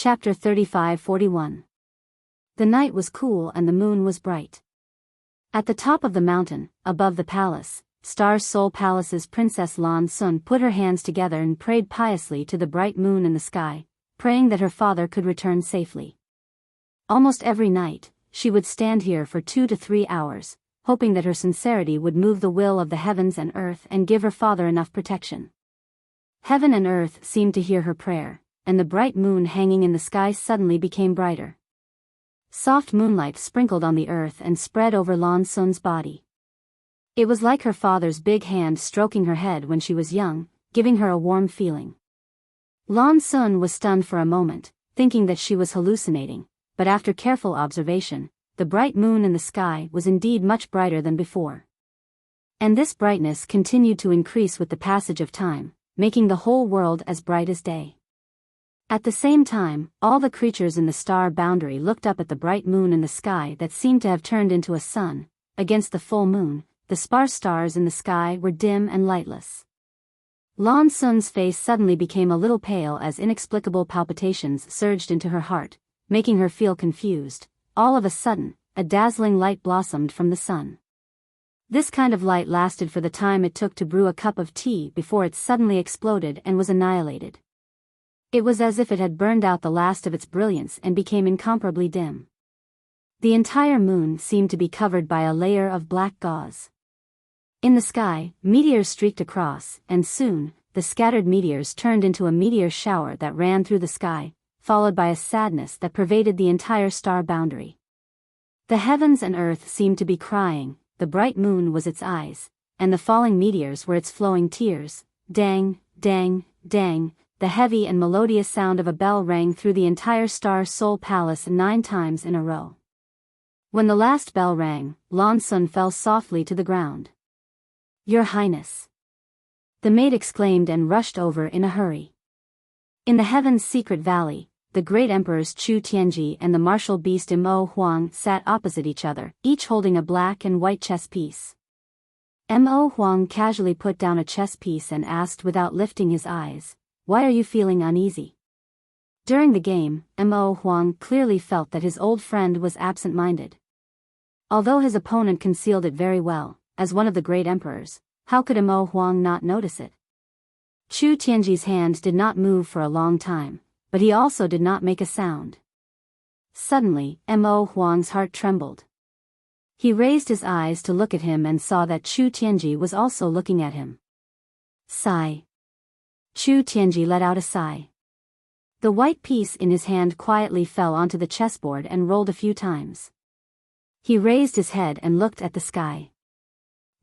Chapter 35-41. The night was cool and the moon was bright. At the top of the mountain, above the palace, Star Soul Palace's Princess Lan Sun put her hands together and prayed piously to the bright moon in the sky, praying that her father could return safely. Almost every night, she would stand here for 2 to 3 hours, hoping that her sincerity would move the will of the heavens and earth and give her father enough protection. Heaven and earth seemed to hear her prayer, and the bright moon hanging in the sky suddenly became brighter. Soft moonlight sprinkled on the earth and spread over Lan Sun's body. It was like her father's big hand stroking her head when she was young, giving her a warm feeling. Lan Sun was stunned for a moment, thinking that she was hallucinating, but after careful observation, the bright moon in the sky was indeed much brighter than before. And this brightness continued to increase with the passage of time, making the whole world as bright as day. At the same time, all the creatures in the star boundary looked up at the bright moon in the sky that seemed to have turned into a sun. Against the full moon, the sparse stars in the sky were dim and lightless. Lan Sun's face suddenly became a little pale as inexplicable palpitations surged into her heart, making her feel confused. All of a sudden, a dazzling light blossomed from the sun. This kind of light lasted for the time it took to brew a cup of tea before it suddenly exploded and was annihilated. It was as if it had burned out the last of its brilliance and became incomparably dim. The entire moon seemed to be covered by a layer of black gauze. In the sky, meteors streaked across, and soon, the scattered meteors turned into a meteor shower that ran through the sky, followed by a sadness that pervaded the entire star boundary. The heavens and earth seemed to be crying, the bright moon was its eyes, and the falling meteors were its flowing tears. Dang, dang, dang. The heavy and melodious sound of a bell rang through the entire Star Soul Palace 9 times in a row. When the last bell rang, Lan Sun fell softly to the ground. "Your Highness!" the maid exclaimed and rushed over in a hurry. In the heaven's secret valley, the great emperors Chu Tianji and the martial beast Mo Huang sat opposite each other, each holding a black and white chess piece. Mo Huang casually put down a chess piece and asked without lifting his eyes, "Why are you feeling uneasy?" During the game, Mo Huang clearly felt that his old friend was absent-minded. Although his opponent concealed it very well, as one of the great emperors, how could Mo Huang not notice it? Chu Tianji's hand did not move for a long time, but he also did not make a sound. Suddenly, Mo Huang's heart trembled. He raised his eyes to look at him and saw that Chu Tianji was also looking at him. Sigh. Chu Tianji let out a sigh. The white piece in his hand quietly fell onto the chessboard and rolled a few times. He raised his head and looked at the sky.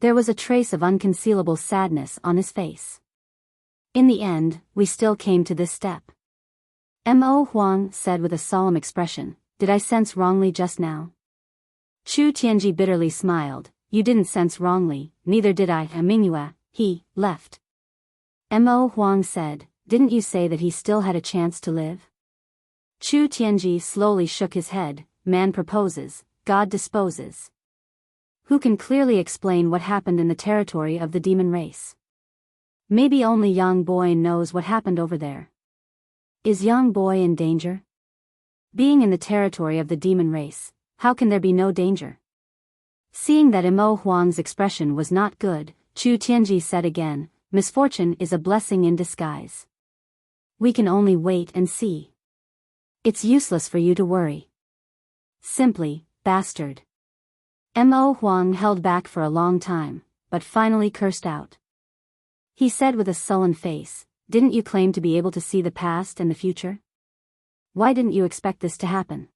There was a trace of unconcealable sadness on his face. "In the end, we still came to this step," Mo Huang said with a solemn expression. "Did I sense wrongly just now?" Chu Tianji bitterly smiled. "You didn't sense wrongly, neither did I." Mingyue, he left. Mo Huang said, "Didn't you say that he still had a chance to live?" Chu Tianji slowly shook his head. "Man proposes, God disposes. Who can clearly explain what happened in the territory of the demon race? Maybe only Yang Boy knows what happened over there. Is Yang Boy in danger? Being in the territory of the demon race, how can there be no danger?" Seeing that Mo Huang's expression was not good, Chu Tianji said again, "Misfortune is a blessing in disguise. We can only wait and see. It's useless for you to worry." Simply, bastard. Mo Huang held back for a long time, but finally cursed out. He said with a sullen face, "Didn't you claim to be able to see the past and the future? Why didn't you expect this to happen?"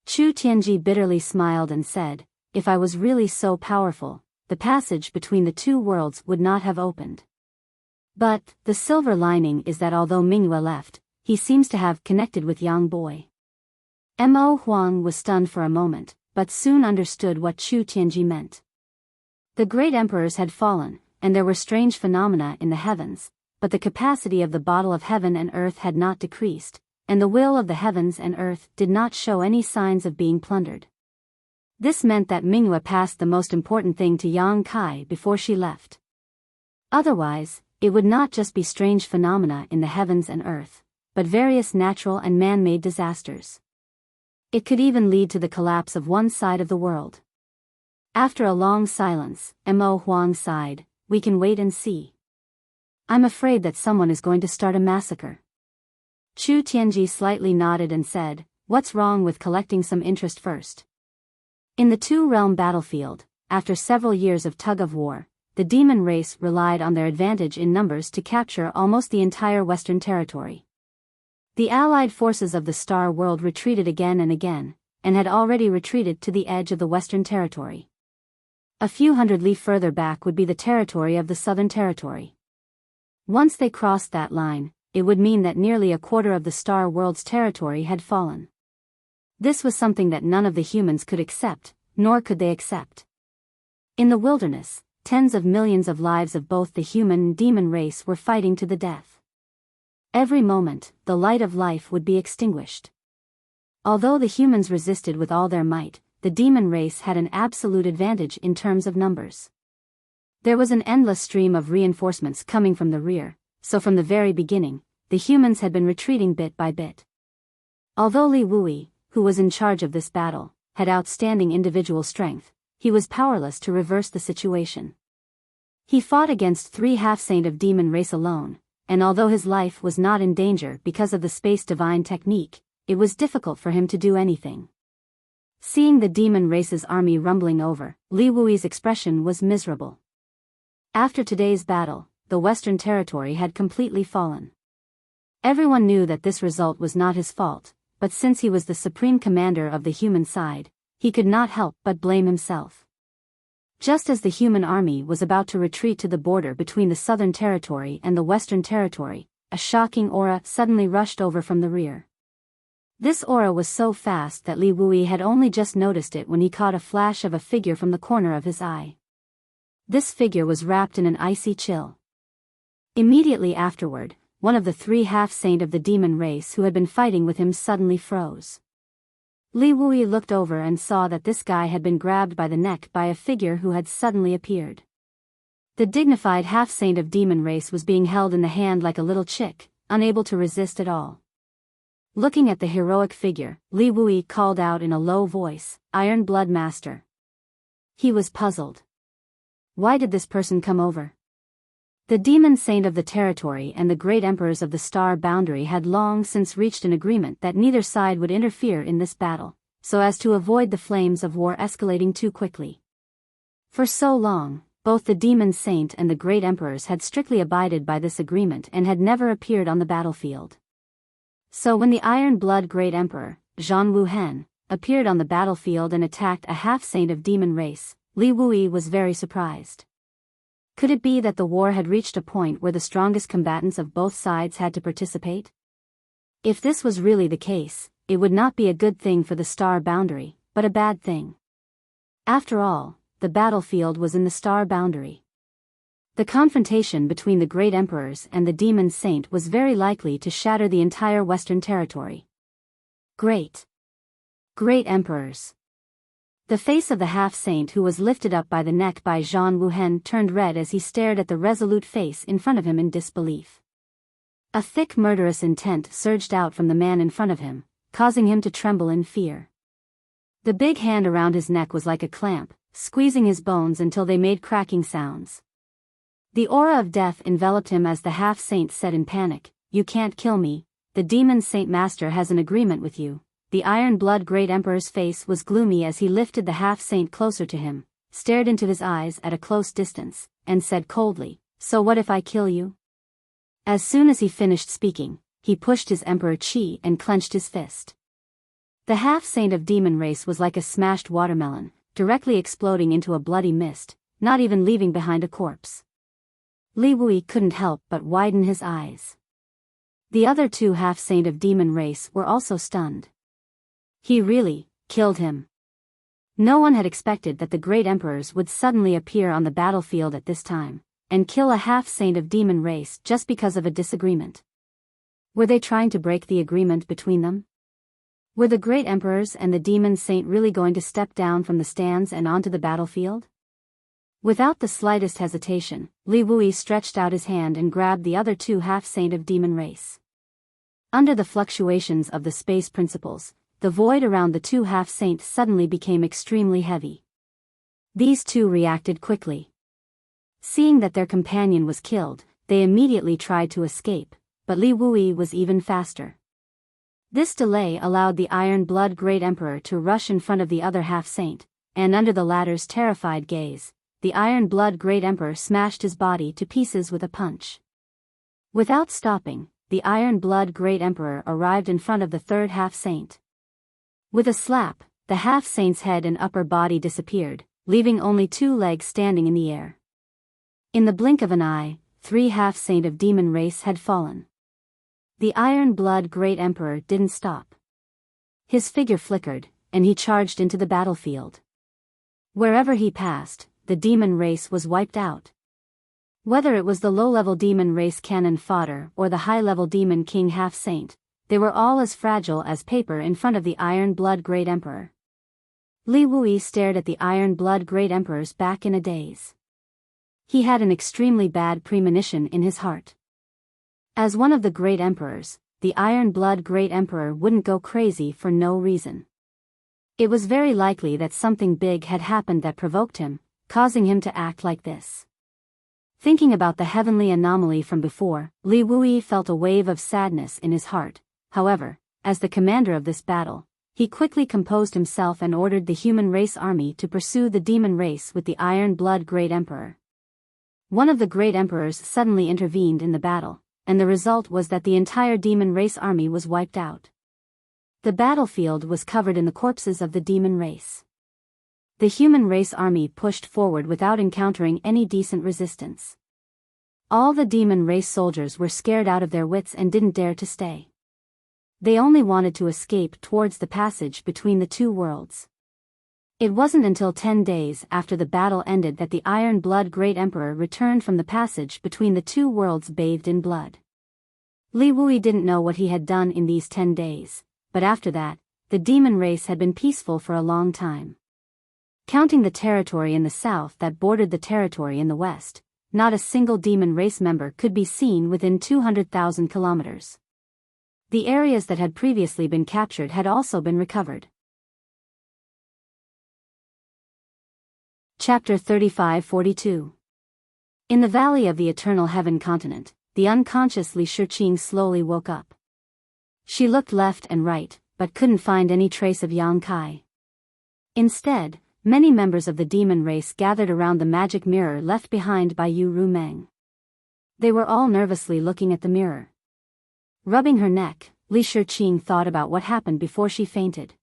Chu Tianji bitterly smiled and said, "If I was really so powerful, the passage between the two worlds would not have opened. But, the silver lining is that although Mingyue left, he seems to have connected with Yang Boy." Mo Huang was stunned for a moment, but soon understood what Chu Tianji meant. The great emperors had fallen, and there were strange phenomena in the heavens, but the capacity of the bottle of heaven and earth had not decreased, and the will of the heavens and earth did not show any signs of being plundered. This meant that Mingyue passed the most important thing to Yang Kai before she left. Otherwise, it would not just be strange phenomena in the heavens and earth, but various natural and man-made disasters. It could even lead to the collapse of one side of the world. After a long silence, Mo Huang sighed, "We can wait and see. I'm afraid that someone is going to start a massacre." Chu Tianji slightly nodded and said, "What's wrong with collecting some interest first?" In the two-realm battlefield, after several years of tug-of-war, the demon race relied on their advantage in numbers to capture almost the entire Western territory. The allied forces of the Star World retreated again and again, and had already retreated to the edge of the Western territory. A few hundred li further back would be the territory of the Southern Territory. Once they crossed that line, it would mean that nearly a quarter of the Star World's territory had fallen. This was something that none of the humans could accept, nor could they accept. In the wilderness, tens of millions of lives of both the human and demon race were fighting to the death. Every moment, the light of life would be extinguished. Although the humans resisted with all their might, the demon race had an absolute advantage in terms of numbers. There was an endless stream of reinforcements coming from the rear, so from the very beginning, the humans had been retreating bit by bit. Although Li Wui, who was in charge of this battle, had outstanding individual strength, he was powerless to reverse the situation. He fought against 3 half-saint of demon race alone, and although his life was not in danger because of the space divine technique, it was difficult for him to do anything. Seeing the demon race's army rumbling over, Li Wui's expression was miserable. After today's battle, the Western Territory had completely fallen. Everyone knew that this result was not his fault, but since he was the supreme commander of the human side, he could not help but blame himself. Just as the human army was about to retreat to the border between the Southern Territory and the Western Territory, a shocking aura suddenly rushed over from the rear. This aura was so fast that Li Wui had only just noticed it when he caught a flash of a figure from the corner of his eye. This figure was wrapped in an icy chill. Immediately afterward, one of the 3 half-saint of the demon race who had been fighting with him suddenly froze. Li Wui looked over and saw that this guy had been grabbed by the neck by a figure who had suddenly appeared. The dignified half-saint of demon race was being held in the hand like a little chick, unable to resist at all. Looking at the heroic figure, Li Wui called out in a low voice, "Iron Blood Master." He was puzzled. Why did this person come over? The demon saint of the territory and the great emperors of the star boundary had long since reached an agreement that neither side would interfere in this battle, so as to avoid the flames of war escalating too quickly. For so long, both the demon saint and the great emperors had strictly abided by this agreement and had never appeared on the battlefield. So when the Iron Blood Great Emperor, Zhang Wuhen, appeared on the battlefield and attacked a half-saint of demon race, Li Wui was very surprised. Could it be that the war had reached a point where the strongest combatants of both sides had to participate? If this was really the case, it would not be a good thing for the star boundary, but a bad thing. After all, the battlefield was in the star boundary. The confrontation between the great emperors and the demon saint was very likely to shatter the entire Western territory. Great emperors. The face of the half-saint who was lifted up by the neck by Zhang Wuhen turned red as he stared at the resolute face in front of him in disbelief. A thick murderous intent surged out from the man in front of him, causing him to tremble in fear. The big hand around his neck was like a clamp, squeezing his bones until they made cracking sounds. The aura of death enveloped him as the half-saint said in panic, "You can't kill me, the demon saint master has an agreement with you." The Iron Blood Great Emperor's face was gloomy as he lifted the half-saint closer to him, stared into his eyes at a close distance, and said coldly, "So what if I kill you?" As soon as he finished speaking, he pushed his emperor chi and clenched his fist. The half-saint of demon race was like a smashed watermelon, directly exploding into a bloody mist, not even leaving behind a corpse. Li Wui couldn't help but widen his eyes. The other 2 half-saint of demon race were also stunned. He really killed him. No one had expected that the great emperors would suddenly appear on the battlefield at this time, and kill a half-saint of demon race just because of a disagreement. Were they trying to break the agreement between them? Were the great emperors and the demon saint really going to step down from the stands and onto the battlefield? Without the slightest hesitation, Li Wui stretched out his hand and grabbed the other 2 half-saint of demon race. Under the fluctuations of the space principles, the void around the two half-saints suddenly became extremely heavy. These two reacted quickly. Seeing that their companion was killed, they immediately tried to escape, but Li Wui was even faster. This delay allowed the Iron Blood Great Emperor to rush in front of the other half-saint, and under the latter's terrified gaze, the Iron Blood Great Emperor smashed his body to pieces with a punch. Without stopping, the Iron Blood Great Emperor arrived in front of the third half-saint. With a slap, the half-saint's head and upper body disappeared, leaving only two legs standing in the air. In the blink of an eye, 3 half-saint of demon race had fallen. The Iron Blood Great Emperor didn't stop. His figure flickered, and he charged into the battlefield. Wherever he passed, the demon race was wiped out. Whether it was the low-level demon race cannon fodder or the high-level demon king half-saint, they were all as fragile as paper in front of the Iron Blood Great Emperor. Li Wui stared at the Iron Blood Great Emperor's back in a daze. He had an extremely bad premonition in his heart. As one of the Great Emperors, the Iron Blood Great Emperor wouldn't go crazy for no reason. It was very likely that something big had happened that provoked him, causing him to act like this. Thinking about the heavenly anomaly from before, Li Wui felt a wave of sadness in his heart. However, as the commander of this battle, he quickly composed himself and ordered the human race army to pursue the demon race with the Iron Blood Great Emperor. One of the Great Emperors suddenly intervened in the battle, and the result was that the entire demon race army was wiped out. The battlefield was covered in the corpses of the demon race. The human race army pushed forward without encountering any decent resistance. All the demon race soldiers were scared out of their wits and didn't dare to stay. They only wanted to escape towards the passage between the two worlds. It wasn't until 10 days after the battle ended that the Iron Blood Great Emperor returned from the passage between the two worlds bathed in blood. Li Wui didn't know what he had done in these 10 days, but after that, the demon race had been peaceful for a long time. Counting the territory in the south that bordered the territory in the west, not a single demon race member could be seen within 200,000 kilometers. The areas that had previously been captured had also been recovered. Chapter 35-42. In the valley of the Eternal Heaven continent, the unconscious Li Shiqing slowly woke up. She looked left and right, but couldn't find any trace of Yang Kai. Instead, many members of the demon race gathered around the magic mirror left behind by Yu Rumeng. They were all nervously looking at the mirror. Rubbing her neck, Li Shiqing thought about what happened before she fainted.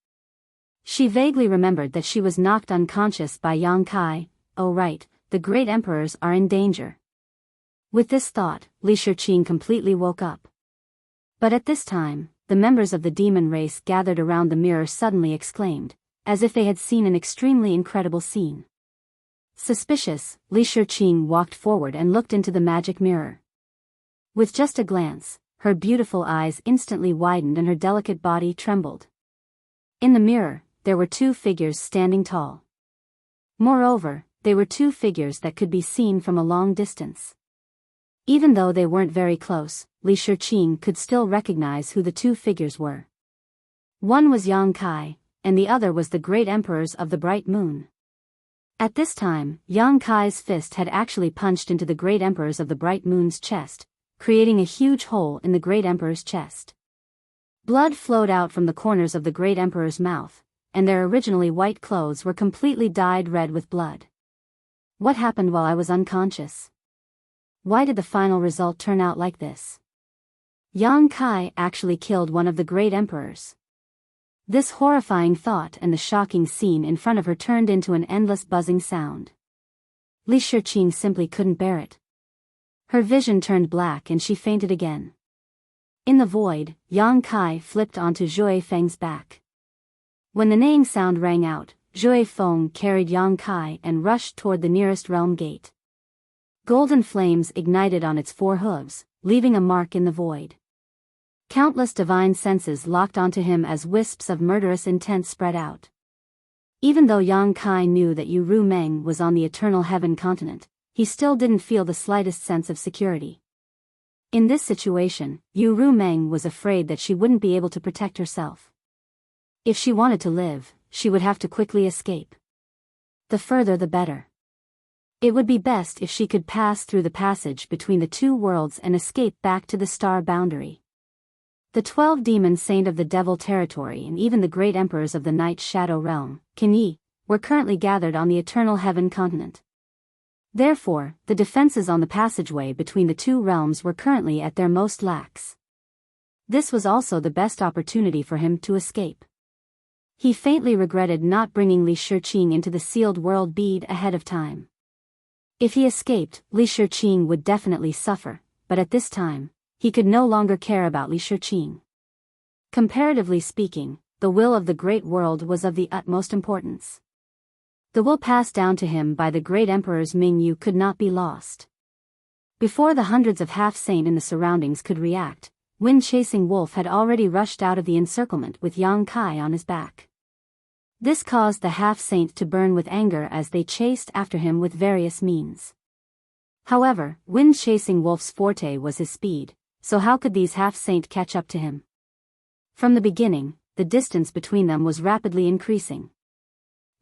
She vaguely remembered that she was knocked unconscious by Yang Kai. Oh right, the Great Emperors are in danger. With this thought, Li Shiqing completely woke up. But at this time, the members of the demon race gathered around the mirror suddenly exclaimed, as if they had seen an extremely incredible scene. Suspicious, Li Shiqing walked forward and looked into the magic mirror. With just a glance, her beautiful eyes instantly widened and her delicate body trembled. In the mirror, there were 2 figures standing tall. Moreover, they were 2 figures that could be seen from a long distance. Even though they weren't very close, Li Shiqing could still recognize who the 2 figures were. One was Yang Kai, and the other was the Great Emperors of the Bright Moon. At this time, Yang Kai's fist had actually punched into the Great Emperors of the Bright Moon's chest, creating a huge hole in the Great Emperor's chest. Blood flowed out from the corners of the Great Emperor's mouth, and their originally white clothes were completely dyed red with blood. What happened while I was unconscious? Why did the final result turn out like this? Yang Kai actually killed one of the Great Emperors. This horrifying thought and the shocking scene in front of her turned into an endless buzzing sound. Li Shiqing simply couldn't bear it. Her vision turned black and she fainted again. In the void, Yang Kai flipped onto Zhui Feng's back. When the neighing sound rang out, Zhui Feng carried Yang Kai and rushed toward the nearest realm gate. Golden flames ignited on its 4 hooves, leaving a mark in the void. Countless divine senses locked onto him as wisps of murderous intent spread out. Even though Yang Kai knew that Yu Rumeng was on the Eternal Heaven continent, he still didn't feel the slightest sense of security. In this situation, Yu Rumeng was afraid that she wouldn't be able to protect herself. If she wanted to live, she would have to quickly escape. The further the better. It would be best if she could pass through the passage between the two worlds and escape back to the star boundary. The 12 demon saint of the devil territory and even the great emperors of the night shadow realm, Kinyi, were currently gathered on the eternal heaven continent. Therefore, the defenses on the passageway between the two realms were currently at their most lax. This was also the best opportunity for him to escape. He faintly regretted not bringing Li Shiqing into the sealed world bead ahead of time. If he escaped, Li Shiqing would definitely suffer, but at this time, he could no longer care about Li Shiqing. Comparatively speaking, the will of the great world was of the utmost importance. The will passed down to him by the great emperors Mingyu could not be lost. Before the hundreds of half-saint in the surroundings could react, wind-chasing wolf had already rushed out of the encirclement with Yang Kai on his back. This caused the half-saint to burn with anger as they chased after him with various means. However, wind-chasing wolf's forte was his speed, so how could these half-saint catch up to him? From the beginning, the distance between them was rapidly increasing.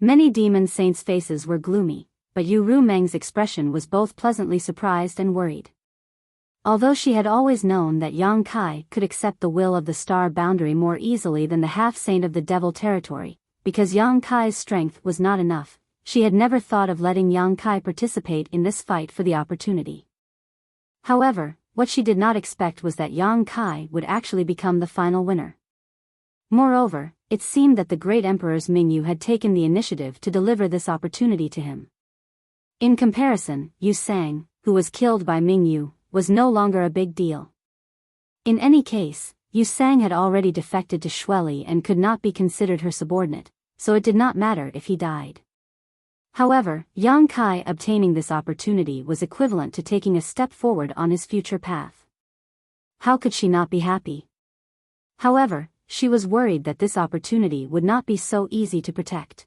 Many demon saints' faces were gloomy, but Yu Rumeng's expression was both pleasantly surprised and worried. Although she had always known that Yang Kai could accept the will of the star boundary more easily than the half-saint of the devil territory, because Yang Kai's strength was not enough, she had never thought of letting Yang Kai participate in this fight for the opportunity. However, what she did not expect was that Yang Kai would actually become the final winner. Moreover, it seemed that the great emperors Mingyu had taken the initiative to deliver this opportunity to him. In comparison, Yu Sang, who was killed by Mingyu, was no longer a big deal. In any case, Yu Sang had already defected to Shueli and could not be considered her subordinate, so it did not matter if he died. However, Yang Kai obtaining this opportunity was equivalent to taking a step forward on his future path. How could she not be happy? However, she was worried that this opportunity would not be so easy to protect.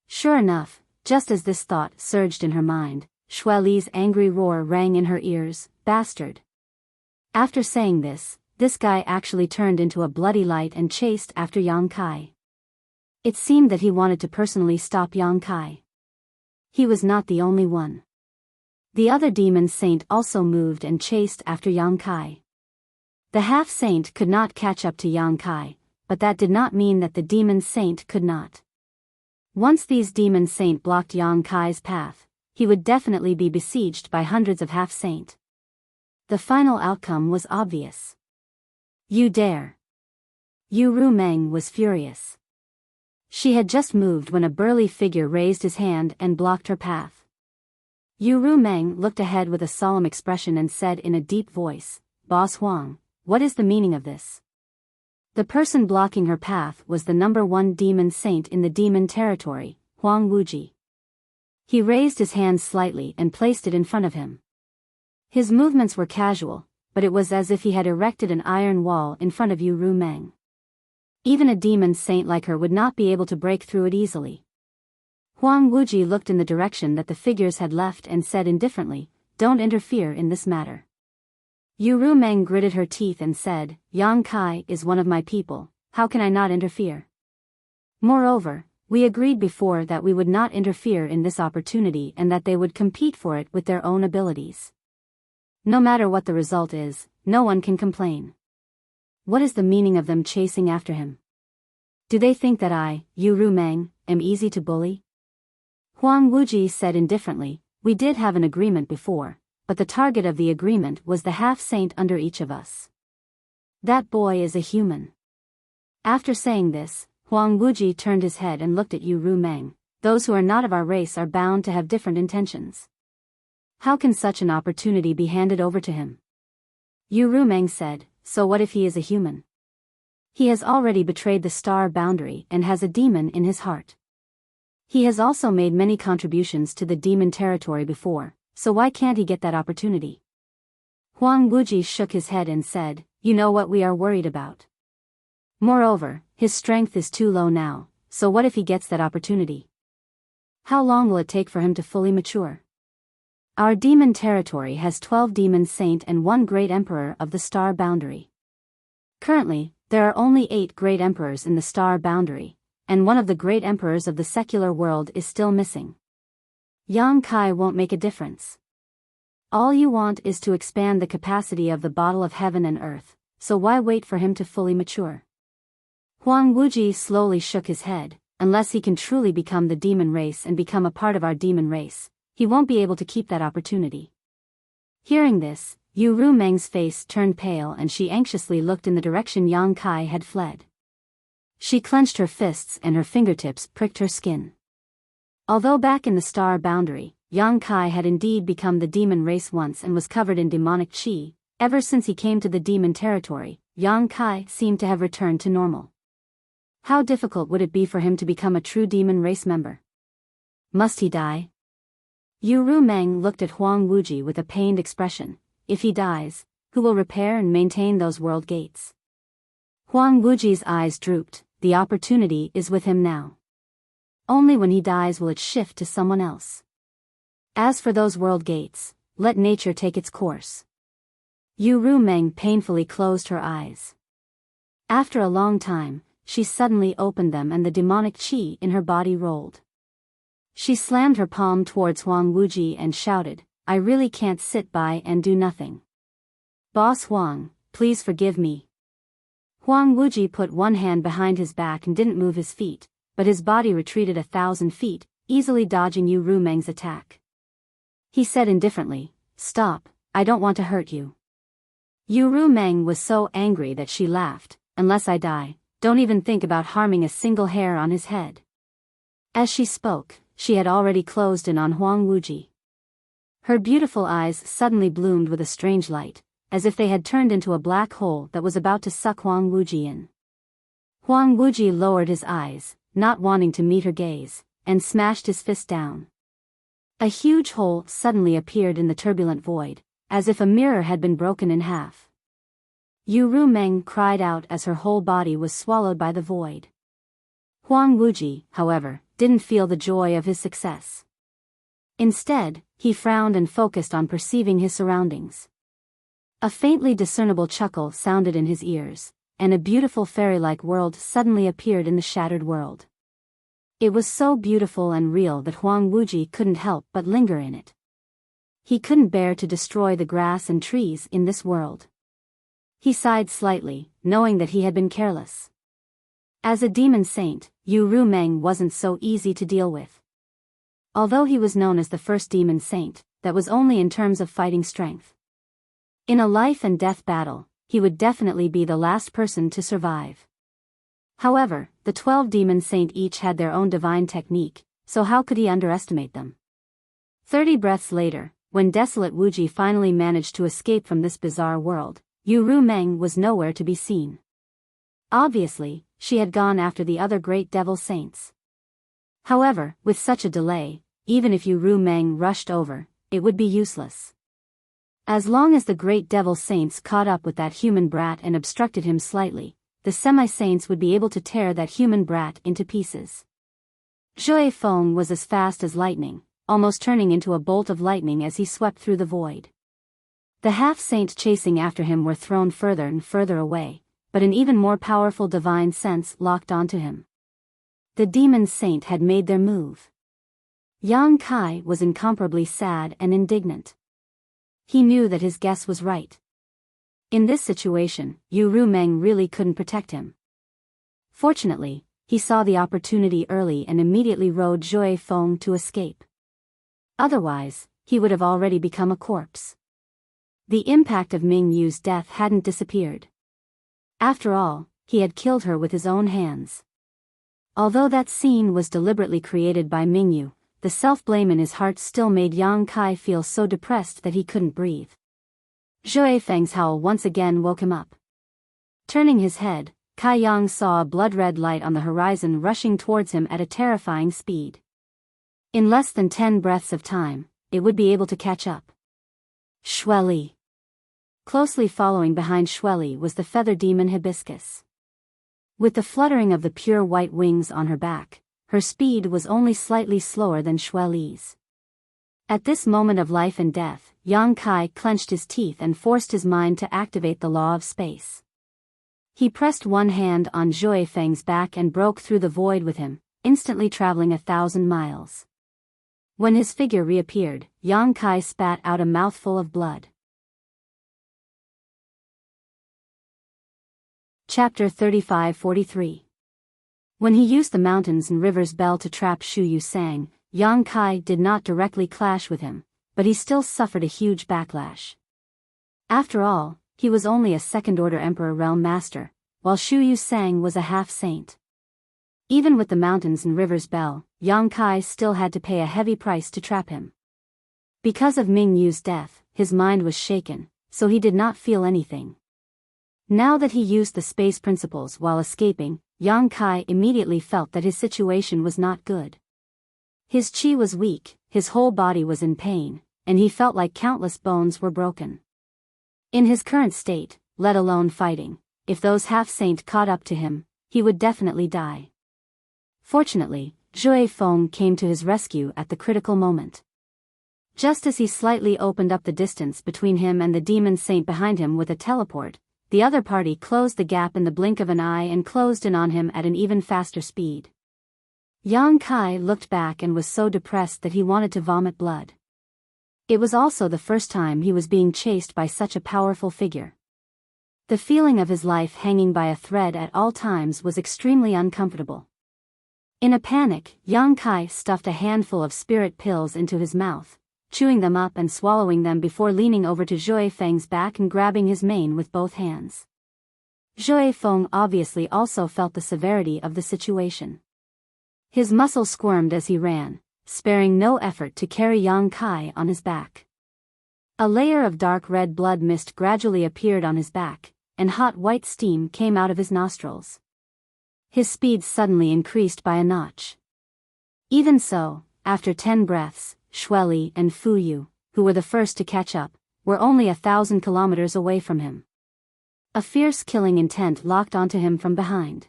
Sure enough, just as this thought surged in her mind, Shueli's angry roar rang in her ears, "Bastard!" After saying this guy actually turned into a bloody light and chased after Yang Kai. It seemed that he wanted to personally stop Yang Kai. He was not the only one. The other demon saint also moved and chased after Yang Kai. The half-saint could not catch up to Yang Kai, but that did not mean that the demon saint could not. Once these demon saint blocked Yang Kai's path, he would definitely be besieged by hundreds of half-saint. The final outcome was obvious. You dare! Yu Rumeng was furious. She had just moved when a burly figure raised his hand and blocked her path. Yu Rumeng looked ahead with a solemn expression and said in a deep voice, "Boss Huang, what is the meaning of this?" The person blocking her path was the number 1 demon saint in the demon territory, Huang Wuji. He raised his hand slightly and placed it in front of him. His movements were casual, but it was as if he had erected an iron wall in front of Yu Rumeng. Even a demon saint like her would not be able to break through it easily. Huang Wuji looked in the direction that the figures had left and said indifferently, "Don't interfere in this matter." Yu Rumeng gritted her teeth and said, "Yang Kai is one of my people, how can I not interfere? Moreover, we agreed before that we would not interfere in this opportunity and that they would compete for it with their own abilities. No matter what the result is, no one can complain. What is the meaning of them chasing after him? Do they think that I, Yu Rumeng, am easy to bully?" Huang Wuji said indifferently, "We did have an agreement before, but the target of the agreement was the half-saint under each of us. That boy is a human." After saying this, Huang Wuji turned his head and looked at Yu Rumeng. "Those who are not of our race are bound to have different intentions. How can such an opportunity be handed over to him?" Yu Rumeng said, "So what if he is a human? He has already betrayed the star boundary and has a demon in his heart. He has also made many contributions to the demon territory before, so why can't he get that opportunity?" Huang Wuji shook his head and said, "You know what we are worried about. Moreover, his strength is too low now, so what if he gets that opportunity? How long will it take for him to fully mature? Our demon territory has 12 demon saint and 1 great emperor of the star boundary. Currently, there are only 8 great emperors in the star boundary, and one of the great emperors of the secular world is still missing. Yang Kai won't make a difference. All you want is to expand the capacity of the bottle of heaven and earth, so why wait for him to fully mature? Huang Wuji slowly shook his head. Unless he can truly become the demon race and become a part of our demon race, he won't be able to keep that opportunity. Hearing this, Yu Rumeng's face turned pale and she anxiously looked in the direction Yang Kai had fled. She clenched her fists and her fingertips pricked her skin. Although back in the star boundary, Yang Kai had indeed become the demon race once and was covered in demonic chi, ever since he came to the demon territory, Yang Kai seemed to have returned to normal. How difficult would it be for him to become a true demon race member? Must he die? Yu Rumeng looked at Huang Wuji with a pained expression. If he dies, who will repair and maintain those world gates? Huang Wuji's eyes drooped. The opportunity is with him now. Only when he dies will it shift to someone else. As for those world gates, let nature take its course. Yu Rumeng painfully closed her eyes. After a long time, she suddenly opened them and the demonic chi in her body rolled. She slammed her palm towards Huang Wuji and shouted, I really can't sit by and do nothing. Boss Huang, please forgive me. Huang Wuji put one hand behind his back and didn't move his feet, but his body retreated 1,000 feet, easily dodging Yu Rumeng's attack. He said indifferently, Stop, I don't want to hurt you. Yu Rumeng was so angry that she laughed, Unless I die, don't even think about harming a single hair on his head. As she spoke, she had already closed in on Huang Wuji. Her beautiful eyes suddenly bloomed with a strange light, as if they had turned into a black hole that was about to suck Huang Wuji in. Huang Wuji lowered his eyes, not wanting to meet her gaze, and smashed his fist down. A huge hole suddenly appeared in the turbulent void, as if a mirror had been broken in half. Yu Rumeng cried out as her whole body was swallowed by the void. Huang Wuji, however, didn't feel the joy of his success. Instead, he frowned and focused on perceiving his surroundings. A faintly discernible chuckle sounded in his ears, and a beautiful fairy-like world suddenly appeared in the shattered world. It was so beautiful and real that Huang Wuji couldn't help but linger in it. He couldn't bear to destroy the grass and trees in this world. He sighed slightly, knowing that he had been careless. As a demon saint, Yu Rumeng wasn't so easy to deal with. Although he was known as the first demon saint, that was only in terms of fighting strength. In a life and death battle, he would definitely be the last person to survive. However, the 12 demon saint each had their own divine technique, so how could he underestimate them? 30 breaths later, when desolate Wuji finally managed to escape from this bizarre world, Yu Rumeng was nowhere to be seen. Obviously, she had gone after the other great devil saints. However, with such a delay, even if Yu Rumeng rushed over, it would be useless. As long as the great devil saints caught up with that human brat and obstructed him slightly, the semi-saints would be able to tear that human brat into pieces. Zhui Feng was as fast as lightning, almost turning into a bolt of lightning as he swept through the void. The half-saint chasing after him were thrown further and further away, but an even more powerful divine sense locked onto him. The demon saint had made their move. Yang Kai was incomparably sad and indignant. He knew that his guess was right. In this situation, Yu Rumeng really couldn't protect him. Fortunately, he saw the opportunity early and immediately rode Zhui Feng to escape. Otherwise, he would have already become a corpse. The impact of Ming Yu's death hadn't disappeared. After all, he had killed her with his own hands. Although that scene was deliberately created by Ming Yu, the self-blame in his heart still made Yang Kai feel so depressed that he couldn't breathe. Zhui Feng's howl once again woke him up. Turning his head, Kai Yang saw a blood-red light on the horizon rushing towards him at a terrifying speed. In less than 10 breaths of time, it would be able to catch up. Shueli. Closely following behind Shueli was the feather demon Hibiscus. With the fluttering of the pure white wings on her back, her speed was only slightly slower than Shueli's. At this moment of life and death, Yang Kai clenched his teeth and forced his mind to activate the law of space. He pressed one hand on Zhui Feng's back and broke through the void with him, instantly traveling 1,000 miles. When his figure reappeared, Yang Kai spat out a mouthful of blood. Chapter 35-43. When he used the mountains and rivers bell to trap Shu Yu Sang, Yang Kai did not directly clash with him, but he still suffered a huge backlash. After all, he was only a second-order Emperor Realm Master, while Shu Yu Sang was a half-saint. Even with the mountains and rivers bell, Yang Kai still had to pay a heavy price to trap him. Because of Ming Yu's death, his mind was shaken, so he did not feel anything. Now that he used the space principles while escaping, Yang Kai immediately felt that his situation was not good. His chi was weak, his whole body was in pain, and he felt like countless bones were broken. In his current state, let alone fighting, if those half-saint caught up to him, he would definitely die. Fortunately, Zhui Feng came to his rescue at the critical moment. Just as he slightly opened up the distance between him and the demon saint behind him with a teleport, the other party closed the gap in the blink of an eye and closed in on him at an even faster speed. Yang Kai looked back and was so depressed that he wanted to vomit blood. It was also the first time he was being chased by such a powerful figure. The feeling of his life hanging by a thread at all times was extremely uncomfortable. In a panic, Yang Kai stuffed a handful of spirit pills into his mouth, chewing them up and swallowing them before leaning over to Zhui Feng's back and grabbing his mane with both hands. Zhui Feng obviously also felt the severity of the situation. His muscles squirmed as he ran, sparing no effort to carry Yang Kai on his back. A layer of dark red blood mist gradually appeared on his back, and hot white steam came out of his nostrils. His speed suddenly increased by a notch. Even so, after 10 breaths, Shueli and Fu Yu, who were the first to catch up, were only 1,000 kilometers away from him. A fierce killing intent locked onto him from behind.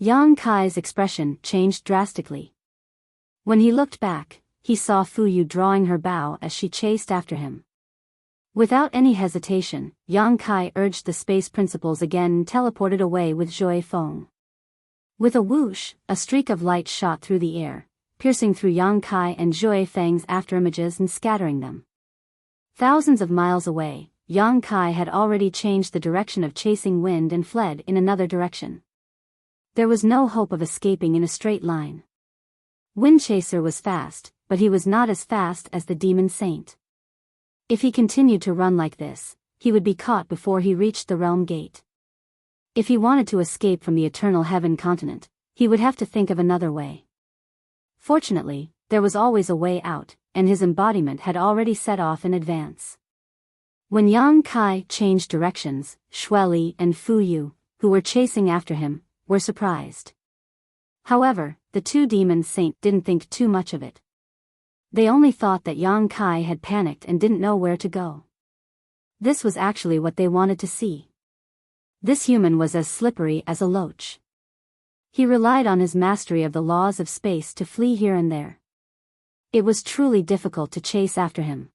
Yang Kai's expression changed drastically. When he looked back, he saw Fu Yu drawing her bow as she chased after him. Without any hesitation, Yang Kai urged the space principles again and teleported away with Zhui Feng. With a whoosh, a streak of light shot through the air, piercing through Yang Kai and Zhui Feng's afterimages and scattering them. Thousands of miles away, Yang Kai had already changed the direction of chasing wind and fled in another direction. There was no hope of escaping in a straight line. Wind Chaser was fast, but he was not as fast as the Demon Saint. If he continued to run like this, he would be caught before he reached the Realm Gate. If he wanted to escape from the Eternal Heaven continent, he would have to think of another way. Fortunately, there was always a way out, and his embodiment had already set off in advance. When Yang Kai changed directions, Shueli and Fu Yu, who were chasing after him, were surprised. However, the two demon saints didn't think too much of it. They only thought that Yang Kai had panicked and didn't know where to go. This was actually what they wanted to see. This human was as slippery as a loach. He relied on his mastery of the laws of space to flee here and there. It was truly difficult to chase after him.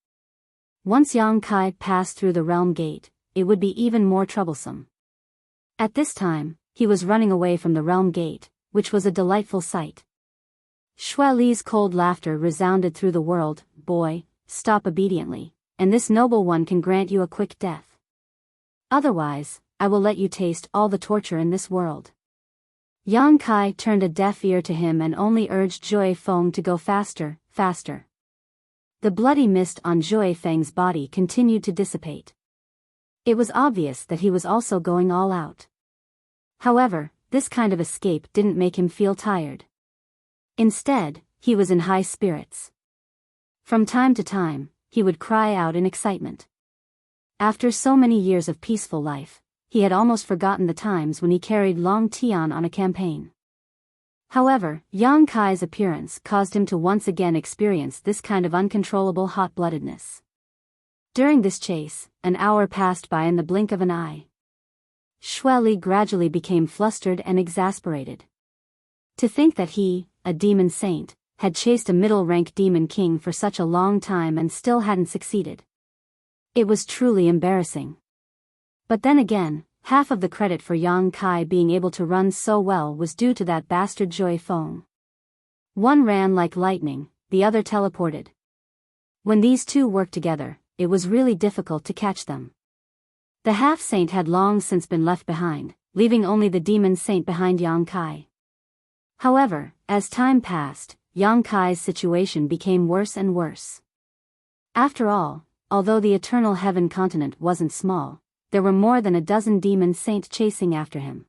Once Yang Kai passed through the Realm Gate, it would be even more troublesome. At this time, he was running away from the Realm Gate, which was a delightful sight. Shueli's cold laughter resounded through the world. "Boy, stop obediently, and this noble one can grant you a quick death. Otherwise, I will let you taste all the torture in this world." Yang Kai turned a deaf ear to him and only urged Zhui Feng to go faster, faster. The bloody mist on Zhui Feng's body continued to dissipate. It was obvious that he was also going all out. However, this kind of escape didn't make him feel tired. Instead, he was in high spirits. From time to time, he would cry out in excitement. After so many years of peaceful life, he had almost forgotten the times when he carried Long Tian on a campaign. However, Yang Kai's appearance caused him to once again experience this kind of uncontrollable hot-bloodedness. During this chase, an hour passed by in the blink of an eye. Shueli gradually became flustered and exasperated. To think that he, a demon saint, had chased a middle-rank demon king for such a long time and still hadn't succeeded. It was truly embarrassing. But then again, half of the credit for Yang Kai being able to run so well was due to that bastard Zhui Feng. One ran like lightning, the other teleported. When these two worked together, it was really difficult to catch them. The half-saint had long since been left behind, leaving only the demon saint behind Yang Kai. However, as time passed, Yang Kai's situation became worse and worse. After all, although the Eternal Heaven continent wasn't small, there were more than a dozen demon saints chasing after him.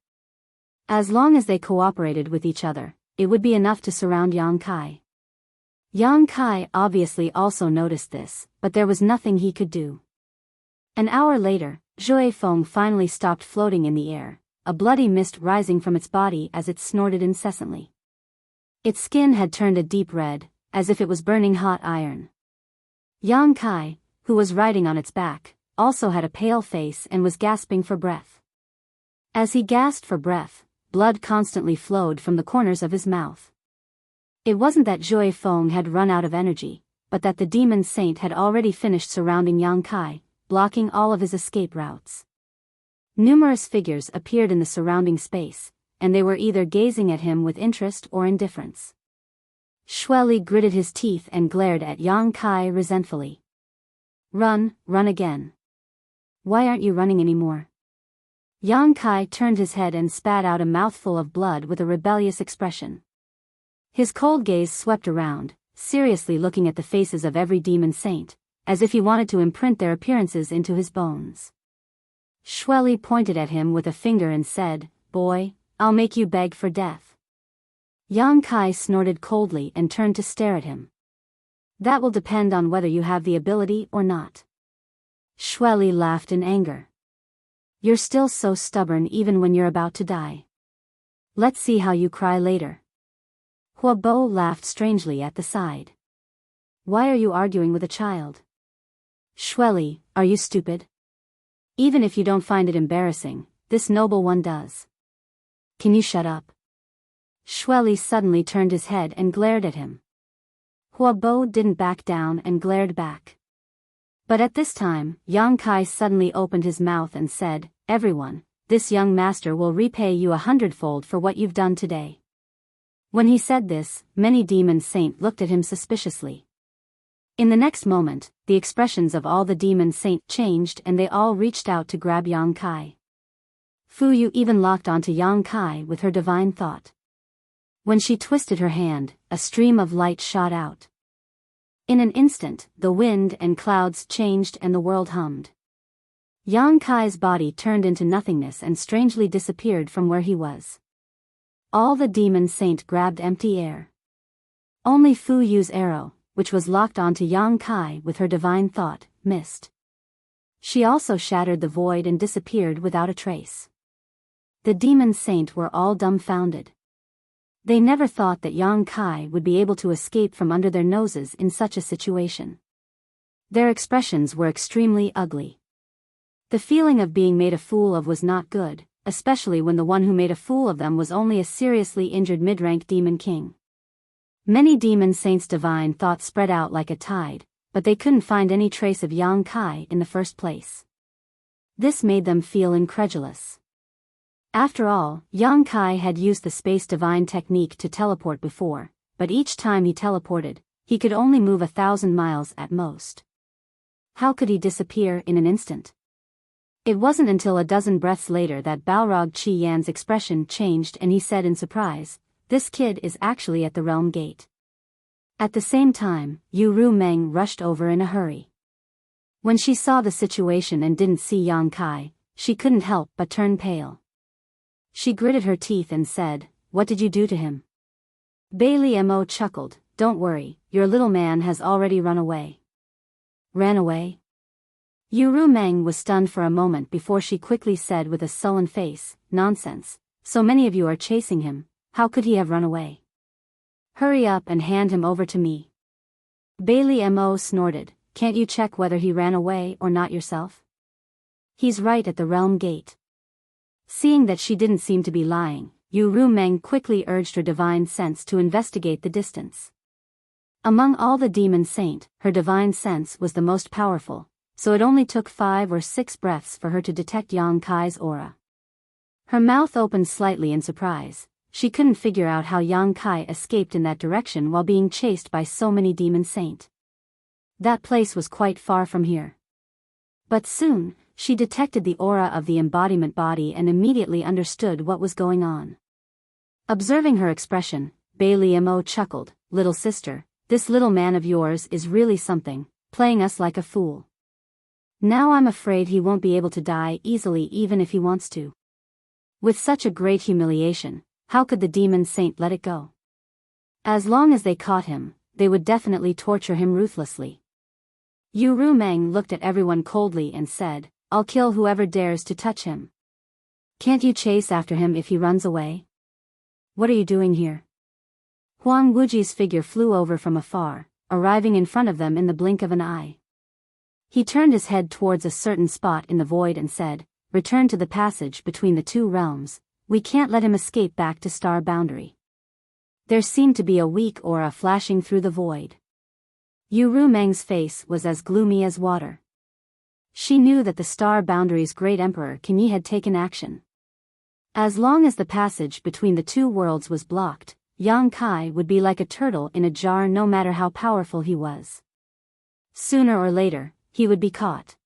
As long as they cooperated with each other, it would be enough to surround Yang Kai. Yang Kai obviously also noticed this, but there was nothing he could do. An hour later, Zhui Feng finally stopped floating in the air, a bloody mist rising from its body as it snorted incessantly. Its skin had turned a deep red, as if it was burning hot iron. Yang Kai, who was riding on its back, also had a pale face and was gasping for breath. As he gasped for breath, blood constantly flowed from the corners of his mouth. It wasn't that Zhui Feng had run out of energy, but that the demon saint had already finished surrounding Yang Kai, blocking all of his escape routes. Numerous figures appeared in the surrounding space, and they were either gazing at him with interest or indifference. Shueli gritted his teeth and glared at Yang Kai resentfully. Run again. Why aren't you running anymore? Yang Kai turned his head and spat out a mouthful of blood with a rebellious expression. His cold gaze swept around, seriously looking at the faces of every demon saint, as if he wanted to imprint their appearances into his bones. Shueli pointed at him with a finger and said, "Boy, I'll make you beg for death." Yang Kai snorted coldly and turned to stare at him. "That will depend on whether you have the ability or not." Shueli laughed in anger. "You're still so stubborn even when you're about to die. Let's see how you cry later." Hua Bo laughed strangely at the side. "Why are you arguing with a child?" "Shueli, are you stupid? Even if you don't find it embarrassing, this noble one does. Can you shut up?" Shueli suddenly turned his head and glared at him. Hua Bo didn't back down and glared back. But at this time, Yang Kai suddenly opened his mouth and said, "Everyone, this young master will repay you 100-fold for what you've done today." When he said this, many demon saints looked at him suspiciously. In the next moment, the expressions of all the demon saints changed and they all reached out to grab Yang Kai. Fu Yu even locked onto Yang Kai with her divine thought. When she twisted her hand, a stream of light shot out. In an instant, the wind and clouds changed and the world hummed. Yang Kai's body turned into nothingness and strangely disappeared from where he was. All the demon saint grabbed empty air. Only Fu Yu's arrow, which was locked onto Yang Kai with her divine thought, missed. She also shattered the void and disappeared without a trace. The demon saint were all dumbfounded. They never thought that Yang Kai would be able to escape from under their noses in such a situation. Their expressions were extremely ugly. The feeling of being made a fool of was not good, especially when the one who made a fool of them was only a seriously injured mid-rank demon king. Many demon saints' divine thoughts spread out like a tide, but they couldn't find any trace of Yang Kai in the first place. This made them feel incredulous. After all, Yang Kai had used the space divine technique to teleport before, but each time he teleported, he could only move 1,000 miles at most. How could he disappear in an instant? It wasn't until a dozen breaths later that Balrog Chi Yan's expression changed and he said in surprise, "This kid is actually at the realm gate." At the same time, Yu Ru Meng rushed over in a hurry. When she saw the situation and didn't see Yang Kai, she couldn't help but turn pale. She gritted her teeth and said, "What did you do to him?" Bailey Mo chuckled, "Don't worry, your little man has already run away." Ran away? Yu Ru Meng was stunned for a moment before she quickly said with a sullen face, "Nonsense, so many of you are chasing him, how could he have run away? Hurry up and hand him over to me." Bailey Mo snorted, "Can't you check whether he ran away or not yourself? He's right at the realm gate." Seeing that she didn't seem to be lying, Yu Ru Meng quickly urged her divine sense to investigate the distance. Among all the demon saint, her divine sense was the most powerful, so it only took 5 or 6 breaths for her to detect Yang Kai's aura. Her mouth opened slightly in surprise. She couldn't figure out how Yang Kai escaped in that direction while being chased by so many demon saint. That place was quite far from here. But soon, she detected the aura of the embodiment body and immediately understood what was going on. Observing her expression, Biyao chuckled, "Little sister, this little man of yours is really something, playing us like a fool. Now I'm afraid he won't be able to die easily even if he wants to. With such a great humiliation, how could the demon saint let it go? As long as they caught him, they would definitely torture him ruthlessly." Yu Rumeng looked at everyone coldly and said, "I'll kill whoever dares to touch him. Can't you chase after him if he runs away? What are you doing here?" Huang Wuji's figure flew over from afar, arriving in front of them in the blink of an eye. He turned his head towards a certain spot in the void and said, "Return to the passage between the 2 realms, we can't let him escape back to Star Boundary." There seemed to be a weak aura flashing through the void. Yu Rumeng's face was as gloomy as water. She knew that the Star Boundary's great emperor Qin had taken action. As long as the passage between the 2 worlds was blocked, Yang Kai would be like a turtle in a jar no matter how powerful he was. Sooner or later, he would be caught.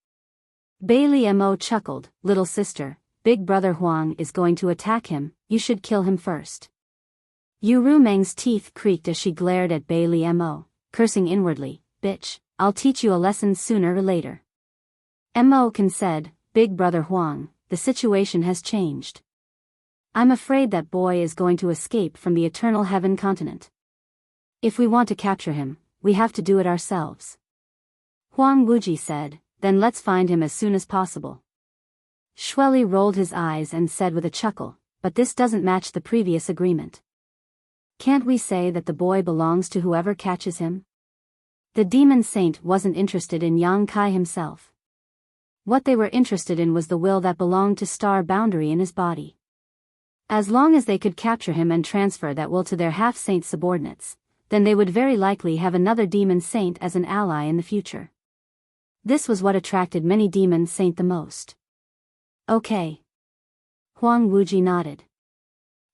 Biyao chuckled, "Little sister, big brother Huang is going to attack him, you should kill him first." Yu Rumeng's teeth creaked as she glared at Biyao, cursing inwardly, "Bitch, I'll teach you a lesson sooner or later." Mo Kan said, "Big brother Huang, the situation has changed. I'm afraid that boy is going to escape from the Eternal Heaven continent. If we want to capture him, we have to do it ourselves." Huang Wuji said, "Then let's find him as soon as possible." Shueli rolled his eyes and said with a chuckle, "But this doesn't match the previous agreement. Can't we say that the boy belongs to whoever catches him?" The demon saint wasn't interested in Yang Kai himself. What they were interested in was the will that belonged to Star Boundary in his body. As long as they could capture him and transfer that will to their half-saint subordinates, then they would very likely have another demon saint as an ally in the future. This was what attracted many demon saint the most. "Okay." Huang Wuji nodded.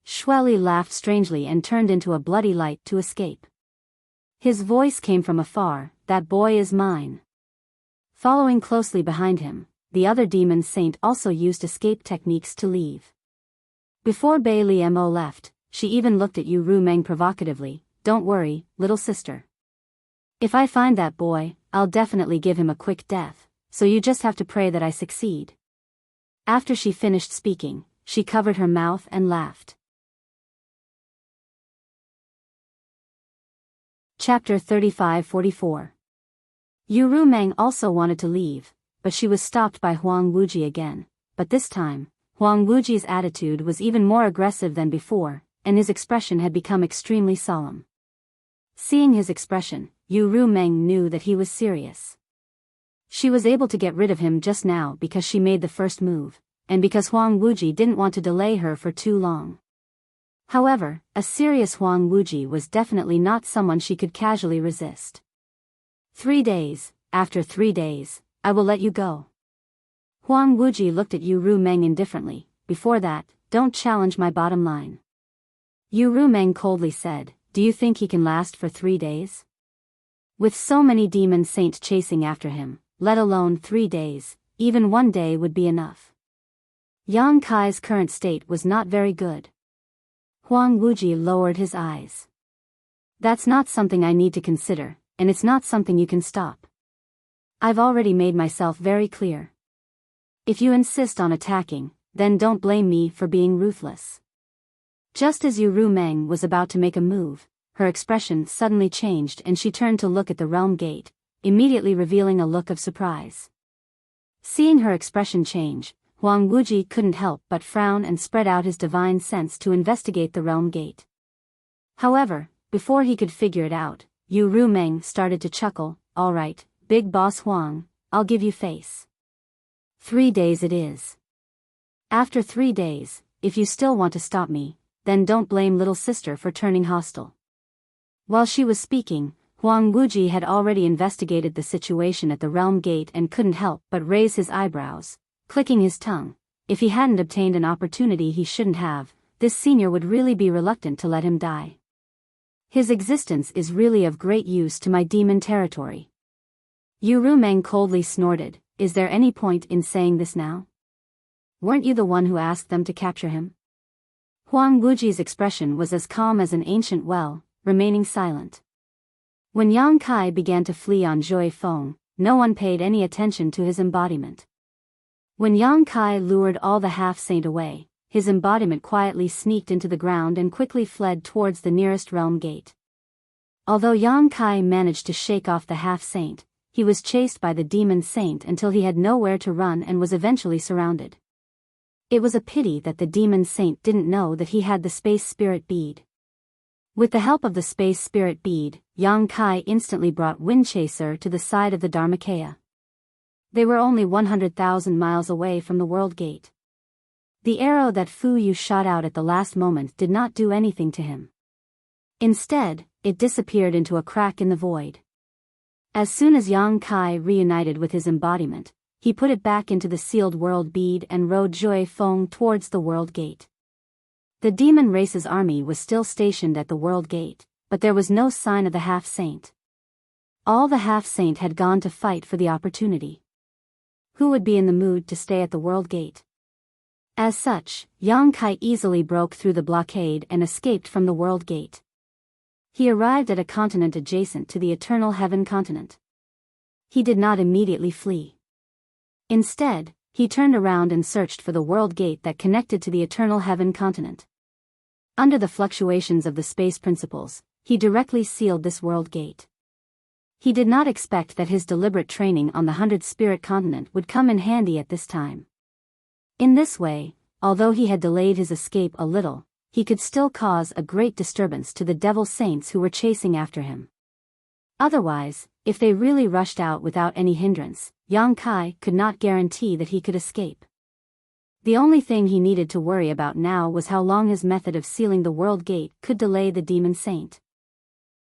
Shueli laughed strangely and turned into a bloody light to escape. His voice came from afar, "That boy is mine." Following closely behind him, the other demon saint also used escape techniques to leave. Before Biyao left, she even looked at Yu Rumeng provocatively, "Don't worry, little sister. If I find that boy, I'll definitely give him a quick death, so you just have to pray that I succeed." After she finished speaking, she covered her mouth and laughed. Chapter 35-44. Yu Rumeng also wanted to leave, but she was stopped by Huang Wuji again, but this time, Huang Wuji's attitude was even more aggressive than before, and his expression had become extremely solemn. Seeing his expression, Yu Rumeng knew that he was serious. She was able to get rid of him just now because she made the first move, and because Huang Wuji didn't want to delay her for too long. However, a serious Huang Wuji was definitely not someone she could casually resist. 3 days, after 3 days, I will let you go." Huang Wuji looked at Yu Rumeng indifferently, "Before that, don't challenge my bottom line." Yu Rumeng coldly said, "Do you think he can last for 3 days? With so many demon saint chasing after him, let alone 3 days, even 1 day would be enough." Yang Kai's current state was not very good. Huang Wuji lowered his eyes. "That's not something I need to consider, and it's not something you can stop. I've already made myself very clear. If you insist on attacking, then don't blame me for being ruthless." Just as Yu Rumeng was about to make a move, her expression suddenly changed and she turned to look at the realm gate, immediately revealing a look of surprise. Seeing her expression change, Huang Wuji couldn't help but frown and spread out his divine sense to investigate the realm gate. However, before he could figure it out, Yu Rumeng started to chuckle, "All right, big boss Huang, I'll give you face. 3 days it is. After 3 days, if you still want to stop me, then don't blame little sister for turning hostile." While she was speaking, Huang Wuji had already investigated the situation at the realm gate and couldn't help but raise his eyebrows, clicking his tongue. If he hadn't obtained an opportunity he shouldn't have, this senior would really be reluctant to let him die. His existence is really of great use to my demon territory. Yu Rumeng coldly snorted, is there any point in saying this now? Weren't you the one who asked them to capture him? Huang Wuji's expression was as calm as an ancient well, remaining silent. When Yang Kai began to flee on Zhui Feng, no one paid any attention to his embodiment. When Yang Kai lured all the half-saint away, his embodiment quietly sneaked into the ground and quickly fled towards the nearest realm gate. Although Yang Kai managed to shake off the half-saint, he was chased by the demon saint until he had nowhere to run and was eventually surrounded. It was a pity that the demon saint didn't know that he had the space spirit bead. With the help of the space spirit bead, Yang Kai instantly brought Windchaser to the side of the Dharmakaya. They were only 100,000 miles away from the world gate. The arrow that Fu Yu shot out at the last moment did not do anything to him. Instead, it disappeared into a crack in the void. As soon as Yang Kai reunited with his embodiment, he put it back into the sealed world bead and rode Zhui Feng towards the world gate. The demon race's army was still stationed at the world gate, but there was no sign of the half-saint. All the half-saint had gone to fight for the opportunity. Who would be in the mood to stay at the world gate? As such, Yang Kai easily broke through the blockade and escaped from the world gate. He arrived at a continent adjacent to the Eternal Heaven continent. He did not immediately flee. Instead, he turned around and searched for the world gate that connected to the Eternal Heaven continent. Under the fluctuations of the space principles, he directly sealed this world gate. He did not expect that his deliberate training on the 100 Spirit continent would come in handy at this time. In this way, although he had delayed his escape a little, he could still cause a great disturbance to the devil saints who were chasing after him. Otherwise, if they really rushed out without any hindrance, Yang Kai could not guarantee that he could escape. The only thing he needed to worry about now was how long his method of sealing the world gate could delay the demon saint.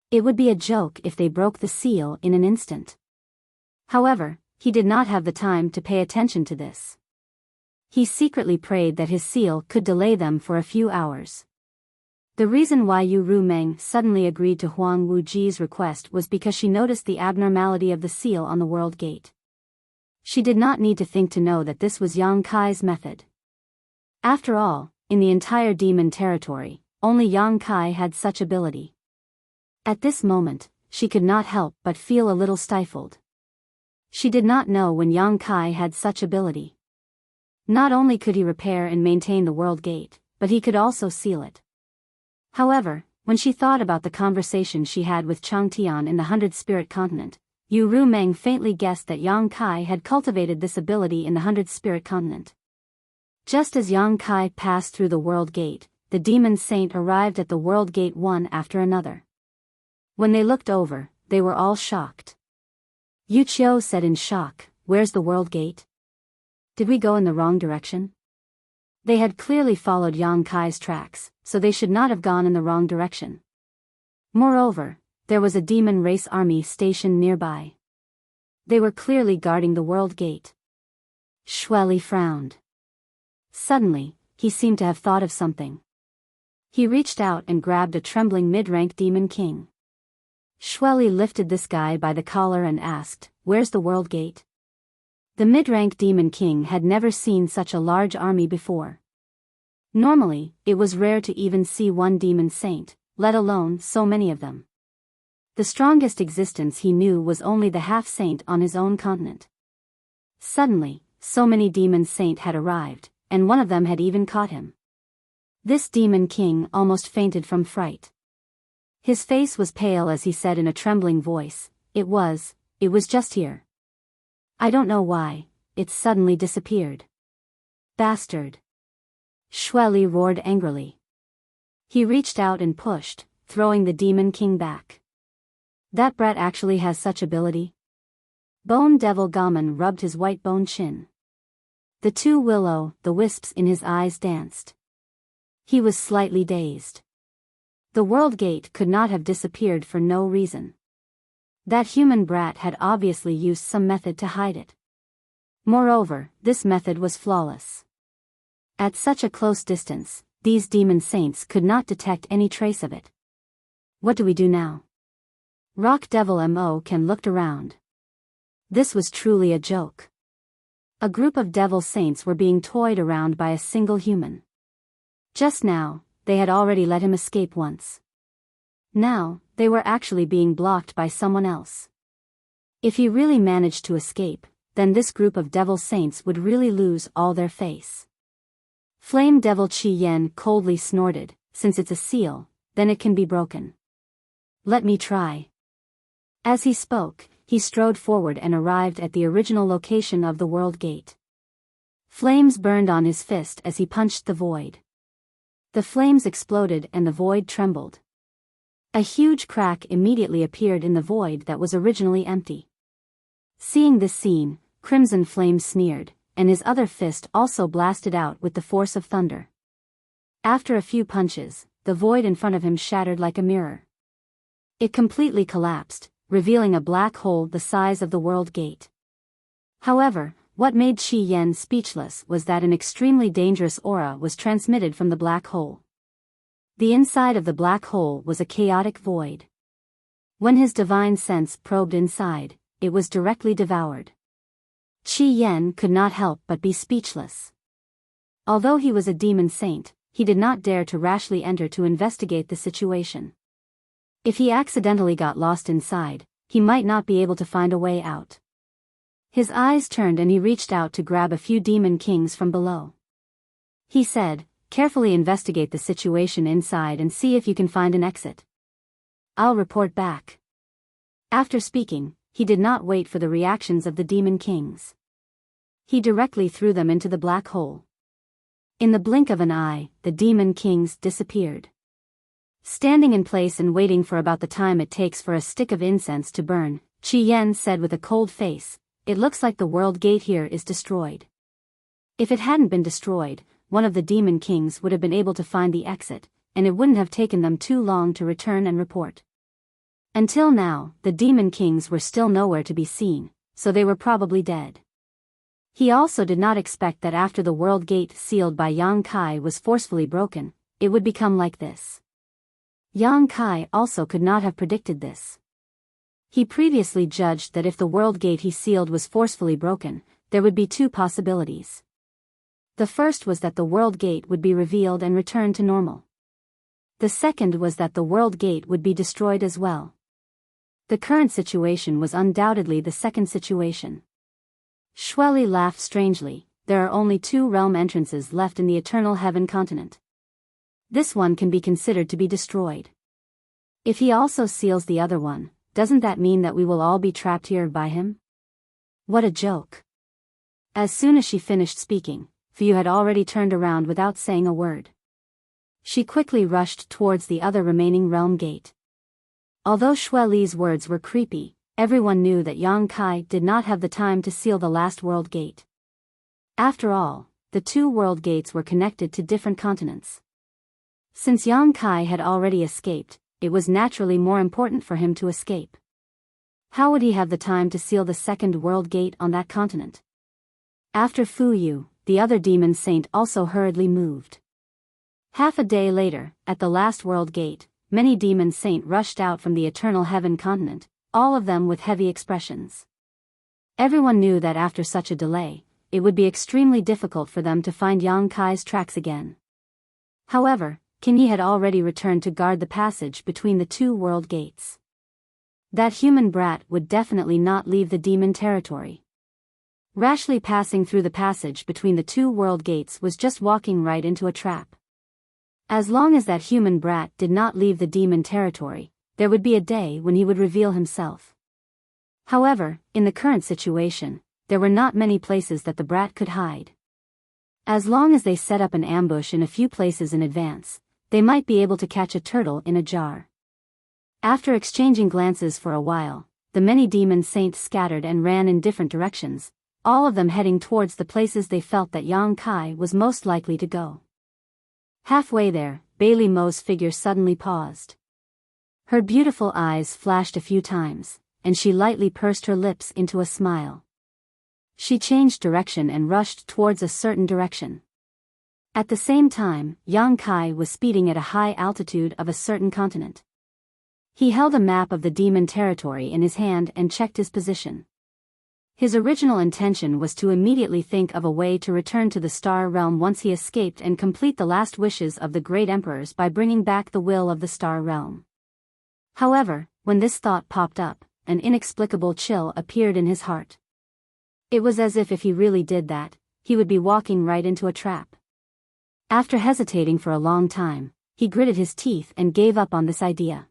It would be a joke if they broke the seal in an instant. However, he did not have the time to pay attention to this. He secretly prayed that his seal could delay them for a few hours. The reason why Yu Rumeng suddenly agreed to Huang Wuji's request was because she noticed the abnormality of the seal on the world gate. She did not need to think to know that this was Yang Kai's method. After all, in the entire demon territory, only Yang Kai had such ability. At this moment, she could not help but feel a little stifled. She did not know when Yang Kai had such ability. Not only could he repair and maintain the world gate, but he could also seal it. However, when she thought about the conversation she had with Chang Tian in the 100 Spirit continent, Yu Rumeng faintly guessed that Yang Kai had cultivated this ability in the 100 Spirit continent. Just as Yang Kai passed through the world gate, the demon saint arrived at the world gate one after another. When they looked over, they were all shocked. Yu Qiu said in shock, "Where's the world gate? Did we go in the wrong direction?" They had clearly followed Yang Kai's tracks, so they should not have gone in the wrong direction. Moreover, there was a demon race army stationed nearby. They were clearly guarding the world gate. Xueli frowned. Suddenly, he seemed to have thought of something. He reached out and grabbed a trembling mid-rank demon king. Xueli lifted this guy by the collar and asked, "Where's the world gate?" The mid-rank demon king had never seen such a large army before. Normally, it was rare to even see one demon saint, let alone so many of them. The strongest existence he knew was only the half-saint on his own continent. Suddenly, so many demon saint had arrived, and one of them had even caught him. This demon king almost fainted from fright. His face was pale as he said in a trembling voice, It was just here. I don't know why, it suddenly disappeared." "Bastard!" Xueli roared angrily. He reached out and pushed, throwing the demon king back. "That brat actually has such ability?" Bone Devil Gaman rubbed his white bone chin. The two will-o'-the-wisps in his eyes danced. He was slightly dazed. The world gate could not have disappeared for no reason. That human brat had obviously used some method to hide it. Moreover, this method was flawless. At such a close distance, these demon saints could not detect any trace of it. What do we do now? Rock Devil Mo can looked around. This was truly a joke. A group of devil saints were being toyed around by a single human. Just now, they had already let him escape once. Now, they were actually being blocked by someone else. If he really managed to escape, then this group of devil saints would really lose all their face. Flame Devil Chi Yen coldly snorted, since it's a seal, then it can be broken. Let me try. As he spoke, he strode forward and arrived at the original location of the World Gate. Flames burned on his fist as he punched the void. The flames exploded and the void trembled. A huge crack immediately appeared in the void that was originally empty. Seeing this scene, Crimson Flame sneered, and his other fist also blasted out with the force of thunder. After a few punches, the void in front of him shattered like a mirror. It completely collapsed, revealing a black hole the size of the World Gate. However, what made Chi Yen speechless was that an extremely dangerous aura was transmitted from the black hole. The inside of the black hole was a chaotic void. When his divine sense probed inside, it was directly devoured. Chi Yen could not help but be speechless. Although he was a demon saint, he did not dare to rashly enter to investigate the situation. If he accidentally got lost inside, he might not be able to find a way out. His eyes turned and he reached out to grab a few demon kings from below. He said, "Carefully investigate the situation inside and see if you can find an exit. I'll report back." After speaking, he did not wait for the reactions of the demon kings. He directly threw them into the black hole. In the blink of an eye, the demon kings disappeared. Standing in place and waiting for about the time it takes for a stick of incense to burn, Chi Yen said with a cold face, "It looks like the World Gate here is destroyed." If it hadn't been destroyed, one of the demon kings would have been able to find the exit, and it wouldn't have taken them too long to return and report. Until now, the demon kings were still nowhere to be seen, so they were probably dead. He also did not expect that after the World Gate sealed by Yang Kai was forcefully broken, it would become like this. Yang Kai also could not have predicted this. He previously judged that if the World Gate he sealed was forcefully broken, there would be two possibilities. The first was that the World Gate would be revealed and returned to normal. The second was that the World Gate would be destroyed as well. The current situation was undoubtedly the second situation. Shueli laughed strangely. There are only two realm entrances left in the Eternal Heaven continent. This one can be considered to be destroyed. If he also seals the other one, doesn't that mean that we will all be trapped here by him? What a joke. As soon as she finished speaking, Fu had already turned around without saying a word. She quickly rushed towards the other remaining realm gate. Although Shueli's words were creepy, everyone knew that Yang Kai did not have the time to seal the last world gate. After all, the two world gates were connected to different continents. Since Yang Kai had already escaped, it was naturally more important for him to escape. How would he have the time to seal the second world gate on that continent? After Fu Yu, the other demon saint also hurriedly moved. Half a day later, at the last world gate, many demon saint rushed out from the Eternal Heaven continent, all of them with heavy expressions. Everyone knew that after such a delay, it would be extremely difficult for them to find Yang Kai's tracks again. However, Qin Yi had already returned to guard the passage between the two world gates. That human brat would definitely not leave the demon territory. Rashly passing through the passage between the two world gates was just walking right into a trap. As long as that human brat did not leave the demon territory, there would be a day when he would reveal himself. However, in the current situation, there were not many places that the brat could hide. As long as they set up an ambush in a few places in advance, they might be able to catch a turtle in a jar. After exchanging glances for a while, the many demon saints scattered and ran in different directions, all of them heading towards the places they felt that Yang Kai was most likely to go. Halfway there, Bailey Mo's figure suddenly paused. Her beautiful eyes flashed a few times, and she lightly pursed her lips into a smile. She changed direction and rushed towards a certain direction. At the same time, Yang Kai was speeding at a high altitude of a certain continent. He held a map of the demon territory in his hand and checked his position. His original intention was to immediately think of a way to return to the Star Realm once he escaped and complete the last wishes of the great emperors by bringing back the will of the Star Realm. However, when this thought popped up, an inexplicable chill appeared in his heart. It was as if he really did that, he would be walking right into a trap. After hesitating for a long time, he gritted his teeth and gave up on this idea.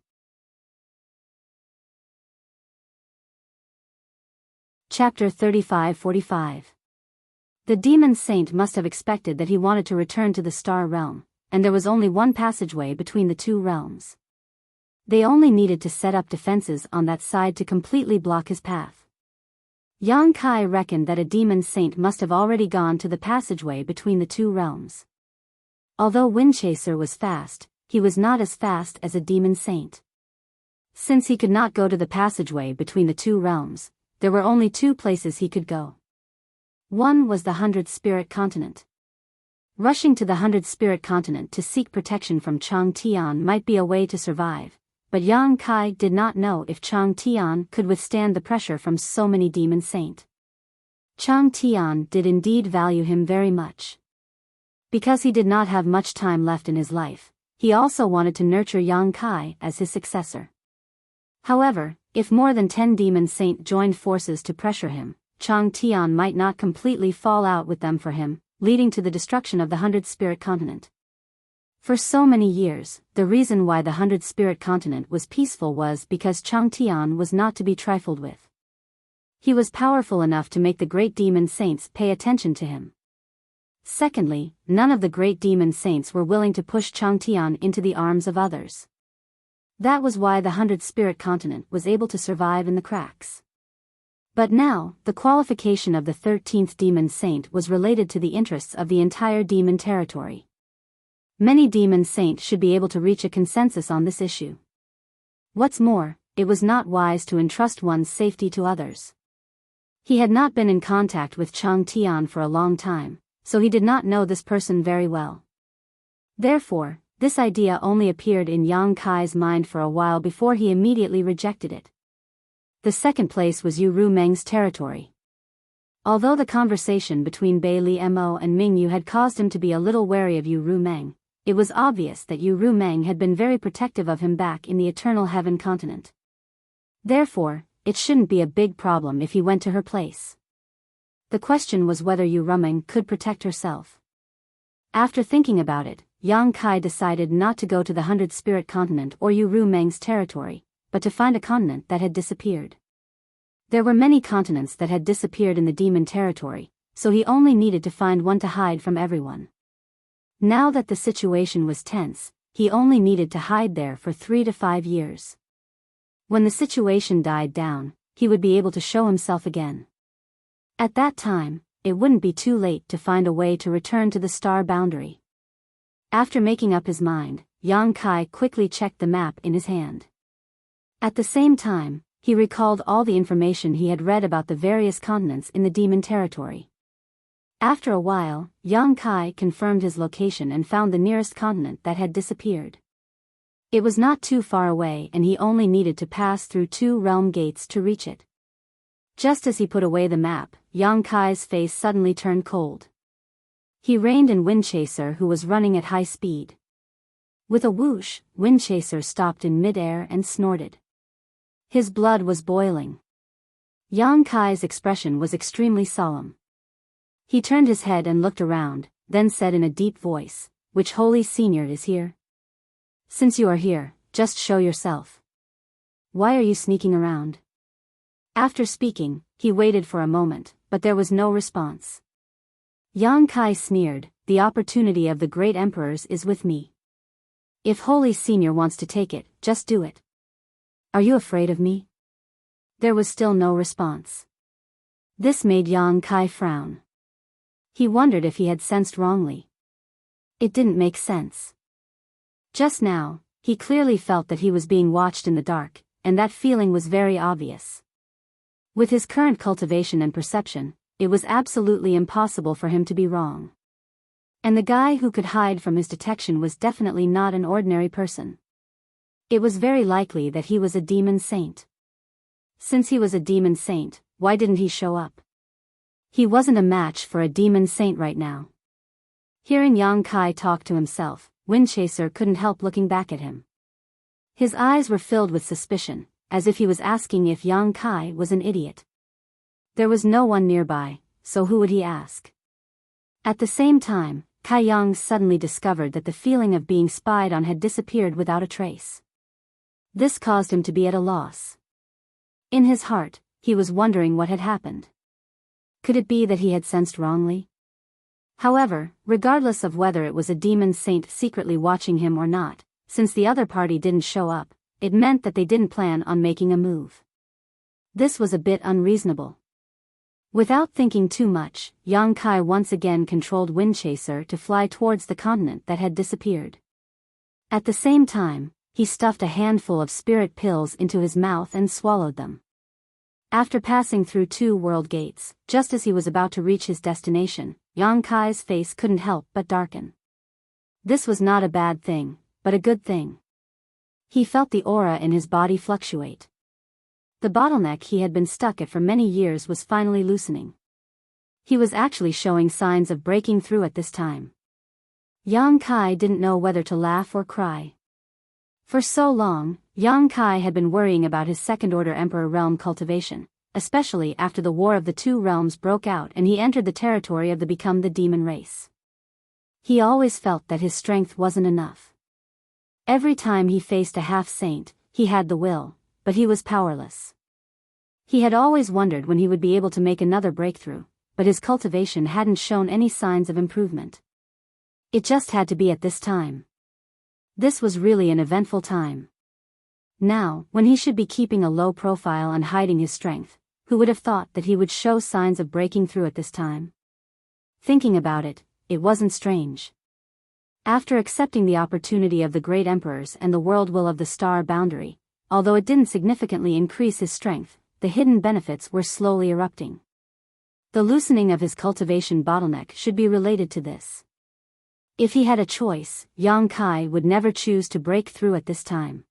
Chapter 35-45. The demon saint must have expected that he wanted to return to the Star Realm, and there was only one passageway between the two realms. They only needed to set up defenses on that side to completely block his path. Yang Kai reckoned that a demon saint must have already gone to the passageway between the two realms. Although Windchaser was fast, he was not as fast as a demon saint. Since he could not go to the passageway between the two realms, there were only two places he could go. One was the 100 Spirit Continent. Rushing to the 100 Spirit Continent to seek protection from Chang Tian might be a way to survive, but Yang Kai did not know if Chang Tian could withstand the pressure from so many demon saint. Chang Tian did indeed value him very much. Because he did not have much time left in his life, he also wanted to nurture Yang Kai as his successor. However, if more than 10 demon saint joined forces to pressure him, Chang Tian might not completely fall out with them for him, leading to the destruction of the 100 Spirit Continent. For so many years, the reason why the 100 Spirit Continent was peaceful was because Chang Tian was not to be trifled with. He was powerful enough to make the great demon saints pay attention to him. Secondly, none of the great demon saints were willing to push Chang Tian into the arms of others. That was why the 100 Spirit Continent was able to survive in the cracks. But now, the qualification of the 13th demon saint was related to the interests of the entire demon territory. Many demon saints should be able to reach a consensus on this issue. What's more, it was not wise to entrust one's safety to others. He had not been in contact with Chang Tian for a long time, so he did not know this person very well. Therefore, this idea only appeared in Yang Kai's mind for a while before he immediately rejected it. The second place was Yu Rumeng's territory. Although the conversation between Bai Li Mo and Ming Yu had caused him to be a little wary of Yu Rumeng, it was obvious that Yu Rumeng had been very protective of him back in the Eternal Heaven continent. Therefore, it shouldn't be a big problem if he went to her place. The question was whether Yu Rumeng could protect herself. After thinking about it, Yang Kai decided not to go to the 100 Spirit Continent or Yu Rumeng's territory, but to find a continent that had disappeared. There were many continents that had disappeared in the demon territory, so he only needed to find one to hide from everyone. Now that the situation was tense, he only needed to hide there for 3 to 5 years. When the situation died down, he would be able to show himself again. At that time, it wouldn't be too late to find a way to return to the star boundary. After making up his mind, Yang Kai quickly checked the map in his hand. At the same time, he recalled all the information he had read about the various continents in the demon territory. After a while, Yang Kai confirmed his location and found the nearest continent that had disappeared. It was not too far away and he only needed to pass through 2 realm gates to reach it. Just as he put away the map, Yang Kai's face suddenly turned cold. He reined in Windchaser, who was running at high speed. With a whoosh, Windchaser stopped in mid-air and snorted. His blood was boiling. Yang Kai's expression was extremely solemn. He turned his head and looked around, then said in a deep voice, "Which holy senior is here? Since you are here, just show yourself. Why are you sneaking around?" After speaking, he waited for a moment, but there was no response. Yang Kai sneered, "The opportunity of the great emperors is with me. If Holy Senior wants to take it, just do it. Are you afraid of me?" There was still no response. This made Yang Kai frown. He wondered if he had sensed wrongly. It didn't make sense. Just now, he clearly felt that he was being watched in the dark, and that feeling was very obvious. With his current cultivation and perception, it was absolutely impossible for him to be wrong. And the guy who could hide from his detection was definitely not an ordinary person. It was very likely that he was a demon saint. Since he was a demon saint, why didn't he show up? He wasn't a match for a demon saint right now. Hearing Yang Kai talk to himself, Windchaser couldn't help looking back at him. His eyes were filled with suspicion, as if he was asking if Yang Kai was an idiot. There was no one nearby, so who would he ask? At the same time, Kai Yang suddenly discovered that the feeling of being spied on had disappeared without a trace. This caused him to be at a loss. In his heart, he was wondering what had happened. Could it be that he had sensed wrongly? However, regardless of whether it was a demon saint secretly watching him or not, since the other party didn't show up, it meant that they didn't plan on making a move. This was a bit unreasonable. Without thinking too much, Yang Kai once again controlled Windchaser to fly towards the continent that had disappeared. At the same time, he stuffed a handful of spirit pills into his mouth and swallowed them. After passing through 2 world gates, just as he was about to reach his destination, Yang Kai's face couldn't help but darken. This was not a bad thing, but a good thing. He felt the aura in his body fluctuate. The bottleneck he had been stuck at for many years was finally loosening. He was actually showing signs of breaking through at this time. Yang Kai didn't know whether to laugh or cry. For so long, Yang Kai had been worrying about his second-order Emperor realm cultivation, especially after the War of the Two Realms broke out and he entered the territory of the Become the Demon race. He always felt that his strength wasn't enough. Every time he faced a half-saint, he had the will, but he was powerless. He had always wondered when he would be able to make another breakthrough, but his cultivation hadn't shown any signs of improvement. It just had to be at this time. This was really an eventful time. Now, when he should be keeping a low profile and hiding his strength, who would have thought that he would show signs of breaking through at this time? Thinking about it, it wasn't strange. After accepting the opportunity of the Great Emperors and the world will of the star boundary, although it didn't significantly increase his strength, the hidden benefits were slowly erupting. The loosening of his cultivation bottleneck should be related to this. If he had a choice, Yang Kai would never choose to break through at this time.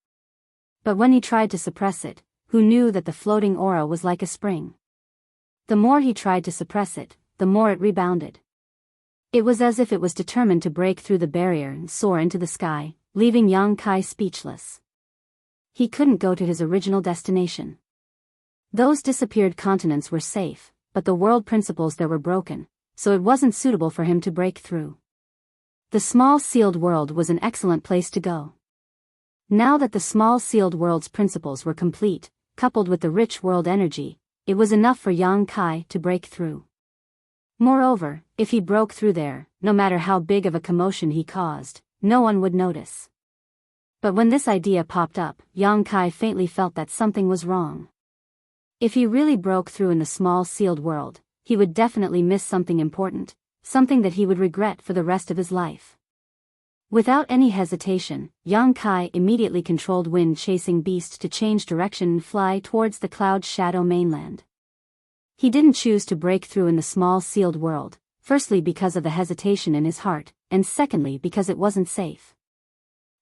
But when he tried to suppress it, who knew that the floating aura was like a spring? The more he tried to suppress it, the more it rebounded. It was as if it was determined to break through the barrier and soar into the sky, leaving Yang Kai speechless. He couldn't go to his original destination. Those disappeared continents were safe, but the world principles there were broken, so it wasn't suitable for him to break through. The small sealed world was an excellent place to go. Now that the small sealed world's principles were complete, coupled with the rich world energy, it was enough for Yang Kai to break through. Moreover, if he broke through there, no matter how big of a commotion he caused, no one would notice. But when this idea popped up, Yang Kai faintly felt that something was wrong. If he really broke through in the small sealed world, he would definitely miss something important, something that he would regret for the rest of his life. Without any hesitation, Yang Kai immediately controlled wind-chasing beast to change direction and fly towards the Cloud Shadow mainland. He didn't choose to break through in the small sealed world, firstly because of the hesitation in his heart, and secondly because it wasn't safe.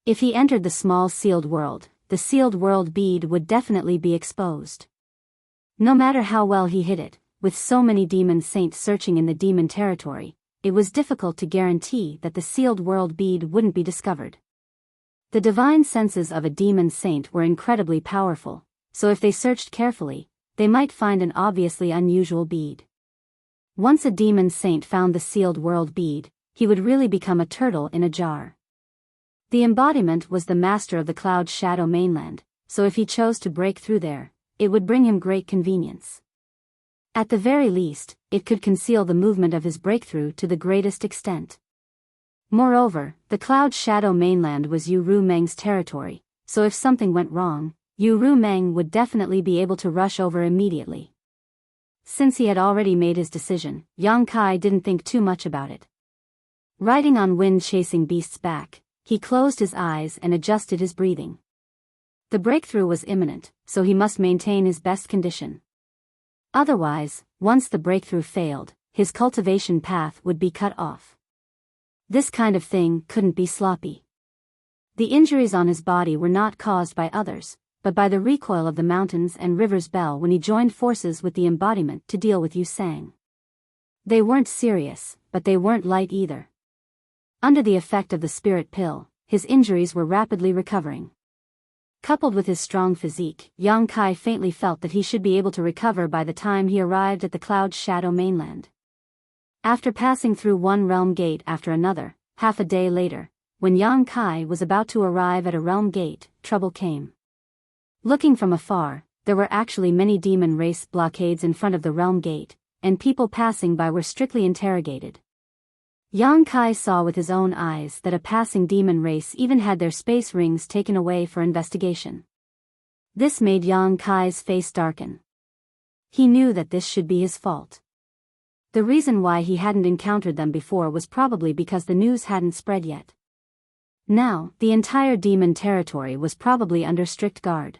If he entered the small sealed world, the sealed world bead would definitely be exposed. No matter how well he hid it, with so many demon saints searching in the demon territory, it was difficult to guarantee that the sealed world bead wouldn't be discovered. The divine senses of a demon saint were incredibly powerful, so if they searched carefully, they might find an obviously unusual bead. Once a demon saint found the sealed world bead, he would really become a turtle in a jar. The embodiment was the master of the Cloud Shadow mainland, so if he chose to break through there, it would bring him great convenience. At the very least, it could conceal the movement of his breakthrough to the greatest extent. Moreover, the Cloud Shadow mainland was Yu Ru Meng's territory, so if something went wrong, Yu Ru Meng would definitely be able to rush over immediately. Since he had already made his decision, Yang Kai didn't think too much about it. Riding on wind-chasing beast's back, he closed his eyes and adjusted his breathing. The breakthrough was imminent, so he must maintain his best condition. Otherwise, once the breakthrough failed, his cultivation path would be cut off. This kind of thing couldn't be sloppy. The injuries on his body were not caused by others, but by the recoil of the mountains and river's bell when he joined forces with the embodiment to deal with Yu Sang. They weren't serious, but they weren't light either. Under the effect of the spirit pill, his injuries were rapidly recovering. Coupled with his strong physique, Yang Kai faintly felt that he should be able to recover by the time he arrived at the Cloud Shadow mainland. After passing through one realm gate after another, half a day later, when Yang Kai was about to arrive at a realm gate, trouble came. Looking from afar, there were actually many demon race blockades in front of the realm gate, and people passing by were strictly interrogated. Yang Kai saw with his own eyes that a passing demon race even had their space rings taken away for investigation. This made Yang Kai's face darken. He knew that this should be his fault. The reason why he hadn't encountered them before was probably because the news hadn't spread yet. Now, the entire demon territory was probably under strict guard.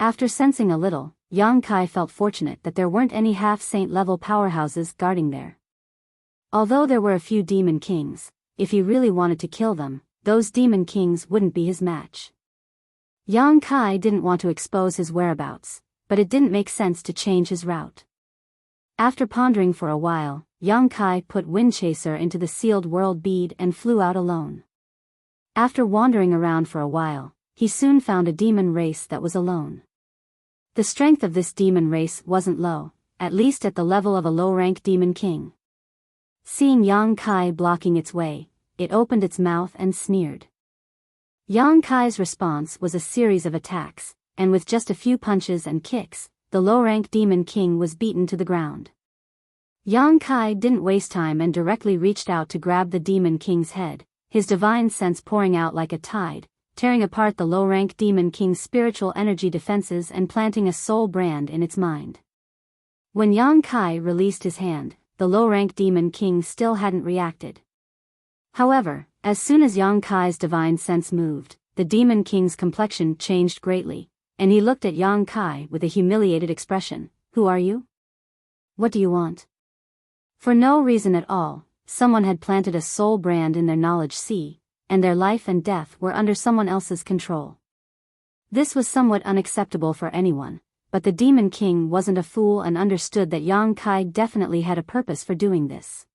After sensing a little, Yang Kai felt fortunate that there weren't any half-saint level powerhouses guarding there. Although there were a few demon kings, if he really wanted to kill them, those demon kings wouldn't be his match. Yang Kai didn't want to expose his whereabouts, but it didn't make sense to change his route. After pondering for a while, Yang Kai put Windchaser into the sealed world bead and flew out alone. After wandering around for a while, he soon found a demon race that was alone. The strength of this demon race wasn't low, at least at the level of a low-rank demon king. Seeing Yang Kai blocking its way, it opened its mouth and sneered. Yang Kai's response was a series of attacks, and with just a few punches and kicks, the low-rank demon king was beaten to the ground. Yang Kai didn't waste time and directly reached out to grab the demon king's head, his divine sense pouring out like a tide, tearing apart the low-rank demon king's spiritual energy defenses and planting a soul brand in its mind. When Yang Kai released his hand, the low-rank demon king still hadn't reacted. However, as soon as Yang Kai's divine sense moved, the demon king's complexion changed greatly, and he looked at Yang Kai with a humiliated expression. "Who are you? What do you want?" For no reason at all, someone had planted a soul brand in their knowledge sea, and their life and death were under someone else's control. This was somewhat unacceptable for anyone, but the demon king wasn't a fool and understood that Yang Kai definitely had a purpose for doing this.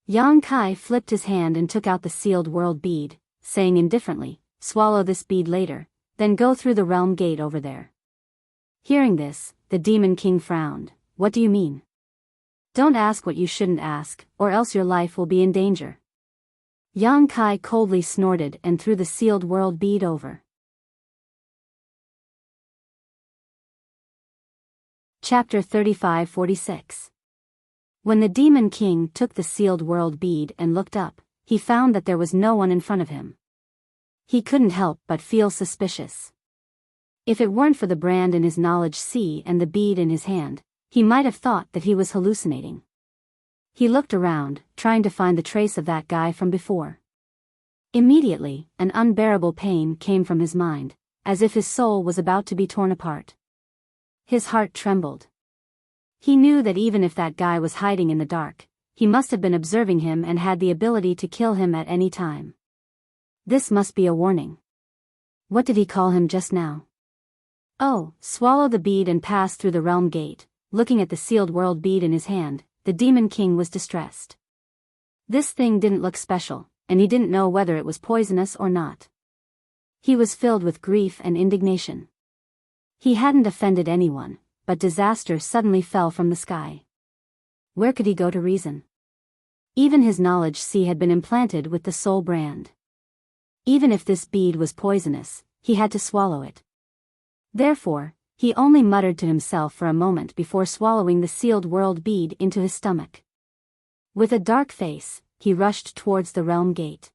Yang Kai flipped his hand and took out the sealed world bead, saying indifferently, "Swallow this bead later, then go through the realm gate over there." Hearing this, the demon king frowned. "What do you mean?" "Don't ask what you shouldn't ask, or else your life will be in danger." Yang Kai coldly snorted and threw the sealed world bead over. Chapter 35-46. When the demon king took the sealed world bead and looked up, he found that there was no one in front of him. He couldn't help but feel suspicious. If it weren't for the brand in his knowledge sea and the bead in his hand, he might have thought that he was hallucinating. He looked around, trying to find the trace of that guy from before. Immediately, an unbearable pain came from his mind, as if his soul was about to be torn apart. His heart trembled. He knew that even if that guy was hiding in the dark, he must have been observing him and had the ability to kill him at any time. This must be a warning. What did he call him just now? "Oh, swallow the bead and pass through the realm gate." Looking at the sealed world bead in his hand, the demon king was distressed. This thing didn't look special, and he didn't know whether it was poisonous or not. He was filled with grief and indignation. He hadn't offended anyone, but disaster suddenly fell from the sky. Where could he go to reason? Even his knowledge sea had been implanted with the soul brand. Even if this bead was poisonous, he had to swallow it. Therefore, he only muttered to himself for a moment before swallowing the sealed world bead into his stomach. With a dark face, he rushed towards the realm gate.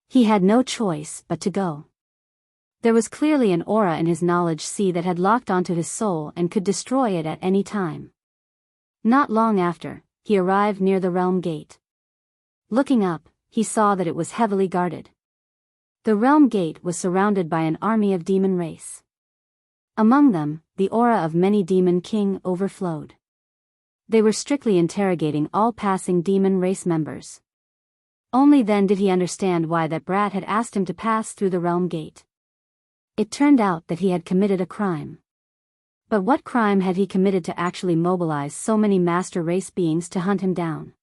He had no choice but to go. There was clearly an aura in his knowledge sea that had locked onto his soul and could destroy it at any time. Not long after, he arrived near the realm gate. Looking up, he saw that it was heavily guarded. The realm gate was surrounded by an army of demon race. Among them, the aura of many Demon King overflowed. They were strictly interrogating all passing demon race members. Only then did he understand why that brat had asked him to pass through the realm gate. It turned out that he had committed a crime. But what crime had he committed to actually mobilize so many master race beings to hunt him down?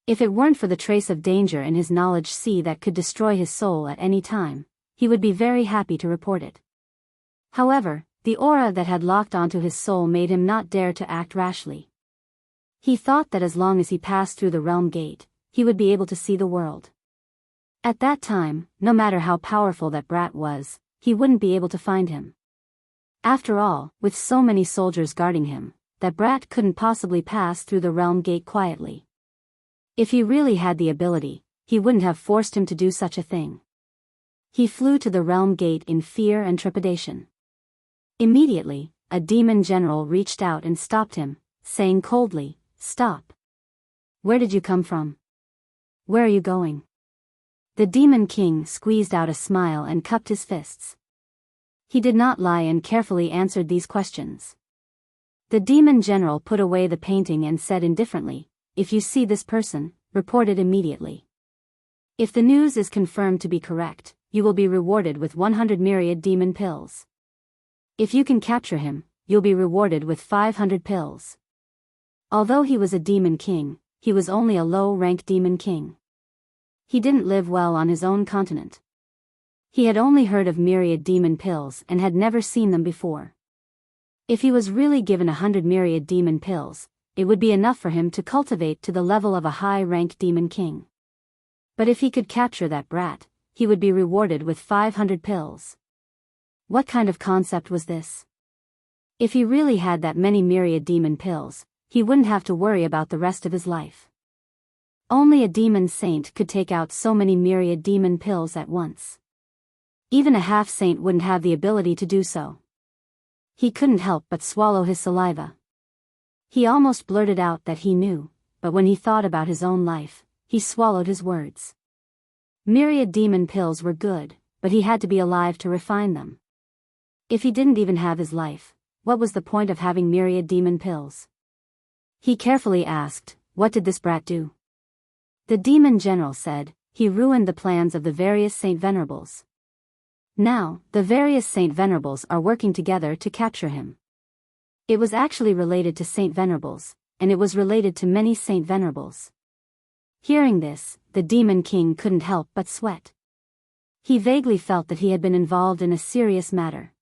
If it weren't for the trace of danger in his knowledge sea that could destroy his soul at any time, he would be very happy to report it. However, the aura that had locked onto his soul made him not dare to act rashly. He thought that as long as he passed through the realm gate, he would be able to see the world. At that time, no matter how powerful that brat was, he wouldn't be able to find him. After all, with so many soldiers guarding him, that brat couldn't possibly pass through the realm gate quietly. If he really had the ability, he wouldn't have forced him to do such a thing. He flew to the realm gate in fear and trepidation. Immediately, a demon general reached out and stopped him, saying coldly, "Stop. Where did you come from? Where are you going?" The Demon King squeezed out a smile and cupped his fists. He did not lie and carefully answered these questions. The demon general put away the painting and said indifferently, "If you see this person, report it immediately. If the news is confirmed to be correct, you will be rewarded with 100 myriad demon pills. If you can capture him, you'll be rewarded with 500 pills." Although he was a demon king, he was only a low-rank demon king. He didn't live well on his own continent. He had only heard of myriad demon pills and had never seen them before. If he was really given 100 myriad demon pills, it would be enough for him to cultivate to the level of a high-rank demon king. But if he could capture that brat, he would be rewarded with 500 pills. What kind of concept was this? If he really had that many myriad demon pills, he wouldn't have to worry about the rest of his life. Only a demon saint could take out so many myriad demon pills at once. Even a half-saint wouldn't have the ability to do so. He couldn't help but swallow his saliva. He almost blurted out that he knew, but when he thought about his own life, he swallowed his words. Myriad demon pills were good, but he had to be alive to refine them. If he didn't even have his life, what was the point of having myriad demon pills? He carefully asked, "What did this brat do?" The demon general said, "He ruined the plans of the various Saint Venerables. Now, the various Saint Venerables are working together to capture him." It was actually related to Saint Venerables, and it was related to many Saint Venerables. Hearing this, the Demon King couldn't help but sweat. He vaguely felt that he had been involved in a serious matter.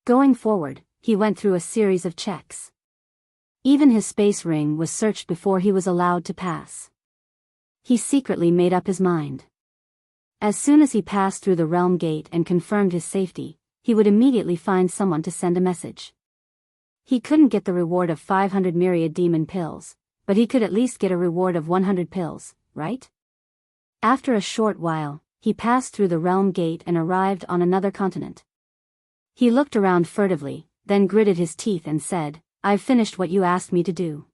Going forward, he went through a series of checks. Even his space ring was searched before he was allowed to pass. He secretly made up his mind. As soon as he passed through the realm gate and confirmed his safety, he would immediately find someone to send a message. He couldn't get the reward of 500 myriad demon pills, but he could at least get a reward of 100 pills, right? After a short while, he passed through the realm gate and arrived on another continent. He looked around furtively, then gritted his teeth and said, "I've finished what you asked me to do.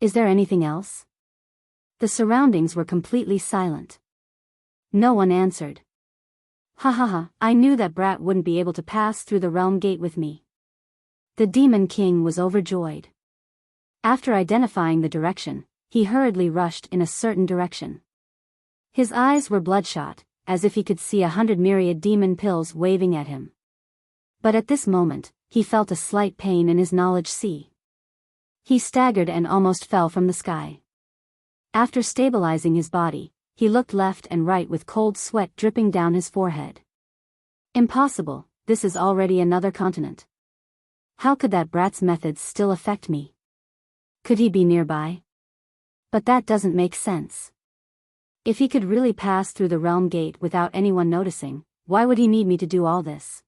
Is there anything else?" The surroundings were completely silent. No one answered. "Ha ha ha, I knew that brat wouldn't be able to pass through the realm gate with me." The Demon King was overjoyed. After identifying the direction, he hurriedly rushed in a certain direction. His eyes were bloodshot, as if he could see 100 myriad demon pills waving at him. But at this moment, he felt a slight pain in his knowledge sea. He staggered and almost fell from the sky. After stabilizing his body, he looked left and right with cold sweat dripping down his forehead. Impossible, this is already another continent. How could that brat's methods still affect me? Could he be nearby? But that doesn't make sense. If he could really pass through the realm gate without anyone noticing, why would he need me to do all this?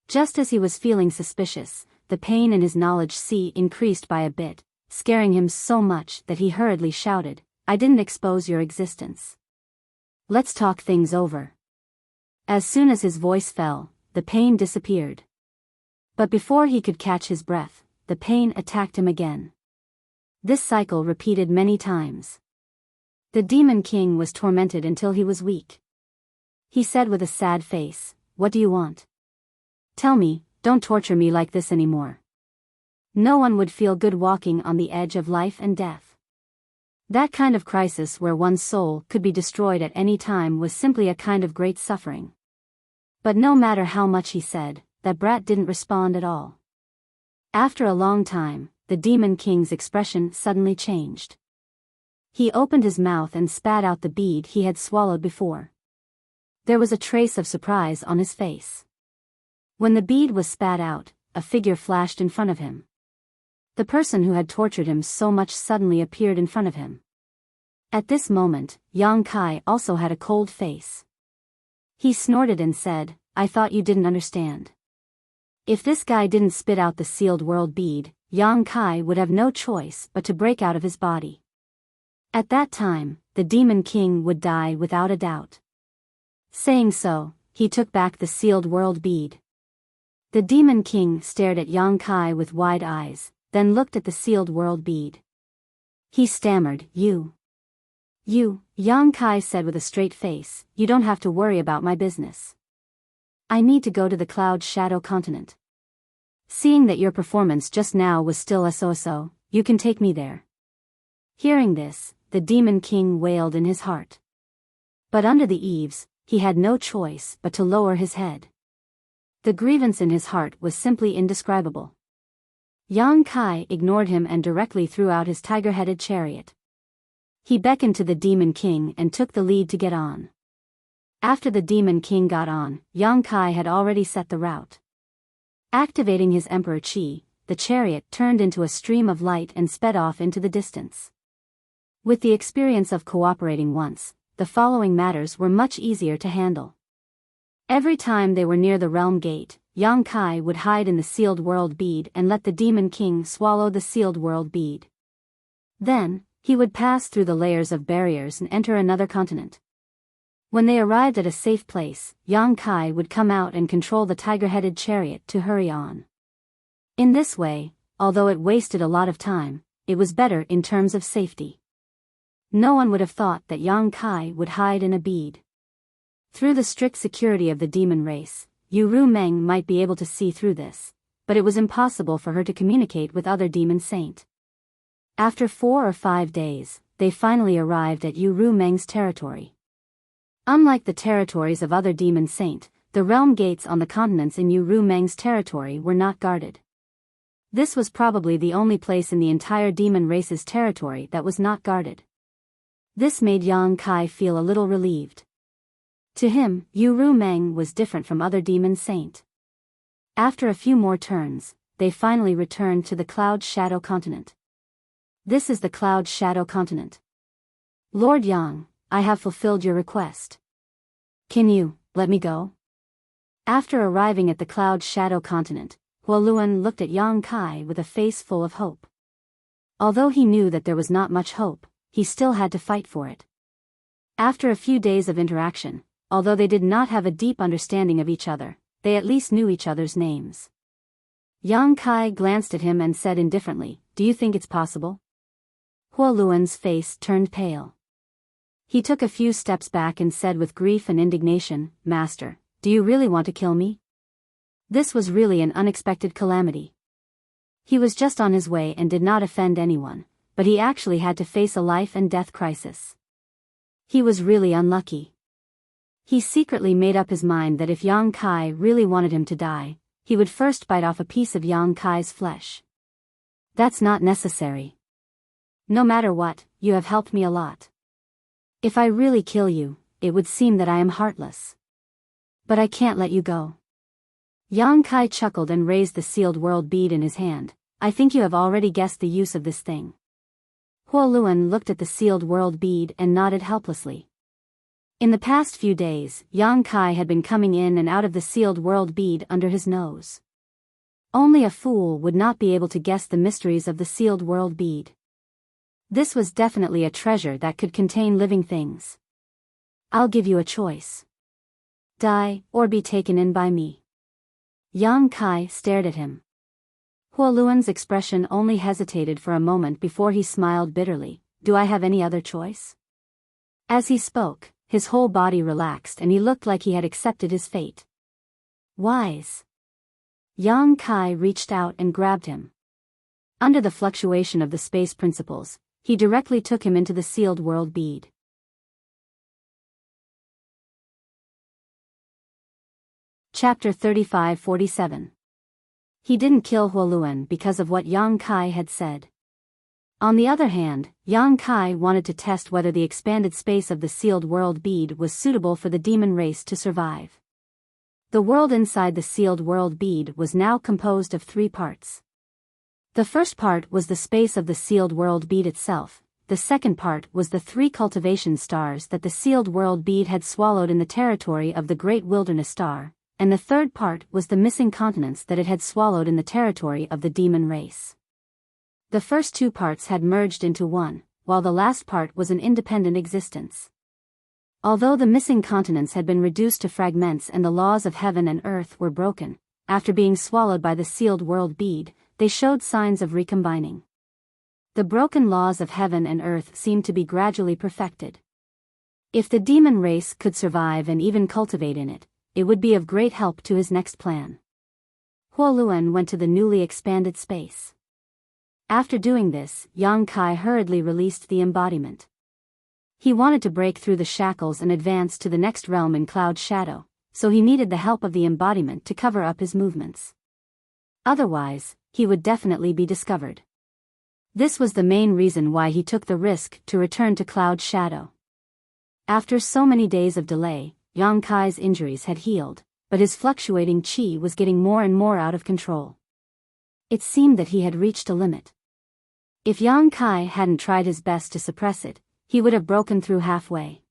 Just as he was feeling suspicious, the pain in his knowledge sea increased by a bit, scaring him so much that he hurriedly shouted, "I didn't expose your existence. Let's talk things over." As soon as his voice fell, the pain disappeared. But before he could catch his breath, the pain attacked him again. This cycle repeated many times. The Demon King was tormented until he was weak. He said with a sad face, "What do you want? Tell me, don't torture me like this anymore. No one would feel good walking on the edge of life and death. That kind of crisis where one's soul could be destroyed at any time was simply a kind of great suffering. But no matter how much he said, that brat didn't respond at all. After a long time, the Demon King's expression suddenly changed. He opened his mouth and spat out the bead he had swallowed before. There was a trace of surprise on his face. When the bead was spat out, a figure flashed in front of him. The person who had tortured him so much suddenly appeared in front of him. At this moment, Yang Kai also had a cold face. He snorted and said, "I thought you didn't understand." If this guy didn't spit out the sealed world bead, Yang Kai would have no choice but to break out of his body. At that time, the Demon King would die without a doubt. Saying so, he took back the sealed world bead. The Demon King stared at Yang Kai with wide eyes, then looked at the sealed world bead. He stammered, You, Yang Kai said with a straight face, "You don't have to worry about my business. I need to go to the Cloud Shadow Continent. Seeing that your performance just now was still a so-so, you can take me there." Hearing this, the Demon King wailed in his heart. But under the eaves, he had no choice but to lower his head. The grievance in his heart was simply indescribable. Yang Kai ignored him and directly threw out his tiger-headed chariot. He beckoned to the Demon King and took the lead to get on. After the Demon King got on, Yang Kai had already set the route. Activating his Emperor Qi, the chariot turned into a stream of light and sped off into the distance. With the experience of cooperating once, the following matters were much easier to handle. Every time they were near the realm gate, Yang Kai would hide in the sealed world bead and let the Demon King swallow the sealed world bead. Then, he would pass through the layers of barriers and enter another continent. When they arrived at a safe place, Yang Kai would come out and control the tiger-headed chariot to hurry on. In this way, although it wasted a lot of time, it was better in terms of safety. No one would have thought that Yang Kai would hide in a bead. Through the strict security of the demon race, Yu Ru Meng might be able to see through this, but it was impossible for her to communicate with other demon saint. After 4 or 5 days, they finally arrived at Yu Ru Meng's territory. Unlike the territories of other demon saint, the realm gates on the continents in Yu Ru Meng's territory were not guarded. This was probably the only place in the entire demon race's territory that was not guarded. This made Yang Kai feel a little relieved. To him, Yu Ru Meng was different from other demon saint. After a few more turns, they finally returned to the Cloud Shadow Continent. This is the Cloud Shadow Continent. Lord Yang, I have fulfilled your request. Can you let me go? After arriving at the Cloud Shadow Continent, Huoluan looked at Yang Kai with a face full of hope. Although he knew that there was not much hope, he still had to fight for it. After a few days of interaction, although they did not have a deep understanding of each other, they at least knew each other's names. Yang Kai glanced at him and said indifferently, "Do you think it's possible?" Huoluan's face turned pale. He took a few steps back and said with grief and indignation, "Master, do you really want to kill me?" This was really an unexpected calamity. He was just on his way and did not offend anyone, but he actually had to face a life and death crisis. He was really unlucky. He secretly made up his mind that if Yang Kai really wanted him to die, he would first bite off a piece of Yang Kai's flesh. That's not necessary. No matter what, you have helped me a lot. If I really kill you, it would seem that I am heartless. But I can't let you go. Yang Kai chuckled and raised the sealed world bead in his hand. "I think you have already guessed the use of this thing." Huoluan looked at the sealed world bead and nodded helplessly. In the past few days, Yang Kai had been coming in and out of the sealed world bead under his nose. Only a fool would not be able to guess the mysteries of the sealed world bead. This was definitely a treasure that could contain living things. "I'll give you a choice. Die, or be taken in by me." Yang Kai stared at him. Huoluan's expression only hesitated for a moment before he smiled bitterly. "Do I have any other choice?" As he spoke, his whole body relaxed and he looked like he had accepted his fate. Wise. Yang Kai reached out and grabbed him. Under the fluctuation of the space principles, he directly took him into the sealed world bead. Chapter 35-47. He didn't kill Huoluan because of what Yang Kai had said. On the other hand, Yang Kai wanted to test whether the expanded space of the sealed world bead was suitable for the demon race to survive. The world inside the sealed world bead was now composed of 3 parts. The first part was the space of the sealed world bead itself, the second part was the 3 cultivation stars that the sealed world bead had swallowed in the territory of the Great Wilderness Star, and the third part was the missing continents that it had swallowed in the territory of the demon race. The first 2 parts had merged into one, while the last part was an independent existence. Although the missing continents had been reduced to fragments and the laws of heaven and earth were broken, after being swallowed by the sealed world bead, they showed signs of recombining. The broken laws of heaven and earth seemed to be gradually perfected. If the demon race could survive and even cultivate in it, it would be of great help to his next plan. Huoluan went to the newly expanded space. After doing this, Yang Kai hurriedly released the embodiment. He wanted to break through the shackles and advance to the next realm in Cloud Shadow, so he needed the help of the embodiment to cover up his movements. Otherwise, he would definitely be discovered. This was the main reason why he took the risk to return to Cloud Shadow. After so many days of delay, Yang Kai's injuries had healed, but his fluctuating qi was getting more and more out of control. It seemed that he had reached a limit. If Yang Kai hadn't tried his best to suppress it, he would have broken through halfway.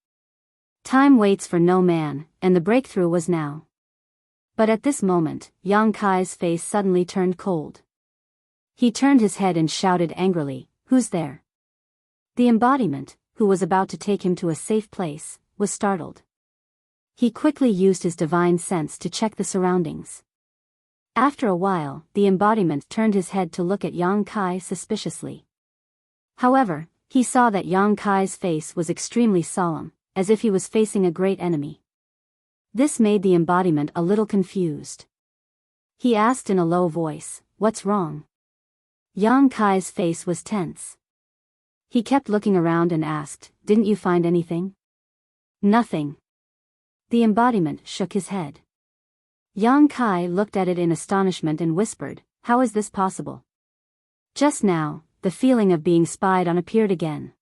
Time waits for no man, and the breakthrough was now. But at this moment, Yang Kai's face suddenly turned cold. He turned his head and shouted angrily, "Who's there?" The embodiment, who was about to take him to a safe place, was startled. He quickly used his divine sense to check the surroundings. After a while, the embodiment turned his head to look at Yang Kai suspiciously. However, he saw that Yang Kai's face was extremely solemn, as if he was facing a great enemy. This made the embodiment a little confused. He asked in a low voice, "What's wrong?" Yang Kai's face was tense. He kept looking around and asked, "Didn't you find anything?" "Nothing." The embodiment shook his head. Yang Kai looked at it in astonishment and whispered, "How is this possible?" Just now, the feeling of being spied on appeared again.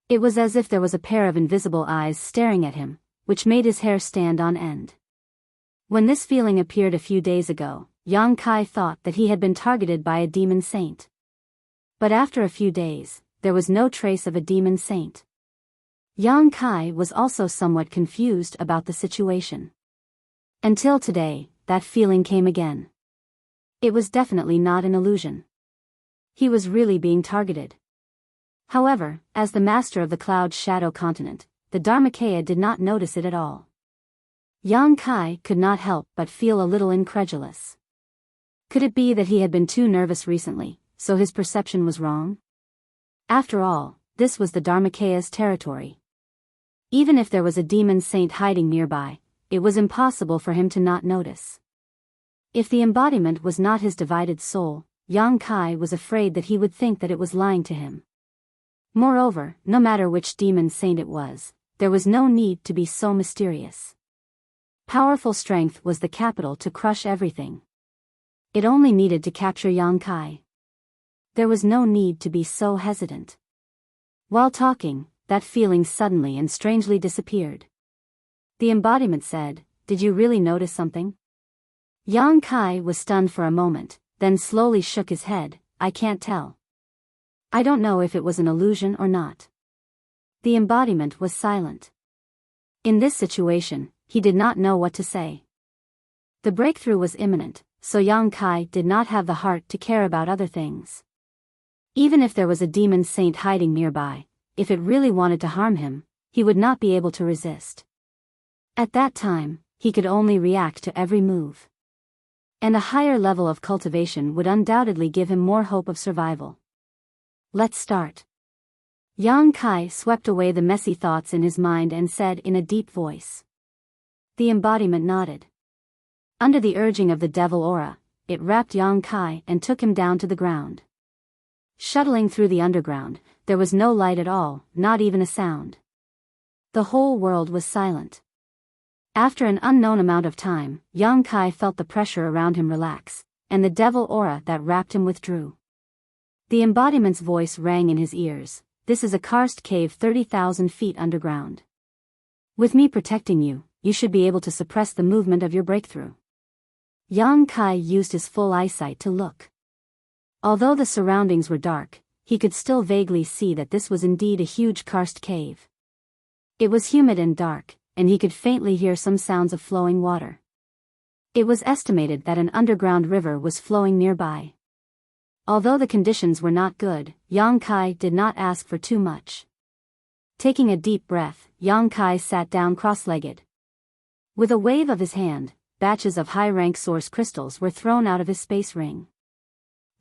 It was as if there was a pair of invisible eyes staring at him, which made his hair stand on end. When this feeling appeared a few days ago, Yang Kai thought that he had been targeted by a demon saint. But after a few days, there was no trace of a demon saint. Yang Kai was also somewhat confused about the situation. Until today, that feeling came again. It was definitely not an illusion. He was really being targeted. However, as the master of the Cloud Shadow continent, the Dharmakaya did not notice it at all. Yang Kai could not help but feel a little incredulous. Could it be that he had been too nervous recently, so his perception was wrong? After all, this was the Dharmakaya's territory. Even if there was a demon saint hiding nearby, it was impossible for him to not notice. If the embodiment was not his divided soul, Yang Kai was afraid that he would think that it was lying to him. Moreover, no matter which demon saint it was, there was no need to be so mysterious. Powerful strength was the capital to crush everything. It only needed to capture Yang Kai. There was no need to be so hesitant. While talking, that feeling suddenly and strangely disappeared. The embodiment said, "Did you really notice something?" Yang Kai was stunned for a moment, then slowly shook his head, "I can't tell. I don't know if it was an illusion or not." The embodiment was silent. In this situation, he did not know what to say. The breakthrough was imminent, so Yang Kai did not have the heart to care about other things. Even if there was a demon saint hiding nearby, if it really wanted to harm him, he would not be able to resist. At that time, he could only react to every move. And a higher level of cultivation would undoubtedly give him more hope of survival. "Let's start." Yang Kai swept away the messy thoughts in his mind and said in a deep voice. The embodiment nodded. Under the urging of the devil aura, it wrapped Yang Kai and took him down to the ground. Shuttling through the underground, there was no light at all, not even a sound. The whole world was silent. After an unknown amount of time, Yang Kai felt the pressure around him relax, and the devil aura that wrapped him withdrew. The embodiment's voice rang in his ears. This is a karst cave 30,000 feet underground. With me protecting you, you should be able to suppress the movement of your breakthrough. Yang Kai used his full eyesight to look. Although the surroundings were dark, he could still vaguely see that this was indeed a huge karst cave. It was humid and dark, and he could faintly hear some sounds of flowing water. It was estimated that an underground river was flowing nearby. Although the conditions were not good, Yang Kai did not ask for too much. Taking a deep breath, Yang Kai sat down cross-legged. With a wave of his hand, batches of high-rank source crystals were thrown out of his space ring.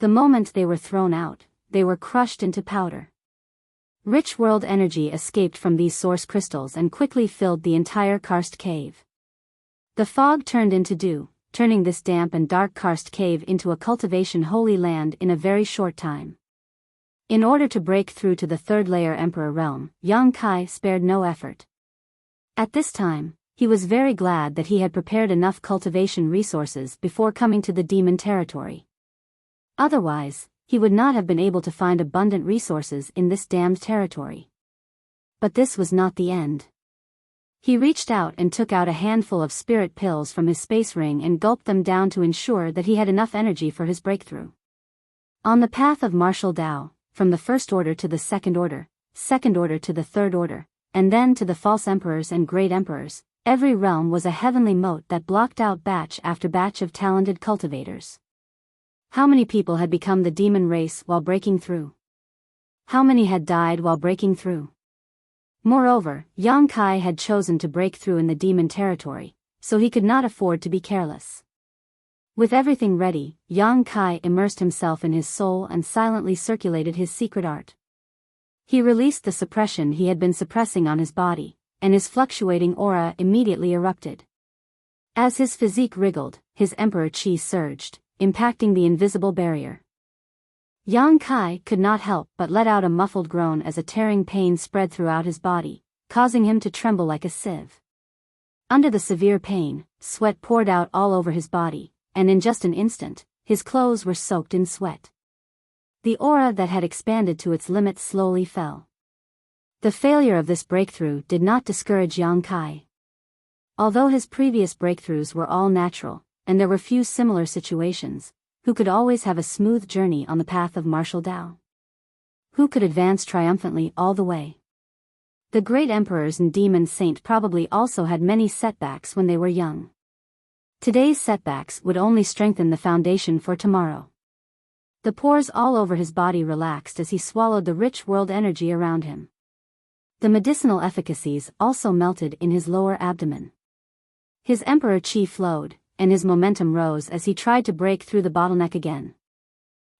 The moment they were thrown out, they were crushed into powder. Rich world energy escaped from these source crystals and quickly filled the entire karst cave. The fog turned into dew, turning this damp and dark karst cave into a cultivation holy land in a very short time. In order to break through to the third layer Emperor realm, Yang Kai spared no effort. At this time, he was very glad that he had prepared enough cultivation resources before coming to the demon territory. Otherwise, he would not have been able to find abundant resources in this damned territory. But this was not the end. He reached out and took out a handful of spirit pills from his space ring and gulped them down to ensure that he had enough energy for his breakthrough. On the path of martial Tao, from the first order to the second order to the third order, and then to the false emperors and great emperors, every realm was a heavenly moat that blocked out batch after batch of talented cultivators. How many people had become the demon race while breaking through? How many had died while breaking through? Moreover, Yang Kai had chosen to break through in the demon territory, so he could not afford to be careless. With everything ready, Yang Kai immersed himself in his soul and silently circulated his secret art. He released the suppression he had been suppressing on his body, and his fluctuating aura immediately erupted. As his physique wriggled, his emperor chi surged, impacting the invisible barrier. Yang Kai could not help but let out a muffled groan as a tearing pain spread throughout his body, causing him to tremble like a sieve. Under the severe pain, sweat poured out all over his body, and in just an instant, his clothes were soaked in sweat. The aura that had expanded to its limit slowly fell. The failure of this breakthrough did not discourage Yang Kai. Although his previous breakthroughs were all natural, and there were few similar situations, who could always have a smooth journey on the path of martial Tao? Who could advance triumphantly all the way? The great emperors and demon saint probably also had many setbacks when they were young. Today's setbacks would only strengthen the foundation for tomorrow. The pores all over his body relaxed as he swallowed the rich world energy around him. The medicinal efficacies also melted in his lower abdomen. His emperor chi flowed, and his momentum rose as he tried to break through the bottleneck again.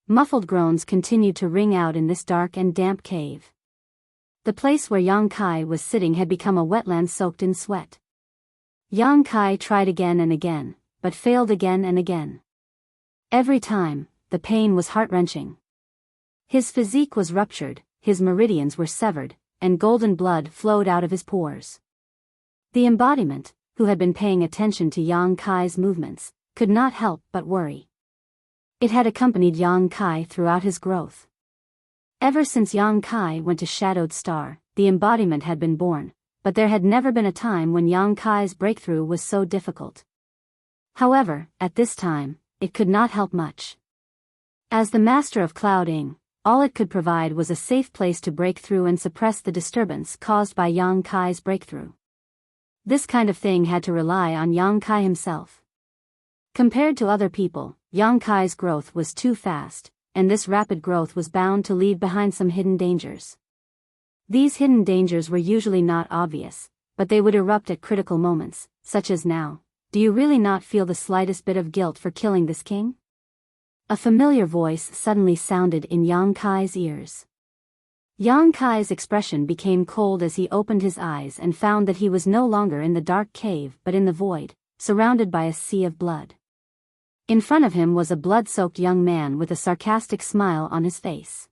Muffled groans continued to ring out in this dark and damp cave. The place where Yang Kai was sitting had become a wetland soaked in sweat. Yang Kai tried again and again, but failed again and again. Every time, the pain was heart-wrenching. His physique was ruptured, his meridians were severed, and golden blood flowed out of his pores. The embodiment, who had been paying attention to Yang Kai's movements, could not help but worry. It had accompanied Yang Kai throughout his growth. Ever since Yang Kai went to Shadowed Star, the embodiment had been born, but there had never been a time when Yang Kai's breakthrough was so difficult. However, at this time, it could not help much. As the master of clouding, all it could provide was a safe place to break through and suppress the disturbance caused by Yang Kai's breakthrough. This kind of thing had to rely on Yang Kai himself. Compared to other people, Yang Kai's growth was too fast, and this rapid growth was bound to leave behind some hidden dangers. These hidden dangers were usually not obvious, but they would erupt at critical moments, such as now. Do you really not feel the slightest bit of guilt for killing this king? A familiar voice suddenly sounded in Yang Kai's ears. Yang Kai's expression became cold as he opened his eyes and found that he was no longer in the dark cave but in the void, surrounded by a sea of blood. In front of him was a blood-soaked young man with a sarcastic smile on his face.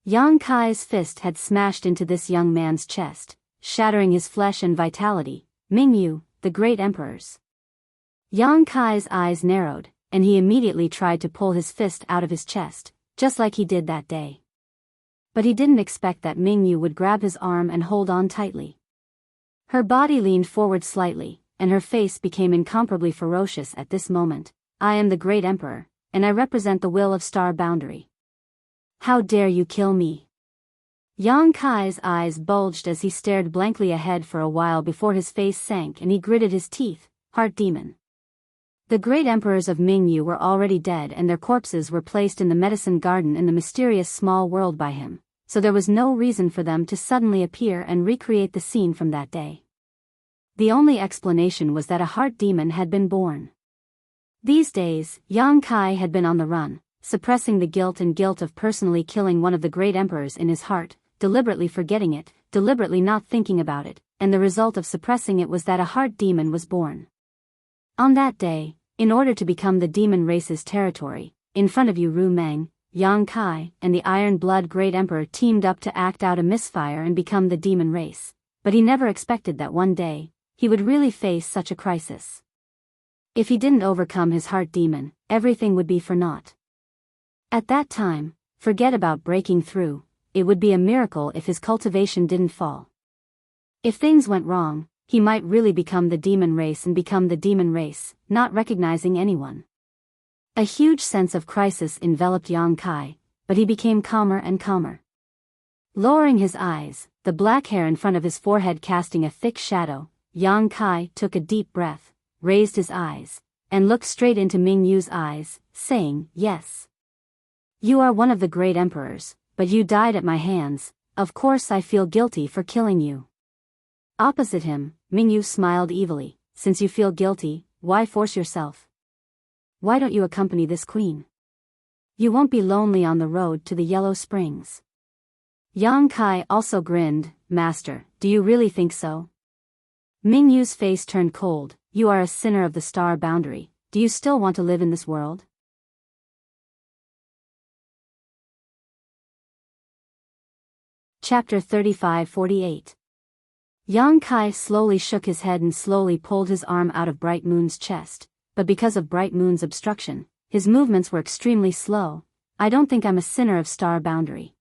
Yang Kai's fist had smashed into this young man's chest, shattering his flesh and vitality. Mingyu, the great emperor's. Yang Kai's eyes narrowed, and he immediately tried to pull his fist out of his chest, just like he did that day. But he didn't expect that Mingyu would grab his arm and hold on tightly. Her body leaned forward slightly, and her face became incomparably ferocious at this moment. I am the great emperor, and I represent the will of Star Boundary. How dare you kill me? Yang Kai's eyes bulged as he stared blankly ahead for a while before his face sank and he gritted his teeth. Heart demon. The great emperors of Mingyu were already dead and their corpses were placed in the medicine garden in the mysterious small world by him, so there was no reason for them to suddenly appear and recreate the scene from that day. The only explanation was that a heart demon had been born. These days, Yang Kai had been on the run, suppressing the guilt of personally killing one of the great emperors in his heart, deliberately forgetting it, deliberately not thinking about it, and the result of suppressing it was that a heart demon was born. On that day, in order to become the demon race's territory, in front of Ru Meng, Yang Kai, and the Iron Blood Great Emperor teamed up to act out a misfire and become the demon race, but he never expected that one day, he would really face such a crisis. If he didn't overcome his heart demon, everything would be for naught. At that time, forget about breaking through, it would be a miracle if his cultivation didn't fall. If things went wrong, he might really become the demon race and become the demon race, not recognizing anyone. A huge sense of crisis enveloped Yang Kai, but he became calmer and calmer. Lowering his eyes, the black hair in front of his forehead casting a thick shadow, Yang Kai took a deep breath, raised his eyes, and looked straight into Mingyu's eyes, saying, "Yes. You are one of the great emperors, but you died at my hands, of course I feel guilty for killing you." Opposite him, Mingyu smiled evilly. "Since you feel guilty, why force yourself? Why don't you accompany this queen? You won't be lonely on the road to the Yellow Springs." Yang Kai also grinned. "Master, do you really think so?" Mingyu's face turned cold. "You are a sinner of the Star Boundary, do you still want to live in this world?" Chapter 35-48. Yang Kai slowly shook his head and slowly pulled his arm out of Bright Moon's chest, but because of Bright Moon's obstruction, his movements were extremely slow. "I don't think I'm a sinner of Star Boundary.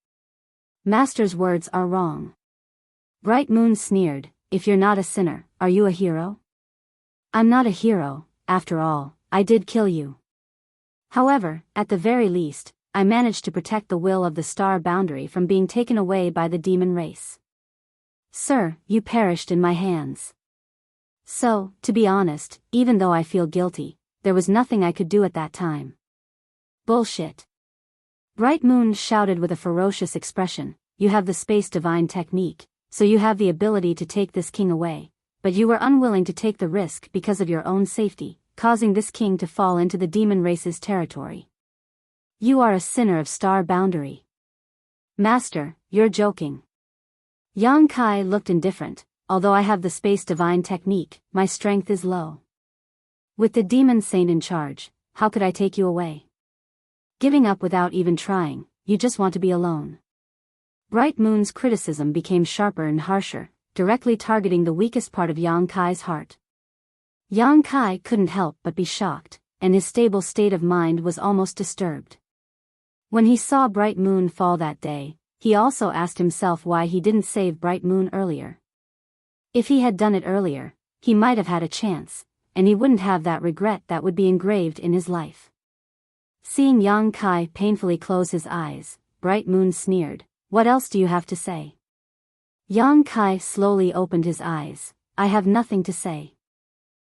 Master's words are wrong." Bright Moon sneered. "If you're not a sinner, are you a hero?" "I'm not a hero, after all, I did kill you. However, at the very least, I managed to protect the will of the Star Boundary from being taken away by the demon race. Sir, you perished in my hands. So, to be honest, even though I feel guilty, there was nothing I could do at that time." "Bullshit." Bright Moon shouted with a ferocious expression. "You have the Space Divine technique, so you have the ability to take this king away, but you were unwilling to take the risk because of your own safety, causing this king to fall into the demon race's territory. You are a sinner of Star Boundary." "Master, you're joking." Yang Kai looked indifferent. "Although I have the Space Divine technique, my strength is low. With the demon saint in charge, how could I take you away? Giving up without even trying, you just want to be alone." Bright Moon's criticism became sharper and harsher, directly targeting the weakest part of Yang Kai's heart. Yang Kai couldn't help but be shocked, and his stable state of mind was almost disturbed. When he saw Bright Moon fall that day, he also asked himself why he didn't save Bright Moon earlier. If he had done it earlier, he might have had a chance, and he wouldn't have that regret that would be engraved in his life. Seeing Yang Kai painfully close his eyes, Bright Moon sneered. "What else do you have to say?" Yang Kai slowly opened his eyes. "I have nothing to say."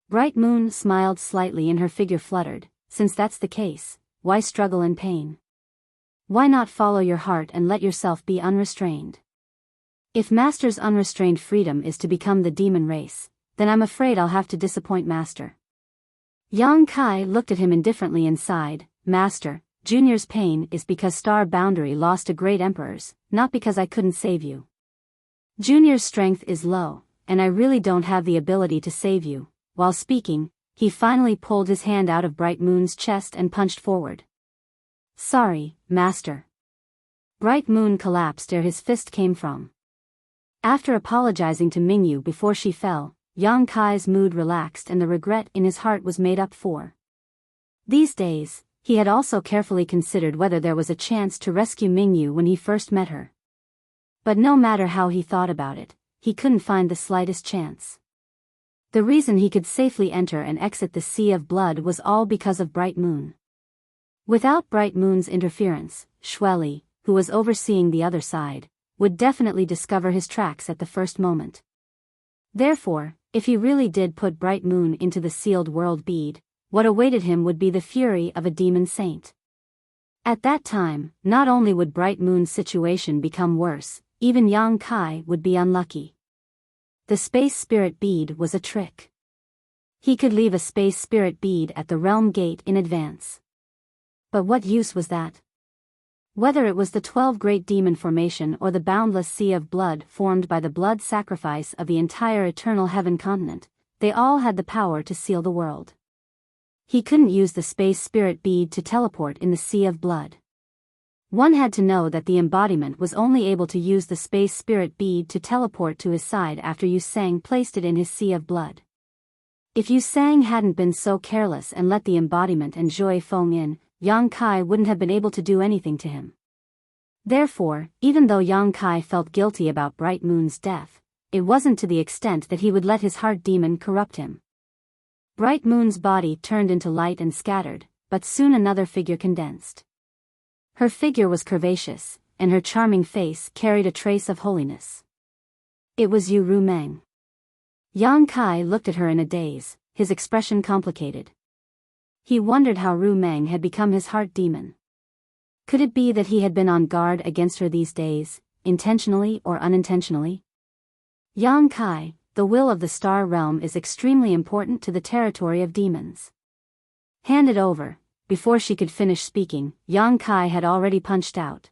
Bright Moon smiled slightly and her figure fluttered. "Since that's the case, why struggle in pain? Why not follow your heart and let yourself be unrestrained? If Master's unrestrained freedom is to become the demon race, then I'm afraid I'll have to disappoint Master." Yang Kai looked at him indifferently and sighed. "Master, Junior's pain is because Star Boundary lost a great emperors, not because I couldn't save you. Junior's strength is low, and I really don't have the ability to save you." While speaking, he finally pulled his hand out of Bright Moon's chest and punched forward. "Sorry, master." Bright Moon collapsed ere his fist came from. After apologizing to Mingyu before she fell, Yang Kai's mood relaxed and the regret in his heart was made up for. These days, he had also carefully considered whether there was a chance to rescue Mingyu when he first met her. But no matter how he thought about it, he couldn't find the slightest chance. The reason he could safely enter and exit the Sea of Blood was all because of Bright Moon. Without Bright Moon's interference, Xueli, who was overseeing the other side, would definitely discover his tracks at the first moment. Therefore, if he really did put Bright Moon into the sealed world bead, what awaited him would be the fury of a demon saint. At that time, not only would Bright Moon's situation become worse, even Yang Kai would be unlucky. The space spirit bead was a trick. He could leave a space spirit bead at the realm gate in advance. But what use was that? Whether it was the 12 Great Demon Formation or the boundless sea of blood formed by the blood sacrifice of the entire Eternal Heaven continent, they all had the power to seal the world. He couldn't use the space spirit bead to teleport in the sea of blood. One had to know that the embodiment was only able to use the space spirit bead to teleport to his side after Yu Sang placed it in his sea of blood. If Yu Sang hadn't been so careless and let the embodiment enjoy Feng in, Yang Kai wouldn't have been able to do anything to him. Therefore, even though Yang Kai felt guilty about Bright Moon's death, it wasn't to the extent that he would let his heart demon corrupt him. Bright Moon's body turned into light and scattered, but soon another figure condensed. Her figure was curvaceous, and her charming face carried a trace of holiness. It was Yu Rumeng. Yang Kai looked at her in a daze, his expression complicated. He wondered how Rumeng had become his heart demon. Could it be that he had been on guard against her these days, intentionally or unintentionally? Yang Kai, the will of the star realm is extremely important to the territory of demons. Hand it over. Before she could finish speaking, Yang Kai had already punched out.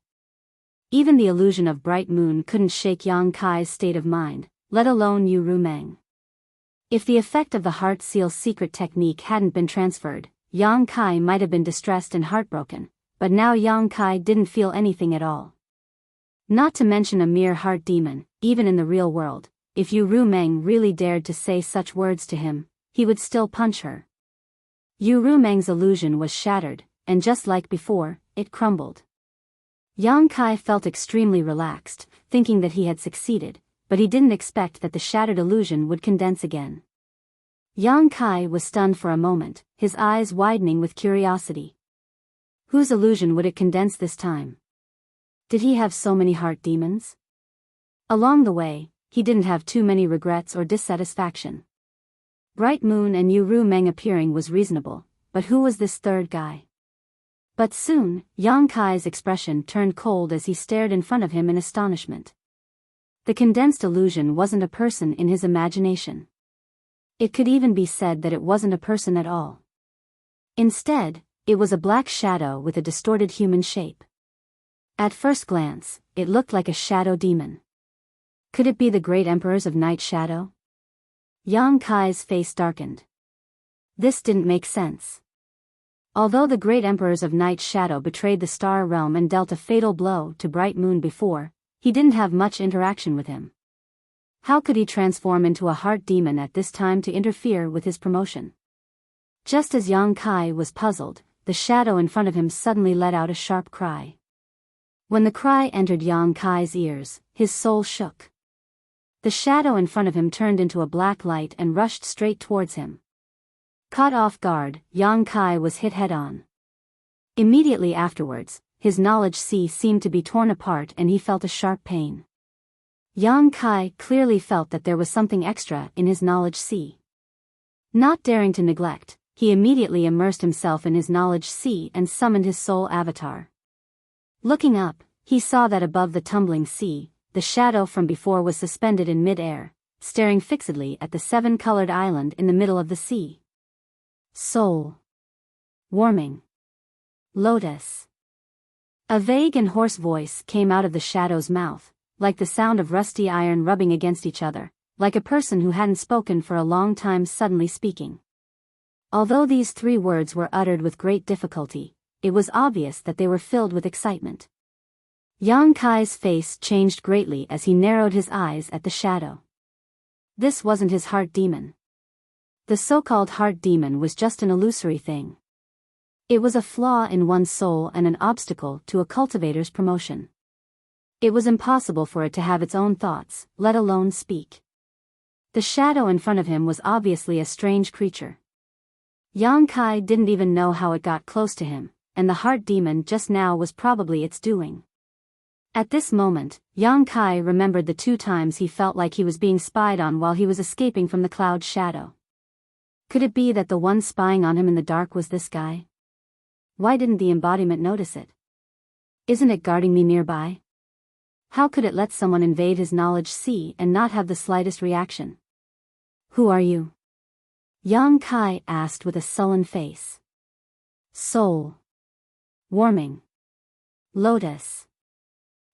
Even the illusion of Bright Moon couldn't shake Yang Kai's state of mind, let alone Yu Rumeng. If the effect of the heart seal secret technique hadn't been transferred, Yang Kai might have been distressed and heartbroken, but now Yang Kai didn't feel anything at all. Not to mention a mere heart demon, even in the real world, if Yu Rumeng really dared to say such words to him, he would still punch her. Yu Rumeng's illusion was shattered, and just like before, it crumbled. Yang Kai felt extremely relaxed, thinking that he had succeeded, but he didn't expect that the shattered illusion would condense again. Yang Kai was stunned for a moment, his eyes widening with curiosity. Whose illusion would it condense this time? Did he have so many heart demons? Along the way, he didn't have too many regrets or dissatisfaction. Bright Moon and Yu Rumeng appearing was reasonable, but who was this third guy? But soon, Yang Kai's expression turned cold as he stared in front of him in astonishment. The condensed illusion wasn't a person in his imagination. It could even be said that it wasn't a person at all. Instead, it was a black shadow with a distorted human shape. At first glance, it looked like a shadow demon. Could it be the great emperors of Night Shadow? Yang Kai's face darkened. This didn't make sense. Although the great emperors of Night Shadow betrayed the star realm and dealt a fatal blow to Bright Moon before, he didn't have much interaction with him. How could he transform into a heart demon at this time to interfere with his promotion? Just as Yang Kai was puzzled, the shadow in front of him suddenly let out a sharp cry. When the cry entered Yang Kai's ears, his soul shook. The shadow in front of him turned into a black light and rushed straight towards him. Caught off guard, Yang Kai was hit head-on. Immediately afterwards, his knowledge sea seemed to be torn apart and he felt a sharp pain. Yang Kai clearly felt that there was something extra in his knowledge sea. Not daring to neglect, he immediately immersed himself in his knowledge sea and summoned his soul avatar. Looking up, he saw that above the tumbling sea, the shadow from before was suspended in mid-air, staring fixedly at the seven-colored island in the middle of the sea. Soul. Warming. Lotus. A vague and hoarse voice came out of the shadow's mouth, like the sound of rusty iron rubbing against each other, like a person who hadn't spoken for a long time suddenly speaking. Although these 3 words were uttered with great difficulty, it was obvious that they were filled with excitement. Yang Kai's face changed greatly as he narrowed his eyes at the shadow. This wasn't his heart demon. The so-called heart demon was just an illusory thing. It was a flaw in one's soul and an obstacle to a cultivator's promotion. It was impossible for it to have its own thoughts, let alone speak. The shadow in front of him was obviously a strange creature. Yang Kai didn't even know how it got close to him, and the heart demon just now was probably its doing. At this moment, Yang Kai remembered the 2 times he felt like he was being spied on while he was escaping from the cloud's shadow. Could it be that the one spying on him in the dark was this guy? Why didn't the embodiment notice it? Isn't it guarding me nearby? How could it let someone invade his knowledge sea and not have the slightest reaction? Who are you? Yang Kai asked with a sullen face. Soul. Warming. Lotus.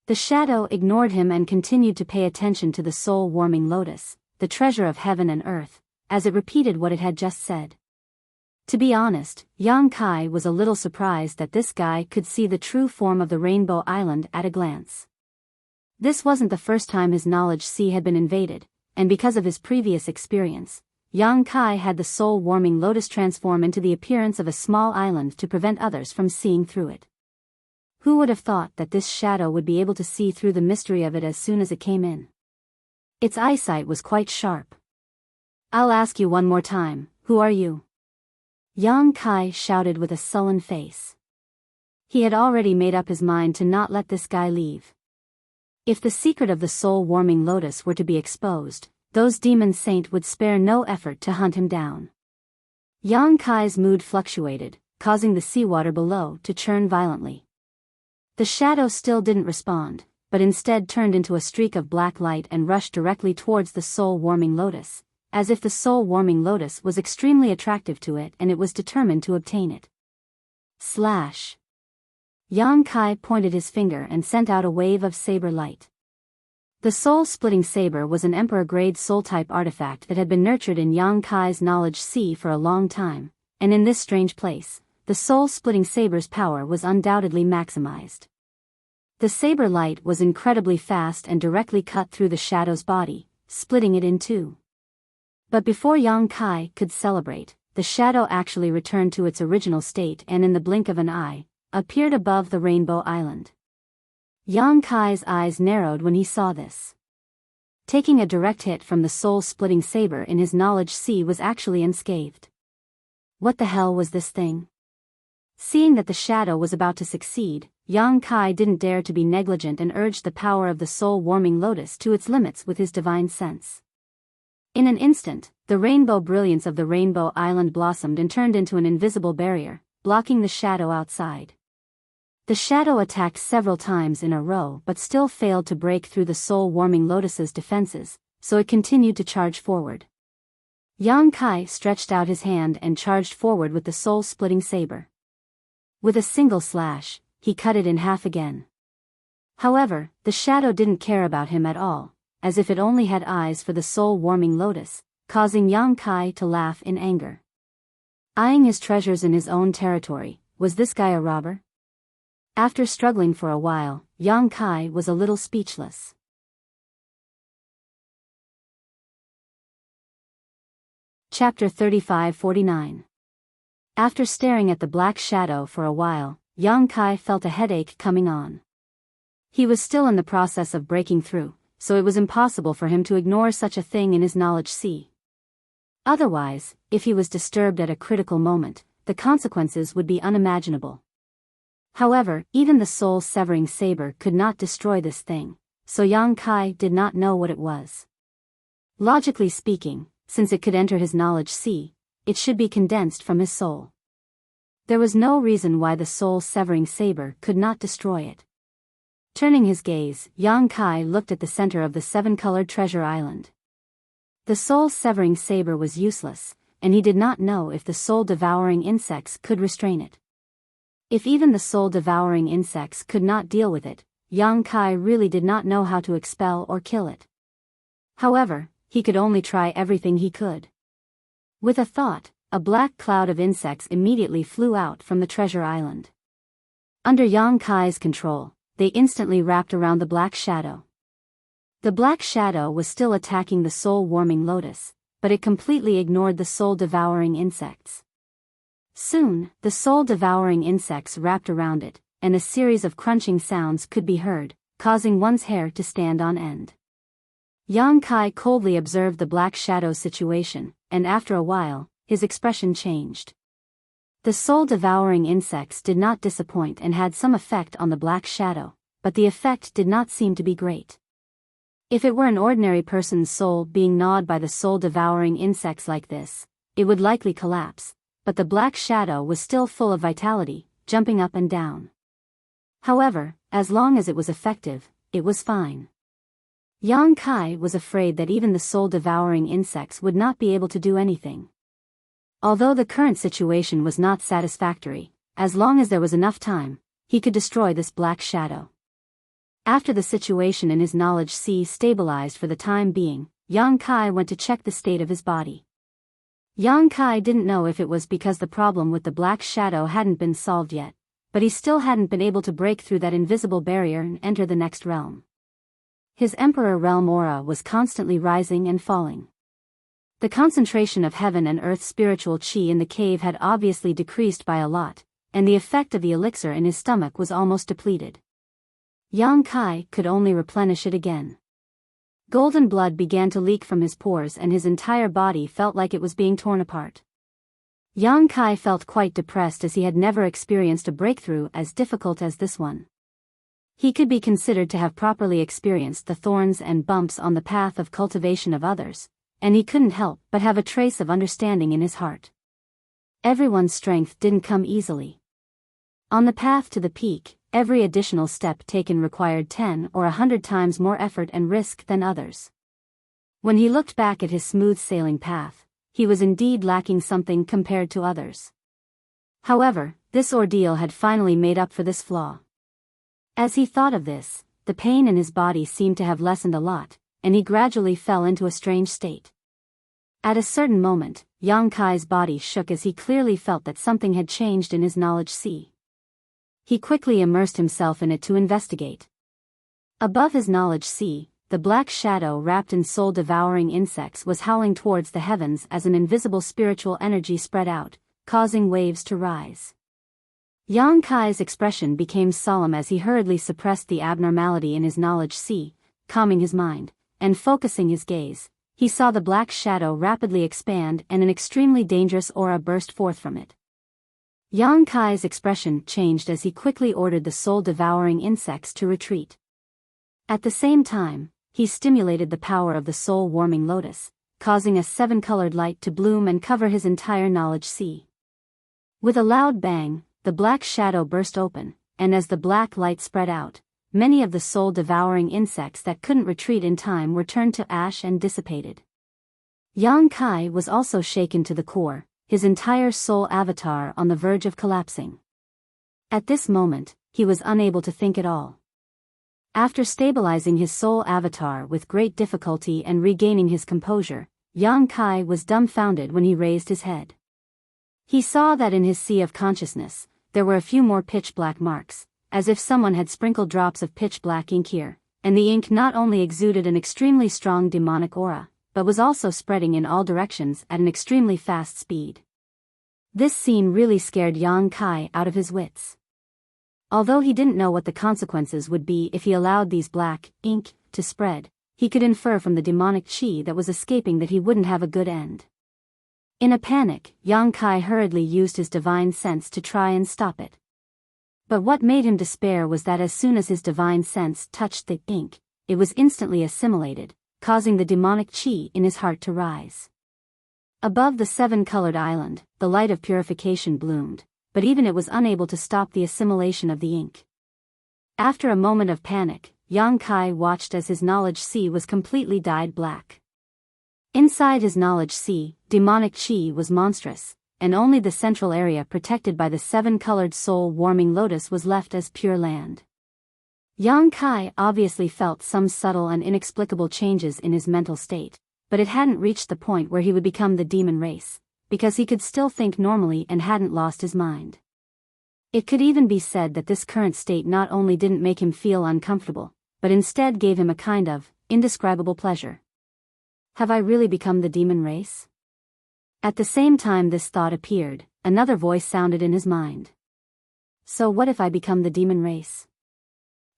The shadow ignored him and continued to pay attention to the soul-warming lotus, the treasure of heaven and earth, as it repeated what it had just said. To be honest, Yang Kai was a little surprised that this guy could see the true form of the Rainbow Island at a glance. This wasn't the first time his knowledge sea had been invaded, and because of his previous experience, Yang Kai had the soul-warming lotus transform into the appearance of a small island to prevent others from seeing through it. Who would have thought that this shadow would be able to see through the mystery of it as soon as it came in? Its eyesight was quite sharp. I'll ask you one more time, who are you? Yang Kai shouted with a sullen face. He had already made up his mind to not let this guy leave. If the secret of the soul-warming lotus were to be exposed, those demon saints would spare no effort to hunt him down. Yang Kai's mood fluctuated, causing the seawater below to churn violently. The shadow still didn't respond, but instead turned into a streak of black light and rushed directly towards the soul-warming lotus, as if the soul-warming lotus was extremely attractive to it and it was determined to obtain it. Slash. Yang Kai pointed his finger and sent out a wave of saber light. The soul-splitting saber was an emperor-grade soul-type artifact that had been nurtured in Yang Kai's knowledge sea for a long time, and in this strange place, the soul-splitting saber's power was undoubtedly maximized. The saber light was incredibly fast and directly cut through the shadow's body, splitting it in 2. But before Yang Kai could celebrate, the shadow actually returned to its original state and in the blink of an eye, appeared above the Rainbow Island. Yang Kai's eyes narrowed when he saw this. Taking a direct hit from the soul-splitting saber in his knowledge sea was actually unscathed. What the hell was this thing? Seeing that the shadow was about to succeed, Yang Kai didn't dare to be negligent and urged the power of the soul-warming lotus to its limits with his divine sense. In an instant, the rainbow brilliance of the Rainbow Island blossomed and turned into an invisible barrier, blocking the shadow outside. The shadow attacked several times in a row but still failed to break through the soul-warming lotus's defenses, so it continued to charge forward. Yang Kai stretched out his hand and charged forward with the soul-splitting saber. With a single slash, he cut it in half again. However, the shadow didn't care about him at all, as if it only had eyes for the soul-warming lotus, causing Yang Kai to laugh in anger. Eyeing his treasures in his own territory, was this guy a robber? After struggling for a while, Yang Kai was a little speechless. Chapter 35-49. After staring at the black shadow for a while, Yang Kai felt a headache coming on. He was still in the process of breaking through, so it was impossible for him to ignore such a thing in his knowledge sea. Otherwise, if he was disturbed at a critical moment, the consequences would be unimaginable. However, even the soul-severing saber could not destroy this thing, so Yang Kai did not know what it was. Logically speaking, since it could enter his knowledge sea, it should be condensed from his soul. There was no reason why the soul-severing saber could not destroy it. Turning his gaze, Yang Kai looked at the center of the 7-colored treasure island. The soul-severing saber was useless, and he did not know if the soul-devouring insects could restrain it. If even the soul-devouring insects could not deal with it, Yang Kai really did not know how to expel or kill it. However, he could only try everything he could. With a thought, a black cloud of insects immediately flew out from the treasure island. Under Yang Kai's control, they instantly wrapped around the black shadow. The black shadow was still attacking the soul-warming lotus, but it completely ignored the soul-devouring insects. Soon, the soul-devouring insects wrapped around it, and a series of crunching sounds could be heard, causing one's hair to stand on end. Yang Kai coldly observed the black shadow situation, and after a while, his expression changed. The soul-devouring insects did not disappoint and had some effect on the black shadow, but the effect did not seem to be great. If it were an ordinary person's soul being gnawed by the soul-devouring insects like this, it would likely collapse, but the black shadow was still full of vitality, jumping up and down. However, as long as it was effective, it was fine. Yang Kai was afraid that even the soul-devouring insects would not be able to do anything. Although the current situation was not satisfactory, as long as there was enough time, he could destroy this black shadow. After the situation in his knowledge sea stabilized for the time being, Yang Kai went to check the state of his body. Yang Kai didn't know if it was because the problem with the black shadow hadn't been solved yet, but he still hadn't been able to break through that invisible barrier and enter the next realm. His Emperor Realm aura was constantly rising and falling. The concentration of heaven and earth spiritual chi in the cave had obviously decreased by a lot, and the effect of the elixir in his stomach was almost depleted. Yang Kai could only replenish it again. Golden blood began to leak from his pores and his entire body felt like it was being torn apart. Yang Kai felt quite depressed as he had never experienced a breakthrough as difficult as this one. He could be considered to have properly experienced the thorns and bumps on the path of cultivation of others, and he couldn't help but have a trace of understanding in his heart. Everyone's strength didn't come easily. On the path to the peak, every additional step taken required 10 or 100 times more effort and risk than others. When he looked back at his smooth sailing path, he was indeed lacking something compared to others. However, this ordeal had finally made up for this flaw. As he thought of this, the pain in his body seemed to have lessened a lot, and he gradually fell into a strange state. At a certain moment, Yang Kai's body shook as he clearly felt that something had changed in his knowledge sea. He quickly immersed himself in it to investigate. Above his knowledge sea, the black shadow wrapped in soul-devouring insects was howling towards the heavens as an invisible spiritual energy spread out, causing waves to rise. Yang Kai's expression became solemn as he hurriedly suppressed the abnormality in his knowledge sea, calming his mind, and focusing his gaze. He saw the black shadow rapidly expand and an extremely dangerous aura burst forth from it. Yang Kai's expression changed as he quickly ordered the soul-devouring insects to retreat. At the same time, he stimulated the power of the soul-warming lotus, causing a 7-colored light to bloom and cover his entire knowledge sea. With a loud bang, the black shadow burst open, and as the black light spread out, many of the soul-devouring insects that couldn't retreat in time were turned to ash and dissipated. Yang Kai was also shaken to the core, his entire soul avatar on the verge of collapsing. At this moment, he was unable to think at all. After stabilizing his soul avatar with great difficulty and regaining his composure, Yang Kai was dumbfounded when he raised his head. He saw that in his sea of consciousness, there were a few more pitch-black marks, as if someone had sprinkled drops of pitch-black ink here, and the ink not only exuded an extremely strong demonic aura, but was also spreading in all directions at an extremely fast speed. This scene really scared Yang Kai out of his wits. Although he didn't know what the consequences would be if he allowed these black ink to spread, he could infer from the demonic chi that was escaping that he wouldn't have a good end. In a panic, Yang Kai hurriedly used his divine sense to try and stop it. But what made him despair was that as soon as his divine sense touched the ink, it was instantly assimilated, causing the demonic chi in his heart to rise. Above the 7-colored island, the light of purification bloomed, but even it was unable to stop the assimilation of the ink. After a moment of panic, Yang Kai watched as his knowledge sea was completely dyed black. Inside his knowledge sea, demonic chi was monstrous, and only the central area protected by the 7-colored soul-warming lotus was left as pure land. Yang Kai obviously felt some subtle and inexplicable changes in his mental state, but it hadn't reached the point where he would become the demon race, because he could still think normally and hadn't lost his mind. It could even be said that this current state not only didn't make him feel uncomfortable, but instead gave him a kind of indescribable pleasure. Have I really become the demon race? At the same time this thought appeared, another voice sounded in his mind. So what if I become the demon race?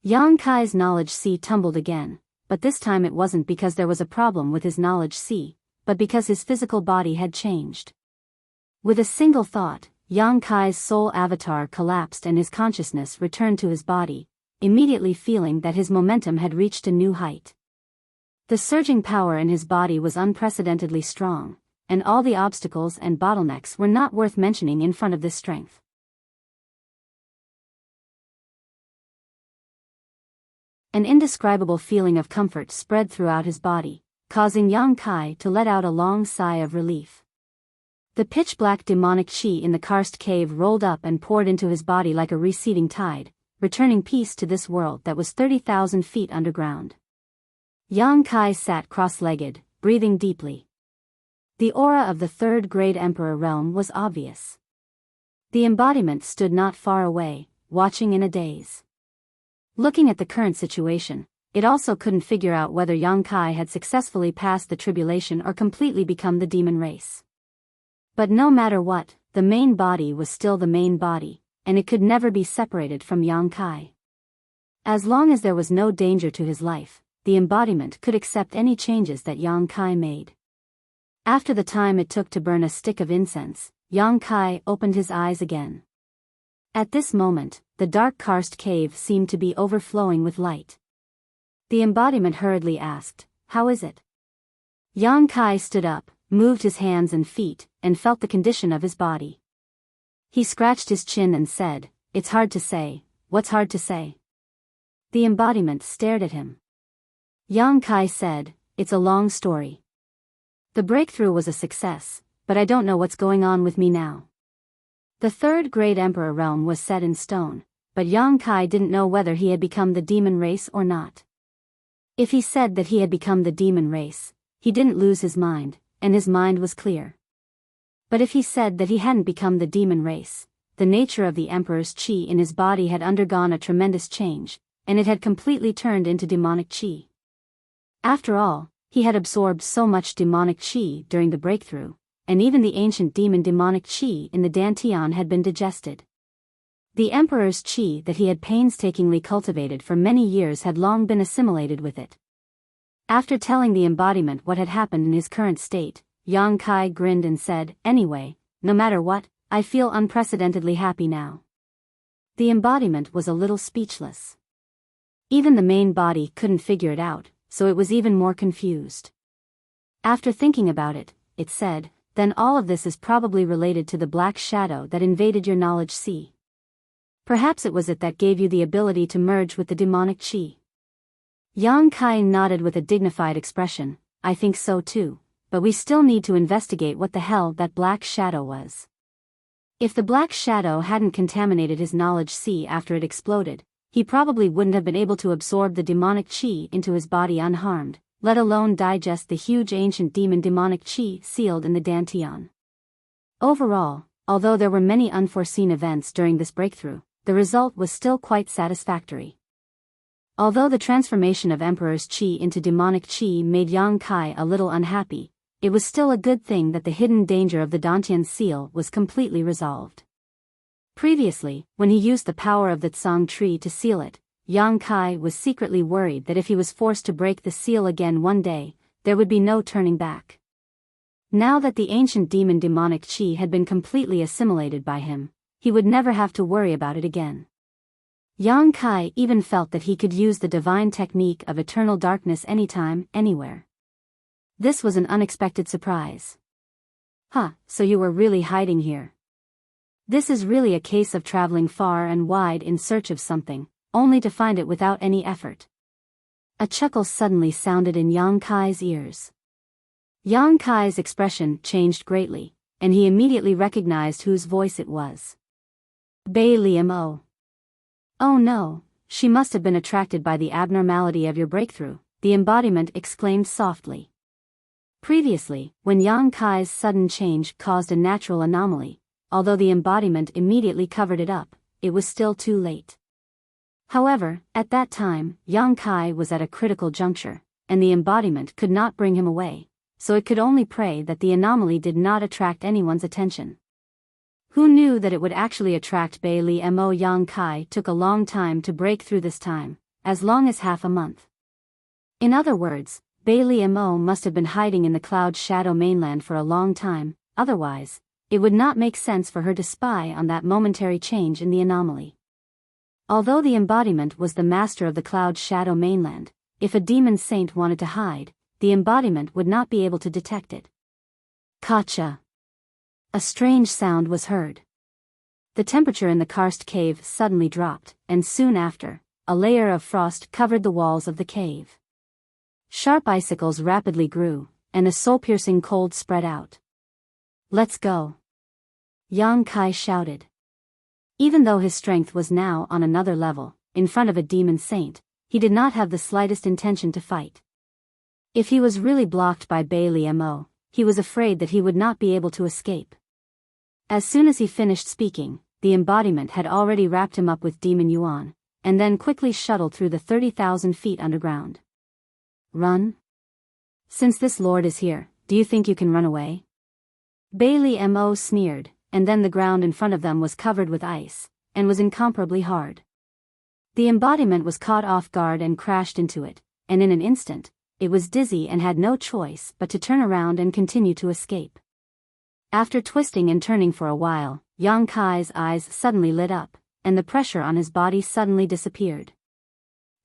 Yang Kai's knowledge sea tumbled again, but this time it wasn't because there was a problem with his knowledge sea, but because his physical body had changed. With a single thought, Yang Kai's soul avatar collapsed and his consciousness returned to his body, immediately feeling that his momentum had reached a new height. The surging power in his body was unprecedentedly strong, and all the obstacles and bottlenecks were not worth mentioning in front of this strength. An indescribable feeling of comfort spread throughout his body, causing Yang Kai to let out a long sigh of relief. The pitch-black demonic chi in the karst cave rolled up and poured into his body like a receding tide, returning peace to this world that was 30,000 feet underground. Yang Kai sat cross-legged, breathing deeply. The aura of the third grade emperor realm was obvious. The embodiment stood not far away, watching in a daze. Looking at the current situation, it also couldn't figure out whether Yang Kai had successfully passed the tribulation or completely become the demon race. But no matter what, the main body was still the main body, and it could never be separated from Yang Kai. As long as there was no danger to his life, the embodiment could accept any changes that Yang Kai made. After the time it took to burn a stick of incense, Yang Kai opened his eyes again. At this moment, the dark karst cave seemed to be overflowing with light. The embodiment hurriedly asked, "How is it?" Yang Kai stood up, moved his hands and feet, and felt the condition of his body. He scratched his chin and said, "It's hard to say. What's hard to say?" The embodiment stared at him. Yang Kai said, "It's a long story. The breakthrough was a success, but I don't know what's going on with me now." The third grade emperor realm was set in stone, but Yang Kai didn't know whether he had become the demon race or not. If he said that he had become the demon race, he didn't lose his mind, and his mind was clear. But if he said that he hadn't become the demon race, the nature of the emperor's chi in his body had undergone a tremendous change, and it had completely turned into demonic chi. After all, he had absorbed so much demonic chi during the breakthrough, and even the ancient demon demonic chi in the Dantian had been digested. The emperor's chi that he had painstakingly cultivated for many years had long been assimilated with it. After telling the embodiment what had happened in his current state, Yang Kai grinned and said, "Anyway, no matter what, I feel unprecedentedly happy now." The embodiment was a little speechless. Even the main body couldn't figure it out, so it was even more confused. After thinking about it, it said, "Then all of this is probably related to the black shadow that invaded your knowledge sea. Perhaps it was it that gave you the ability to merge with the demonic chi." Yang Kai nodded with a dignified expression, "I think so too, but we still need to investigate what the hell that black shadow was." If the black shadow hadn't contaminated his knowledge sea after it exploded, he probably wouldn't have been able to absorb the demonic chi into his body unharmed, let alone digest the huge ancient demon demonic chi sealed in the Dantian. Overall, although there were many unforeseen events during this breakthrough, the result was still quite satisfactory. Although the transformation of Emperor's chi into demonic chi made Yang Kai a little unhappy, it was still a good thing that the hidden danger of the Dantian seal was completely resolved. Previously, when he used the power of the Tsang tree to seal it, Yang Kai was secretly worried that if he was forced to break the seal again one day, there would be no turning back. Now that the ancient demon demonic chi had been completely assimilated by him, he would never have to worry about it again. Yang Kai even felt that he could use the divine technique of eternal darkness anytime, anywhere. This was an unexpected surprise. "Huh, so you were really hiding here. This is really a case of traveling far and wide in search of something, only to find it without any effort." A chuckle suddenly sounded in Yang Kai's ears. Yang Kai's expression changed greatly, and he immediately recognized whose voice it was. Bei Liam O. "Oh no, she must have been attracted by the abnormality of your breakthrough," the embodiment exclaimed softly. Previously, when Yang Kai's sudden change caused a natural anomaly, although the embodiment immediately covered it up, it was still too late. However, at that time, Yang Kai was at a critical juncture, and the embodiment could not bring him away, so it could only pray that the anomaly did not attract anyone's attention. Who knew that it would actually attract Bailey Mo? Yang Kai took a long time to break through this time, as long as half a month. In other words, Bailey Mo must have been hiding in the cloud shadow mainland for a long time, otherwise, it would not make sense for her to spy on that momentary change in the anomaly. Although the embodiment was the master of the cloud shadow mainland, if a demon saint wanted to hide, the embodiment would not be able to detect it. Kacha. A strange sound was heard. The temperature in the karst cave suddenly dropped, and soon after, a layer of frost covered the walls of the cave. Sharp icicles rapidly grew, and a soul-piercing cold spread out. "Let's go!" Yang Kai shouted. Even though his strength was now on another level, in front of a demon saint, he did not have the slightest intention to fight. If he was really blocked by Bailey Mo, he was afraid that he would not be able to escape. As soon as he finished speaking, the embodiment had already wrapped him up with demon yuan, and then quickly shuttled through the 30,000 feet underground. "Run? Since this lord is here, do you think you can run away?" Bailey Mo sneered, and then the ground in front of them was covered with ice, and was incomparably hard. The embodiment was caught off guard and crashed into it, and in an instant, it was dizzy and had no choice but to turn around and continue to escape. After twisting and turning for a while, Yang Kai's eyes suddenly lit up, and the pressure on his body suddenly disappeared.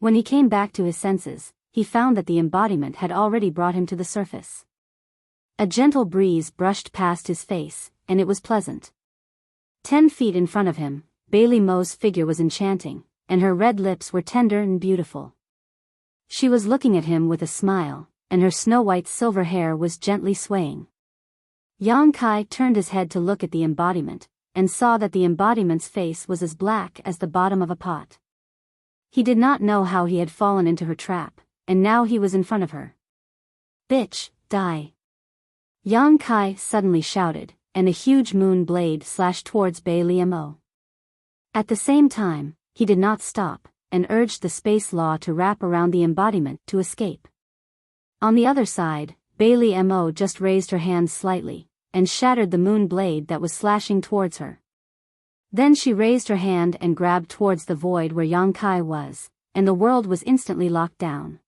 When he came back to his senses, he found that the embodiment had already brought him to the surface. A gentle breeze brushed past his face, and it was pleasant. 10 feet in front of him, Bailey Mo's figure was enchanting, and her red lips were tender and beautiful. She was looking at him with a smile, and her snow-white silver hair was gently swaying. Yang Kai turned his head to look at the embodiment, and saw that the embodiment's face was as black as the bottom of a pot. He did not know how he had fallen into her trap, and now he was in front of her. "Bitch, die!" Yang Kai suddenly shouted, and a huge moon blade slashed towards Bailey Mo. At the same time, he did not stop, and urged the space law to wrap around the embodiment to escape. On the other side, Bailey Mo just raised her hands slightly, and shattered the moon blade that was slashing towards her. Then she raised her hand and grabbed towards the void where Yang Kai was, and the world was instantly locked down.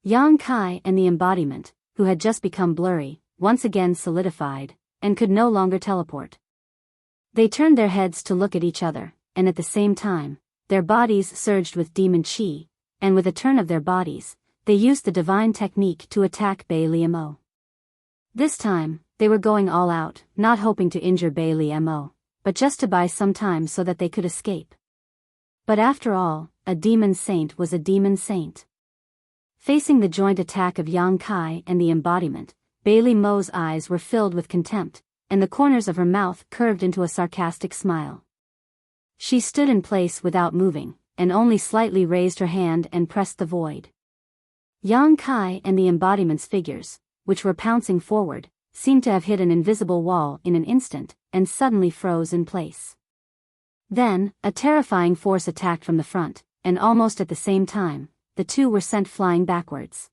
Yang Kai and the embodiment, who had just become blurry, once again solidified, and could no longer teleport. They turned their heads to look at each other, and at the same time, their bodies surged with demon chi, and with a turn of their bodies, they used the divine technique to attack Bailey Mo. This time, they were going all out, not hoping to injure Bailey Mo, but just to buy some time so that they could escape. But after all, a demon saint was a demon saint. Facing the joint attack of Yang Kai and the embodiment, Bailey Mo's eyes were filled with contempt, and the corners of her mouth curved into a sarcastic smile. She stood in place without moving, and only slightly raised her hand and pressed the void. Yang Kai and the embodiment's figures, which were pouncing forward, seemed to have hit an invisible wall in an instant, and suddenly froze in place. Then, a terrifying force attacked from the front, and almost at the same time, the two were sent flying backwards.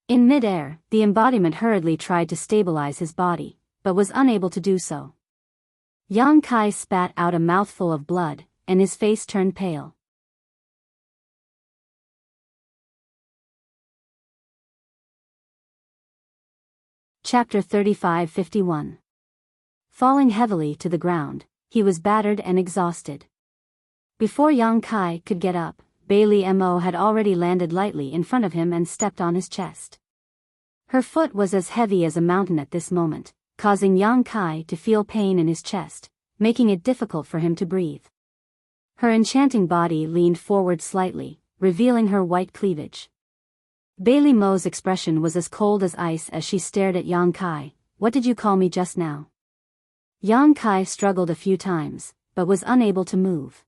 In mid-air, the embodiment hurriedly tried to stabilize his body, but was unable to do so. Yang Kai spat out a mouthful of blood, and his face turned pale. Chapter 35-51. Falling heavily to the ground, he was battered and exhausted. Before Yang Kai could get up, Bailey Mo had already landed lightly in front of him and stepped on his chest. Her foot was as heavy as a mountain at this moment, causing Yang Kai to feel pain in his chest, making it difficult for him to breathe. Her enchanting body leaned forward slightly, revealing her white cleavage. Bailey Mo's expression was as cold as ice as she stared at Yang Kai. "What did you call me just now?" Yang Kai struggled a few times, but was unable to move.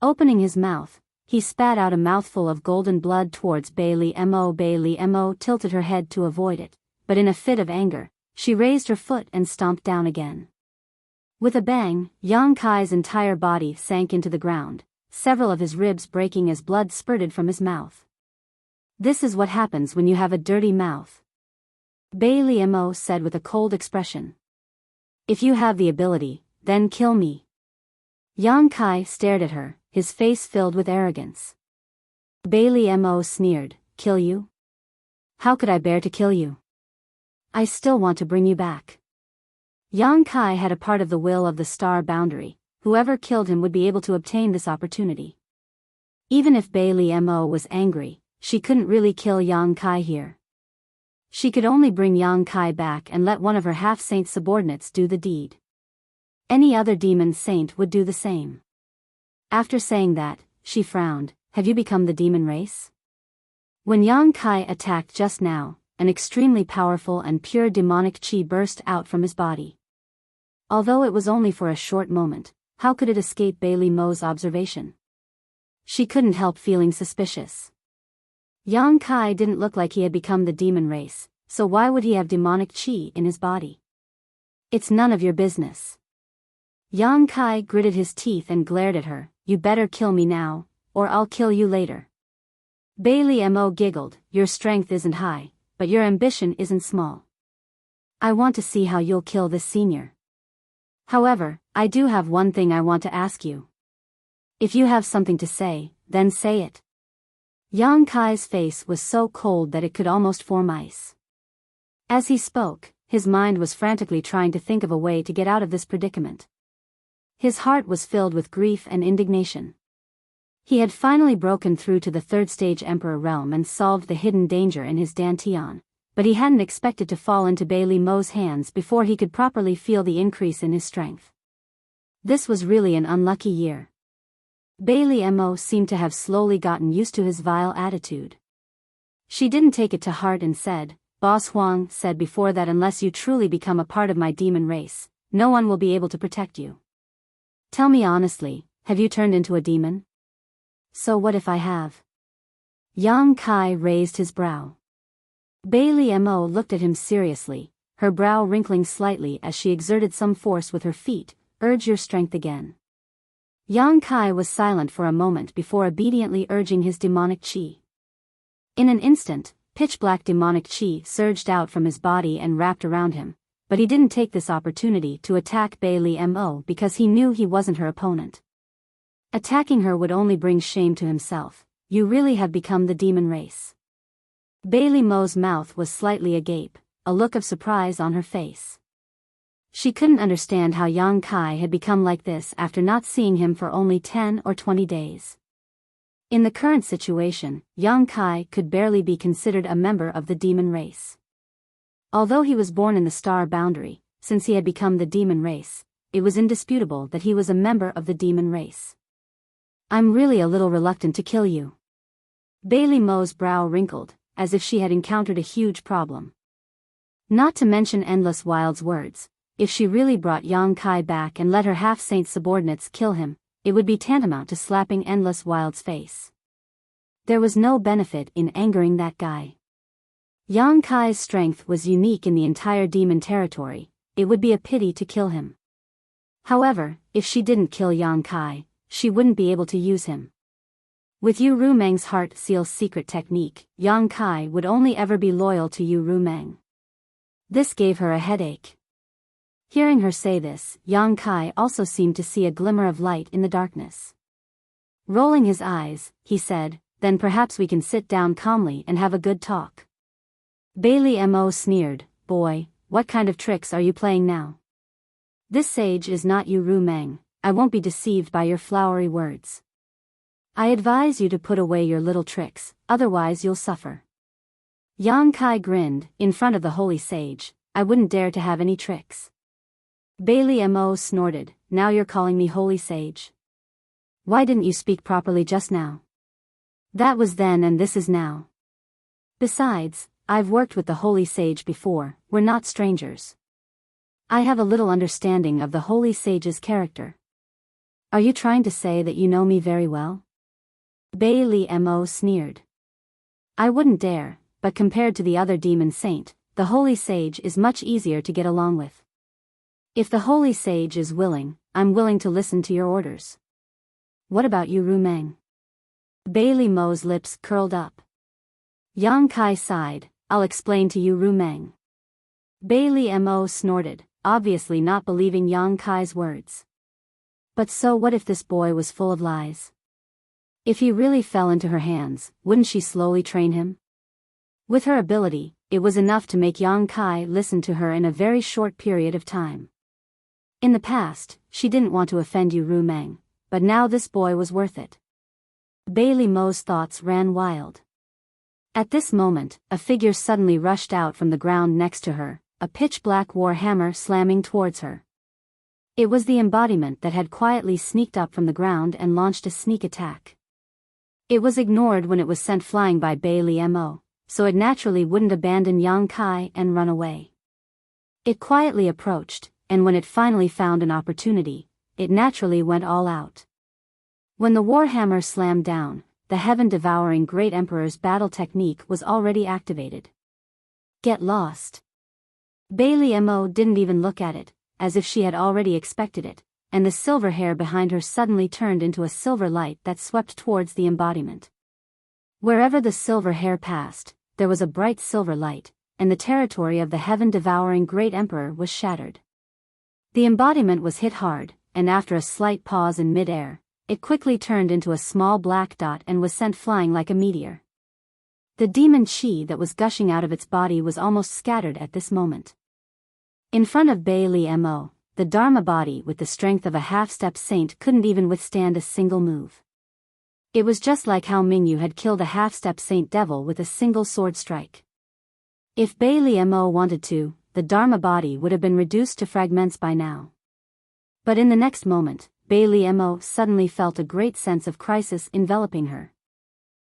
Opening his mouth, he spat out a mouthful of golden blood towards Bailey Mo. Bailey Mo tilted her head to avoid it, but in a fit of anger, she raised her foot and stomped down again. With a bang, Yang Kai's entire body sank into the ground, several of his ribs breaking as blood spurted from his mouth. "This is what happens when you have a dirty mouth," Bai Liemo said with a cold expression. "If you have the ability, then kill me." Yang Kai stared at her, his face filled with arrogance. Bai Liemo sneered, "Kill you? How could I bear to kill you? I still want to bring you back." Yang Kai had a part of the will of the star boundary. Whoever killed him would be able to obtain this opportunity. Even if Bai Liemo was angry, she couldn't really kill Yang Kai here. She could only bring Yang Kai back and let one of her half-saint subordinates do the deed. Any other demon saint would do the same. After saying that, she frowned. "Have you become the demon race?" When Yang Kai attacked just now, an extremely powerful and pure demonic chi burst out from his body. Although it was only for a short moment, how could it escape Bai Liemo's observation? She couldn't help feeling suspicious. Yang Kai didn't look like he had become the demon race, so why would he have demonic chi in his body? "It's none of your business." Yang Kai gritted his teeth and glared at her. "You better kill me now, or I'll kill you later." Bai Liemo giggled. "Your strength isn't high, but your ambition isn't small. I want to see how you'll kill this senior. However, I do have one thing I want to ask you. If you have something to say, then say it." Yang Kai's face was so cold that it could almost form ice. As he spoke, his mind was frantically trying to think of a way to get out of this predicament. His heart was filled with grief and indignation. He had finally broken through to the third stage Emperor realm and solved the hidden danger in his Dantian, but he hadn't expected to fall into Bai Liemo's hands before he could properly feel the increase in his strength. This was really an unlucky year. Bai Liemo seemed to have slowly gotten used to his vile attitude. She didn't take it to heart and said, "Boss Huang said before that unless you truly become a part of my demon race, no one will be able to protect you. Tell me honestly, have you turned into a demon?" "So what if I have?" Yang Kai raised his brow. Bai Liemo looked at him seriously, her brow wrinkling slightly as she exerted some force with her feet. "Urge your strength again." Yang Kai was silent for a moment before obediently urging his demonic chi. In an instant, pitch-black demonic chi surged out from his body and wrapped around him, but he didn't take this opportunity to attack Bai Liemo because he knew he wasn't her opponent. Attacking her would only bring shame to himself. "You really have become the demon race." Bai Liemo's mouth was slightly agape, a look of surprise on her face. She couldn't understand how Yang Kai had become like this after not seeing him for only 10 or 20 days. In the current situation, Yang Kai could barely be considered a member of the demon race. Although he was born in the star boundary, since he had become the demon race, it was indisputable that he was a member of the demon race. "I'm really a little reluctant to kill you." Bai Liemo's brow wrinkled, as if she had encountered a huge problem. Not to mention Endless Wild's words, if she really brought Yang Kai back and let her half-saint subordinates kill him, it would be tantamount to slapping Endless Wild's face. There was no benefit in angering that guy. Yang Kai's strength was unique in the entire demon territory. It would be a pity to kill him. However, if she didn't kill Yang Kai, she wouldn't be able to use him. With Yu Rumeng's heart seal secret technique, Yang Kai would only ever be loyal to Yu Rumeng. This gave her a headache. Hearing her say this, Yang Kai also seemed to see a glimmer of light in the darkness. Rolling his eyes, he said, "Then perhaps we can sit down calmly and have a good talk." Bai Liemo sneered, "Boy, what kind of tricks are you playing now? This sage is not Yu Rumeng. I won't be deceived by your flowery words. I advise you to put away your little tricks, otherwise you'll suffer." Yang Kai grinned. "In front of the holy sage, I wouldn't dare to have any tricks." Bai Liemo snorted, "Now you're calling me holy sage? Why didn't you speak properly just now? That was then and this is now. Besides, I've worked with the holy sage before, we're not strangers. I have a little understanding of the holy sage's character." "Are you trying to say that you know me very well?" Bai Liemo sneered. "I wouldn't dare, but compared to the other demon saint, the holy sage is much easier to get along with. If the holy sage is willing, I'm willing to listen to your orders. What about you, Rumeng? Bailey Mo's lips curled up. Yang Kai sighed. I'll explain to you, Rumeng. Bailey Mo snorted, obviously not believing Yang Kai's words. But so what if this boy was full of lies? If he really fell into her hands, wouldn't she slowly train him? With her ability, it was enough to make Yang Kai listen to her in a very short period of time. In the past, she didn't want to offend you, Rumeng, but now this boy was worth it. Bailey Mo's thoughts ran wild. At this moment, a figure suddenly rushed out from the ground next to her, a pitch-black war hammer slamming towards her. It was the embodiment that had quietly sneaked up from the ground and launched a sneak attack. It was ignored when it was sent flying by Bailey Mo, so it naturally wouldn't abandon Yang Kai and run away. It quietly approached, and when it finally found an opportunity, it naturally went all out. When the warhammer slammed down, the heaven-devouring Great Emperor's battle technique was already activated. Get lost. Bailey Mo didn't even look at it, as if she had already expected it, and the silver hair behind her suddenly turned into a silver light that swept towards the embodiment. Wherever the silver hair passed, there was a bright silver light, and the territory of the heaven-devouring Great Emperor was shattered. The embodiment was hit hard, and after a slight pause in mid-air, it quickly turned into a small black dot and was sent flying like a meteor. The demon chi that was gushing out of its body was almost scattered at this moment. In front of Bailey Mo, the Dharma body with the strength of a half-step saint couldn't even withstand a single move. It was just like how Mingyu had killed a half-step saint devil with a single sword strike. If Bailey Mo wanted to, the Dharma body would have been reduced to fragments by now. But in the next moment, Bailey Mo suddenly felt a great sense of crisis enveloping her.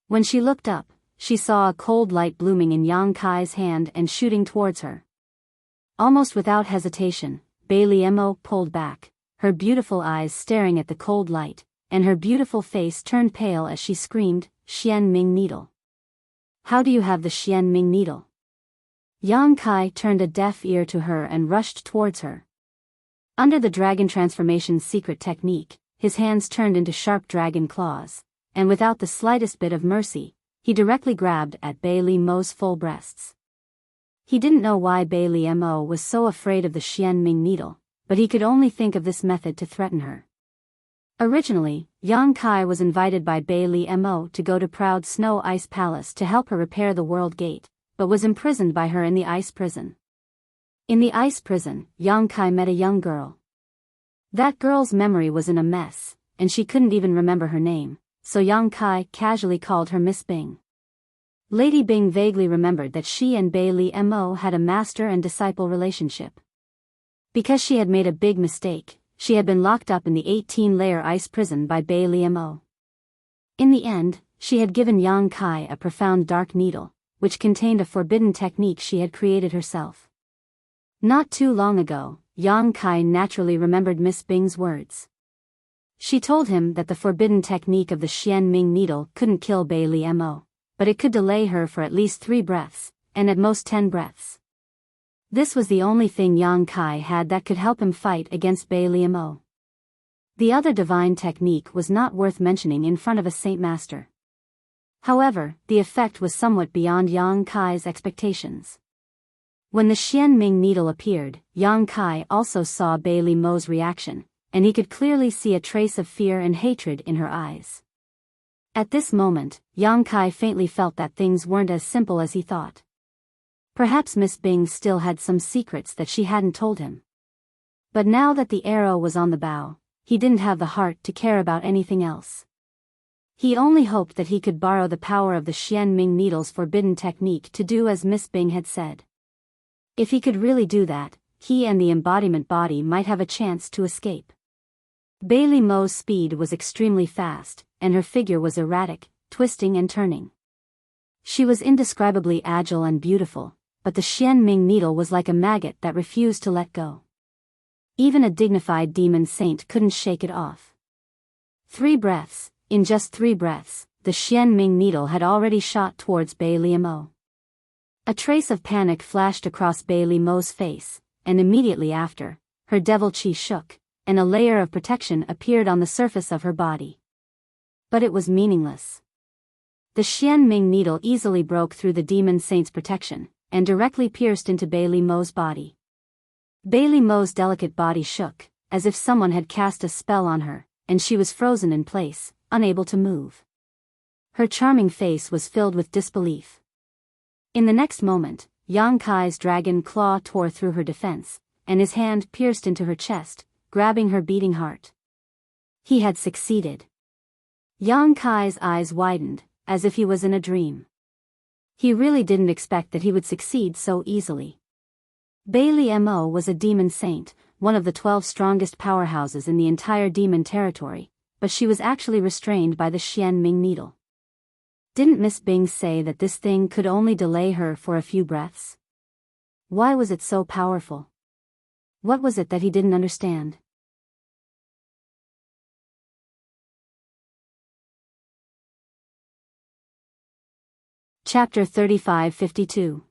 When she looked up, she saw a cold light blooming in Yang Kai's hand and shooting towards her. Almost without hesitation, Bailey Mo pulled back, her beautiful eyes staring at the cold light, and her beautiful face turned pale as she screamed, Xian Ming Needle. How do you have the Xian Ming Needle? Yang Kai turned a deaf ear to her and rushed towards her. Under the dragon transformation's secret technique, his hands turned into sharp dragon claws, and without the slightest bit of mercy, he directly grabbed at Bailey Mo's full breasts. He didn't know why Bailey Mo was so afraid of the Xian Ming Needle, but he could only think of this method to threaten her. Originally, Yang Kai was invited by Bailey Mo to go to Proud Snow Ice Palace to help her repair the World Gate, but was imprisoned by her in the ice prison. In the ice prison, Yang Kai met a young girl. That girl's memory was in a mess, and she couldn't even remember her name, so Yang Kai casually called her Miss Bing. Lady Bing vaguely remembered that she and Bailey Mo had a master and disciple relationship. Because she had made a big mistake, she had been locked up in the 18-layer ice prison by Bailey Mo. In the end, she had given Yang Kai a profound dark needle, which contained a forbidden technique she had created herself. Not too long ago, Yang Kai naturally remembered Miss Bing's words. She told him that the forbidden technique of the Xian Ming Needle couldn't kill Bailey Mo, but it could delay her for at least 3 breaths, and at most 10 breaths. This was the only thing Yang Kai had that could help him fight against Bailey Mo. The other divine technique was not worth mentioning in front of a Saint Master. However, the effect was somewhat beyond Yang Kai's expectations. When the Xian Ming Needle appeared, Yang Kai also saw Bailey Mo's reaction, and he could clearly see a trace of fear and hatred in her eyes. At this moment, Yang Kai faintly felt that things weren't as simple as he thought. Perhaps Miss Bing still had some secrets that she hadn't told him. But now that the arrow was on the bow, he didn't have the heart to care about anything else. He only hoped that he could borrow the power of the Xian Ming Needle's forbidden technique to do as Miss Bing had said. If he could really do that, he and the embodiment body might have a chance to escape. Bailey Mo's speed was extremely fast, and her figure was erratic, twisting and turning. She was indescribably agile and beautiful, but the Xian Ming Needle was like a maggot that refused to let go. Even a dignified demon saint couldn't shake it off. 3 breaths, in just 3 breaths, the Xian Ming Needle had already shot towards Bailey Mo. A trace of panic flashed across Bailey Mo's face, and immediately after, her devil chi shook, and a layer of protection appeared on the surface of her body. But it was meaningless. The Xian Ming needle easily broke through the demon saint's protection, and directly pierced into Bailey Mo's body. Bailey Mo's delicate body shook, as if someone had cast a spell on her, and she was frozen in place, unable to move. Her charming face was filled with disbelief. In the next moment, Yang Kai's dragon claw tore through her defense, and his hand pierced into her chest, grabbing her beating heart. He had succeeded. Yang Kai's eyes widened, as if he was in a dream. He really didn't expect that he would succeed so easily. Bailey Mo was a demon saint, one of the 12 strongest powerhouses in the entire demon territory, but she was actually restrained by the Xian Ming needle. Didn't Miss Bing say that this thing could only delay her for a few breaths? Why was it so powerful? What was it that he didn't understand? Chapter 35-52.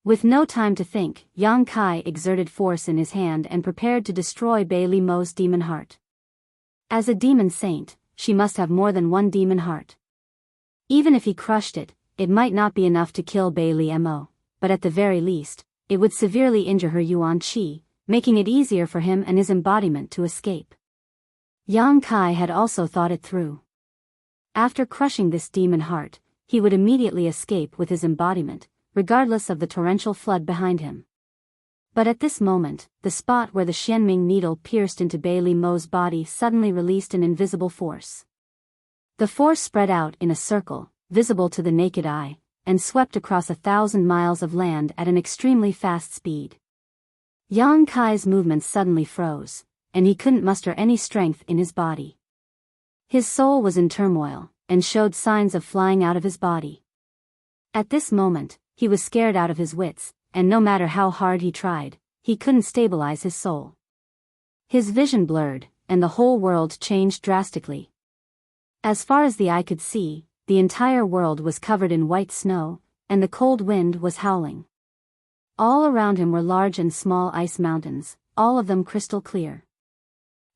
With no time to think, Yang Kai exerted force in his hand and prepared to destroy Bailey Mo's demon heart. As a demon saint, she must have more than one demon heart. Even if he crushed it, it might not be enough to kill Bailey Mo, but at the very least, it would severely injure her yuan qi, making it easier for him and his embodiment to escape. Yang Kai had also thought it through. After crushing this demon heart, he would immediately escape with his embodiment, regardless of the torrential flood behind him. But at this moment, the spot where the Xianming needle pierced into Bailey Mo's body suddenly released an invisible force. The force spread out in a circle, visible to the naked eye, and swept across 1,000 miles of land at an extremely fast speed. Yang Kai's movements suddenly froze, and he couldn't muster any strength in his body. His soul was in turmoil, and showed signs of flying out of his body. At this moment, he was scared out of his wits, and no matter how hard he tried, he couldn't stabilize his soul. His vision blurred, and the whole world changed drastically. As far as the eye could see, the entire world was covered in white snow, and the cold wind was howling. All around him were large and small ice mountains, all of them crystal clear.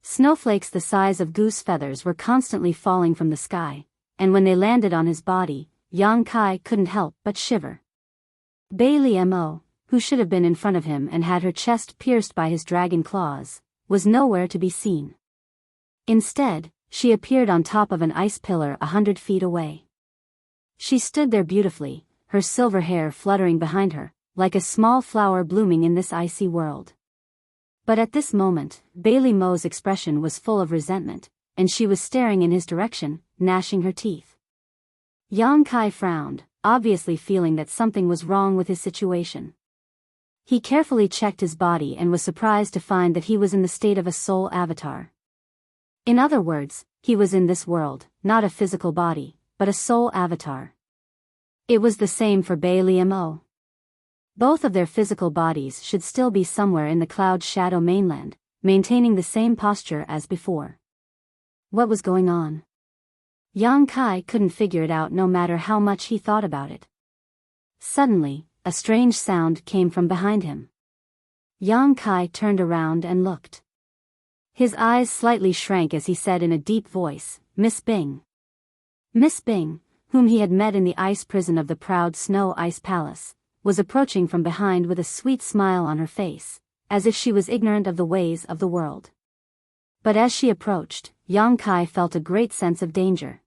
Snowflakes the size of goose feathers were constantly falling from the sky, and when they landed on his body, Yang Kai couldn't help but shiver. Bailey Mo, who should have been in front of him and had her chest pierced by his dragon claws, was nowhere to be seen. Instead, she appeared on top of an ice pillar 100 feet away. She stood there beautifully, her silver hair fluttering behind her, like a small flower blooming in this icy world. But at this moment, Bailey Mo's expression was full of resentment, and she was staring in his direction, gnashing her teeth. Yang Kai frowned, obviously feeling that something was wrong with his situation. He carefully checked his body and was surprised to find that he was in the state of a soul avatar. In other words, he was in this world, not a physical body, but a soul avatar. It was the same for Bailey Mo. Both of their physical bodies should still be somewhere in the cloud shadow mainland, maintaining the same posture as before. What was going on? Yang Kai couldn't figure it out no matter how much he thought about it. Suddenly, a strange sound came from behind him. Yang Kai turned around and looked. His eyes slightly shrank as he said in a deep voice, "Miss Bing." Miss Bing, whom he had met in the ice prison of the proud Snow Ice Palace, was approaching from behind with a sweet smile on her face, as if she was ignorant of the ways of the world. But as she approached, Yang Kai felt a great sense of danger.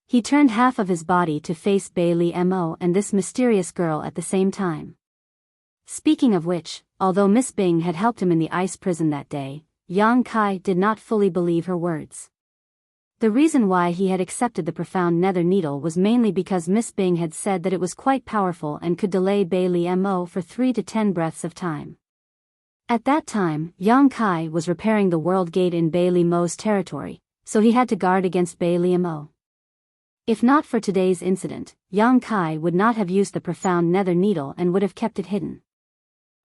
He turned half of his body to face Bailey Mo and this mysterious girl at the same time. Speaking of which, although Miss Bing had helped him in the ice prison that day, Yang Kai did not fully believe her words. The reason why he had accepted the profound nether needle was mainly because Miss Bing had said that it was quite powerful and could delay Bailey Mo for 3 to 10 breaths of time. At that time, Yang Kai was repairing the world gate in Bailey Mo's territory, so he had to guard against Bailey Mo. If not for today's incident, Yang Kai would not have used the profound nether needle and would have kept it hidden.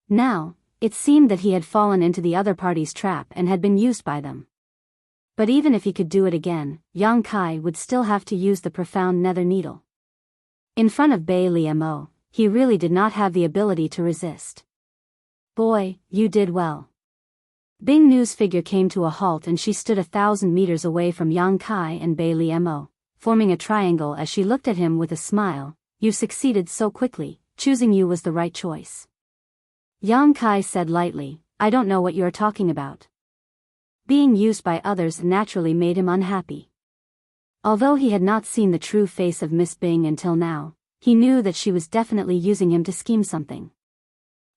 Now, it seemed that he had fallen into the other party's trap and had been used by them. But even if he could do it again, Yang Kai would still have to use the profound nether needle. In front of Bailey Mo, he really did not have the ability to resist. Boy, you did well. Bing Nu's figure came to a halt and she stood 1,000 meters away from Yang Kai and Bai Liemo, forming a triangle as she looked at him with a smile. You succeeded so quickly, choosing you was the right choice. Yang Kai said lightly, I don't know what you are talking about. Being used by others naturally made him unhappy. Although he had not seen the true face of Miss Bing until now, he knew that she was definitely using him to scheme something.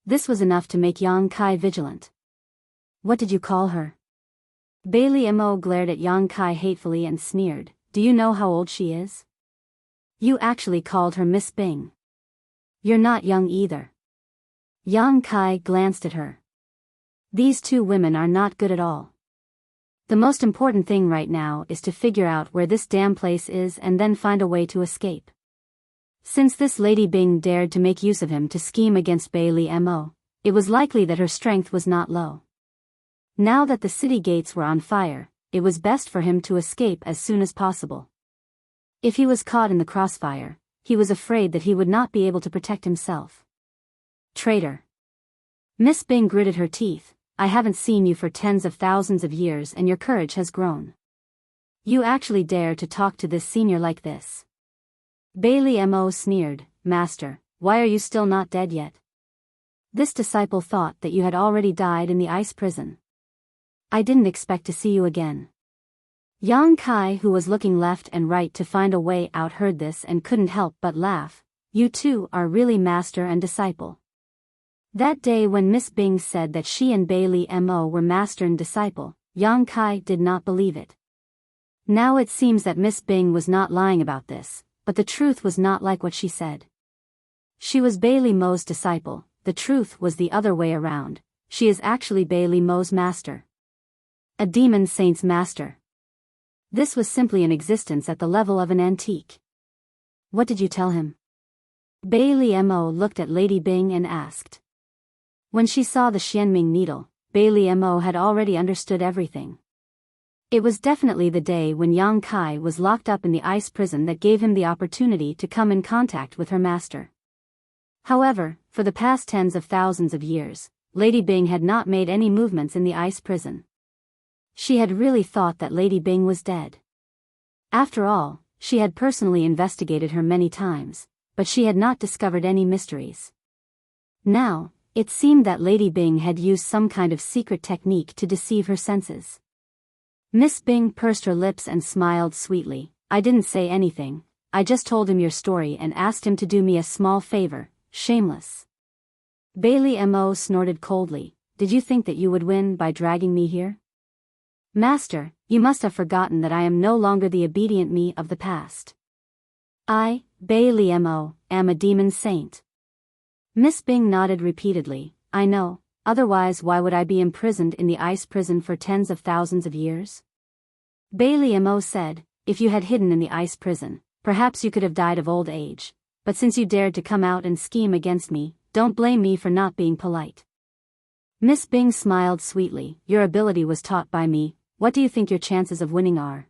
This was enough to make Yang Kai vigilant. What did you call her? Bai Liemo glared at Yang Kai hatefully and sneered, do you know how old she is? You actually called her Miss Bing. You're not young either. Yang Kai glanced at her. These two women are not good at all. The most important thing right now is to figure out where this damn place is and then find a way to escape. Since this Lady Bing dared to make use of him to scheme against Bai Liemo, it was likely that her strength was not low. Now that the city gates were on fire, it was best for him to escape as soon as possible. If he was caught in the crossfire, he was afraid that he would not be able to protect himself. Traitor. Miss Bing gritted her teeth, I haven't seen you for tens of thousands of years and your courage has grown. You actually dare to talk to this senior like this. Bai Liemo sneered, Master, why are you still not dead yet? This disciple thought that you had already died in the ice prison. I didn't expect to see you again. Yang Kai, who was looking left and right to find a way out, heard this and couldn't help but laugh. You two are really master and disciple. That day when Miss Bing said that she and Bai Liemo were master and disciple, Yang Kai did not believe it. Now it seems that Miss Bing was not lying about this, but the truth was not like what she said. She was Bai Liemo's disciple, the truth was the other way around, she is actually Bai Liemo's master. A demon saint's master. This was simply an existence at the level of an antique. What did you tell him? Bai Liemo looked at Lady Bing and asked. When she saw the Xianming needle, Bai Liemo had already understood everything. It was definitely the day when Yang Kai was locked up in the ice prison that gave him the opportunity to come in contact with her master. However, for the past tens of thousands of years, Lady Bing had not made any movements in the ice prison. She had really thought that Lady Bing was dead. After all, she had personally investigated her many times, but she had not discovered any mysteries. Now, it seemed that Lady Bing had used some kind of secret technique to deceive her senses. Miss Bing pursed her lips and smiled sweetly. I didn't say anything, I just told him your story and asked him to do me a small favor, shameless. Bai Liemo snorted coldly, did you think that you would win by dragging me here? Master, you must have forgotten that I am no longer the obedient me of the past. I, Bai Liemo, am a demon saint. Miss Bing nodded repeatedly, I know, otherwise why would I be imprisoned in the ice prison for tens of thousands of years? Bai Liemo said, if you had hidden in the ice prison, perhaps you could have died of old age, but since you dared to come out and scheme against me, don't blame me for not being polite. Miss Bing smiled sweetly, your ability was taught by me, what do you think your chances of winning are?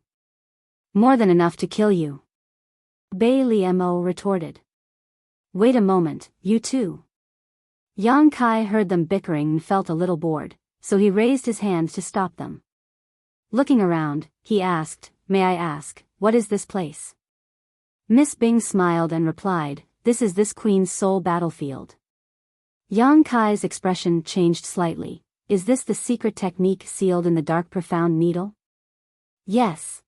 More than enough to kill you. Bai Liemo retorted. Wait a moment, you two. Yang Kai heard them bickering and felt a little bored, so he raised his hand to stop them. Looking around, he asked, may I ask, what is this place? Miss Bing smiled and replied, this is this queen's soul battlefield. Yang Kai's expression changed slightly, is this the secret technique sealed in the dark profound needle? Yes.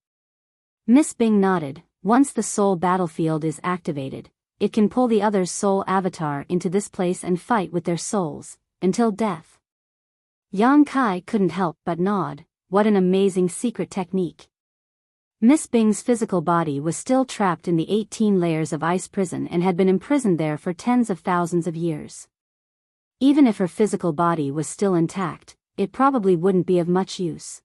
Miss Bing nodded, once the soul battlefield is activated, it can pull the other's soul avatar into this place and fight with their souls, until death. Yang Kai couldn't help but nod, what an amazing secret technique. Miss Bing's physical body was still trapped in the 18 layers of ice prison and had been imprisoned there for tens of thousands of years. Even if her physical body was still intact, it probably wouldn't be of much use.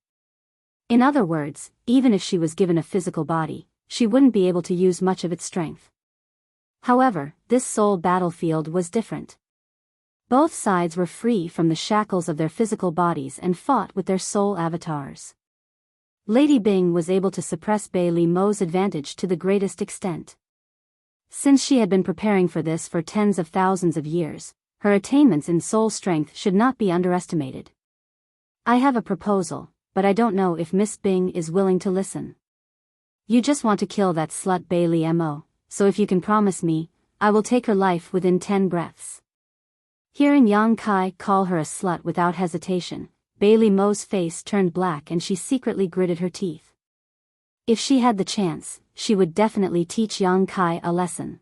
In other words, even if she was given a physical body, she wouldn't be able to use much of its strength. However, this soul battlefield was different. Both sides were free from the shackles of their physical bodies and fought with their soul avatars. Lady Bing was able to suppress Bai Liemo's advantage to the greatest extent. Since she had been preparing for this for tens of thousands of years, her attainments in soul strength should not be underestimated. I have a proposal, but I don't know if Miss Bing is willing to listen. You just want to kill that slut Bailey Mo, so if you can promise me, I will take her life within 10 breaths. Hearing Yang Kai call her a slut without hesitation, Bailey Mo's face turned black and she secretly gritted her teeth. If she had the chance, she would definitely teach Yang Kai a lesson.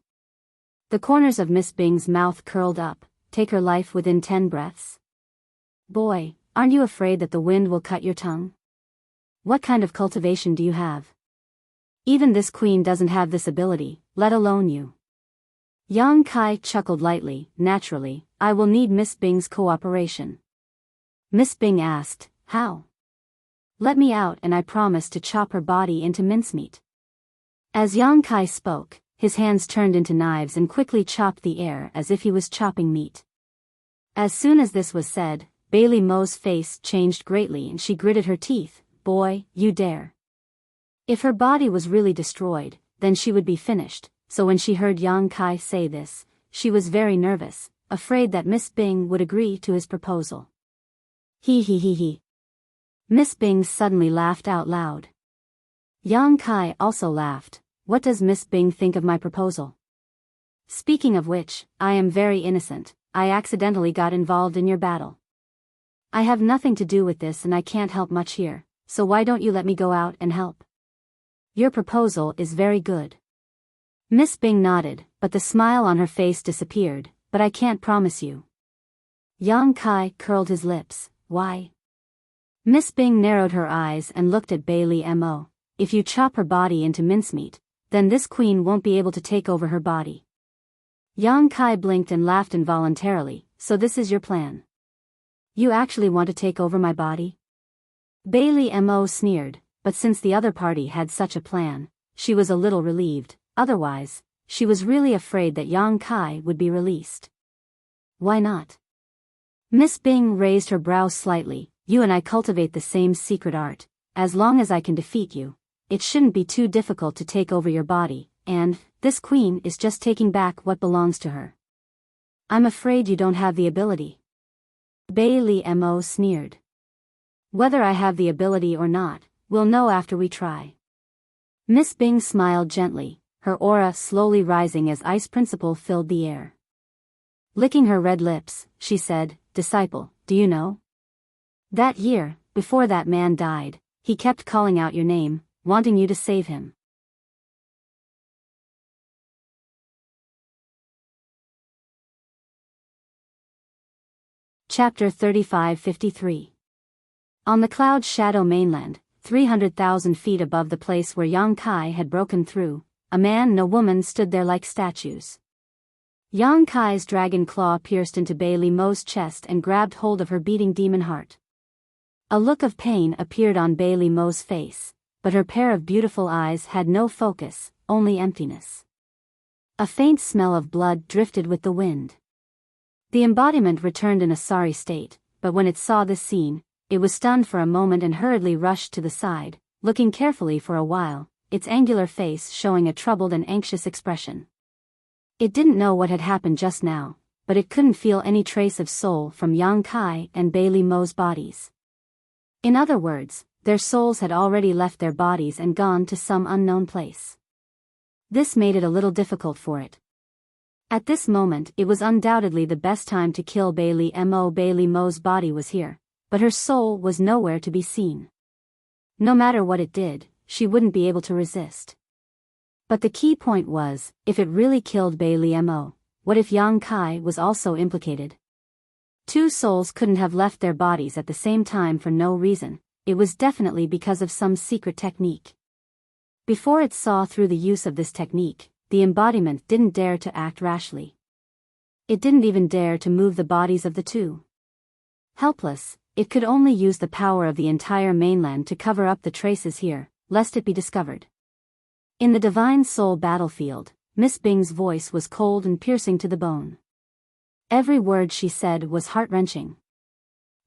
The corners of Miss Bing's mouth curled up. Take her life within 10 breaths? Boy, aren't you afraid that the wind will cut your tongue? What kind of cultivation do you have? Even this queen doesn't have this ability, let alone you. Yang Kai chuckled lightly. Naturally, I will need Miss Bing's cooperation. Miss Bing asked, how? Let me out and I promise to chop her body into mincemeat. As Yang Kai spoke, his hands turned into knives and quickly chopped the air as if he was chopping meat. As soon as this was said, Bailey Mo's face changed greatly and she gritted her teeth. Boy, you dare. If her body was really destroyed, then she would be finished, so when she heard Yang Kai say this, she was very nervous, afraid that Miss Bing would agree to his proposal. He. Miss Bing suddenly laughed out loud. Yang Kai also laughed. What does Miss Bing think of my proposal? Speaking of which, I am very innocent. I accidentally got involved in your battle. I have nothing to do with this and I can't help much here, so why don't you let me go out and help? Your proposal is very good. Miss Bing nodded, but the smile on her face disappeared. But I can't promise you. Yang Kai curled his lips. Why? Miss Bing narrowed her eyes and looked at Bailey Mo. If you chop her body into mincemeat, then this queen won't be able to take over her body. Yang Kai blinked and laughed involuntarily. So this is your plan? You actually want to take over my body? Bailey Mo sneered, but since the other party had such a plan, she was a little relieved. Otherwise, she was really afraid that Yang Kai would be released. Why not? Miss Bing raised her brows slightly. You and I cultivate the same secret art. As long as I can defeat you, it shouldn't be too difficult to take over your body, and this queen is just taking back what belongs to her. I'm afraid you don't have the ability. Bailey Mo sneered. Whether I have the ability or not, we'll know after we try. Miss Bing smiled gently, her aura slowly rising as ice principle filled the air. Licking her red lips, she said, Disciple, do you know? That year, before that man died, he kept calling out your name, wanting you to save him. Chapter 35-53. On the Cloud Shadow mainland, 300,000 feet above the place where Yang Kai had broken through, a man and a woman stood there like statues. Yang Kai's dragon claw pierced into Bailey Mo's chest and grabbed hold of her beating demon heart. A look of pain appeared on Bailey Mo's face, but her pair of beautiful eyes had no focus, only emptiness. A faint smell of blood drifted with the wind. The embodiment returned in a sorry state, but when it saw this scene, it was stunned for a moment and hurriedly rushed to the side, looking carefully for a while, its angular face showing a troubled and anxious expression. It didn't know what had happened just now, but it couldn't feel any trace of soul from Yang Kai and Bailey Mo's bodies. In other words, their souls had already left their bodies and gone to some unknown place. This made it a little difficult for it. At this moment it was undoubtedly the best time to kill Bailey Mo. Bailey Mo's body was here, but her soul was nowhere to be seen. No matter what it did, she wouldn't be able to resist. But the key point was, if it really killed Bailey Mo, what if Yang Kai was also implicated? Two souls couldn't have left their bodies at the same time for no reason. It was definitely because of some secret technique. Before it saw through the use of this technique, the embodiment didn't dare to act rashly. It didn't even dare to move the bodies of the two. Helpless, it could only use the power of the entire mainland to cover up the traces here, lest it be discovered. In the Divine Soul battlefield, Miss Bing's voice was cold and piercing to the bone. Every word she said was heart-wrenching.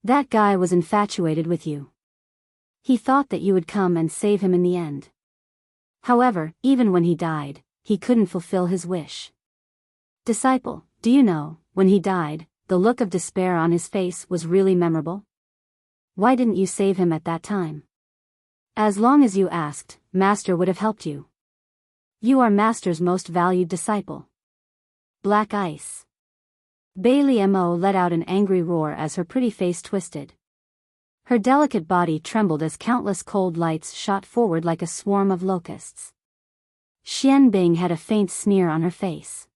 That guy was infatuated with you. He thought that you would come and save him in the end. However, even when he died, he couldn't fulfill his wish. Disciple, do you know, when he died, the look of despair on his face was really memorable? Why didn't you save him at that time? As long as you asked, Master would have helped you. You are Master's most valued disciple. Black ice. Bailey Mo let out an angry roar as her pretty face twisted. Her delicate body trembled as countless cold lights shot forward like a swarm of locusts. Xian Bing had a faint sneer on her face.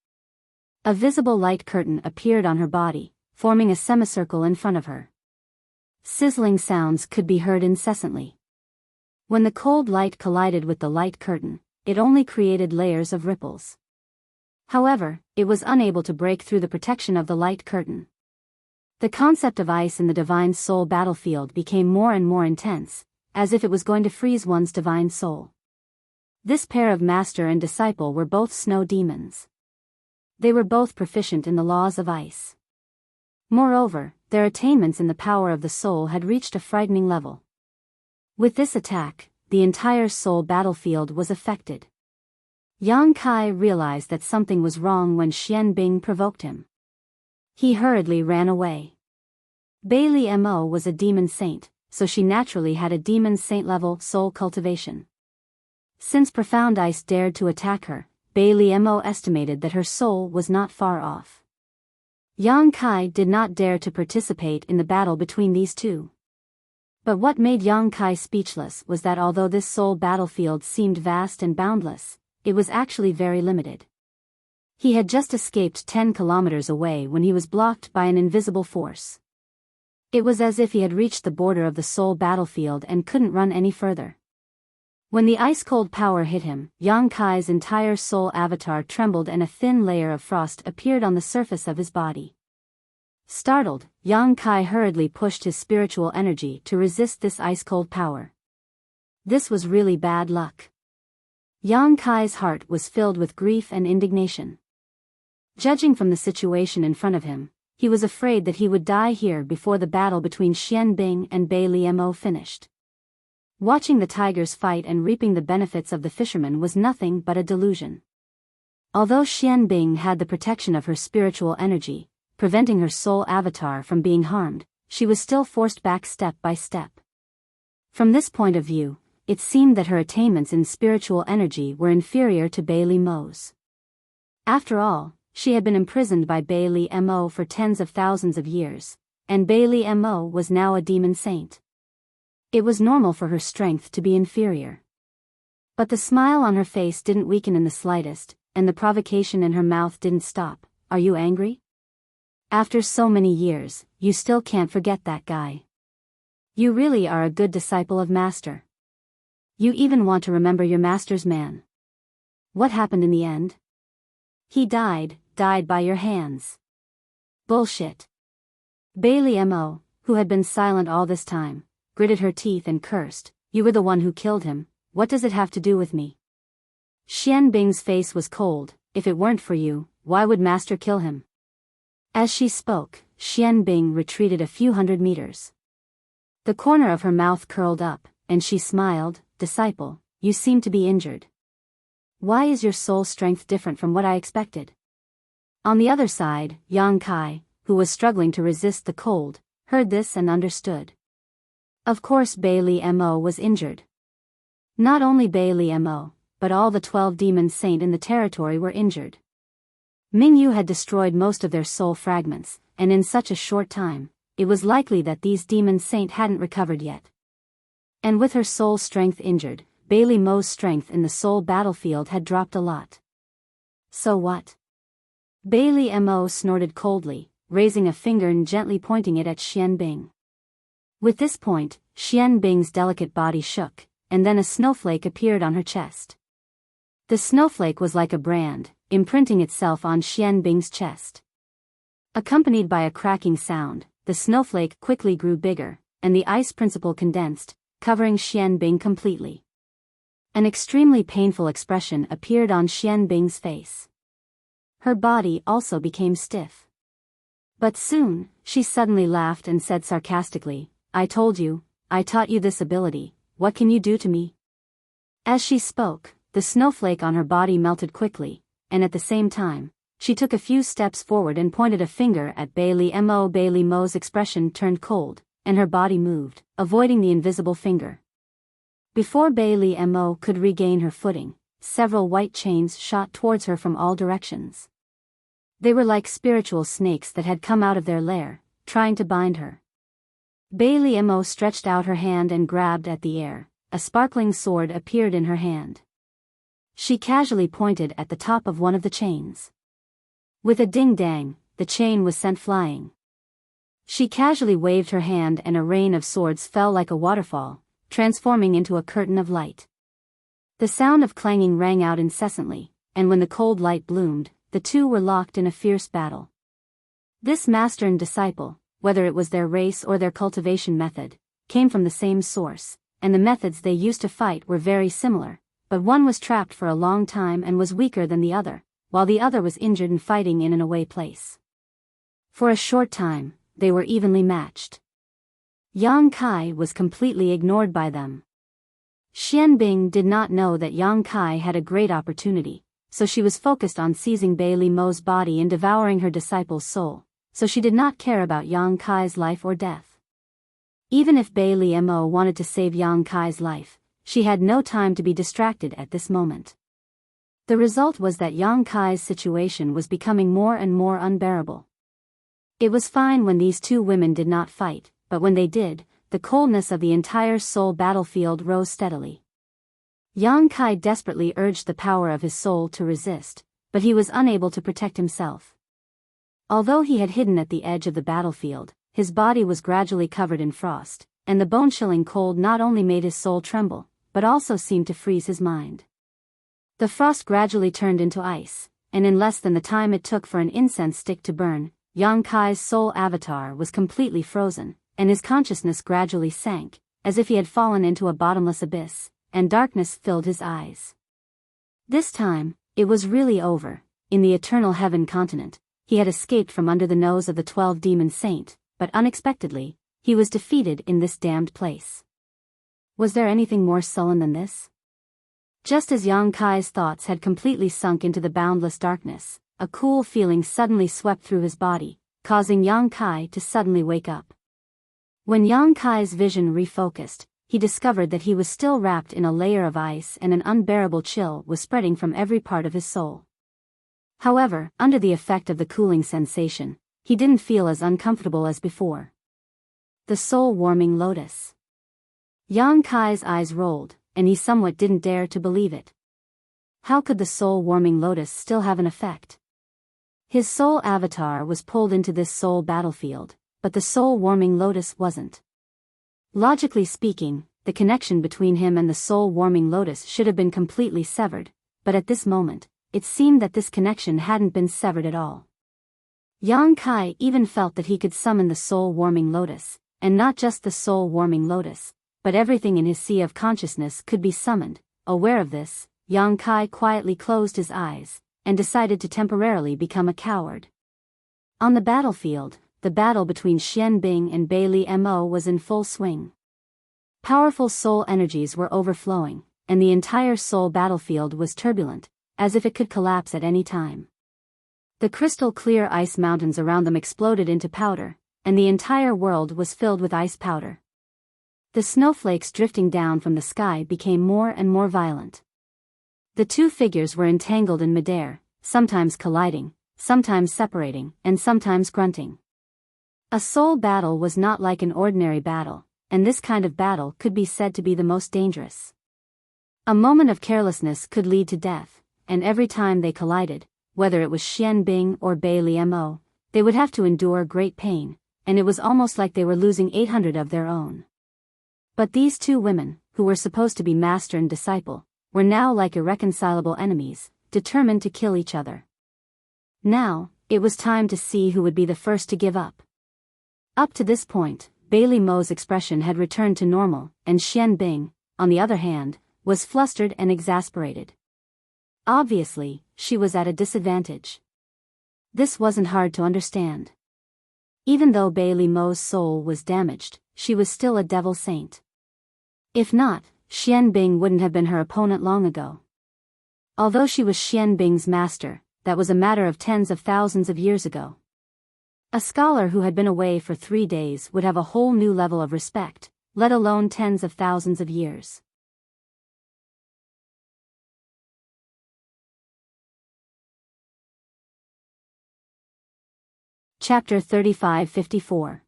A visible light curtain appeared on her body, forming a semicircle in front of her. Sizzling sounds could be heard incessantly. When the cold light collided with the light curtain, it only created layers of ripples. However, it was unable to break through the protection of the light curtain. The concept of ice in the divine soul battlefield became more and more intense, as if it was going to freeze one's divine soul. This pair of master and disciple were both snow demons. They were both proficient in the laws of ice. Moreover, their attainments in the power of the soul had reached a frightening level. With this attack, the entire soul battlefield was affected. Yang Kai realized that something was wrong when Xian Bing provoked him. He hurriedly ran away. Bailey Mo was a demon saint, so she naturally had a demon saint-level soul cultivation. Since Profound Ice dared to attack her, Bailey Mo estimated that her soul was not far off. Yang Kai did not dare to participate in the battle between these two. But what made Yang Kai speechless was that although this soul battlefield seemed vast and boundless, it was actually very limited. He had just escaped 10 kilometers away when he was blocked by an invisible force. It was as if he had reached the border of the soul battlefield and couldn't run any further. When the ice-cold power hit him, Yang Kai's entire soul avatar trembled and a thin layer of frost appeared on the surface of his body. Startled, Yang Kai hurriedly pushed his spiritual energy to resist this ice-cold power. This was really bad luck. Yang Kai's heart was filled with grief and indignation. Judging from the situation in front of him, he was afraid that he would die here before the battle between Xian Bing and Bailey Mo finished. Watching the tigers fight and reaping the benefits of the fisherman was nothing but a delusion. Although Xian Bing had the protection of her spiritual energy, preventing her soul avatar from being harmed, she was still forced back step by step. From this point of view, it seemed that her attainments in spiritual energy were inferior to Bailey Mo's. After all, she had been imprisoned by Bailey Mo for tens of thousands of years, and Bailey Mo was now a demon saint. It was normal for her strength to be inferior. But the smile on her face didn't weaken in the slightest, and the provocation in her mouth didn't stop. Are you angry? After so many years, you still can't forget that guy. You really are a good disciple of Master. You even want to remember your Master's man. What happened in the end? He died by your hands. Bullshit. Bailey Mo, who had been silent all this time, gritted her teeth and cursed, you were the one who killed him, what does it have to do with me? Xian Bing's face was cold, if it weren't for you, why would Master kill him? As she spoke, Xian Bing retreated a few hundred meters. The corner of her mouth curled up, and she smiled, disciple, you seem to be injured. Why is your soul strength different from what I expected? On the other side, Yang Kai, who was struggling to resist the cold, heard this and understood. Of course Bailey Mo was injured. Not only Bailey Mo, but all the 12 demon saint in the territory were injured. Mingyu had destroyed most of their soul fragments, and in such a short time, it was likely that these demon saint hadn't recovered yet. And with her soul strength injured, Bailey Mo's strength in the soul battlefield had dropped a lot. So what? Bailey Mo snorted coldly, raising a finger and gently pointing it at Xian Bing. With this point, Xian Bing's delicate body shook, and then a snowflake appeared on her chest. The snowflake was like a brand, imprinting itself on Xian Bing's chest. Accompanied by a cracking sound, the snowflake quickly grew bigger, and the ice principle condensed, covering Xian Bing completely. An extremely painful expression appeared on Xian Bing's face. Her body also became stiff. But soon, she suddenly laughed and said sarcastically, I told you, I taught you this ability, what can you do to me? As she spoke, the snowflake on her body melted quickly, and at the same time, she took a few steps forward and pointed a finger at Bailey Mo. Bailey Mo's expression turned cold, and her body moved, avoiding the invisible finger. Before Bailey Mo could regain her footing, several white chains shot towards her from all directions. They were like spiritual snakes that had come out of their lair, trying to bind her. Bailey Mo stretched out her hand and grabbed at the air. A sparkling sword appeared in her hand. She casually pointed at the top of one of the chains. With a ding-dang, the chain was sent flying. She casually waved her hand and a rain of swords fell like a waterfall, transforming into a curtain of light. The sound of clanging rang out incessantly, and when the cold light bloomed, the two were locked in a fierce battle. This master and disciple, whether it was their race or their cultivation method, came from the same source, and the methods they used to fight were very similar, but one was trapped for a long time and was weaker than the other, while the other was injured and fighting in an away place. For a short time, they were evenly matched. Yang Kai was completely ignored by them. Xian Bing did not know that Yang Kai had a great opportunity, so she was focused on seizing Bailey Mo's body and devouring her disciple's soul, so she did not care about Yang Kai's life or death. Even if Bailey Mo wanted to save Yang Kai's life, she had no time to be distracted at this moment. The result was that Yang Kai's situation was becoming more and more unbearable. It was fine when these two women did not fight, but when they did, the coldness of the entire soul battlefield rose steadily. Yang Kai desperately urged the power of his soul to resist, but he was unable to protect himself. Although he had hidden at the edge of the battlefield, his body was gradually covered in frost, and the bone-chilling cold not only made his soul tremble, but also seemed to freeze his mind. The frost gradually turned into ice, and in less than the time it took for an incense stick to burn, Yang Kai's soul avatar was completely frozen, and his consciousness gradually sank, as if he had fallen into a bottomless abyss, and darkness filled his eyes. This time, it was really over. In the eternal heaven continent, he had escaped from under the nose of the 12 demon saint, but unexpectedly, he was defeated in this damned place. Was there anything more sullen than this? Just as Yang Kai's thoughts had completely sunk into the boundless darkness, a cool feeling suddenly swept through his body, causing Yang Kai to suddenly wake up. When Yang Kai's vision refocused, he discovered that he was still wrapped in a layer of ice and an unbearable chill was spreading from every part of his soul. However, under the effect of the cooling sensation, he didn't feel as uncomfortable as before. The soul-warming lotus. Yang Kai's eyes rolled, and he somewhat didn't dare to believe it. How could the soul-warming lotus still have an effect? His soul avatar was pulled into this soul battlefield, but the soul-warming lotus wasn't. Logically speaking, the connection between him and the soul-warming lotus should have been completely severed, but at this moment, it seemed that this connection hadn't been severed at all. Yang Kai even felt that he could summon the soul-warming lotus, and not just the soul-warming lotus, but everything in his sea of consciousness could be summoned. Aware of this, Yang Kai quietly closed his eyes, and decided to temporarily become a coward. On the battlefield, the battle between Xian Bing and Bailey Mo was in full swing. Powerful soul energies were overflowing, and the entire soul battlefield was turbulent, as if it could collapse at any time. The crystal-clear ice mountains around them exploded into powder, and the entire world was filled with ice powder. The snowflakes drifting down from the sky became more and more violent. The two figures were entangled in midair, sometimes colliding, sometimes separating, and sometimes grunting. A soul battle was not like an ordinary battle, and this kind of battle could be said to be the most dangerous. A moment of carelessness could lead to death, and every time they collided, whether it was Xian Bing or Bailey Mo, they would have to endure great pain, and it was almost like they were losing 800 of their own. But these two women, who were supposed to be master and disciple, were now like irreconcilable enemies, determined to kill each other. Now, it was time to see who would be the first to give up. Up to this point, Bailey Mo's expression had returned to normal, and Xian Bing, on the other hand, was flustered and exasperated. Obviously, she was at a disadvantage. This wasn't hard to understand. Even though Bailey Mo's soul was damaged, she was still a devil saint. If not, Xian Bing wouldn't have been her opponent long ago. Although she was Xian Bing's master, that was a matter of tens of thousands of years ago. A scholar who had been away for 3 days would have a whole new level of respect, let alone tens of thousands of years. Chapter 35-54.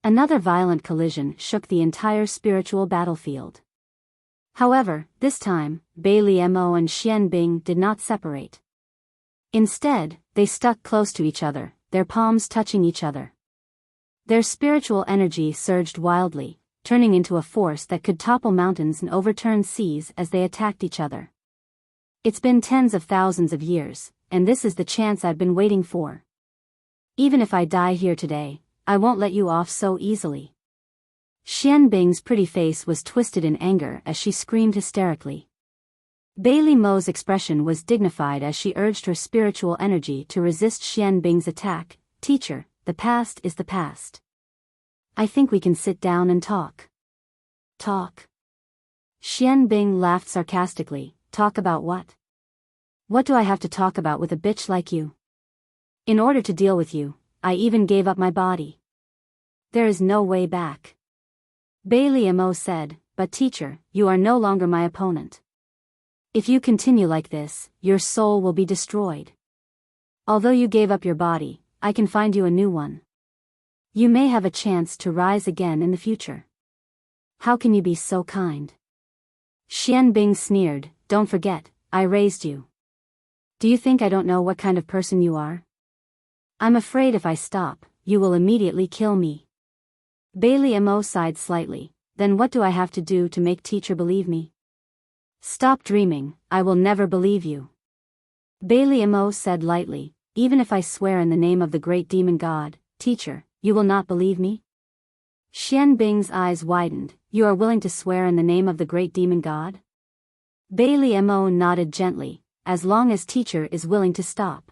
Another violent collision shook the entire spiritual battlefield. However, this time, Bai Liemo and Xian Bing did not separate. Instead, they stuck close to each other, their palms touching each other. Their spiritual energy surged wildly, turning into a force that could topple mountains and overturn seas as they attacked each other. It's been tens of thousands of years, and this is the chance I've been waiting for. Even if I die here today, I won't let you off so easily. Xian Bing's pretty face was twisted in anger as she screamed hysterically. Bai Liemo's expression was dignified as she urged her spiritual energy to resist Xian Bing's attack. Teacher, the past is the past. I think we can sit down and talk. Talk? Xian Bing laughed sarcastically. Talk about what? What do I have to talk about with a bitch like you? In order to deal with you, I even gave up my body. There is no way back. Bai Liemo said, but teacher, you are no longer my opponent. If you continue like this, your soul will be destroyed. Although you gave up your body, I can find you a new one. You may have a chance to rise again in the future. How can you be so kind? Xian Bing sneered, don't forget, I raised you. Do you think I don't know what kind of person you are? I'm afraid if I stop, you will immediately kill me. Bai Liemo sighed slightly. Then what do I have to do to make teacher believe me? Stop dreaming, I will never believe you. Bai Liemo said lightly, even if I swear in the name of the great demon god, teacher, you will not believe me? Xian Bing's eyes widened. You are willing to swear in the name of the great demon god? Bai Liemo nodded gently, as long as teacher is willing to stop.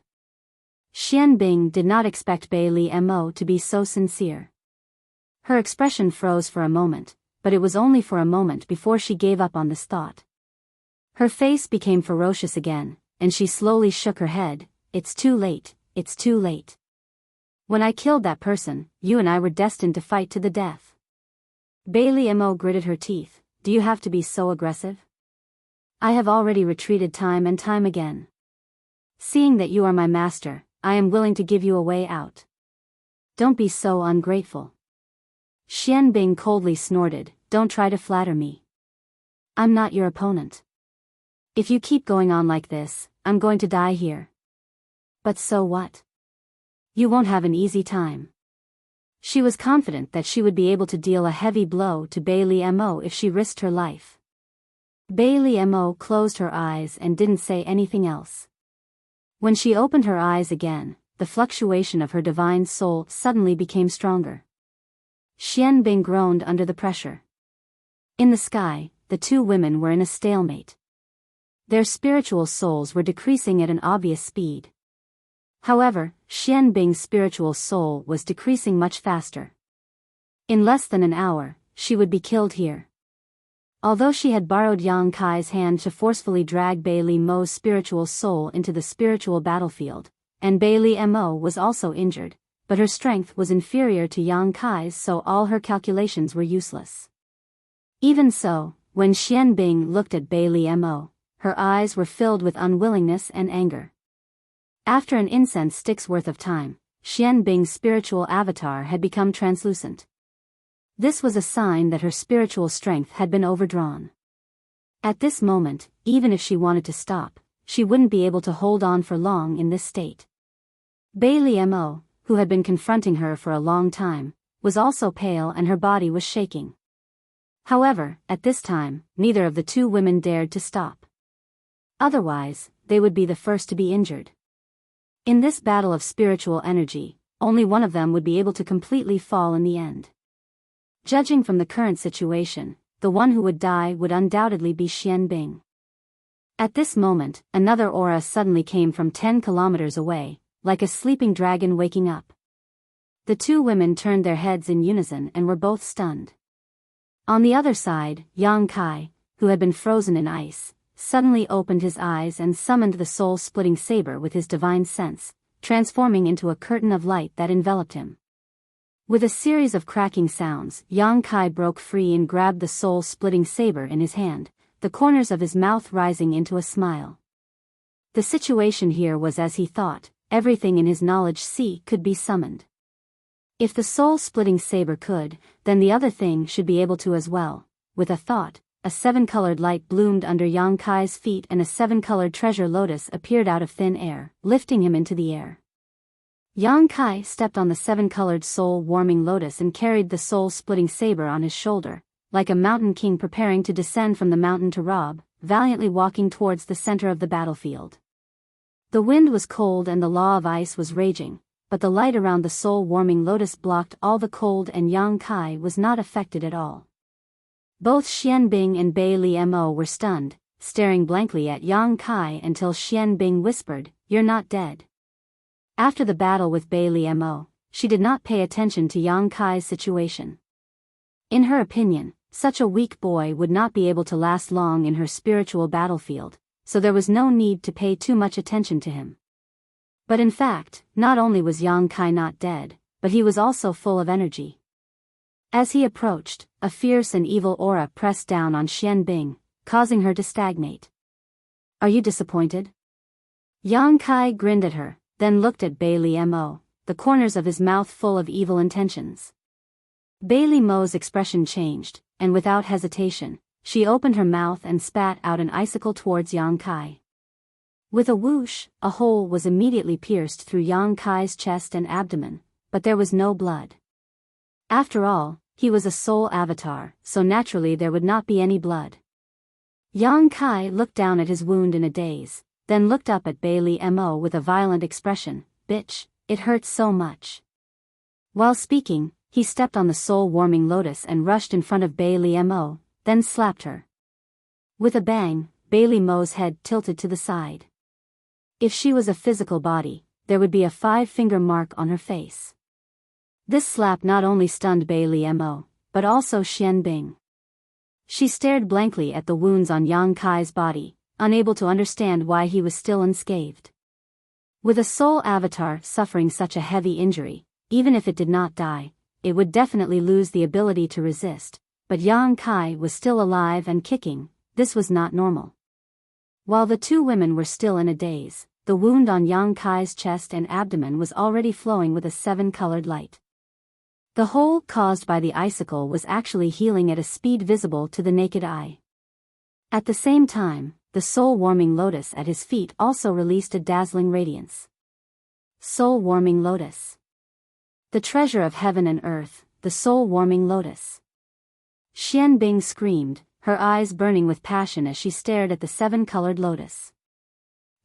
Xian Bing did not expect Bai Liemo to be so sincere. Her expression froze for a moment, but it was only for a moment before she gave up on this thought. Her face became ferocious again, and she slowly shook her head. It's too late, it's too late. When I killed that person, you and I were destined to fight to the death. Bai Liemo gritted her teeth. Do you have to be so aggressive? I have already retreated time and time again. Seeing that you are my master, I am willing to give you a way out. Don't be so ungrateful. Xian Bing coldly snorted, don't try to flatter me. I'm not your opponent. If you keep going on like this, I'm going to die here. But so what? You won't have an easy time. She was confident that she would be able to deal a heavy blow to Bai Liemo if she risked her life. Bai Liemo closed her eyes and didn't say anything else. When she opened her eyes again, the fluctuation of her divine soul suddenly became stronger. Xian Bing groaned under the pressure. In the sky, the two women were in a stalemate. Their spiritual souls were decreasing at an obvious speed. However, Xian Bing's spiritual soul was decreasing much faster. In less than an hour, she would be killed here. Although she had borrowed Yang Kai's hand to forcefully drag Bai Liemo's spiritual soul into the spiritual battlefield, and Bai Liemo was also injured, but her strength was inferior to Yang Kai's, so all her calculations were useless. Even so, when Xian Bing looked at Bai Liemo, her eyes were filled with unwillingness and anger. After an incense stick's worth of time, Xian Bing's spiritual avatar had become translucent. This was a sign that her spiritual strength had been overdrawn. At this moment, even if she wanted to stop, she wouldn't be able to hold on for long in this state. Bai Liemo, who had been confronting her for a long time, was also pale and her body was shaking. However, at this time, neither of the two women dared to stop. Otherwise, they would be the first to be injured. In this battle of spiritual energy, only one of them would be able to completely fall in the end. Judging from the current situation, the one who would die would undoubtedly be Xian Bing. At this moment, another aura suddenly came from 10 kilometers away, like a sleeping dragon waking up. The two women turned their heads in unison and were both stunned. On the other side, Yang Kai, who had been frozen in ice, suddenly opened his eyes and summoned the soul-splitting saber with his divine sense, transforming into a curtain of light that enveloped him. With a series of cracking sounds, Yang Kai broke free and grabbed the soul-splitting saber in his hand, the corners of his mouth rising into a smile. The situation here was as he thought, everything in his knowledge sea could be summoned. If the soul-splitting saber could, then the other thing should be able to as well. With a thought, a seven-colored light bloomed under Yang Kai's feet and a seven-colored treasure lotus appeared out of thin air, lifting him into the air. Yang Kai stepped on the seven-colored soul-warming lotus and carried the soul-splitting saber on his shoulder, like a mountain king preparing to descend from the mountain to rob, valiantly walking towards the center of the battlefield. The wind was cold and the law of ice was raging, but the light around the soul-warming lotus blocked all the cold and Yang Kai was not affected at all. Both Xian Bing and Bei Li Mo were stunned, staring blankly at Yang Kai until Xian Bing whispered, "You're not dead." After the battle with Bei Li Mo, she did not pay attention to Yang Kai's situation. In her opinion, such a weak boy would not be able to last long in her spiritual battlefield, so there was no need to pay too much attention to him. But in fact, not only was Yang Kai not dead, but he was also full of energy. As he approached, a fierce and evil aura pressed down on Xian Bing, causing her to stagnate. "Are you disappointed?" Yang Kai grinned at her, then looked at Bei Li Mo, the corners of his mouth full of evil intentions. Bei Li Mo's expression changed, and without hesitation, she opened her mouth and spat out an icicle towards Yang Kai. With a whoosh, a hole was immediately pierced through Yang Kai's chest and abdomen, but there was no blood. After all, he was a soul avatar, so naturally there would not be any blood. Yang Kai looked down at his wound in a daze, then looked up at Bei Li Mo with a violent expression, "Bitch, it hurts so much." While speaking, he stepped on the soul-warming lotus and rushed in front of Bei Li Mo, then slapped her. With a bang, Bei Li Mo's head tilted to the side. If she was a physical body, there would be a 5-finger mark on her face. This slap not only stunned Bei Li Mo, but also Xian Bing. She stared blankly at the wounds on Yang Kai's body, unable to understand why he was still unscathed. With a soul avatar suffering such a heavy injury, even if it did not die, it would definitely lose the ability to resist, but Yang Kai was still alive and kicking. This was not normal. While the two women were still in a daze, the wound on Yang Kai's chest and abdomen was already flowing with a 7-colored light. The hole caused by the icicle was actually healing at a speed visible to the naked eye. At the same time, the soul-warming lotus at his feet also released a dazzling radiance. Soul-warming lotus. The treasure of heaven and earth, the soul-warming lotus. Xian Bing screamed, her eyes burning with passion as she stared at the 7-colored lotus.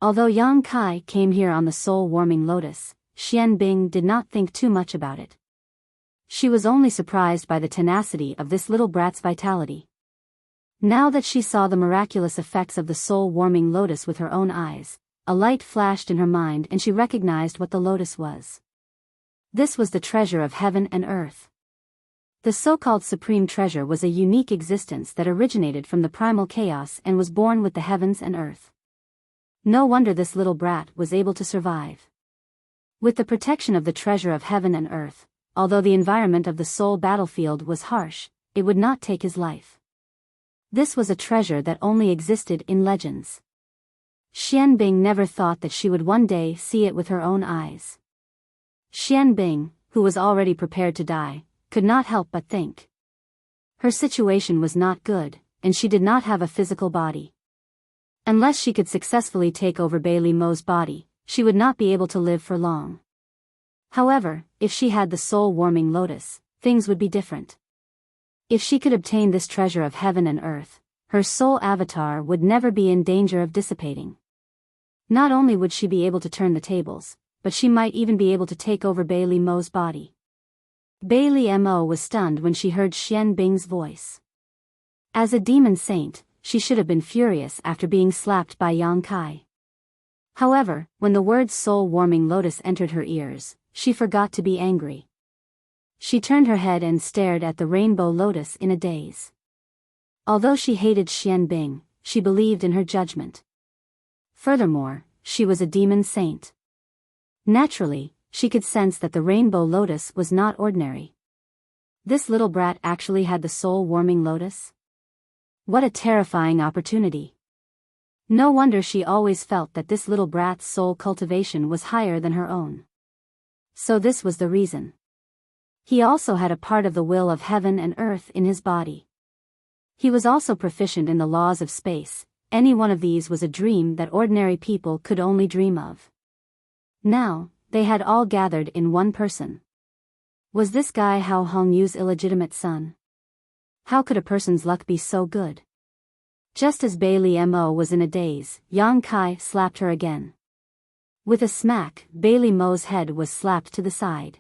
Although Yang Kai came here on the soul-warming lotus, Xian Bing did not think too much about it. She was only surprised by the tenacity of this little brat's vitality. Now that she saw the miraculous effects of the soul-warming lotus with her own eyes, a light flashed in her mind and she recognized what the lotus was. This was the treasure of heaven and earth. The so-called supreme treasure was a unique existence that originated from the primal chaos and was born with the heavens and earth. No wonder this little brat was able to survive. With the protection of the treasure of heaven and earth, although the environment of the soul battlefield was harsh, it would not take his life. This was a treasure that only existed in legends. Xian Bing never thought that she would one day see it with her own eyes. Xian Bing, who was already prepared to die, could not help but think. Her situation was not good, and she did not have a physical body. Unless she could successfully take over Bei Li Mo's body, she would not be able to live for long. However, if she had the soul-warming lotus, things would be different. If she could obtain this treasure of heaven and earth, her soul avatar would never be in danger of dissipating. Not only would she be able to turn the tables, but she might even be able to take over Bei Li Mo's body. Bei Li Mo was stunned when she heard Xian Bing's voice. As a demon saint, she should have been furious after being slapped by Yang Kai. However, when the words soul-warming lotus entered her ears, she forgot to be angry. She turned her head and stared at the rainbow lotus in a daze. Although she hated Xian Bing, she believed in her judgment. Furthermore, she was a demon saint. Naturally, she could sense that the rainbow lotus was not ordinary. This little brat actually had the soul-warming lotus? What a terrifying opportunity. No wonder she always felt that this little brat's soul cultivation was higher than her own. So this was the reason. He also had a part of the will of heaven and earth in his body. He was also proficient in the laws of space. Any one of these was a dream that ordinary people could only dream of. Now, they had all gathered in one person. Was this guy Hao Hongyu's illegitimate son? How could a person's luck be so good? Just as Bailey Mo was in a daze, Yang Kai slapped her again. With a smack, Bailey Mo's head was slapped to the side.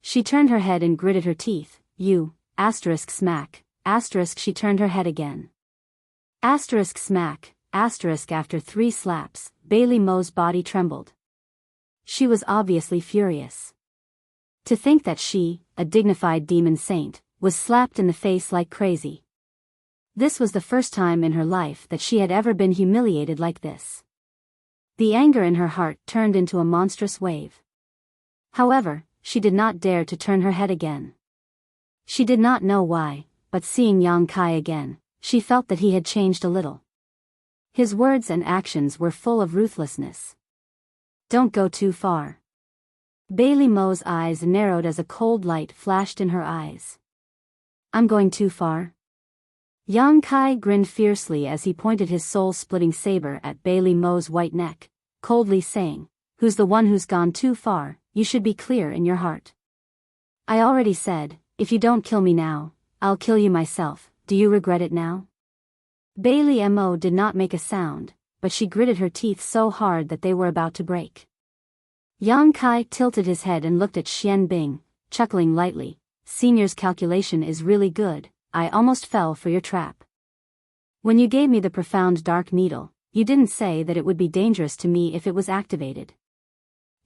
She turned her head and gritted her teeth. Smack, she turned her head again. Smack, after 3 slaps, Bailey Mo's body trembled. She was obviously furious. To think that she, a dignified demon saint, was slapped in the face like crazy. This was the first time in her life that she had ever been humiliated like this. The anger in her heart turned into a monstrous wave. However, she did not dare to turn her head again. She did not know why, but seeing Yang Kai again, she felt that he had changed a little. His words and actions were full of ruthlessness. Don't go too far. Bailey Mo's eyes narrowed as a cold light flashed in her eyes. I'm going too far? Yang Kai grinned fiercely as he pointed his soul-splitting saber at Bailey Mo's white neck, coldly saying, "Who's the one who's gone too far? You should be clear in your heart. I already said, if you don't kill me now, I'll kill you myself. Do you regret it now?" Bailey Mo did not make a sound, but she gritted her teeth so hard that they were about to break. Yang Kai tilted his head and looked at Xian Bing, chuckling lightly. "Senior's calculation is really good. I almost fell for your trap. When you gave me the profound dark needle, you didn't say that it would be dangerous to me if it was activated."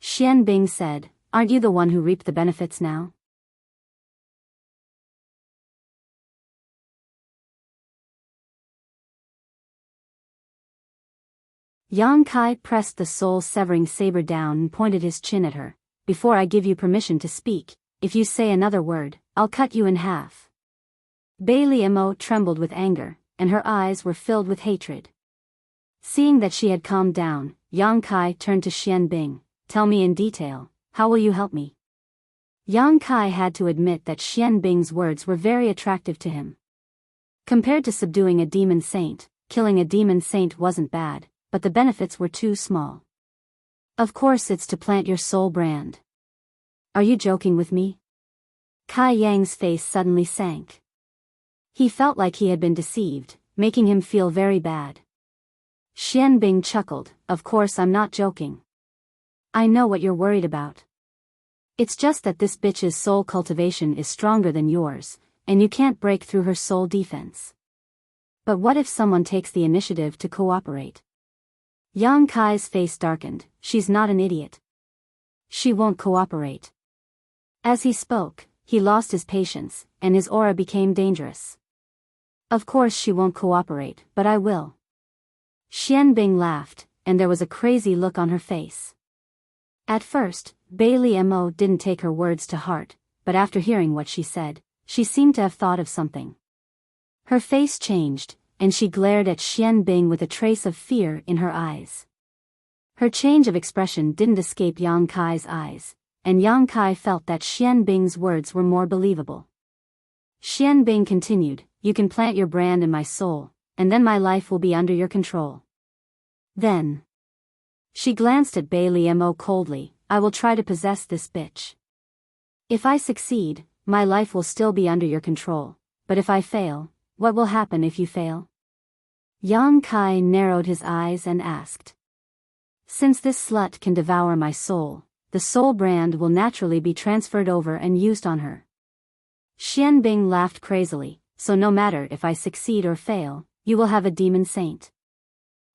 Xian Bing said, "Aren't you the one who reaped the benefits now?" Yang Kai pressed the soul-severing saber down and pointed his chin at her. "Before I give you permission to speak, if you say another word, I'll cut you in half." Bailey Mo trembled with anger, and her eyes were filled with hatred. Seeing that she had calmed down, Yang Kai turned to Xian Bing. "Tell me in detail, how will you help me?" Yang Kai had to admit that Xian Bing's words were very attractive to him. Compared to subduing a demon saint, killing a demon saint wasn't bad, but the benefits were too small. "Of course it's to plant your soul brand." "Are you joking with me?" Kai Yang's face suddenly sank. He felt like he had been deceived, making him feel very bad. Xian Bing chuckled. "Of course I'm not joking. I know what you're worried about. It's just that this bitch's soul cultivation is stronger than yours, and you can't break through her soul defense. But what if someone takes the initiative to cooperate?" Yang Kai's face darkened. "She's not an idiot. She won't cooperate." As he spoke, he lost his patience, and his aura became dangerous. "Of course she won't cooperate, but I will." Xian Bing laughed, and there was a crazy look on her face. At first, Bailey Mo didn't take her words to heart, but after hearing what she said, she seemed to have thought of something. Her face changed, and she glared at Xian Bing with a trace of fear in her eyes. Her change of expression didn't escape Yang Kai's eyes, and Yang Kai felt that Xian Bing's words were more believable. Xian Bing continued, "You can plant your brand in my soul, and then my life will be under your control." Then, she glanced at Bailey Mo coldly. "I will try to possess this bitch. If I succeed, my life will still be under your control, but if I fail, what will happen if you fail?" Yang Kai narrowed his eyes and asked. "Since this slut can devour my soul, the soul brand will naturally be transferred over and used on her." Xian Bing laughed crazily. "So no matter if I succeed or fail, you will have a demon saint.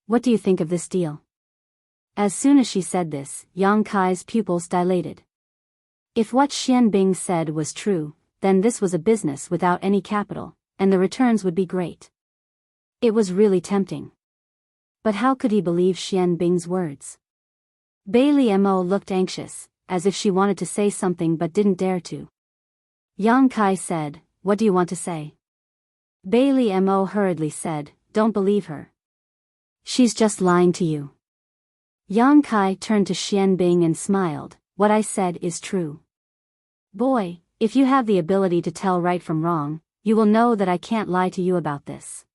What do you think of this deal?" As soon as she said this, Yang Kai's pupils dilated. If what Xian Bing said was true, then this was a business without any capital, and the returns would be great. It was really tempting. But how could he believe Xian Bing's words? Bailey Mo looked anxious, as if she wanted to say something but didn't dare to. Yang Kai said, "What do you want to say?" Bailey Mo hurriedly said, "Don't believe her. She's just lying to you." Yang Kai turned to Xian Bing and smiled, "What I said is true. Boy, if you have the ability to tell right from wrong, you will know that I can't lie to you about this."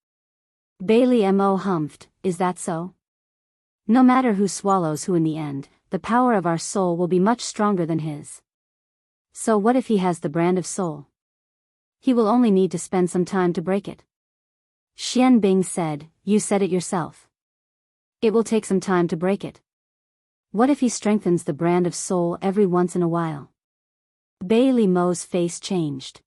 Bailey Mo humphed, "Is that so? No matter who swallows who in the end, the power of our soul will be much stronger than his. So what if he has the brand of soul? He will only need to spend some time to break it." Xian Bing said, "You said it yourself. It will take some time to break it. What if he strengthens the brand of soul every once in a while?" Bailey Mo's face changed.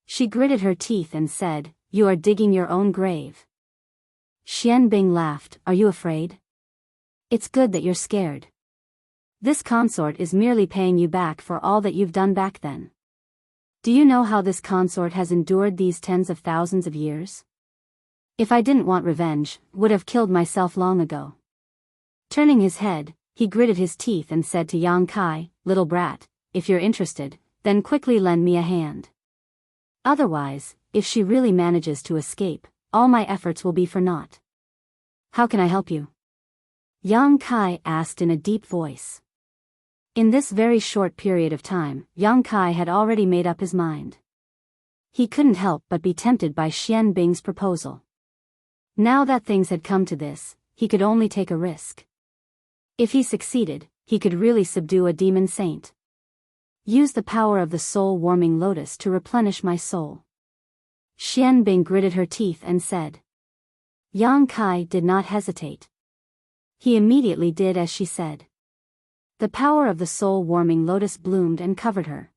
She gritted her teeth and said, "You are digging your own grave." Xian Bing laughed, "Are you afraid? It's good that you're scared. This consort is merely paying you back for all that you've done back then. Do you know how this consort has endured these tens of thousands of years? If I didn't want revenge, would have killed myself long ago." Turning his head, he gritted his teeth and said to Yang Kai, "Little brat, if you're interested, then quickly lend me a hand. Otherwise, if she really manages to escape, all my efforts will be for naught." "How can I help you?" Yang Kai asked in a deep voice. In this very short period of time, Yang Kai had already made up his mind. He couldn't help but be tempted by Xian Bing's proposal. Now that things had come to this, he could only take a risk. If he succeeded, he could really subdue a demon saint. Use the power of the soul-warming lotus to replenish my soul. Xian Bing gritted her teeth and said. Yang Kai did not hesitate. He immediately did as she said. The power of the soul-warming lotus bloomed and covered her.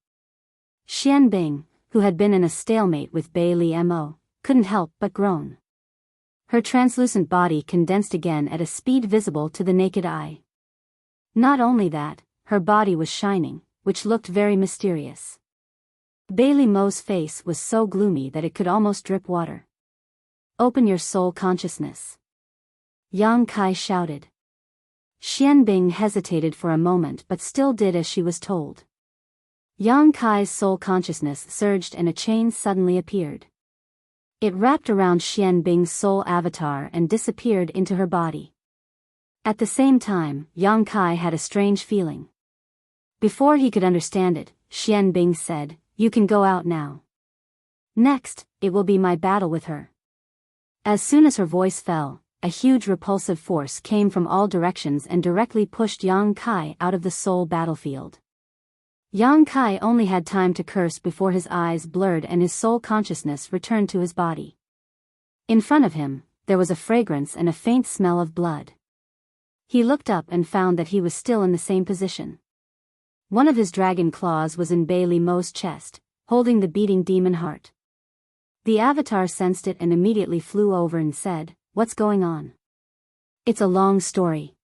Xian Bing, who had been in a stalemate with Bei Li Mo, couldn't help but groan. Her translucent body condensed again at a speed visible to the naked eye. Not only that, her body was shining, which looked very mysterious. Bei Li Mo's face was so gloomy that it could almost drip water. "Open your soul consciousness," Yang Kai shouted. Xian Bing hesitated for a moment but still did as she was told. Yang Kai's soul consciousness surged and a chain suddenly appeared. It wrapped around Xian Bing's soul avatar and disappeared into her body. At the same time, Yang Kai had a strange feeling. Before he could understand it, Xian Bing said, "You can go out now. Next, it will be my battle with her." As soon as her voice fell, a huge repulsive force came from all directions and directly pushed Yang Kai out of the soul battlefield. Yang Kai only had time to curse before his eyes blurred and his soul consciousness returned to his body. In front of him, there was a fragrance and a faint smell of blood. He looked up and found that he was still in the same position. One of his dragon claws was in Bei Li Mo's chest, holding the beating demon heart. The avatar sensed it and immediately flew over and said, "What's going on?" "It's a long story."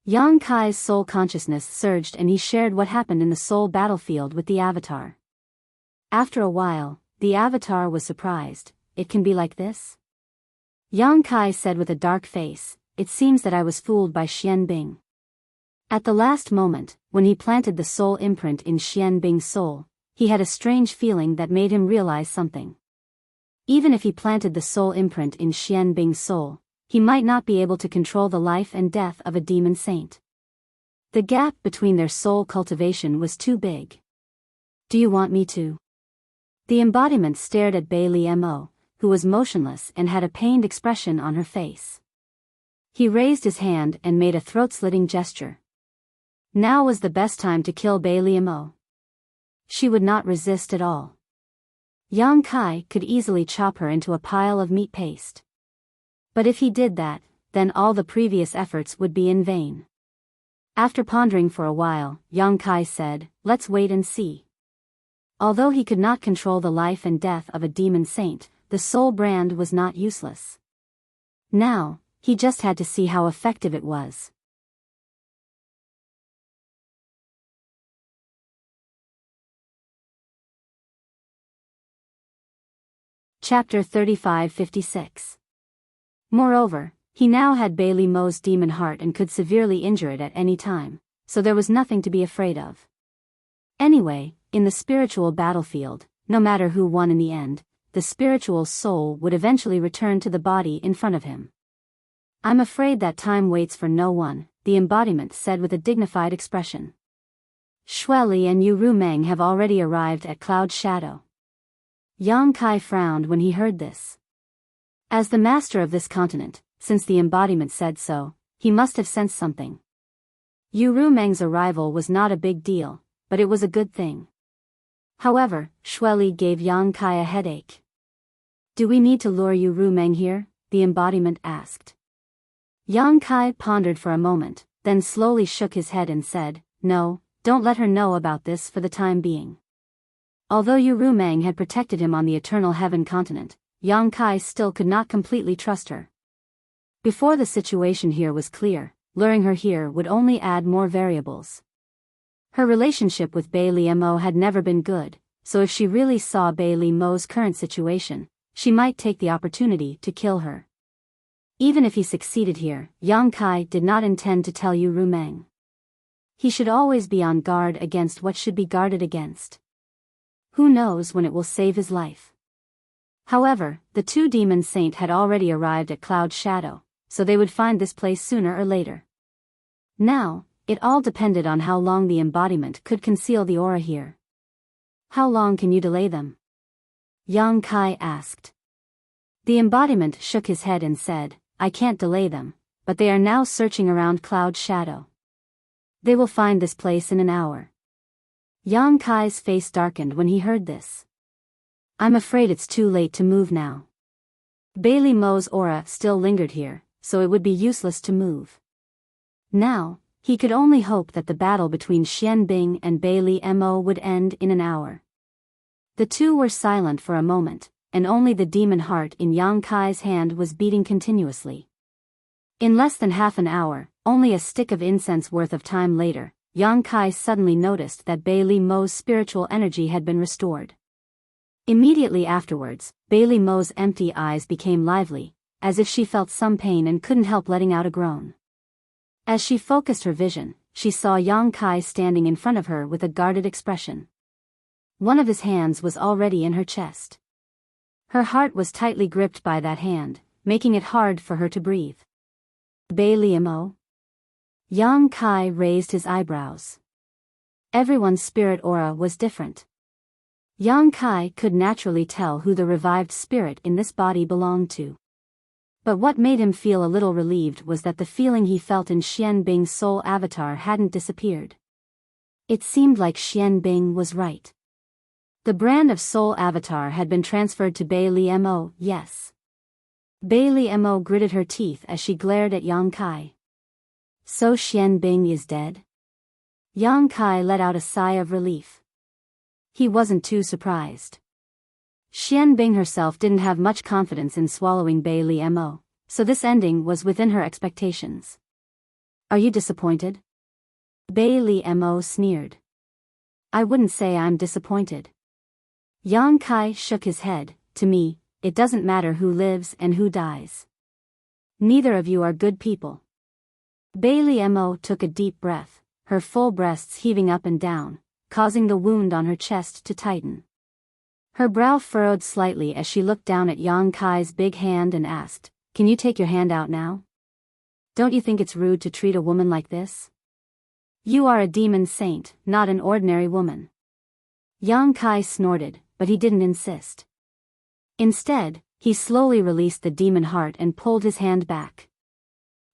Yang Kai's soul consciousness surged and he shared what happened in the soul battlefield with the avatar. After a while, the avatar was surprised. "It can be like this?" Yang Kai said with a dark face, "It seems that I was fooled by Xian Bing." At the last moment, when he planted the soul imprint in Xian Bing's soul, he had a strange feeling that made him realize something. Even if he planted the soul imprint in Xian Bing's soul, he might not be able to control the life and death of a demon saint. The gap between their soul cultivation was too big. "Do you want me to?" The embodiment stared at Bei Li Mo, who was motionless and had a pained expression on her face. He raised his hand and made a throat-slitting gesture. Now was the best time to kill Bei Li Mo. She would not resist at all. Yang Kai could easily chop her into a pile of meat paste. But if he did that, then all the previous efforts would be in vain. After pondering for a while, Yang Kai said, "Let's wait and see." Although he could not control the life and death of a demon saint, the soul brand was not useless. Now, he just had to see how effective it was. Chapter 3556. Moreover, he now had Bailey Mo's demon heart and could severely injure it at any time, so there was nothing to be afraid of. Anyway, in the spiritual battlefield, no matter who won in the end, the spiritual soul would eventually return to the body in front of him. I'm afraid that time waits for no one, the embodiment said with a dignified expression. Xueli and Yu Rumeng have already arrived at Cloud Shadow. Yang Kai frowned when he heard this. As the master of this continent, since the embodiment said so, he must have sensed something. Yu Rumeng's arrival was not a big deal, but it was a good thing. However, Xueli gave Yang Kai a headache. Do we need to lure Yu Rumeng here? The embodiment asked. Yang Kai pondered for a moment, then slowly shook his head and said, No, don't let her know about this for the time being. Although Yu Rumeng had protected him on the Eternal Heaven continent, Yang Kai still could not completely trust her. Before the situation here was clear, luring her here would only add more variables. Her relationship with Bailey Mo had never been good, so if she really saw Bailey Mo's current situation, she might take the opportunity to kill her. Even if he succeeded here, Yang Kai did not intend to tell Yu Rumeng. He should always be on guard against what should be guarded against. Who knows when it will save his life? However, the two demon saint had already arrived at Cloud Shadow, so they would find this place sooner or later. Now, it all depended on how long the embodiment could conceal the aura here. How long can you delay them? Yang Kai asked. The embodiment shook his head and said, I can't delay them, but they are now searching around Cloud Shadow. They will find this place in an hour. Yang Kai's face darkened when he heard this. I'm afraid it's too late to move now. Bailey Mo's aura still lingered here, so it would be useless to move. Now, he could only hope that the battle between Xian Bing and Bailey Mo would end in an hour. The two were silent for a moment, and only the demon heart in Yang Kai's hand was beating continuously. In less than half an hour, only a stick of incense worth of time later, Yang Kai suddenly noticed that Bailey Mo's spiritual energy had been restored. Immediately afterwards, Bailey Mo's empty eyes became lively, as if she felt some pain and couldn't help letting out a groan. As she focused her vision, she saw Yang Kai standing in front of her with a guarded expression. One of his hands was already in her chest. Her heart was tightly gripped by that hand, making it hard for her to breathe. Bailey Mo? Yang Kai raised his eyebrows. Everyone's spirit aura was different. Yang Kai could naturally tell who the revived spirit in this body belonged to. But what made him feel a little relieved was that the feeling he felt in Xian Bing's soul avatar hadn't disappeared. It seemed like Xian Bing was right. The brand of soul avatar had been transferred to Bailey Mo, yes. Bailey Mo gritted her teeth as she glared at Yang Kai. So Xian Bing is dead? Yang Kai let out a sigh of relief. He wasn't too surprised. Xian Bing herself didn't have much confidence in swallowing Bailey Mo, so this ending was within her expectations. Are you disappointed? Bailey Mo sneered. I wouldn't say I'm disappointed. Yang Kai shook his head. To me, it doesn't matter who lives and who dies. Neither of you are good people. Bailey Mo took a deep breath, her full breasts heaving up and down, causing the wound on her chest to tighten. Her brow furrowed slightly as she looked down at Yang Kai's big hand and asked, Can you take your hand out now? Don't you think it's rude to treat a woman like this? You are a demon saint, not an ordinary woman. Yang Kai snorted, but he didn't insist. Instead, he slowly released the demon heart and pulled his hand back.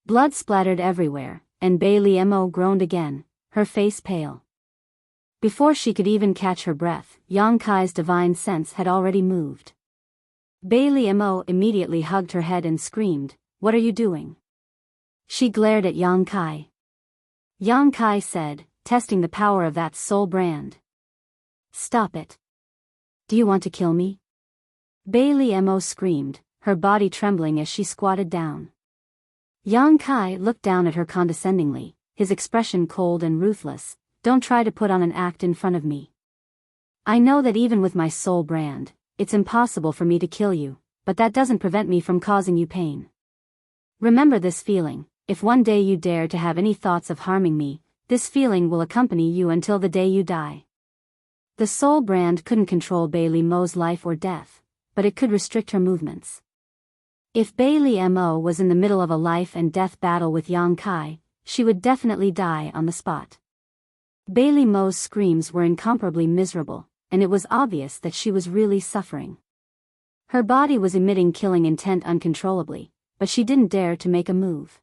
Blood splattered everywhere, and Bailey Mo groaned again, her face pale. Before she could even catch her breath, Yang Kai's divine sense had already moved. Bailey Mo immediately hugged her head and screamed, What are you doing? She glared at Yang Kai. Yang Kai said, testing the power of that soul brand. Stop it. Do you want to kill me? Bailey Mo screamed, her body trembling as she squatted down. Yang Kai looked down at her condescendingly, his expression cold and ruthless. Don't try to put on an act in front of me. I know that even with my soul brand, it's impossible for me to kill you, but that doesn't prevent me from causing you pain. Remember this feeling. If one day you dare to have any thoughts of harming me, this feeling will accompany you until the day you die. The soul brand couldn't control Bailey Mo's life or death, but it could restrict her movements. If Bailey Mo was in the middle of a life and death battle with Yang Kai, she would definitely die on the spot. Bailey Mo's screams were incomparably miserable, and it was obvious that she was really suffering. Her body was emitting killing intent uncontrollably, but she didn't dare to make a move.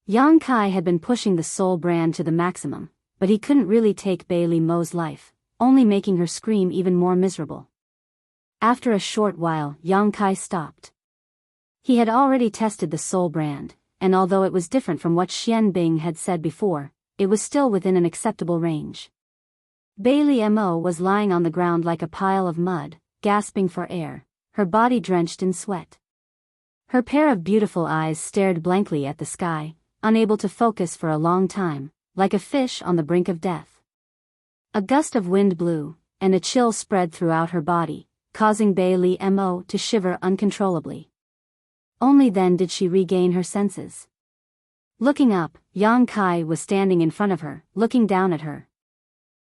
Yang Kai had been pushing the soul brand to the maximum, but he couldn't really take Bailey Mo's life, only making her scream even more miserable. After a short while, Yang Kai stopped. He had already tested the soul brand, and although it was different from what Xian Bing had said before, it was still within an acceptable range. Bailey Mo was lying on the ground like a pile of mud, gasping for air, her body drenched in sweat. Her pair of beautiful eyes stared blankly at the sky, unable to focus for a long time, like a fish on the brink of death. A gust of wind blew, and a chill spread throughout her body, causing Bailey Mo to shiver uncontrollably. Only then did she regain her senses. Looking up, Yang Kai was standing in front of her, looking down at her.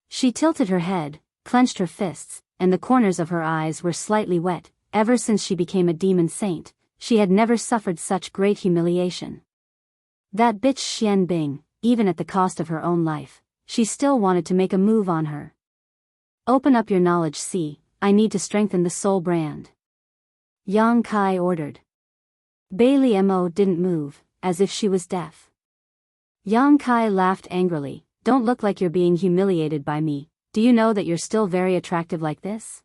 She tilted her head, clenched her fists, and the corners of her eyes were slightly wet. Ever since she became a demon saint, she had never suffered such great humiliation. That bitch Xian Bing, even at the cost of her own life, she still wanted to make a move on her. Open up your knowledge, see, I need to strengthen the soul brand. Yang Kai ordered. Bailey Mo didn't move, as if she was deaf. Yang Kai laughed angrily. Don't look like you're being humiliated by me. Do you know that you're still very attractive like this?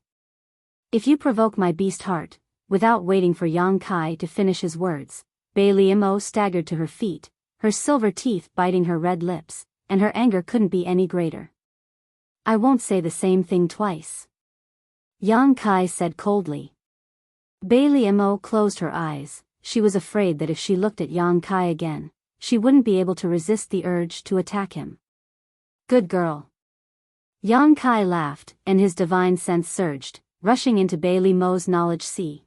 If you provoke my beast heart. Without waiting for Yang Kai to finish his words, Bailey Mo staggered to her feet, her silver teeth biting her red lips, and her anger couldn't be any greater. I won't say the same thing twice. Yang Kai said coldly. Bailey Mo closed her eyes. She was afraid that if she looked at Yang Kai again, she wouldn't be able to resist the urge to attack him. Good girl. Yang Kai laughed, and his divine sense surged, rushing into Bailey Mo's knowledge sea.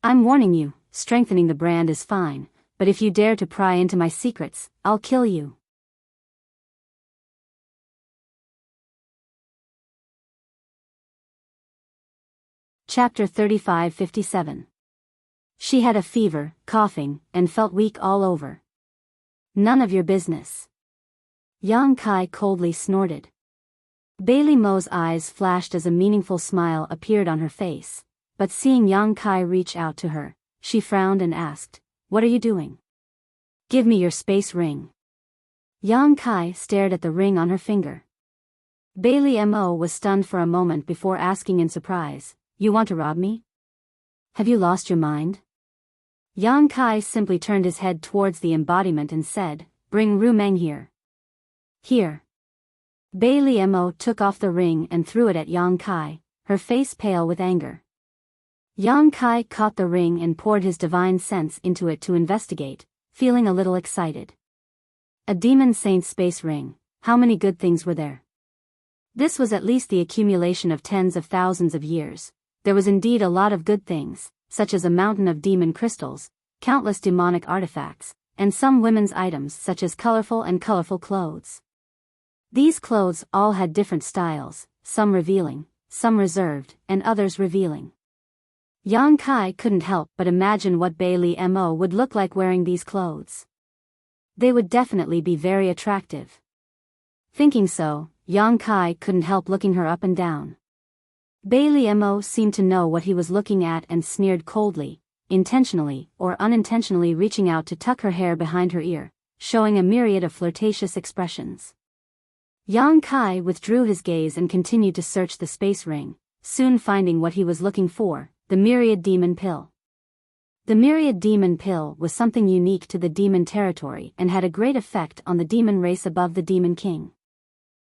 I'm warning you, strengthening the brand is fine, but if you dare to pry into my secrets, I'll kill you. Chapter 35-57. She had a fever, coughing, and felt weak all over. None of your business. Yang Kai coldly snorted. Bailey Mo's eyes flashed as a meaningful smile appeared on her face, but seeing Yang Kai reach out to her, she frowned and asked, "What are you doing? Give me your space ring." Yang Kai stared at the ring on her finger. Bailey Mo was stunned for a moment before asking in surprise, "You want to rob me? Have you lost your mind?" Yang Kai simply turned his head towards the embodiment and said, "Bring Ru Meng here." Here. Bailey Mo took off the ring and threw it at Yang Kai, her face pale with anger. Yang Kai caught the ring and poured his divine sense into it to investigate, feeling a little excited. A demon saint's space ring, how many good things were there? This was at least the accumulation of tens of thousands of years. There was indeed a lot of good things, such as a mountain of demon crystals, countless demonic artifacts, and some women's items such as colorful clothes. These clothes all had different styles, some revealing, some reserved, and others revealing. Yang Kai couldn't help but imagine what Bailey Mo would look like wearing these clothes. They would definitely be very attractive. Thinking so, Yang Kai couldn't help looking her up and down. Bailey Mo seemed to know what he was looking at and sneered coldly, intentionally or unintentionally reaching out to tuck her hair behind her ear, showing a myriad of flirtatious expressions. Yang Kai withdrew his gaze and continued to search the space ring, soon finding what he was looking for, the Myriad Demon Pill. The Myriad Demon Pill was something unique to the demon territory and had a great effect on the demon race above the Demon King.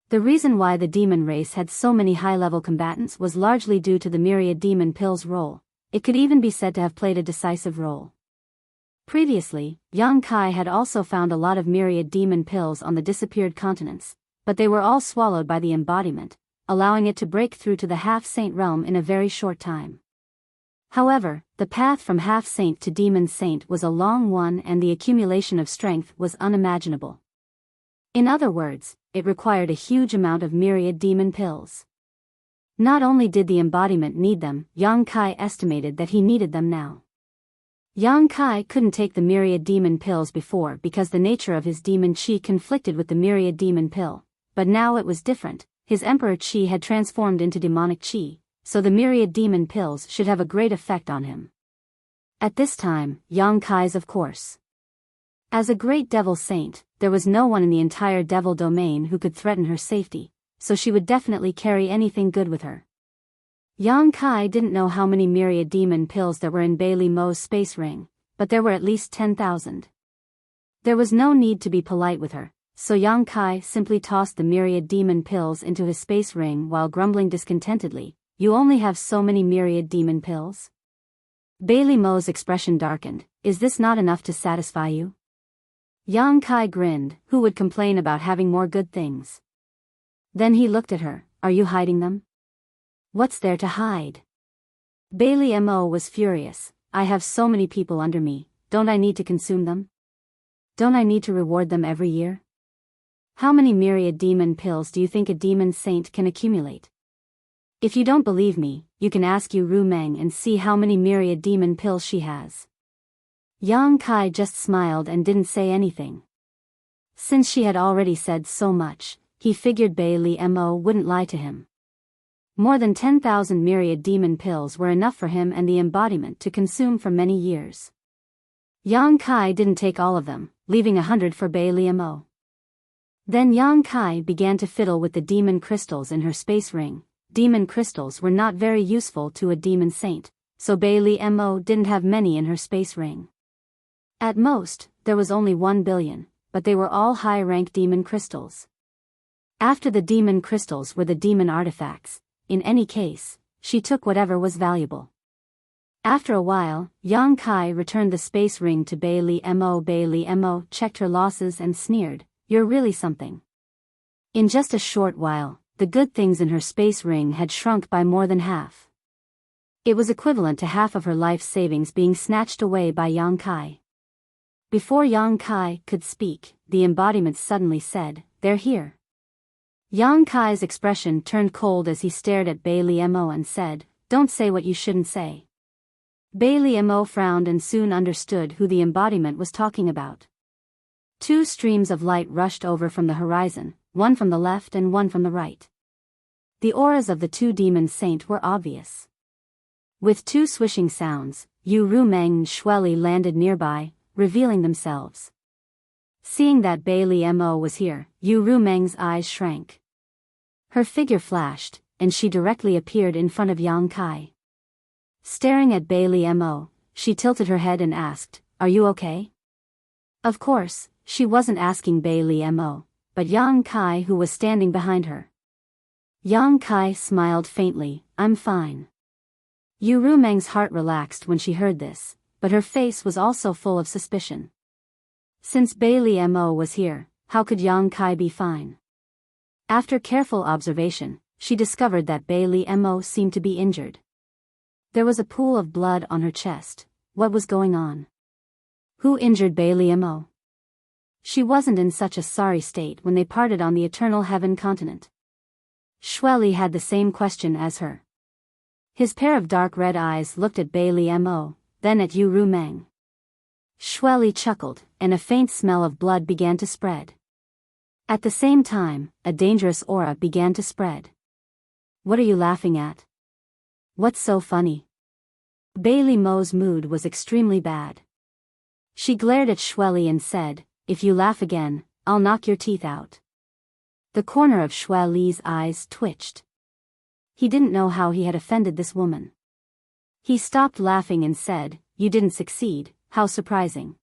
The reason why the demon race had so many high-level combatants was largely due to the Myriad Demon Pill's role. It could even be said to have played a decisive role. Previously, Yang Kai had also found a lot of Myriad Demon Pills on the disappeared continents, but they were all swallowed by the embodiment, allowing it to break through to the half-saint realm in a very short time. However, the path from half-saint to demon saint was a long one and the accumulation of strength was unimaginable. In other words, it required a huge amount of myriad demon pills. Not only did the embodiment need them, Yang Kai estimated that he needed them now. Yang Kai couldn't take the myriad demon pills before because the nature of his demon chi conflicted with the myriad demon pill, but now it was different. His emperor chi had transformed into demonic chi, so the myriad demon pills should have a great effect on him. At this time, Yang Kai's of course. As a great devil saint, there was no one in the entire devil domain who could threaten her safety, so she would definitely carry anything good with her. Yang Kai didn't know how many myriad demon pills there were in Bailey Mo's space ring, but there were at least 10,000. There was no need to be polite with her, so Yang Kai simply tossed the myriad demon pills into his space ring while grumbling discontentedly, "You only have so many myriad demon pills?" Bailey Mo's expression darkened. "Is this not enough to satisfy you?" Yang Kai grinned. Who would complain about having more good things? Then he looked at her. "Are you hiding them?" "What's there to hide?" Bailey Mo was furious. "I have so many people under me, don't I need to consume them? Don't I need to reward them every year? How many myriad demon pills do you think a demon saint can accumulate? If you don't believe me, you can ask Yu Ru Meng and see how many myriad demon pills she has." Yang Kai just smiled and didn't say anything. Since she had already said so much, he figured Bailey Mo wouldn't lie to him. More than 10,000 myriad demon pills were enough for him and the embodiment to consume for many years. Yang Kai didn't take all of them, leaving 100 for Bailey Mo. Then Yang Kai began to fiddle with the demon crystals in her space ring. Demon crystals were not very useful to a demon saint, so Bailey Mo didn't have many in her space ring. At most, there was only 1 billion, but they were all high-rank demon crystals. After the demon crystals were the demon artifacts. In any case, she took whatever was valuable. After a while, Yang Kai returned the space ring to Bailey Mo. Bailey Mo checked her losses and sneered, "You're really something." In just a short while, the good things in her space ring had shrunk by more than half. It was equivalent to half of her life savings being snatched away by Yang Kai. Before Yang Kai could speak, the embodiment suddenly said, "They're here." Yang Kai's expression turned cold as he stared at Bailey Mo and said, "Don't say what you shouldn't say." Bailey Mo frowned and soon understood who the embodiment was talking about. Two streams of light rushed over from the horizon, one from the left and one from the right. The auras of the two demon saint were obvious. With two swishing sounds, Yu Ru Meng and Shueli landed nearby, revealing themselves. Seeing that Bailey Mo was here, Yu Ru Meng's eyes shrank. Her figure flashed, and she directly appeared in front of Yang Kai. Staring at Bailey Mo, she tilted her head and asked, "Are you okay?" Of course, she wasn't asking Bailey Mo, but Yang Kai who was standing behind her. Yang Kai smiled faintly, "I'm fine." Yu Ru Meng's heart relaxed when she heard this, but her face was also full of suspicion. Since Bailey Mo was here, how could Yang Kai be fine? After careful observation, she discovered that Bailey Mo seemed to be injured. There was a pool of blood on her chest. What was going on? Who injured Bailey Mo? She wasn't in such a sorry state when they parted on the Eternal Heaven continent. Shueli had the same question as her. His pair of dark red eyes looked at Bailey Mo, then at Yu Ru Meng. Shueli chuckled, and a faint smell of blood began to spread. At the same time, a dangerous aura began to spread. "What are you laughing at? What's so funny?" Bailey Mo's mood was extremely bad. She glared at Shueli and said, "If you laugh again, I'll knock your teeth out." The corner of Shueli's eyes twitched. He didn't know how he had offended this woman. He stopped laughing and said, "You didn't succeed, how surprising."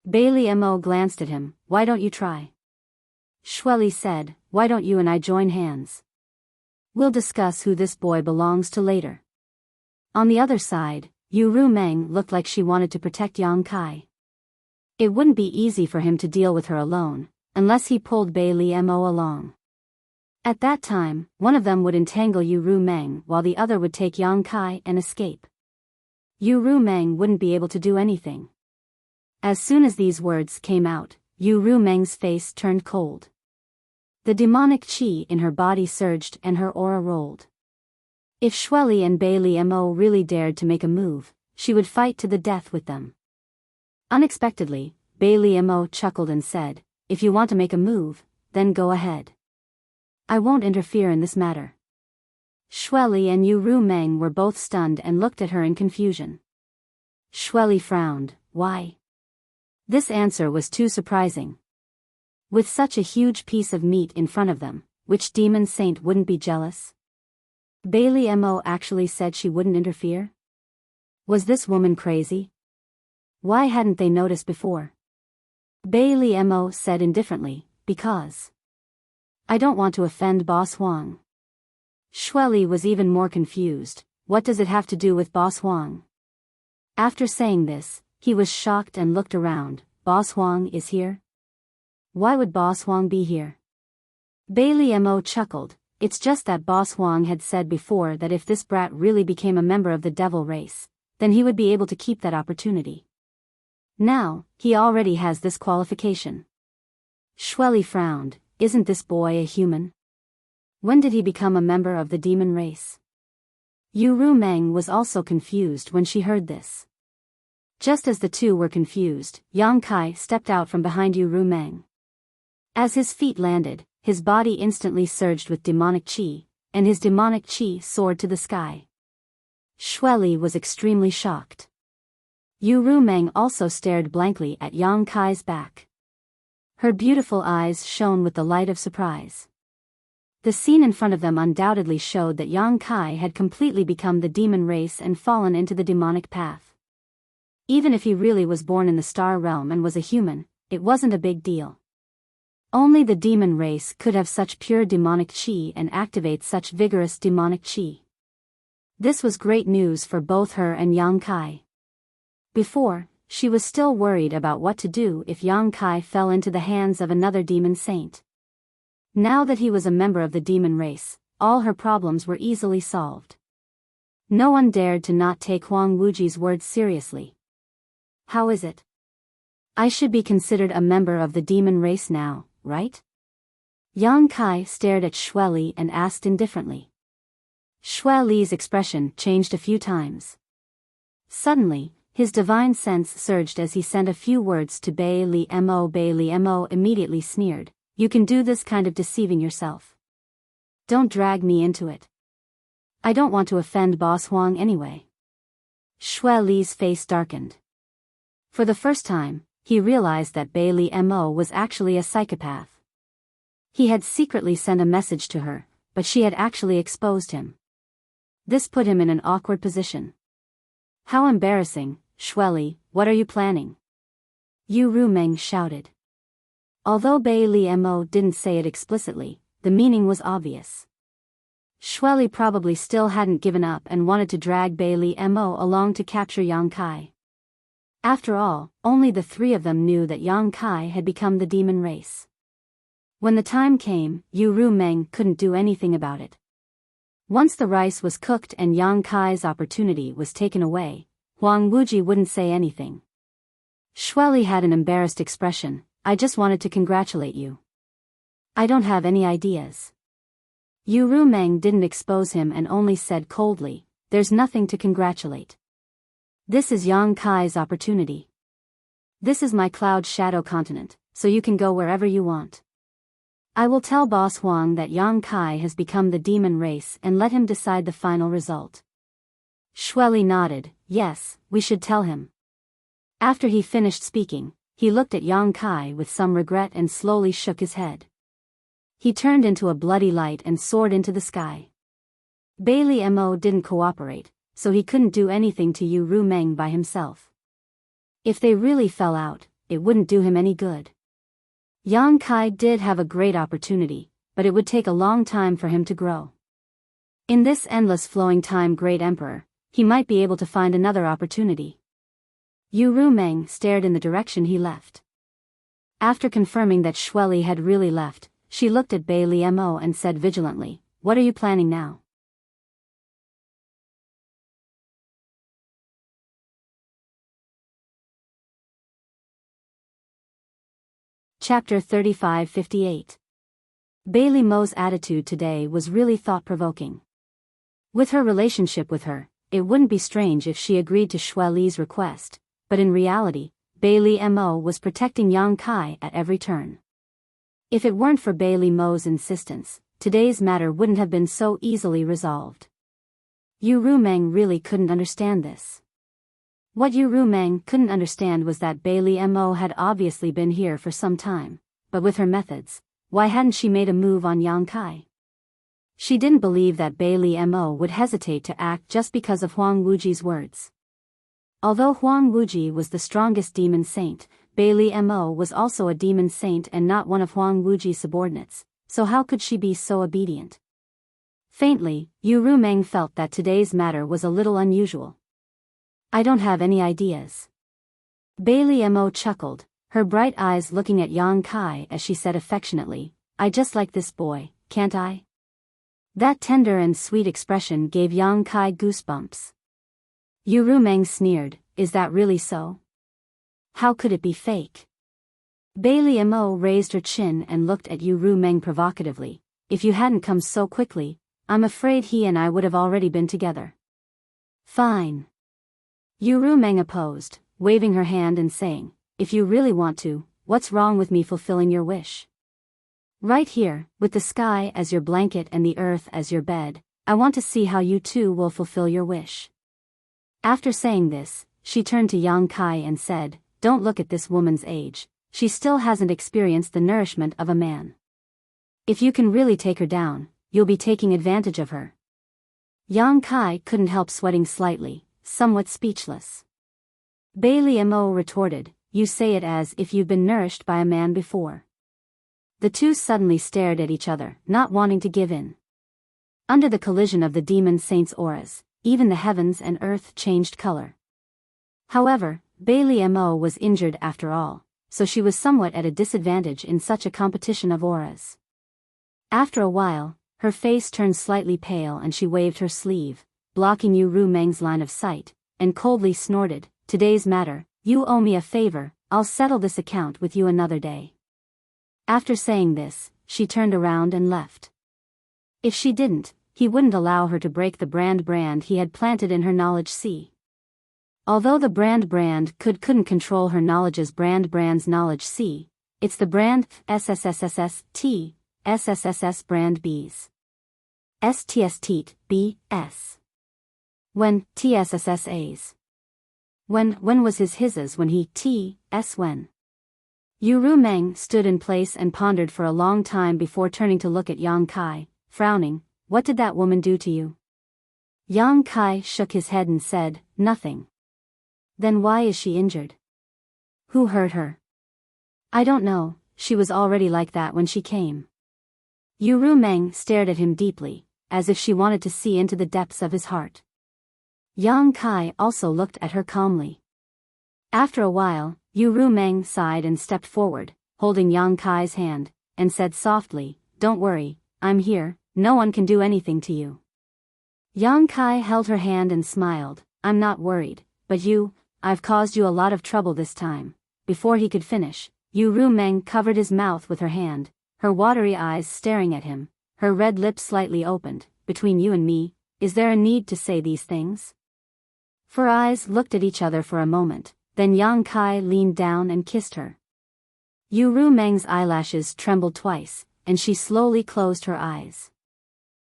Bailey Mo glanced at him, "Why don't you try?" Shueli said, "Why don't you and I join hands? We'll discuss who this boy belongs to later." On the other side, Yu Ru Meng looked like she wanted to protect Yang Kai. It wouldn't be easy for him to deal with her alone, unless he pulled Bailey Mo along. At that time, one of them would entangle Yu Ru Meng while the other would take Yang Kai and escape. Yu Rumeng wouldn't be able to do anything. As soon as these words came out, Yu Rumeng's face turned cold. The demonic qi in her body surged and her aura rolled. If Shueli and Bei Liemo really dared to make a move, she would fight to the death with them. Unexpectedly, Bei Liemo chuckled and said, "If you want to make a move, then go ahead. I won't interfere in this matter." Shueli and Yu Rumeng were both stunned and looked at her in confusion. Shueli frowned. Why? This answer was too surprising. With such a huge piece of meat in front of them, which demon saint wouldn't be jealous? Bei Liemo actually said she wouldn't interfere? Was this woman crazy? Why hadn't they noticed before? Bei Liemo said indifferently, "Because I don't want to offend Boss Huang." Shueli was even more confused. What does it have to do with Boss Huang? After saying this, he was shocked and looked around. Boss Huang is here? Why would Boss Huang be here? Bei Liemo chuckled. It's just that Boss Huang had said before that if this brat really became a member of the devil race, then he would be able to keep that opportunity. Now, he already has this qualification. Shueli frowned. Isn't this boy a human? When did he become a member of the demon race? Yu Rumeng was also confused when she heard this. Just as the two were confused, Yang Kai stepped out from behind Yu Rumeng. As his feet landed, his body instantly surged with demonic qi, and his demonic qi soared to the sky. Shueli was extremely shocked. Yu Rumeng also stared blankly at Yang Kai's back. Her beautiful eyes shone with the light of surprise. The scene in front of them undoubtedly showed that Yang Kai had completely become the demon race and fallen into the demonic path. Even if he really was born in the star realm and was a human, it wasn't a big deal. Only the demon race could have such pure demonic qi and activate such vigorous demonic qi. This was great news for both her and Yang Kai. Before, she was still worried about what to do if Yang Kai fell into the hands of another demon saint. Now that he was a member of the demon race, all her problems were easily solved. No one dared to not take Huang Wuji's words seriously. How is it? I should be considered a member of the demon race now, right? Yang Kai stared at Shueli and asked indifferently. Shueli's expression changed a few times. Suddenly, his divine sense surged as he sent a few words to Bei Liemo. Bei Liemo immediately sneered. You can do this kind of deceiving yourself. Don't drag me into it. I don't want to offend Boss Huang anyway. Shueli's face darkened. For the first time, he realized that Bei Liemo was actually a psychopath. He had secretly sent a message to her, but she had actually exposed him. This put him in an awkward position. How embarrassing, Shueli, what are you planning? Yu Rumeng shouted. Although Bei Liemo didn't say it explicitly, the meaning was obvious. Shueli probably still hadn't given up and wanted to drag Bei Liemo along to capture Yang Kai. After all, only the three of them knew that Yang Kai had become the demon race. When the time came, Yu Rumeng couldn't do anything about it. Once the rice was cooked and Yang Kai's opportunity was taken away, Huang Wuji wouldn't say anything. Shueli had an embarrassed expression. I just wanted to congratulate you. I don't have any ideas. Yu Rumeng didn't expose him and only said coldly, there's nothing to congratulate. This is Yang Kai's opportunity. This is my cloud shadow continent, so you can go wherever you want. I will tell Boss Huang that Yang Kai has become the demon race and let him decide the final result. Shueli nodded. Yes, we should tell him. After he finished speaking, he looked at Yang Kai with some regret and slowly shook his head. He turned into a bloody light and soared into the sky. Bei Liemo didn't cooperate, so he couldn't do anything to Yu Rumeng by himself. If they really fell out, it wouldn't do him any good. Yang Kai did have a great opportunity, but it would take a long time for him to grow. In this endless flowing time, Great Emperor, he might be able to find another opportunity. Yu Rumeng stared in the direction he left. After confirming that Shueli had really left, she looked at Bei Liemo and said vigilantly, what are you planning now? Chapter 35-58. Bailey Mo's attitude today was really thought-provoking. With her relationship with her, it wouldn't be strange if she agreed to Xue Li's request, but in reality, Bailey Mo was protecting Yang Kai at every turn. If it weren't for Bailey Mo's insistence, today's matter wouldn't have been so easily resolved. Yu Rumeng really couldn't understand this. What Yu Rumeng couldn't understand was that Bailey Mo had obviously been here for some time, but with her methods, why hadn't she made a move on Yang Kai? She didn't believe that Bailey Mo would hesitate to act just because of Huang Wuji's words. Although Huang Wuji was the strongest demon saint, Bailey Mo was also a demon saint and not one of Huang Wuji's subordinates, so how could she be so obedient? Faintly, Yu Rumeng felt that today's matter was a little unusual. I don't have any ideas. Bailey Mo chuckled, her bright eyes looking at Yang Kai as she said affectionately, I just like this boy, can't I? That tender and sweet expression gave Yang Kai goosebumps. Yu Rumeng sneered, is that really so? How could it be fake? Bailey Mo raised her chin and looked at Yu Rumeng provocatively, if you hadn't come so quickly, I'm afraid he and I would have already been together. Fine. Yu Rumeng opposed, waving her hand and saying, if you really want to, what's wrong with me fulfilling your wish? Right here, with the sky as your blanket and the earth as your bed, I want to see how you two will fulfill your wish. After saying this, she turned to Yang Kai and said, don't look at this woman's age, she still hasn't experienced the nourishment of a man. If you can really take her down, you'll be taking advantage of her. Yang Kai couldn't help sweating slightly, somewhat speechless. Bailey Mo retorted, you say it as if you've been nourished by a man before. The two suddenly stared at each other, not wanting to give in. Under the collision of the demon saint's auras, even the heavens and earth changed color. However, Bailey Mo was injured after all, so she was somewhat at a disadvantage in such a competition of auras. After a while, her face turned slightly pale and she waved her sleeve, blocking Yu Rumeng's line of sight, and coldly snorted, today's matter, you owe me a favor, I'll settle this account with you another day. After saying this, she turned around and left. If she didn't, he wouldn't allow her to break the brand he had planted in her knowledge sea. Although the brand couldn't control her knowledge's brand's knowledge sea, it's the brand SSSSST, SSSS brand B's. STST, B.S. When, TSSSA's. When was his's when he, T.S. when? Yu Rumeng stood in place and pondered for a long time before turning to look at Yang Kai, frowning, what did that woman do to you? Yang Kai shook his head and said, nothing. Then why is she injured? Who hurt her? I don't know, she was already like that when she came. Yu Rumeng stared at him deeply, as if she wanted to see into the depths of his heart. Yang Kai also looked at her calmly. After a while, Yu Rumeng sighed and stepped forward, holding Yang Kai's hand, and said softly, don't worry, I'm here, no one can do anything to you. Yang Kai held her hand and smiled, I'm not worried, but I've caused you a lot of trouble this time. Before he could finish, Yu Rumeng covered his mouth with her hand, her watery eyes staring at him, her red lips slightly opened, between you and me, is there a need to say these things? Her eyes looked at each other for a moment, then Yang Kai leaned down and kissed her. Yu Rumeng's eyelashes trembled twice, and she slowly closed her eyes.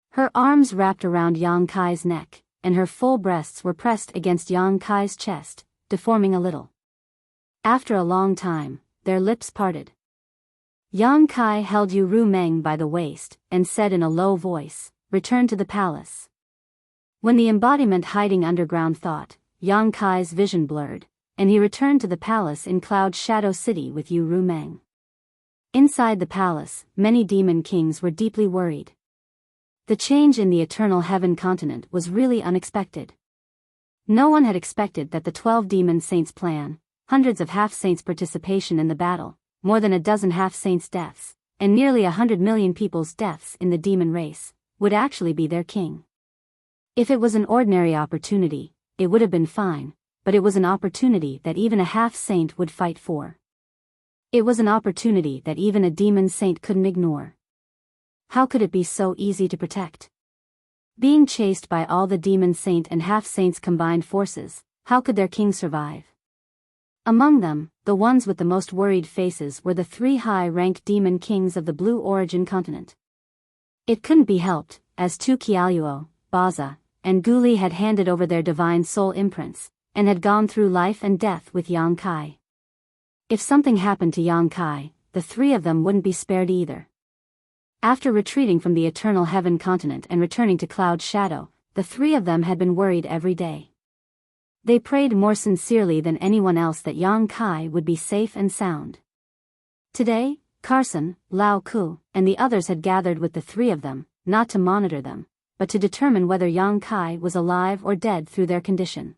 Her arms wrapped around Yang Kai's neck, and her full breasts were pressed against Yang Kai's chest, deforming a little. After a long time, their lips parted. Yang Kai held Yu Rumeng by the waist, and said in a low voice, return to the palace. When the embodiment hiding underground thought, Yang Kai's vision blurred, and he returned to the palace in Cloud Shadow City with Yu Rumeng. Inside the palace, many demon kings were deeply worried. The change in the Eternal Heaven continent was really unexpected. No one had expected that the 12 demon saints' plan, hundreds of half-saints' participation in the battle, more than a dozen half-saints' deaths, and nearly 100 million people's deaths in the demon race, would actually be their king. If it was an ordinary opportunity, it would have been fine, but it was an opportunity that even a half-saint would fight for. It was an opportunity that even a demon saint couldn't ignore. How could it be so easy to protect? Being chased by all the demon saint and half-saints' combined forces, how could their king survive? Among them, the ones with the most worried faces were the 3 high-ranked demon kings of the Blue Origin continent. It couldn't be helped, as Tu Qiaoluo, Baza, and Guli had handed over their divine soul imprints, and had gone through life and death with Yang Kai. If something happened to Yang Kai, the 3 of them wouldn't be spared either. After retreating from the Eternal Heaven continent and returning to Cloud Shadow, the 3 of them had been worried every day. They prayed more sincerely than anyone else that Yang Kai would be safe and sound. Today, Carson, Lao Ku, and the others had gathered with the 3 of them, not to monitor them, but to determine whether Yang Kai was alive or dead through their condition.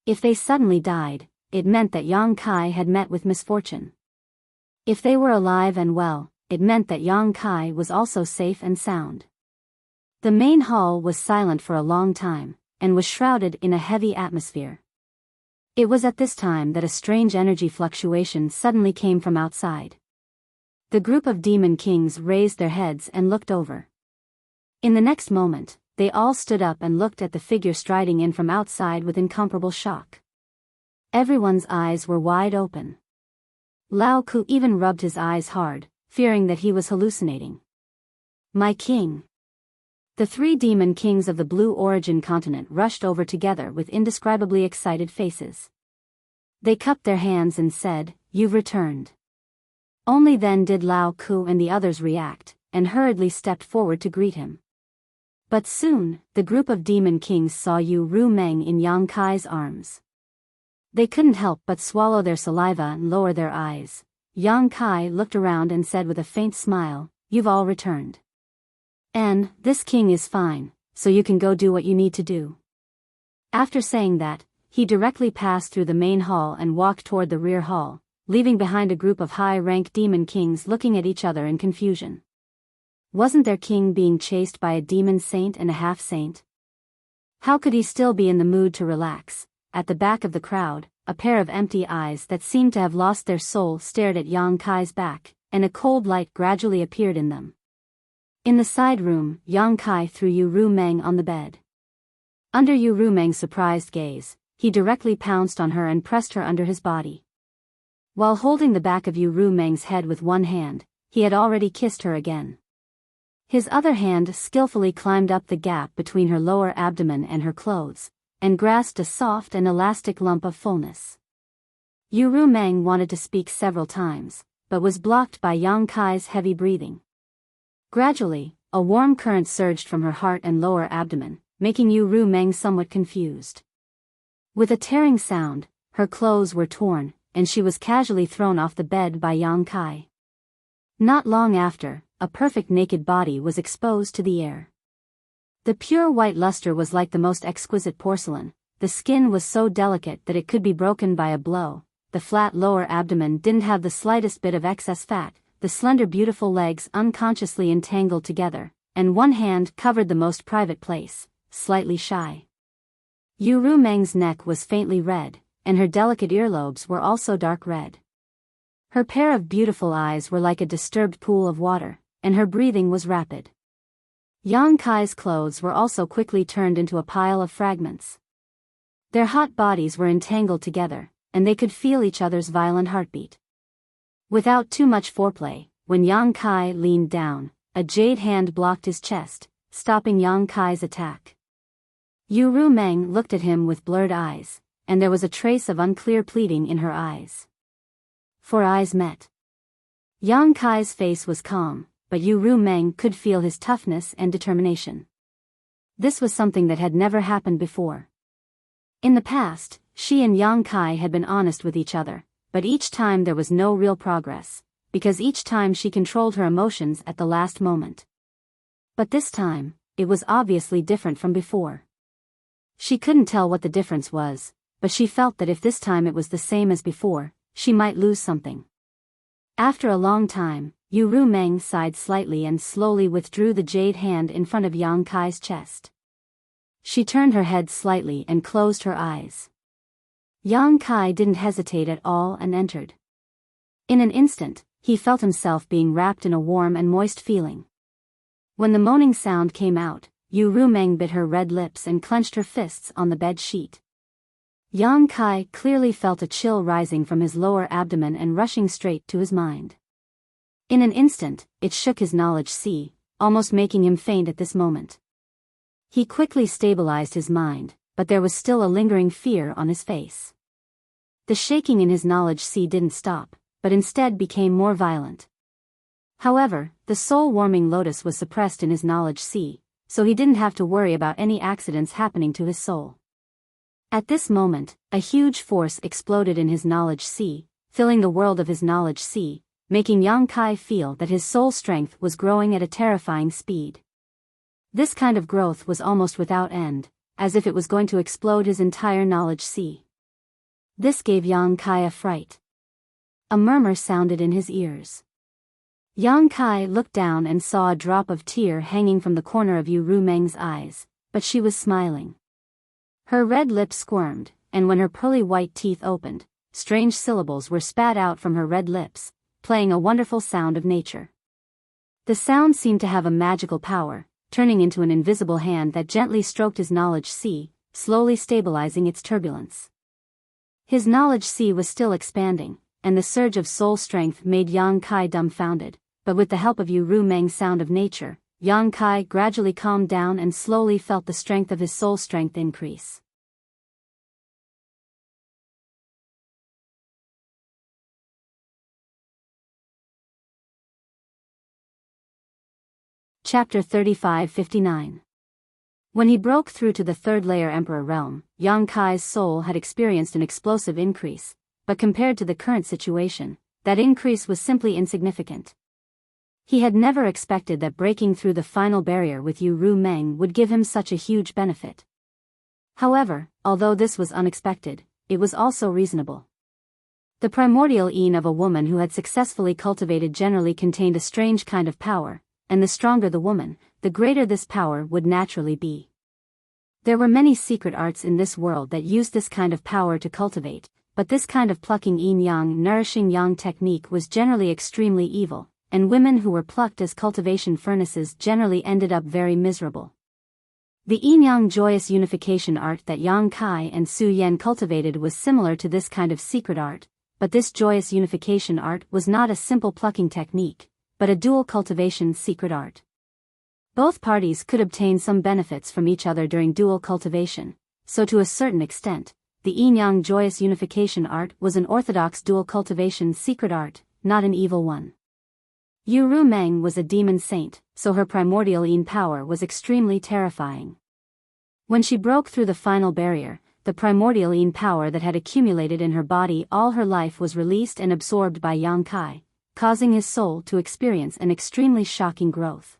If they suddenly died, it meant that Yang Kai had met with misfortune. If they were alive and well, it meant that Yang Kai was also safe and sound. The main hall was silent for a long time, and was shrouded in a heavy atmosphere. It was at this time that a strange energy fluctuation suddenly came from outside. The group of demon kings raised their heads and looked over. In the next moment, they all stood up and looked at the figure striding in from outside with incomparable shock. Everyone's eyes were wide open. Lao Ku even rubbed his eyes hard, fearing that he was hallucinating. "My king!" The 3 demon kings of the Blue Origin continent rushed over together with indescribably excited faces. They cupped their hands and said, "You've returned." Only then did Lao Ku and the others react, and hurriedly stepped forward to greet him. But soon, the group of demon kings saw Yu Ru Meng in Yang Kai's arms. They couldn't help but swallow their saliva and lower their eyes. Yang Kai looked around and said with a faint smile, "You've all returned. And this king is fine, so you can go do what you need to do." After saying that, he directly passed through the main hall and walked toward the rear hall, leaving behind a group of high-ranked demon kings looking at each other in confusion. Wasn't their king being chased by a demon saint and a half-saint? How could he still be in the mood to relax? At the back of the crowd, a pair of empty eyes that seemed to have lost their soul stared at Yang Kai's back, and a cold light gradually appeared in them. In the side room, Yang Kai threw Yu Ru Meng on the bed. Under Yu Ru Meng's surprised gaze, he directly pounced on her and pressed her under his body. While holding the back of Yu Ru Meng's head with one hand, he had already kissed her again. His other hand skillfully climbed up the gap between her lower abdomen and her clothes, and grasped a soft and elastic lump of fullness. Yu Ru Meng wanted to speak several times, but was blocked by Yang Kai's heavy breathing. Gradually, a warm current surged from her heart and lower abdomen, making Yu Ru Meng somewhat confused. With a tearing sound, her clothes were torn, and she was casually thrown off the bed by Yang Kai. Not long after, a perfect naked body was exposed to the air. The pure white luster was like the most exquisite porcelain. The skin was so delicate that it could be broken by a blow. The flat lower abdomen didn't have the slightest bit of excess fat. The slender beautiful legs unconsciously entangled together, and one hand covered the most private place, slightly shy. Yu Ru Meng's neck was faintly red, and her delicate earlobes were also dark red. Her pair of beautiful eyes were like a disturbed pool of water, and her breathing was rapid. Yang Kai's clothes were also quickly turned into a pile of fragments. Their hot bodies were entangled together, and they could feel each other's violent heartbeat. Without too much foreplay, when Yang Kai leaned down, a jade hand blocked his chest, stopping Yang Kai's attack. Yu Ru Meng looked at him with blurred eyes, and there was a trace of unclear pleading in her eyes. For eyes met. Yang Kai's face was calm, but Yu Ru Meng could feel his toughness and determination. This was something that had never happened before. In the past, she and Yang Kai had been honest with each other, but each time there was no real progress, because each time she controlled her emotions at the last moment. But this time, it was obviously different from before. She couldn't tell what the difference was, but she felt that if this time it was the same as before, she might lose something. After a long time, Yu Ru Meng sighed slightly and slowly withdrew the jade hand in front of Yang Kai's chest. She turned her head slightly and closed her eyes. Yang Kai didn't hesitate at all and entered. In an instant, he felt himself being wrapped in a warm and moist feeling. When the moaning sound came out, Yu Rumeng bit her red lips and clenched her fists on the bed sheet. Yang Kai clearly felt a chill rising from his lower abdomen and rushing straight to his mind. In an instant, it shook his knowledge sea, almost making him faint at this moment. He quickly stabilized his mind, but there was still a lingering fear on his face. The shaking in his knowledge sea didn't stop, but instead became more violent. However, the soul-warming lotus was suppressed in his knowledge sea, so he didn't have to worry about any accidents happening to his soul. At this moment, a huge force exploded in his knowledge sea, filling the world of his knowledge sea, making Yang Kai feel that his soul strength was growing at a terrifying speed. This kind of growth was almost without end, as if it was going to explode his entire knowledge sea. This gave Yang Kai a fright. A murmur sounded in his ears. Yang Kai looked down and saw a drop of tear hanging from the corner of Yu Rumeng's eyes, but she was smiling. Her red lips squirmed, and when her pearly white teeth opened, strange syllables were spat out from her red lips, playing a wonderful sound of nature. The sound seemed to have a magical power, turning into an invisible hand that gently stroked his knowledge sea, slowly stabilizing its turbulence. His knowledge sea was still expanding, and the surge of soul strength made Yang Kai dumbfounded, but with the help of Yu Rumeng's sound of nature, Yang Kai gradually calmed down and slowly felt the strength of his soul strength increase. Chapter 35-59. When he broke through to the third-layer Emperor realm, Yang Kai's soul had experienced an explosive increase, but compared to the current situation, that increase was simply insignificant. He had never expected that breaking through the final barrier with Yu Rumeng would give him such a huge benefit. However, although this was unexpected, it was also reasonable. The primordial yin of a woman who had successfully cultivated generally contained a strange kind of power, and the stronger the woman, the greater this power would naturally be. There were many secret arts in this world that used this kind of power to cultivate, but this kind of plucking yin-yang nourishing yang technique was generally extremely evil, and women who were plucked as cultivation furnaces generally ended up very miserable. The yin-yang joyous unification art that Yang Kai and Su Yan cultivated was similar to this kind of secret art, but this joyous unification art was not a simple plucking technique, but a dual cultivation secret art. Both parties could obtain some benefits from each other during dual cultivation, so to a certain extent, the yin-yang joyous unification art was an orthodox dual cultivation secret art, not an evil one. Yu Rumeng was a demon saint, so her primordial yin power was extremely terrifying. When she broke through the final barrier, the primordial yin power that had accumulated in her body all her life was released and absorbed by Yang Kai, causing his soul to experience an extremely shocking growth.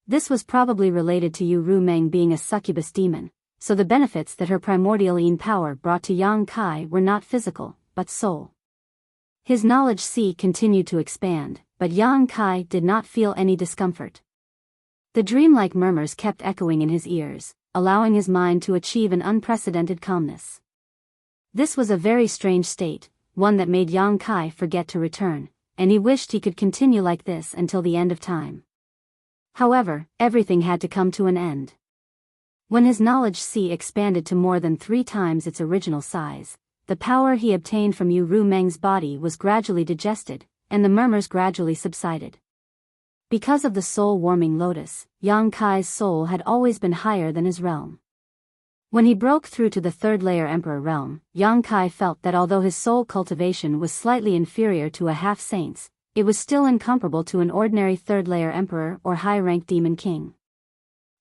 This was probably related to Yu Rumeng being a succubus demon, so the benefits that her primordial yin power brought to Yang Kai were not physical, but soul. His knowledge sea continued to expand, but Yang Kai did not feel any discomfort. The dreamlike murmurs kept echoing in his ears, allowing his mind to achieve an unprecedented calmness. This was a very strange state, one that made Yang Kai forget to return, and he wished he could continue like this until the end of time. However, everything had to come to an end. When his knowledge sea expanded to more than 3 times its original size, the power he obtained from Yu Rumeng's body was gradually digested, and the murmurs gradually subsided. Because of the soul-warming lotus, Yang Kai's soul had always been higher than his realm. When he broke through to the third-layer Emperor realm, Yang Kai felt that although his soul cultivation was slightly inferior to a half-saint's, it was still incomparable to an ordinary third-layer Emperor or high-ranked Demon King.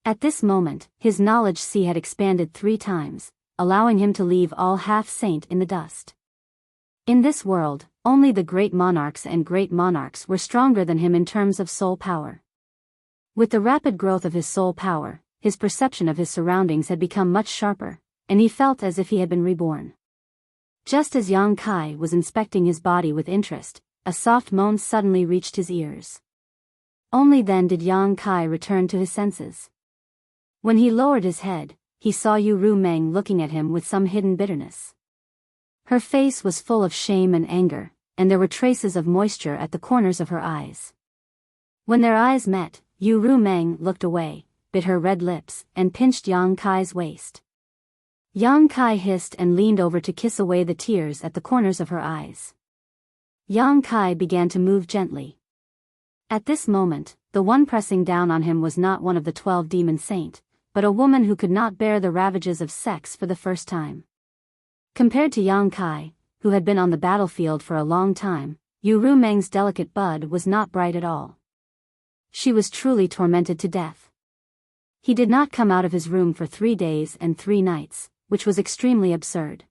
At this moment, his knowledge sea had expanded 3 times, allowing him to leave all half-saint in the dust. In this world, only the great monarchs and great monarchs were stronger than him in terms of soul power. With the rapid growth of his soul power, his perception of his surroundings had become much sharper, and he felt as if he had been reborn. Just as Yang Kai was inspecting his body with interest, a soft moan suddenly reached his ears. Only then did Yang Kai return to his senses. When he lowered his head, he saw Yu Rumeng looking at him with some hidden bitterness. Her face was full of shame and anger, and there were traces of moisture at the corners of her eyes. When their eyes met, Yu Rumeng looked away, bit her red lips, and pinched Yang Kai's waist. Yang Kai hissed and leaned over to kiss away the tears at the corners of her eyes. Yang Kai began to move gently. At this moment, the one pressing down on him was not one of the 12 demon saint, but a woman who could not bear the ravages of sex for the first time. Compared to Yang Kai, who had been on the battlefield for a long time, Yu Rumeng's delicate bud was not bright at all. She was truly tormented to death. He did not come out of his room for 3 days and 3 nights, which was extremely absurd.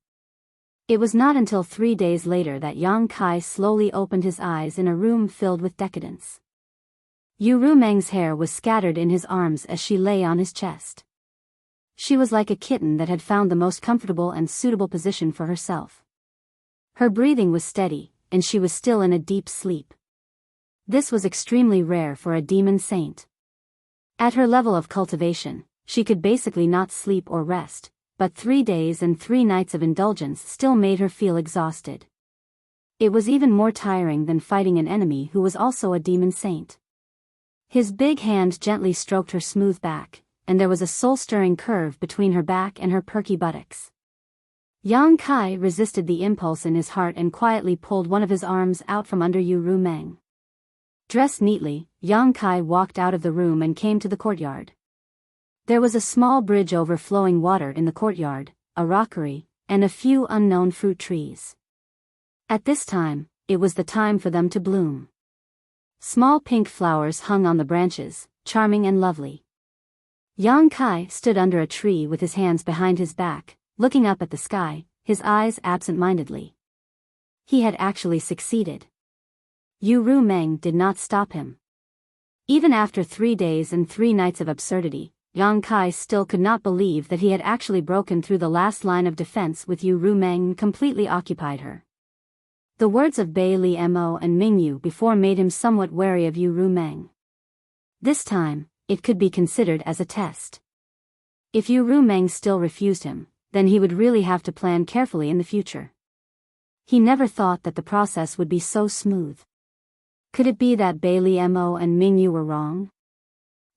It was not until 3 days later that Yang Kai slowly opened his eyes in a room filled with decadence. Yu Rumeng's hair was scattered in his arms as she lay on his chest. She was like a kitten that had found the most comfortable and suitable position for herself. Her breathing was steady, and she was still in a deep sleep. This was extremely rare for a demon saint. At her level of cultivation, she could basically not sleep or rest, but 3 days and 3 nights of indulgence still made her feel exhausted. It was even more tiring than fighting an enemy who was also a demon saint. His big hand gently stroked her smooth back, and there was a soul-stirring curve between her back and her perky buttocks. Yang Kai resisted the impulse in his heart and quietly pulled one of his arms out from under Yu Rumeng. Dressed neatly, Yang Kai walked out of the room and came to the courtyard. There was a small bridge over flowing water in the courtyard, a rockery, and a few unknown fruit trees. At this time, it was the time for them to bloom. Small pink flowers hung on the branches, charming and lovely. Yang Kai stood under a tree with his hands behind his back, looking up at the sky, his eyes absent-mindedly. He had actually succeeded. Yu Rumeng did not stop him. Even after 3 days and 3 nights of absurdity, Yang Kai still could not believe that he had actually broken through the last line of defense with Yu Rumeng and completely occupied her. The words of Bai Li Mo and Ming Yu before made him somewhat wary of Yu Rumeng. This time, it could be considered as a test. If Yu Rumeng still refused him, then he would really have to plan carefully in the future. He never thought that the process would be so smooth. Could it be that Bai Li Mo and Ming Yu were wrong?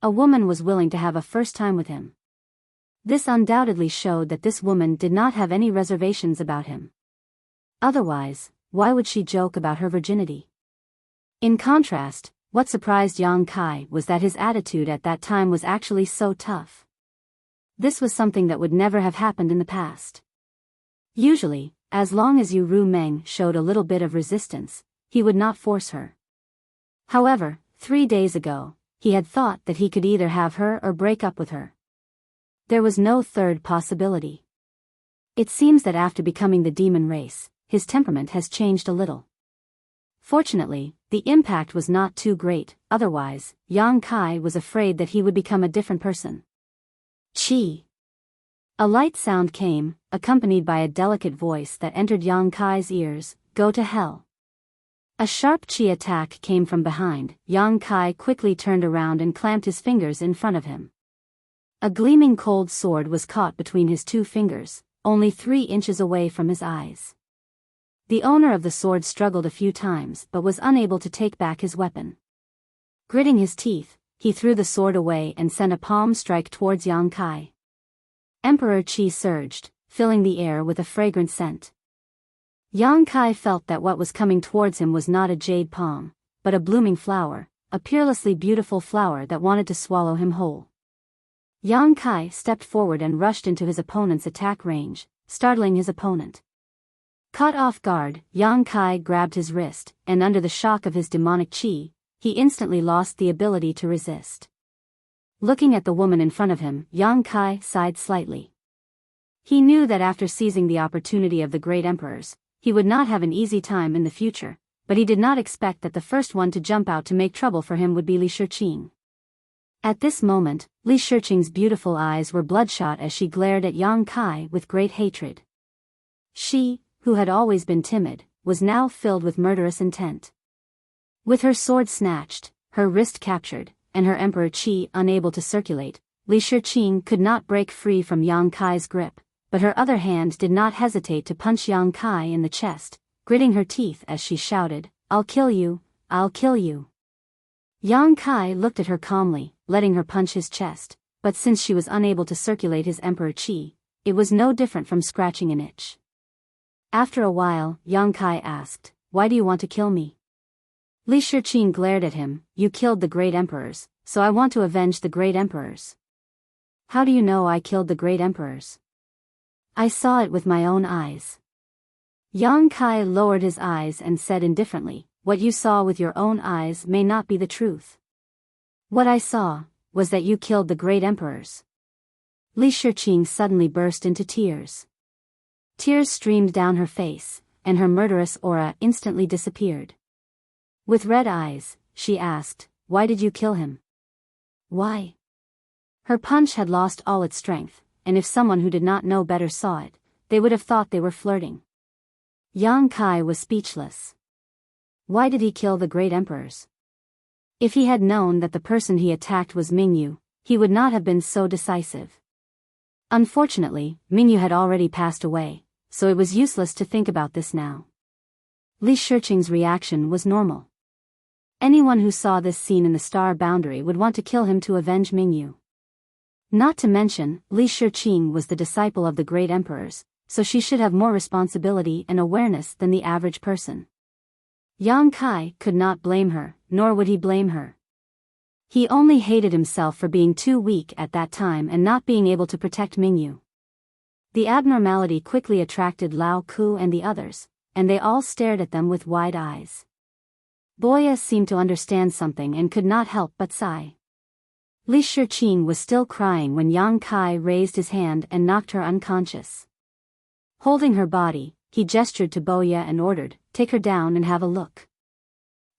A woman was willing to have a first time with him. This undoubtedly showed that this woman did not have any reservations about him. Otherwise, why would she joke about her virginity? In contrast, what surprised Yang Kai was that his attitude at that time was actually so tough. This was something that would never have happened in the past. Usually, as long as Yu Rumeng showed a little bit of resistance, he would not force her. However, 3 days ago, he had thought that he could either have her or break up with her. There was no third possibility. It seems that after becoming the demon race, his temperament has changed a little. Fortunately, the impact was not too great, otherwise, Yang Kai was afraid that he would become a different person. Chi. A light sound came, accompanied by a delicate voice that entered Yang Kai's ears, "Go to hell." A sharp chi attack came from behind. Yang Kai quickly turned around and clamped his fingers in front of him. A gleaming cold sword was caught between his 2 fingers, only 3 inches away from his eyes. The owner of the sword struggled a few times but was unable to take back his weapon. Gritting his teeth, he threw the sword away and sent a palm strike towards Yang Kai. Emperor Qi surged, filling the air with a fragrant scent. Yang Kai felt that what was coming towards him was not a jade palm, but a blooming flower, a peerlessly beautiful flower that wanted to swallow him whole. Yang Kai stepped forward and rushed into his opponent's attack range, startling his opponent. Caught off guard, Yang Kai grabbed his wrist, and under the shock of his demonic chi, he instantly lost the ability to resist. Looking at the woman in front of him, Yang Kai sighed slightly. He knew that after seizing the opportunity of the great emperors, he would not have an easy time in the future, but he did not expect that the first one to jump out to make trouble for him would be Li Shiqing. At this moment, Li Shiqing's beautiful eyes were bloodshot as she glared at Yang Kai with great hatred. She, who had always been timid, was now filled with murderous intent. With her sword snatched, her wrist captured, and her emperor chi unable to circulate, Li Shiqing could not break free from Yang Kai's grip, but her other hand did not hesitate to punch Yang Kai in the chest, gritting her teeth as she shouted, "I'll kill you, I'll kill you." Yang Kai looked at her calmly, letting her punch his chest, but since she was unable to circulate his emperor chi, it was no different from scratching an itch. After a while, Yang Kai asked, "Why do you want to kill me?" Li Shiqing glared at him, "You killed the great emperors, so I want to avenge the great emperors." "How do you know I killed the great emperors?" "I saw it with my own eyes." Yang Kai lowered his eyes and said indifferently, "What you saw with your own eyes may not be the truth. What I saw was that you killed the great emperors." Li Shiqing suddenly burst into tears. Tears streamed down her face, and her murderous aura instantly disappeared. With red eyes, she asked, "Why did you kill him?" "Why?" Her punch had lost all its strength, and if someone who did not know better saw it, they would have thought they were flirting. Yang Kai was speechless. Why did he kill the great emperors? If he had known that the person he attacked was Mingyu, he would not have been so decisive. Unfortunately, Mingyu had already passed away, so it was useless to think about this now. Li Shiqing's reaction was normal. Anyone who saw this scene in the star boundary would want to kill him to avenge Mingyu. Not to mention, Li Shiqing was the disciple of the great emperors, so she should have more responsibility and awareness than the average person. Yang Kai could not blame her, nor would he blame her. He only hated himself for being too weak at that time and not being able to protect Mingyu. The abnormality quickly attracted Lao Ku and the others, and they all stared at them with wide eyes. Boya seemed to understand something and could not help but sigh. Li Shiqing was still crying when Yang Kai raised his hand and knocked her unconscious. Holding her body, he gestured to Boya and ordered, "Take her down and have a look."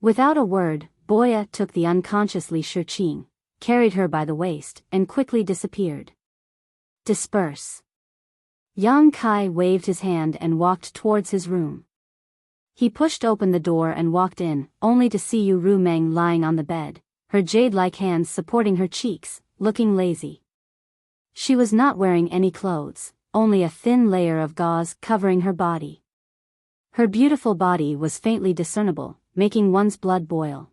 Without a word, Boya took the unconscious Li Shiqing, carried her by the waist, and quickly disappeared. "Disperse." Yang Kai waved his hand and walked towards his room. He pushed open the door and walked in, only to see Yu Rumeng lying on the bed, her jade-like hands supporting her cheeks, looking lazy. She was not wearing any clothes, only a thin layer of gauze covering her body. Her beautiful body was faintly discernible, making one's blood boil.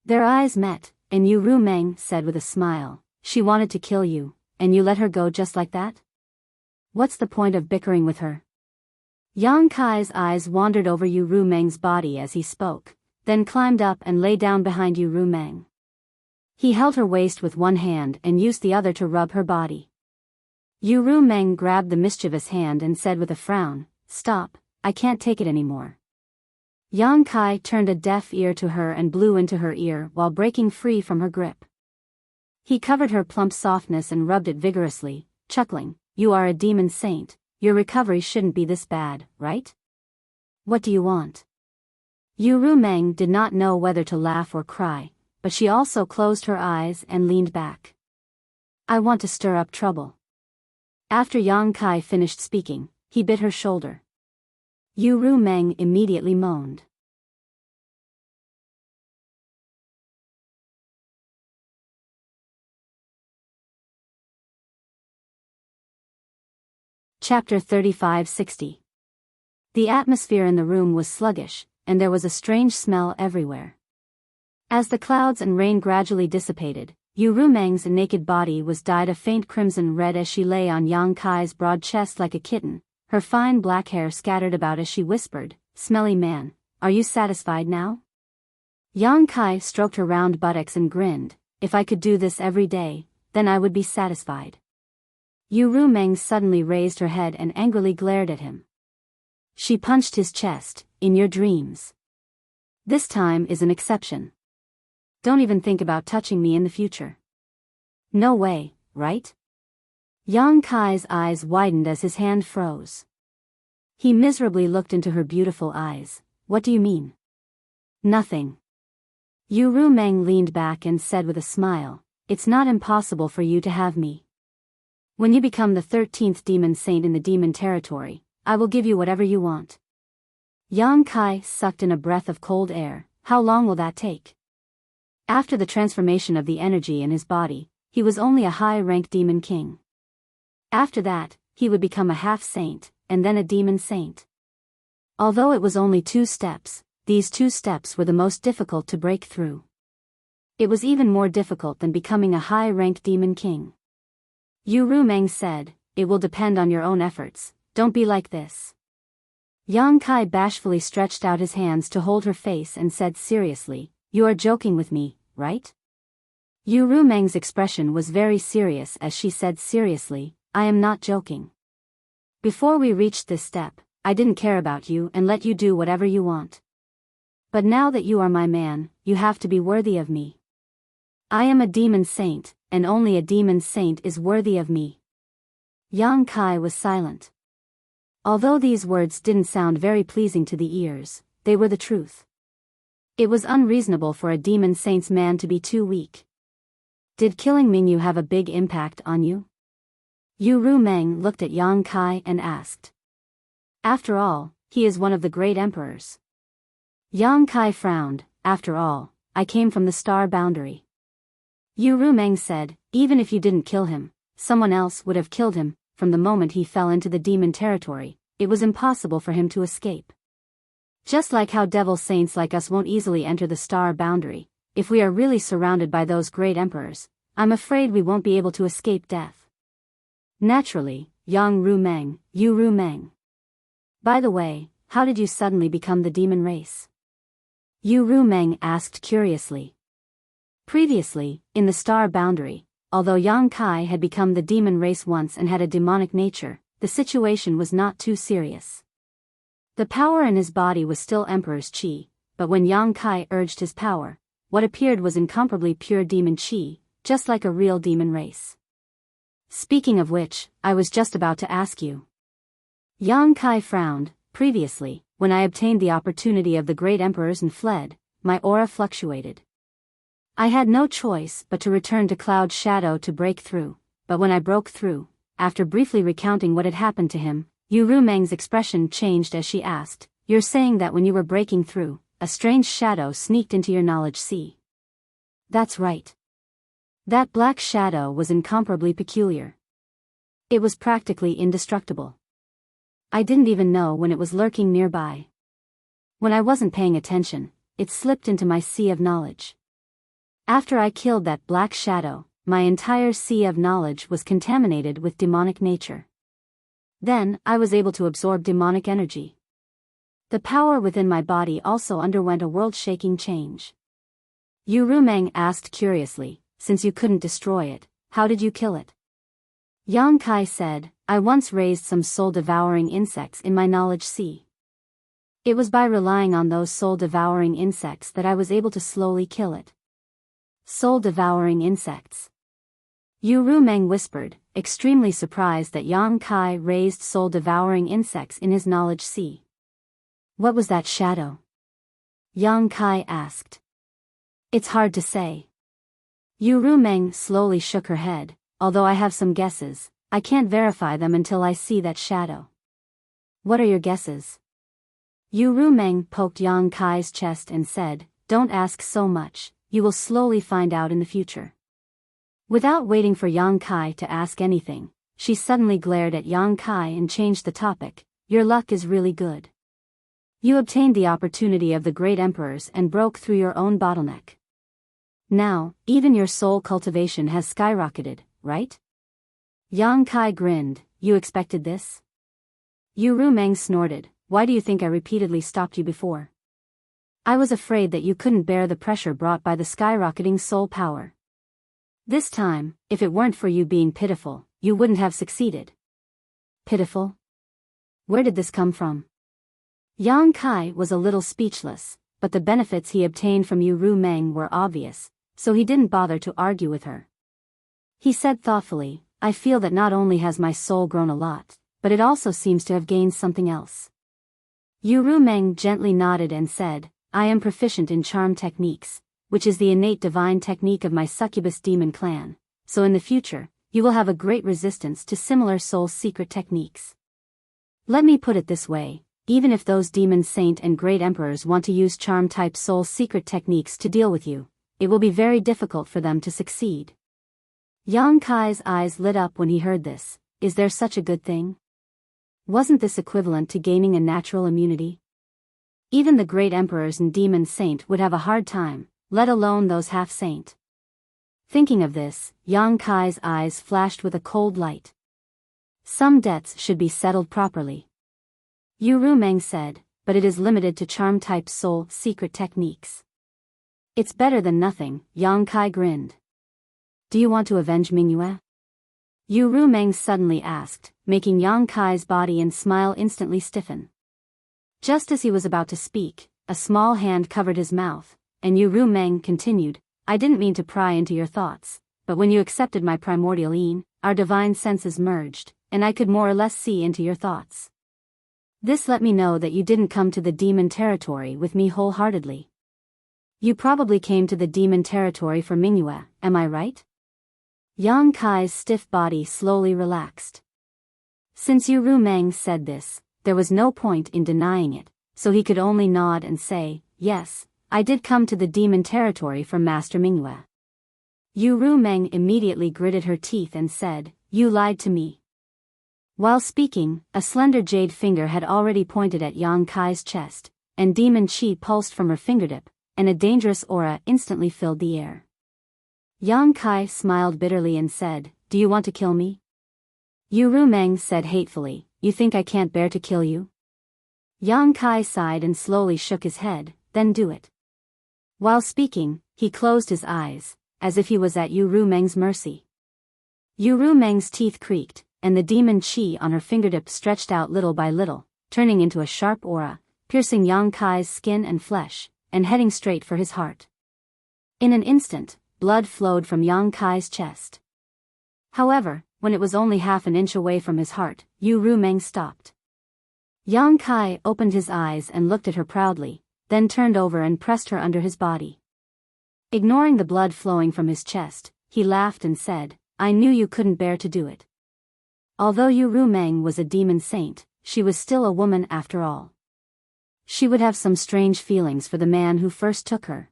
Their eyes met, and Yu Rumeng said with a smile, "She wanted to kill you, and you let her go just like that? What's the point of bickering with her?" Yang Kai's eyes wandered over Yu Rumeng's body as he spoke, then climbed up and lay down behind Yu Rumeng. He held her waist with one hand and used the other to rub her body. Yu Rumeng grabbed the mischievous hand and said with a frown, "Stop, I can't take it anymore." Yang Kai turned a deaf ear to her and blew into her ear while breaking free from her grip. He covered her plump softness and rubbed it vigorously, chuckling, "You are a demon saint, your recovery shouldn't be this bad, right? What do you want?" Yu Rumeng did not know whether to laugh or cry, but she also closed her eyes and leaned back. "I want to stir up trouble." After Yang Kai finished speaking, he bit her shoulder. Yu Rumeng immediately moaned. Chapter 3560. The atmosphere in the room was sluggish, and there was a strange smell everywhere. As the clouds and rain gradually dissipated, Yu Rumeng's naked body was dyed a faint crimson red as she lay on Yang Kai's broad chest like a kitten, her fine black hair scattered about as she whispered, "Smelly man, are you satisfied now?" Yang Kai stroked her round buttocks and grinned, "If I could do this every day, then I would be satisfied." Yu Rumeng suddenly raised her head and angrily glared at him. She punched his chest, "In your dreams. This time is an exception. Don't even think about touching me in the future." "No way, right?" Yang Kai's eyes widened as his hand froze. He miserably looked into her beautiful eyes. "What do you mean?" "Nothing." Yu Rumeng leaned back and said with a smile, "It's not impossible for you to have me. When you become the 13th demon saint in the demon territory, I will give you whatever you want." Yang Kai sucked in a breath of cold air. How long will that take? After the transformation of the energy in his body, he was only a high-ranked demon king. After that, he would become a half-saint, and then a demon saint. Although it was only 2 steps, these 2 steps were the most difficult to break through. It was even more difficult than becoming a high-rank demon king. Yu Rumeng said, "It will depend on your own efforts, don't be like this." Yang Kai bashfully stretched out his hands to hold her face and said seriously, "You are joking with me, right?" Yu Rumeng's expression was very serious as she said seriously, "I am not joking. Before we reached this step, I didn't care about you and let you do whatever you want. But now that you are my man, you have to be worthy of me. I am a demon saint, and only a demon saint is worthy of me." Yang Kai was silent. Although these words didn't sound very pleasing to the ears, they were the truth. It was unreasonable for a demon saint's man to be too weak. Did killing Mingyu have a big impact on you? Yu Rumeng looked at Yang Kai and asked. After all, he is one of the great emperors. Yang Kai frowned. After all, I came from the star boundary. Yu Rumeng said, even if you didn't kill him, someone else would have killed him. From the moment he fell into the demon territory, it was impossible for him to escape. Just like how devil saints like us won't easily enter the star boundary, if we are really surrounded by those great emperors, I'm afraid we won't be able to escape death. Naturally, Yu Rumeng. By the way, how did you suddenly become the demon race? Yu Rumeng asked curiously. Previously, in the star boundary, although Yang Kai had become the demon race once and had a demonic nature, the situation was not too serious. The power in his body was still Emperor's Qi, but when Yang Kai urged his power, what appeared was incomparably pure demon Qi, just like a real demon race. Speaking of which, I was just about to ask you. Yang Kai frowned. Previously, when I obtained the opportunity of the great emperors and fled, my aura fluctuated. I had no choice but to return to Cloud Shadow to break through, but when I broke through, after briefly recounting what had happened to him, Yu Rumeng's expression changed as she asked, "You're saying that when you were breaking through, a strange shadow sneaked into your knowledge sea?" "That's right. That black shadow was incomparably peculiar. It was practically indestructible. I didn't even know when it was lurking nearby. When I wasn't paying attention, it slipped into my sea of knowledge. After I killed that black shadow, my entire sea of knowledge was contaminated with demonic nature. Then, I was able to absorb demonic energy. The power within my body also underwent a world-shaking change." Yu Rumeng asked curiously, "Since you couldn't destroy it, how did you kill it?" Yang Kai said, "I once raised some soul-devouring insects in my knowledge sea. It was by relying on those soul-devouring insects that I was able to slowly kill it." Soul-devouring insects. Yu Rumeng whispered, extremely surprised that Yang Kai raised soul-devouring insects in his knowledge sea. "What was that shadow?" Yang Kai asked. "It's hard to say." Yu Rumeng slowly shook her head. "Although I have some guesses, I can't verify them until I see that shadow." "What are your guesses?" Yu Rumeng poked Yang Kai's chest and said, "Don't ask so much. You will slowly find out in the future." Without waiting for Yang Kai to ask anything, she suddenly glared at Yang Kai and changed the topic. "Your luck is really good. You obtained the opportunity of the great emperors and broke through your own bottleneck. Now, even your soul cultivation has skyrocketed, right?" Yang Kai grinned. "You expected this?" Yu Rumeng snorted. "Why do you think I repeatedly stopped you before?" "I was afraid that you couldn't bear the pressure brought by the skyrocketing soul power. This time, if it weren't for you being pitiful, you wouldn't have succeeded." "Pitiful? Where did this come from?" Yang Kai was a little speechless, but the benefits he obtained from Yu Rumeng were obvious, so he didn't bother to argue with her. He said thoughtfully, "I feel that not only has my soul grown a lot, but it also seems to have gained something else." Yu Rumeng gently nodded and said, "I am proficient in charm techniques, which is the innate divine technique of my succubus demon clan, so in the future, you will have a great resistance to similar soul secret techniques. Let me put it this way, even if those demon saint and great emperors want to use charm-type soul secret techniques to deal with you, it will be very difficult for them to succeed." Yang Kai's eyes lit up when he heard this. Is there such a good thing? Wasn't this equivalent to gaining a natural immunity? Even the great emperors and demon saint would have a hard time, let alone those half-saint. Thinking of this, Yang Kai's eyes flashed with a cold light. Some debts should be settled properly. Yu Rumeng said, but it is limited to charm-type soul secret techniques. It's better than nothing, Yang Kai grinned. Do you want to avenge Mingyue? Yu Rumeng suddenly asked, making Yang Kai's body and smile instantly stiffen. Just as he was about to speak, a small hand covered his mouth, and Yu Rumeng continued, I didn't mean to pry into your thoughts, but when you accepted my primordial yin, our divine senses merged, and I could more or less see into your thoughts. This let me know that you didn't come to the demon territory with me wholeheartedly. You probably came to the demon territory for Mingyue, am I right? Yang Kai's stiff body slowly relaxed. Since Yu Rumeng said this, there was no point in denying it, so he could only nod and say, yes, I did come to the demon territory for Master Mingyue. Yu Rumeng immediately gritted her teeth and said, you lied to me. While speaking, a slender jade finger had already pointed at Yang Kai's chest, and demon chi pulsed from her fingertip, and a dangerous aura instantly filled the air. Yang Kai smiled bitterly and said, do you want to kill me? Yu Rumeng said hatefully, you think I can't bear to kill you? Yang Kai sighed and slowly shook his head, then do it. While speaking, he closed his eyes, as if he was at Yu Rumeng's mercy. Yu Rumeng's teeth creaked, and the demon chi on her fingertip stretched out little by little, turning into a sharp aura, piercing Yang Kai's skin and flesh, and heading straight for his heart. In an instant, blood flowed from Yang Kai's chest. However, when it was only half an inch away from his heart, Yu Rumeng stopped. Yang Kai opened his eyes and looked at her proudly, then turned over and pressed her under his body. Ignoring the blood flowing from his chest, he laughed and said, I knew you couldn't bear to do it. Although Yu Rumeng was a demon saint, she was still a woman after all. She would have some strange feelings for the man who first took her.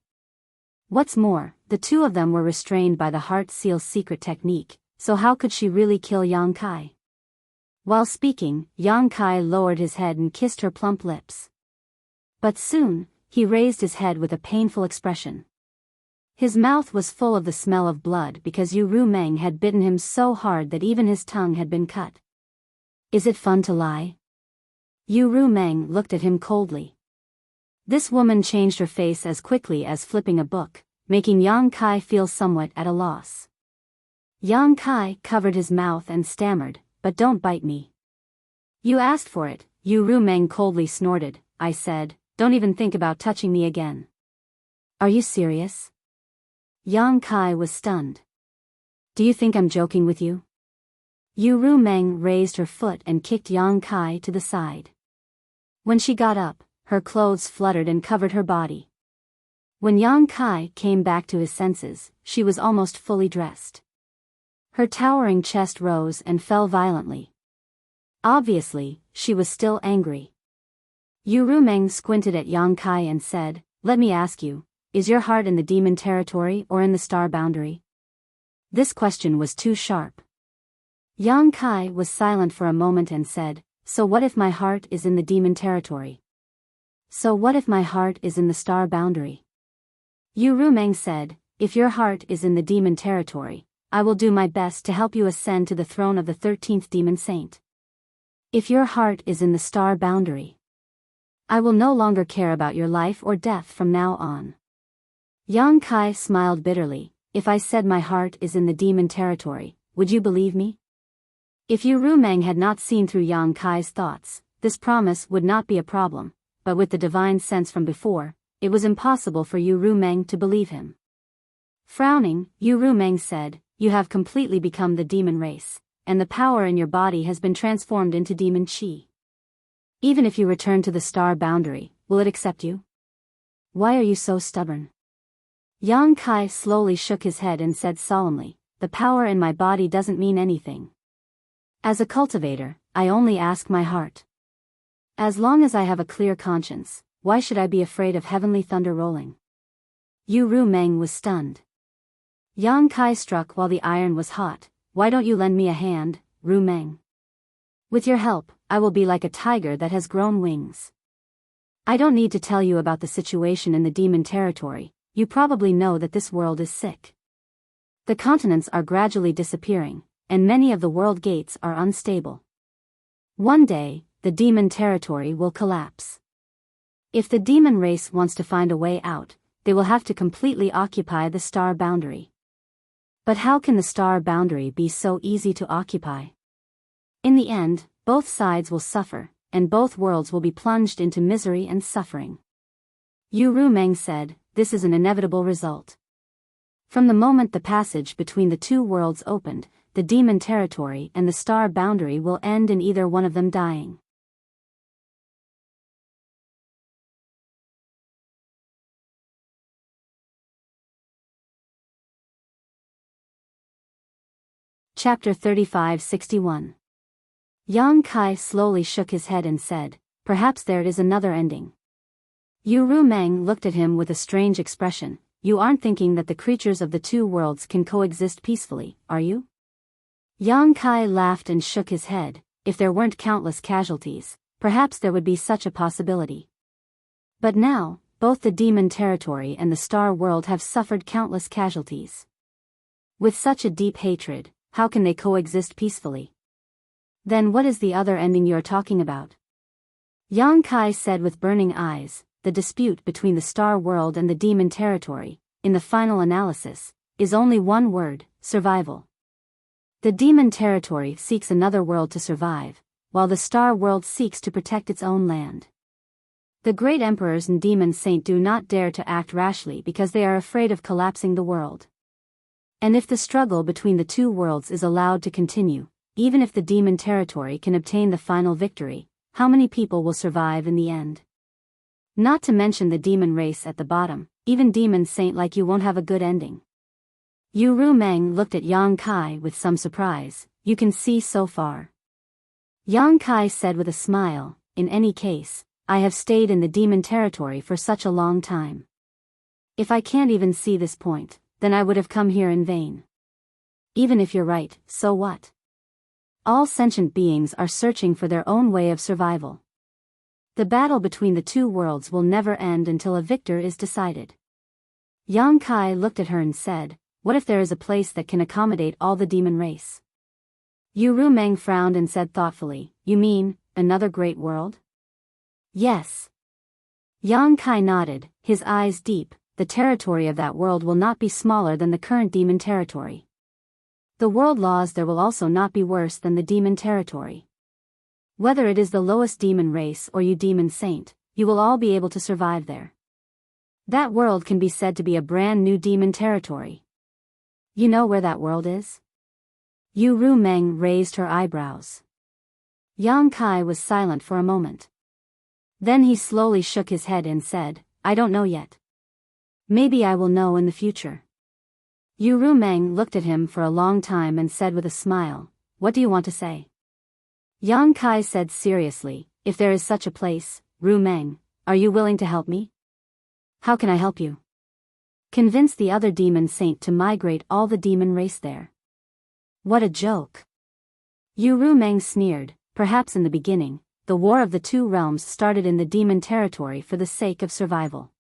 What's more, the two of them were restrained by the heart seal secret technique, so how could she really kill Yang Kai? While speaking, Yang Kai lowered his head and kissed her plump lips. But soon, he raised his head with a painful expression. His mouth was full of the smell of blood because Yu Rumeng had bitten him so hard that even his tongue had been cut. Is it fun to lie? Yu Rumeng looked at him coldly. This woman changed her face as quickly as flipping a book, making Yang Kai feel somewhat at a loss. Yang Kai covered his mouth and stammered, but don't bite me. You asked for it, Yu Rumeng coldly snorted, I said, don't even think about touching me again. Are you serious? Yang Kai was stunned. Do you think I'm joking with you? Yu Rumeng raised her foot and kicked Yang Kai to the side. When she got up, her clothes fluttered and covered her body. When Yang Kai came back to his senses, she was almost fully dressed. Her towering chest rose and fell violently. Obviously, she was still angry. Yu Rumeng squinted at Yang Kai and said, let me ask you, is your heart in the demon territory or in the star boundary? This question was too sharp. Yang Kai was silent for a moment and said, so what if my heart is in the demon territory? So what if my heart is in the star boundary? Yu Rumeng said, if your heart is in the demon territory, I will do my best to help you ascend to the throne of the 13th demon saint. If your heart is in the star boundary, I will no longer care about your life or death from now on. Yang Kai smiled bitterly, if I said my heart is in the demon territory, would you believe me? If Yu Rumeng had not seen through Yang Kai's thoughts, this promise would not be a problem, but with the divine sense from before, it was impossible for Yu Rumeng to believe him. Frowning, Yu Rumeng said, you have completely become the demon race, and the power in your body has been transformed into demon chi. Even if you return to the star boundary, will it accept you? Why are you so stubborn? Yang Kai slowly shook his head and said solemnly, the power in my body doesn't mean anything. As a cultivator, I only ask my heart. As long as I have a clear conscience, why should I be afraid of heavenly thunder rolling? Yu Rumeng was stunned. Yang Kai struck while the iron was hot, why don't you lend me a hand, Rumeng? With your help, I will be like a tiger that has grown wings. I don't need to tell you about the situation in the demon territory, you probably know that this world is sick. The continents are gradually disappearing, and many of the world gates are unstable. One day, the demon territory will collapse. If the demon race wants to find a way out, they will have to completely occupy the star boundary. But how can the star boundary be so easy to occupy? In the end, both sides will suffer, and both worlds will be plunged into misery and suffering. Yu Rumeng said, this is an inevitable result. From the moment the passage between the two worlds opened, the demon territory and the star boundary will end in either one of them dying. Chapter 35-61. Yang Kai slowly shook his head and said, perhaps there is another ending. Yu Rumeng looked at him with a strange expression. You aren't thinking that the creatures of the two worlds can coexist peacefully, are you? Yang Kai laughed and shook his head. If there weren't countless casualties, perhaps there would be such a possibility. But now, both the demon territory and the star world have suffered countless casualties. With such a deep hatred, how can they coexist peacefully? Then what is the other ending you're talking about? Yang Kai said with burning eyes, the dispute between the star world and the demon territory, in the final analysis, is only one word, survival. The demon territory seeks another world to survive, while the star world seeks to protect its own land. The great emperors and demon saint do not dare to act rashly because they are afraid of collapsing the world. And if the struggle between the two worlds is allowed to continue, even if the demon territory can obtain the final victory, how many people will survive in the end? Not to mention the demon race at the bottom, even demon saint like you won't have a good ending. Yu Rumeng looked at Yang Kai with some surprise. You can see so far. Yang Kai said with a smile, in any case, I have stayed in the demon territory for such a long time. If I can't even see this point, then I would have come here in vain. Even if you're right, so what? All sentient beings are searching for their own way of survival. The battle between the two worlds will never end until a victor is decided. Yang Kai looked at her and said, what if there is a place that can accommodate all the demon race? Yu Rumeng frowned and said thoughtfully, you mean, another great world? Yes. Yang Kai nodded, his eyes deep. The territory of that world will not be smaller than the current demon territory. The world laws there will also not be worse than the demon territory. Whether it is the lowest demon race or you demon saint, you will all be able to survive there. That world can be said to be a brand new demon territory. You know where that world is? Yu Rumeng raised her eyebrows. Yang Kai was silent for a moment. Then he slowly shook his head and said, I don't know yet. Maybe I will know in the future. Yu Rumeng looked at him for a long time and said with a smile, what do you want to say? Yang Kai said seriously, if there is such a place, Rumeng, are you willing to help me? How can I help you? Convince the other demon saint to migrate all the demon race there. What a joke. Yu Rumeng sneered, perhaps in the beginning, the war of the two realms started in the demon territory for the sake of survival.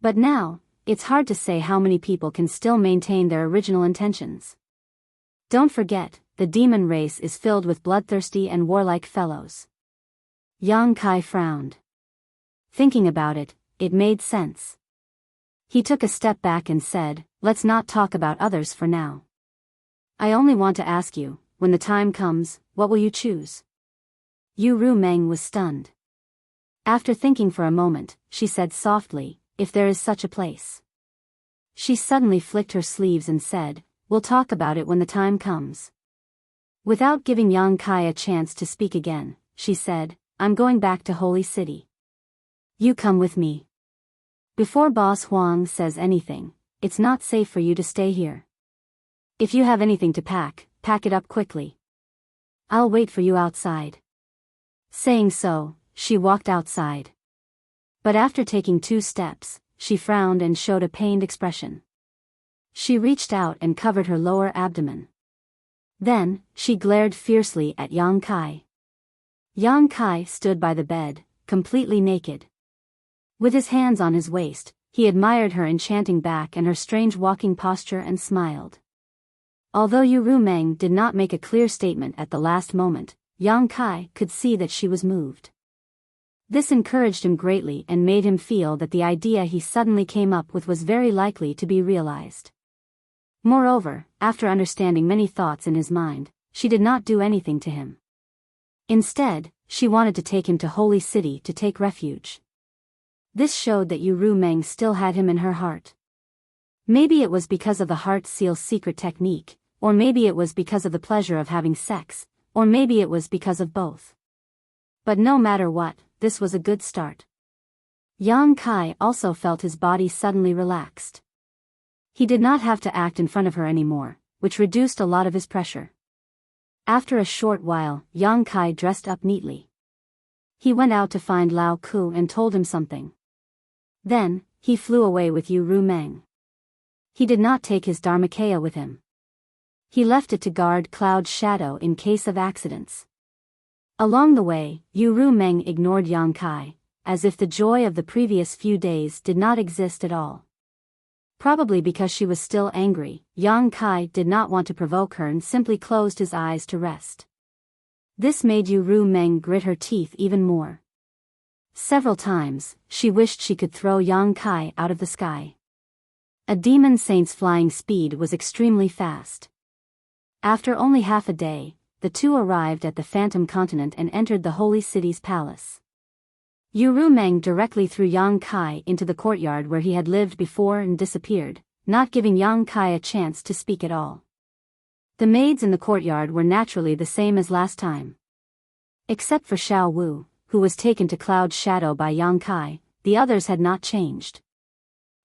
But now, it's hard to say how many people can still maintain their original intentions. Don't forget, the demon race is filled with bloodthirsty and warlike fellows. Yang Kai frowned. Thinking about it, it made sense. He took a step back and said, let's not talk about others for now. I only want to ask you, when the time comes, what will you choose? Yu Rumeng was stunned. After thinking for a moment, she said softly, if there is such a place. She suddenly flicked her sleeves and said, we'll talk about it when the time comes. Without giving Yang Kai a chance to speak again, she said, I'm going back to Holy City. You come with me. Before Boss Huang says anything, it's not safe for you to stay here. If you have anything to pack, pack it up quickly. I'll wait for you outside. Saying so, she walked outside. But after taking 2 steps, she frowned and showed a pained expression. She reached out and covered her lower abdomen. Then, she glared fiercely at Yang Kai. Yang Kai stood by the bed, completely naked. With his hands on his waist, he admired her enchanting back and her strange walking posture and smiled. Although Yu Meng did not make a clear statement at the last moment, Yang Kai could see that she was moved. This encouraged him greatly and made him feel that the idea he suddenly came up with was very likely to be realized. Moreover, after understanding many thoughts in his mind, she did not do anything to him. Instead, she wanted to take him to Holy City to take refuge. This showed that Yu Meng still had him in her heart. Maybe it was because of the heart seal secret technique, or maybe it was because of the pleasure of having sex, or maybe it was because of both. But no matter what, this was a good start. Yang Kai also felt his body suddenly relaxed. He did not have to act in front of her anymore, which reduced a lot of his pressure. After a short while, Yang Kai dressed up neatly. He went out to find Lao Ku and told him something. Then, he flew away with Yu Meng. He did not take his Dharmakaya with him. He left it to guard Cloud's shadow in case of accidents. Along the way, Yu Meng ignored Yang Kai, as if the joy of the previous few days did not exist at all. Probably because she was still angry, Yang Kai did not want to provoke her and simply closed his eyes to rest. This made Yu Meng grit her teeth even more. Several times, she wished she could throw Yang Kai out of the sky. A demon saint's flying speed was extremely fast. After only half a day, the two arrived at the Phantom Continent and entered the Holy City's palace. Yu Meng directly threw Yang Kai into the courtyard where he had lived before and disappeared, not giving Yang Kai a chance to speak at all. The maids in the courtyard were naturally the same as last time. Except for Xiao Wu, who was taken to Cloud's shadow by Yang Kai, the others had not changed.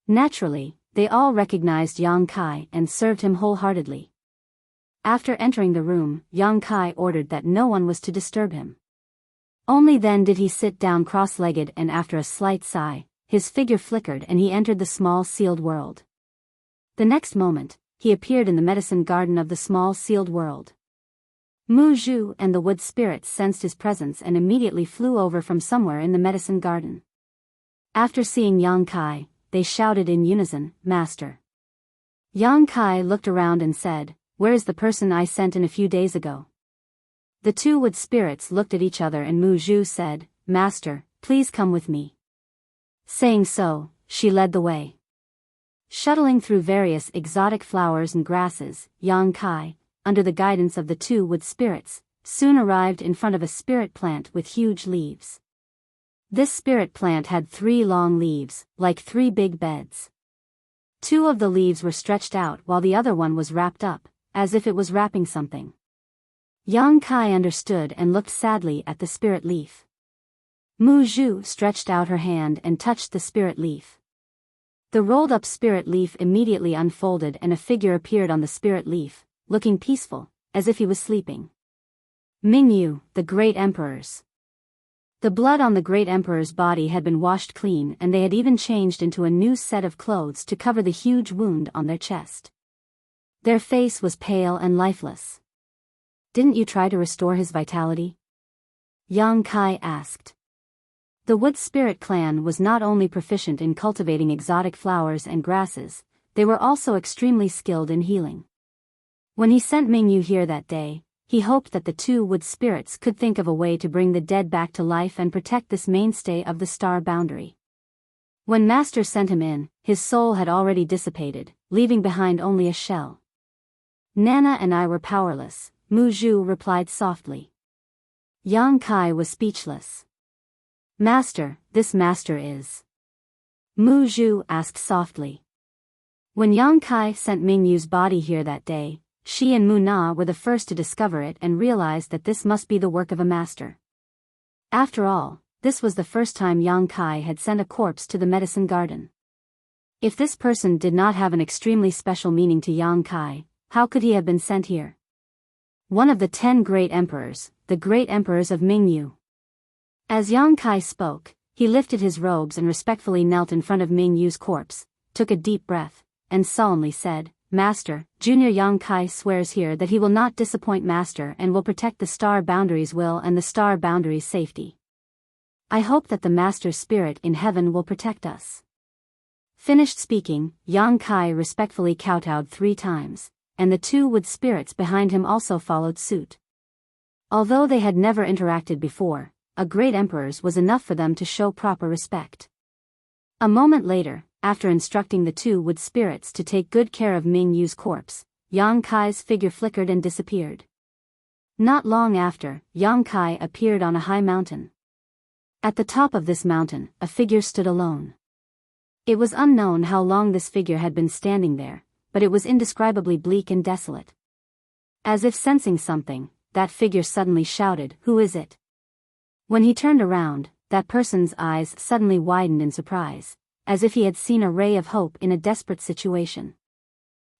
Naturally, they all recognized Yang Kai and served him wholeheartedly. After entering the room, Yang Kai ordered that no one was to disturb him. Only then did he sit down cross-legged, and after a slight sigh, his figure flickered and he entered the small sealed world. The next moment, he appeared in the medicine garden of the small sealed world. Mu Zhu and the wood spirits sensed his presence and immediately flew over from somewhere in the medicine garden. After seeing Yang Kai, they shouted in unison, "Master." Yang Kai looked around and said, "Where is the person I sent in a few days ago?" The two wood spirits looked at each other and Mu Zhu said, "Master, please come with me." Saying so, she led the way. Shuttling through various exotic flowers and grasses, Yang Kai, under the guidance of the two wood spirits, soon arrived in front of a spirit plant with huge leaves. This spirit plant had 3 long leaves, like 3 big beds. 2 of the leaves were stretched out while the other one was wrapped up, as if it was wrapping something. Yang Kai understood and looked sadly at the spirit leaf. Mu Zhu stretched out her hand and touched the spirit leaf. The rolled-up spirit leaf immediately unfolded and a figure appeared on the spirit leaf, looking peaceful, as if he was sleeping. Mingyu, the Great Emperor's. The blood on the Great Emperor's body had been washed clean and they had even changed into a new set of clothes to cover the huge wound on their chest. Their face was pale and lifeless. "Didn't you try to restore his vitality?" Yang Kai asked. The Wood Spirit clan was not only proficient in cultivating exotic flowers and grasses, they were also extremely skilled in healing. When he sent Mingyu here that day, he hoped that the two Wood Spirits could think of a way to bring the dead back to life and protect this mainstay of the star boundary. When Master sent him in, his soul had already dissipated, leaving behind only a shell. "Nana and I were powerless," Mu Zhu replied softly. Yang Kai was speechless. "Master, this master is?" Mu Zhu asked softly. When Yang Kai sent Mingyu's body here that day, she and Mu Na were the first to discover it and realized that this must be the work of a master. After all, this was the first time Yang Kai had sent a corpse to the medicine garden. If this person did not have an extremely special meaning to Yang Kai, how could he have been sent here? One of the 10 great emperors, the great emperors of Mingyu. As Yang Kai spoke, he lifted his robes and respectfully knelt in front of Mingyu's corpse, took a deep breath, and solemnly said, "Master, Junior Yang Kai swears here that he will not disappoint Master and will protect the star boundary's will and the star boundary's safety." I hope that the Master's spirit in heaven will protect us. Finished speaking, Yang Kai respectfully kowtowed 3 times, and the 2 wood spirits behind him also followed suit. Although they had never interacted before, a great emperor's was enough for them to show proper respect. A moment later, after instructing the 2 wood spirits to take good care of Ming Yu's corpse, Yang Kai's figure flickered and disappeared. Not long after, Yang Kai appeared on a high mountain. At the top of this mountain, a figure stood alone. It was unknown how long this figure had been standing there, but it was indescribably bleak and desolate. As if sensing something, that figure suddenly shouted, "Who is it?" When he turned around, that person's eyes suddenly widened in surprise, as if he had seen a ray of hope in a desperate situation.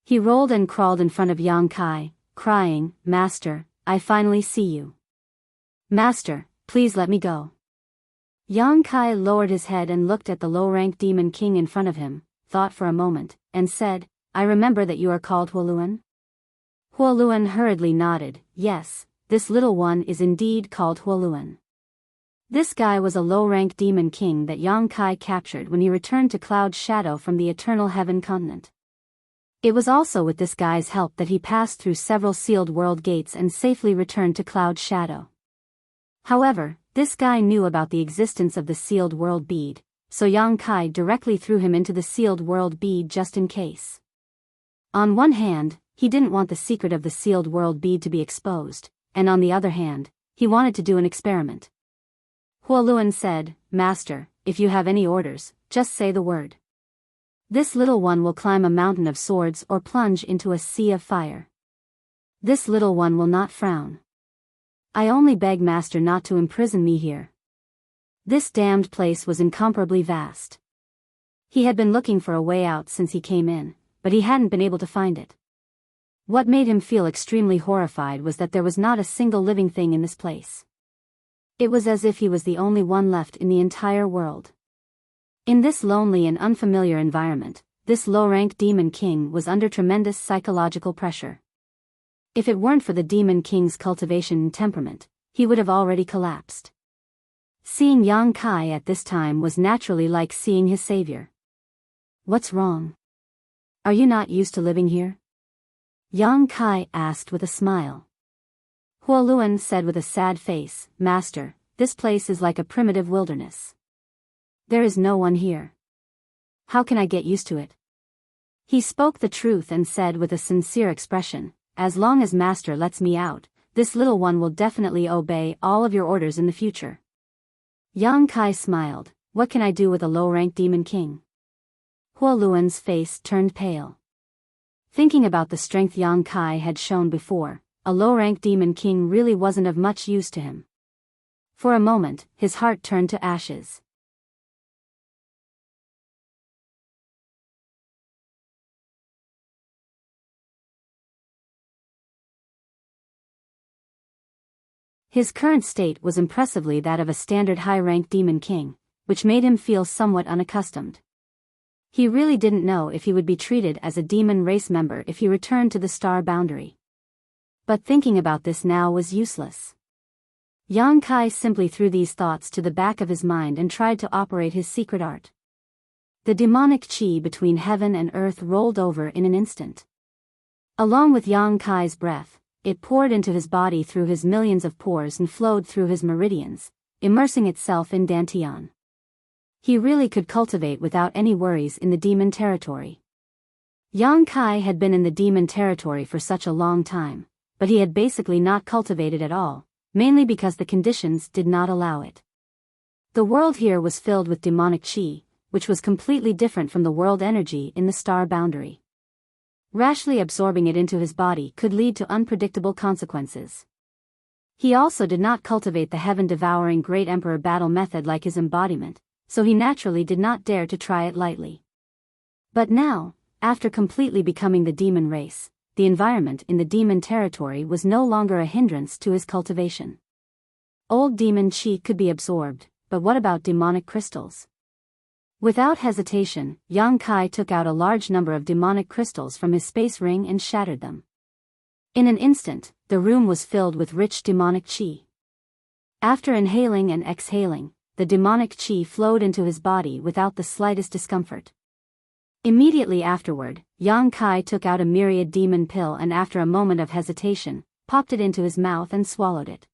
He rolled and crawled in front of Yang Kai, crying, "Master, I finally see you. Master, please let me go." Yang Kai lowered his head and looked at the low-ranked demon king in front of him, thought for a moment, and said, "I remember that you are called Huoluan." Huoluan hurriedly nodded, "Yes, this little one is indeed called Huoluan." This guy was a low-ranked demon king that Yang Kai captured when he returned to Cloud Shadow from the Eternal Heaven continent. It was also with this guy's help that he passed through several sealed world gates and safely returned to Cloud Shadow. However, this guy knew about the existence of the sealed world bead, so Yang Kai directly threw him into the sealed world bead just in case. On one hand, he didn't want the secret of the sealed world bead to be exposed, and on the other hand, he wanted to do an experiment. Huoluan said, "Master, if you have any orders, just say the word. This little one will climb a mountain of swords or plunge into a sea of fire. This little one will not frown. I only beg Master not to imprison me here." This damned place was incomparably vast. He had been looking for a way out since he came in, but he hadn't been able to find it. What made him feel extremely horrified was that there was not a single living thing in this place. It was as if he was the only one left in the entire world. In this lonely and unfamiliar environment, this low-ranked demon king was under tremendous psychological pressure. If it weren't for the demon king's cultivation and temperament, he would have already collapsed. Seeing Yang Kai at this time was naturally like seeing his savior. "What's wrong? Are you not used to living here?" Yang Kai asked with a smile. Huoluan said with a sad face, "Master, this place is like a primitive wilderness. There is no one here. How can I get used to it?" He spoke the truth and said with a sincere expression, "As long as Master lets me out, this little one will definitely obey all of your orders in the future." Yang Kai smiled, "What can I do with a low-ranked demon king?" Huoluan's face turned pale. Thinking about the strength Yang Kai had shown before, a low-ranked demon king really wasn't of much use to him. For a moment, his heart turned to ashes. His current state was impressively that of a standard high-ranked demon king, which made him feel somewhat unaccustomed. He really didn't know if he would be treated as a demon race member if he returned to the star boundary. But thinking about this now was useless. Yang Kai simply threw these thoughts to the back of his mind and tried to operate his secret art. The demonic chi between heaven and earth rolled over in an instant. Along with Yang Kai's breath, it poured into his body through his millions of pores and flowed through his meridians, immersing itself in Dantian. He really could cultivate without any worries in the demon territory. Yang Kai had been in the demon territory for such a long time, but he had basically not cultivated at all, mainly because the conditions did not allow it. The world here was filled with demonic chi, which was completely different from the world energy in the star boundary. Rashly absorbing it into his body could lead to unpredictable consequences. He also did not cultivate the heaven-devouring Great Emperor battle method like his embodiment, so he naturally did not dare to try it lightly. But now, after completely becoming the demon race, the environment in the demon territory was no longer a hindrance to his cultivation. Old demon chi could be absorbed, but what about demonic crystals? Without hesitation, Yang Kai took out a large number of demonic crystals from his space ring and shattered them. In an instant, the room was filled with rich demonic chi. After inhaling and exhaling, the demonic qi flowed into his body without the slightest discomfort. Immediately afterward, Yang Kai took out a myriad demon pill and after a moment of hesitation, popped it into his mouth and swallowed it.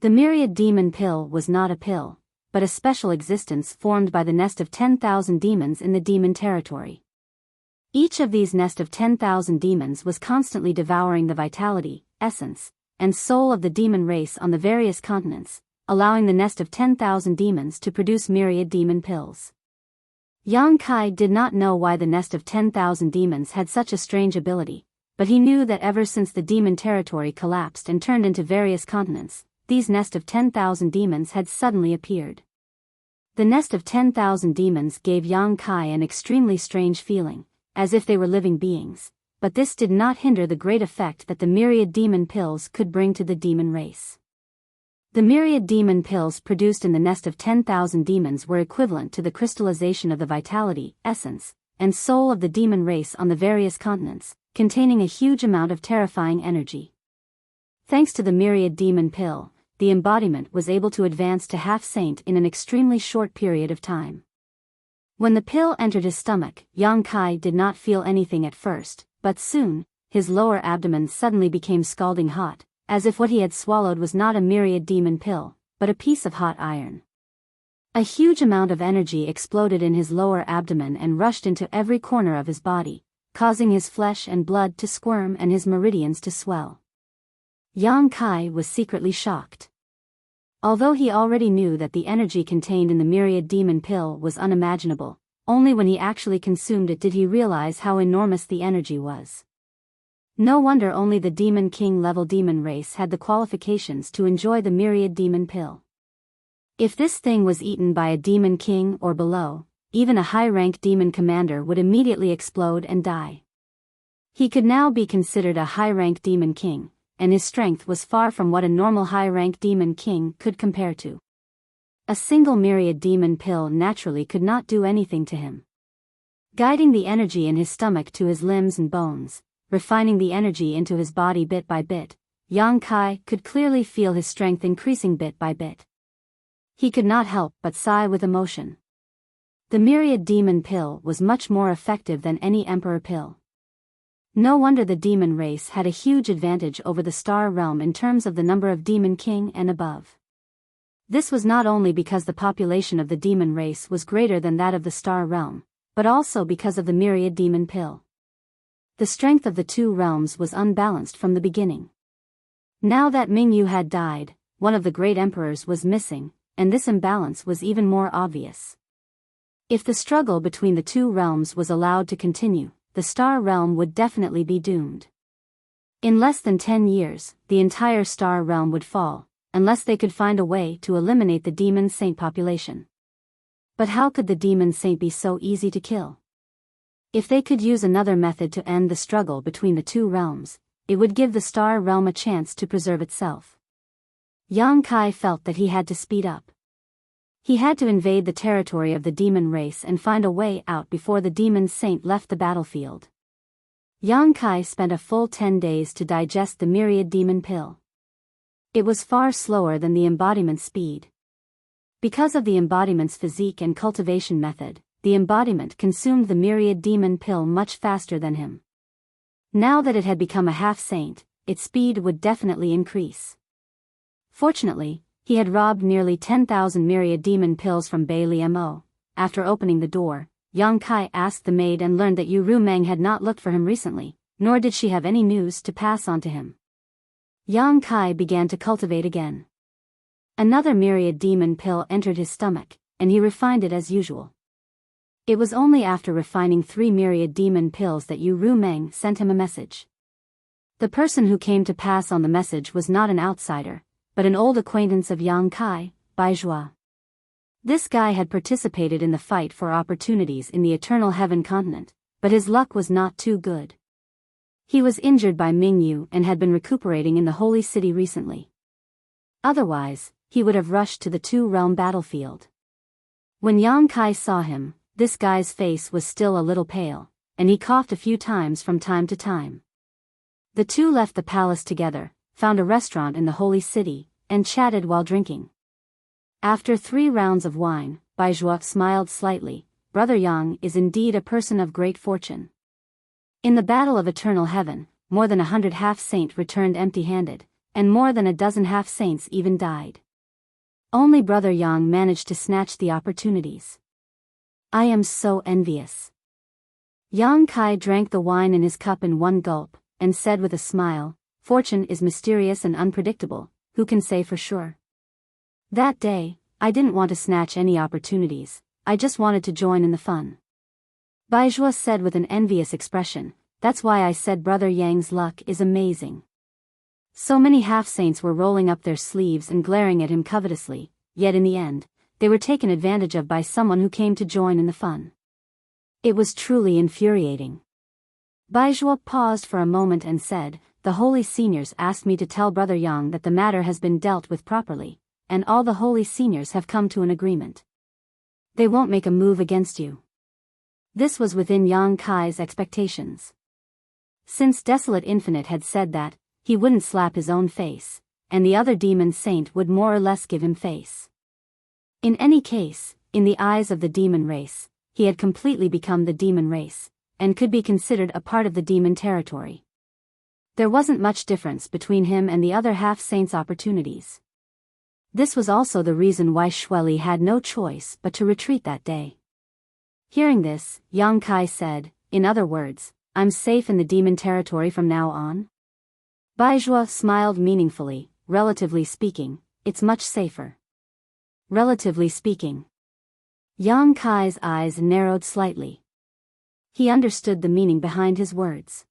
The myriad demon pill was not a pill, but a special existence formed by the nest of 10,000 demons in the demon territory. Each of these nest of 10,000 demons was constantly devouring the vitality, essence, and soul of the demon race on the various continents, allowing the nest of 10,000 demons to produce myriad demon pills. Yang Kai did not know why the nest of 10,000 demons had such a strange ability, but he knew that ever since the demon territory collapsed and turned into various continents, these nest of 10,000 demons had suddenly appeared. The nest of 10,000 demons gave Yang Kai an extremely strange feeling, as if they were living beings, but this did not hinder the great effect that the myriad demon pills could bring to the demon race. The myriad demon pills produced in the nest of 10,000 demons were equivalent to the crystallization of the vitality, essence, and soul of the demon race on the various continents, containing a huge amount of terrifying energy. Thanks to the myriad demon pill, the embodiment was able to advance to half-saint in an extremely short period of time. When the pill entered his stomach, Yang Kai did not feel anything at first, but soon, his lower abdomen suddenly became scalding hot, as if what he had swallowed was not a myriad demon pill, but a piece of hot iron. A huge amount of energy exploded in his lower abdomen and rushed into every corner of his body, causing his flesh and blood to squirm and his meridians to swell. Yang Kai was secretly shocked. Although he already knew that the energy contained in the myriad demon pill was unimaginable, only when he actually consumed it did he realize how enormous the energy was. No wonder only the Demon King level demon race had the qualifications to enjoy the myriad demon pill. If this thing was eaten by a Demon King or below, even a high-rank demon commander would immediately explode and die. He could now be considered a high-rank Demon King, and his strength was far from what a normal high-rank Demon King could compare to. A single myriad demon pill naturally could not do anything to him. Guiding the energy in his stomach to his limbs and bones, refining the energy into his body bit by bit, Yang Kai could clearly feel his strength increasing bit by bit. He could not help but sigh with emotion. The myriad demon pill was much more effective than any emperor pill. No wonder the demon race had a huge advantage over the star realm in terms of the number of Demon King and above. This was not only because the population of the demon race was greater than that of the star realm, but also because of the myriad demon pill. The strength of the two realms was unbalanced from the beginning. Now that Mingyu had died, one of the great emperors was missing, and this imbalance was even more obvious. If the struggle between the two realms was allowed to continue, the star realm would definitely be doomed. In less than 10 years, the entire star realm would fall, unless they could find a way to eliminate the demon saint population. But how could the demon saint be so easy to kill? If they could use another method to end the struggle between the two realms, it would give the star realm a chance to preserve itself. Yang Kai felt that he had to speed up. He had to invade the territory of the demon race and find a way out before the demon saint left the battlefield. Yang Kai spent a full 10 days to digest the myriad demon pill. It was far slower than the embodiment's speed. Because of the embodiment's physique and cultivation method, the embodiment consumed the myriad demon pill much faster than him. Now that it had become a half-saint, its speed would definitely increase. Fortunately, he had robbed nearly 10,000 myriad demon pills from Bai Liemo. After opening the door, Yang Kai asked the maid and learned that Yu Rumeng had not looked for him recently, nor did she have any news to pass on to him. Yang Kai began to cultivate again. Another myriad demon pill entered his stomach, and he refined it as usual. It was only after refining 3 myriad demon pills that Yu Rumeng sent him a message. The person who came to pass on the message was not an outsider, but an old acquaintance of Yang Kai, Baizhua. This guy had participated in the fight for opportunities in the Eternal Heaven continent, but his luck was not too good. He was injured by Mingyu and had been recuperating in the Holy City recently. Otherwise, he would have rushed to the two-realm battlefield. When Yang Kai saw him, this guy's face was still a little pale, and he coughed a few times from time to time. The two left the palace together, found a restaurant in the Holy City, and chatted while drinking. After 3 rounds of wine, Biyao smiled slightly. Brother Yang is indeed a person of great fortune. In the Battle of Eternal Heaven, more than 100 half-saint returned empty-handed, and more than a dozen half-saints even died. Only Brother Yang managed to snatch the opportunities. I am so envious. Yang Kai drank the wine in his cup in one gulp, and said with a smile, fortune is mysterious and unpredictable, who can say for sure? That day, I didn't want to snatch any opportunities, I just wanted to join in the fun. Biyao said with an envious expression, that's why I said Brother Yang's luck is amazing. So many half-saints were rolling up their sleeves and glaring at him covetously, yet in the end, they were taken advantage of by someone who came to join in the fun. It was truly infuriating. Biyao paused for a moment and said, the holy seniors asked me to tell Brother Yang that the matter has been dealt with properly, and all the holy seniors have come to an agreement. They won't make a move against you. This was within Yang Kai's expectations. Since Desolate Infinite had said that, he wouldn't slap his own face, and the other demon saint would more or less give him face. In any case, in the eyes of the demon race, he had completely become the demon race, and could be considered a part of the demon territory. There wasn't much difference between him and the other half-saints' opportunities. This was also the reason why Shueli had no choice but to retreat that day. Hearing this, Yang Kai said, in other words, I'm safe in the demon territory from now on? Biyao smiled meaningfully, relatively speaking, it's much safer. Relatively speaking. Yang Kai's eyes narrowed slightly. He understood the meaning behind his words.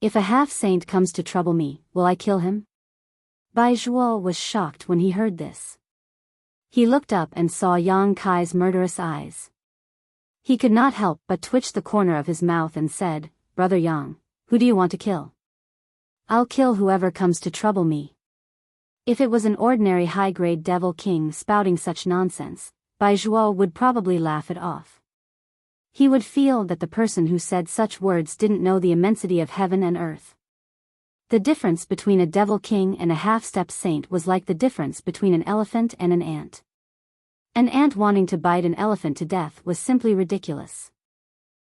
If a half-saint comes to trouble me, will I kill him? Biyao was shocked when he heard this. He looked up and saw Yang Kai's murderous eyes. He could not help but twitch the corner of his mouth and said, Brother Yang, who do you want to kill? I'll kill whoever comes to trouble me. If it was an ordinary high-grade devil king spouting such nonsense, Biyao would probably laugh it off. He would feel that the person who said such words didn't know the immensity of heaven and earth. The difference between a devil king and a half-step saint was like the difference between an elephant and an ant. An ant wanting to bite an elephant to death was simply ridiculous.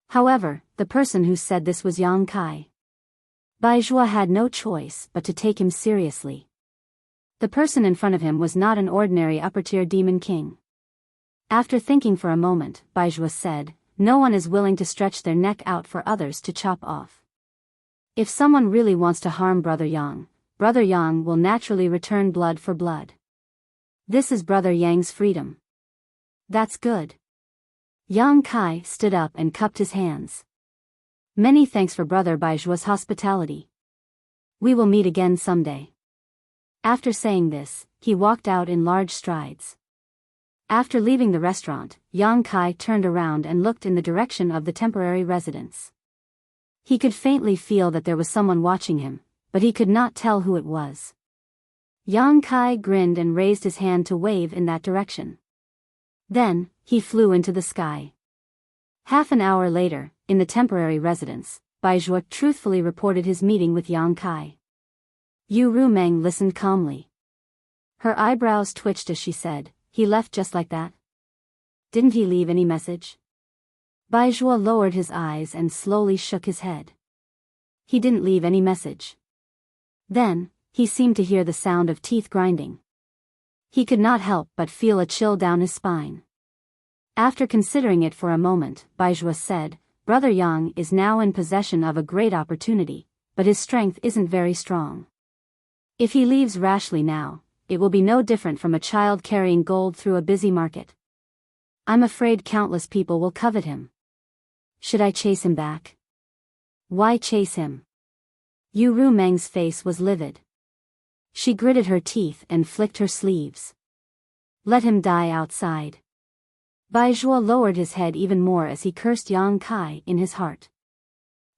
However, the person who said this was Yang Kai. Biyao had no choice but to take him seriously. The person in front of him was not an ordinary upper-tier demon king. After thinking for a moment, Biyao said, no one is willing to stretch their neck out for others to chop off. If someone really wants to harm Brother Yang will naturally return blood for blood. This is Brother Yang's freedom. That's good. Yang Kai stood up and cupped his hands. Many thanks for Brother Biyao's hospitality. We will meet again someday. After saying this, he walked out in large strides. After leaving the restaurant, Yang Kai turned around and looked in the direction of the temporary residence. He could faintly feel that there was someone watching him, but he could not tell who it was. Yang Kai grinned and raised his hand to wave in that direction. Then, he flew into the sky. Half an hour later, in the temporary residence, Biyao truthfully reported his meeting with Yang Kai. Yu Rumeng listened calmly. Her eyebrows twitched as she said, he left just like that? Didn't he leave any message? Biyao lowered his eyes and slowly shook his head. He didn't leave any message. Then, he seemed to hear the sound of teeth grinding. He could not help but feel a chill down his spine. After considering it for a moment, Biyao said, Brother Yang is now in possession of a great opportunity, but his strength isn't very strong. If he leaves rashly now, it will be no different from a child carrying gold through a busy market. I'm afraid countless people will covet him. Should I chase him back? Why chase him? Yu Rumeng's face was livid. She gritted her teeth and flicked her sleeves. Let him die outside. Biyao lowered his head even more as he cursed Yang Kai in his heart.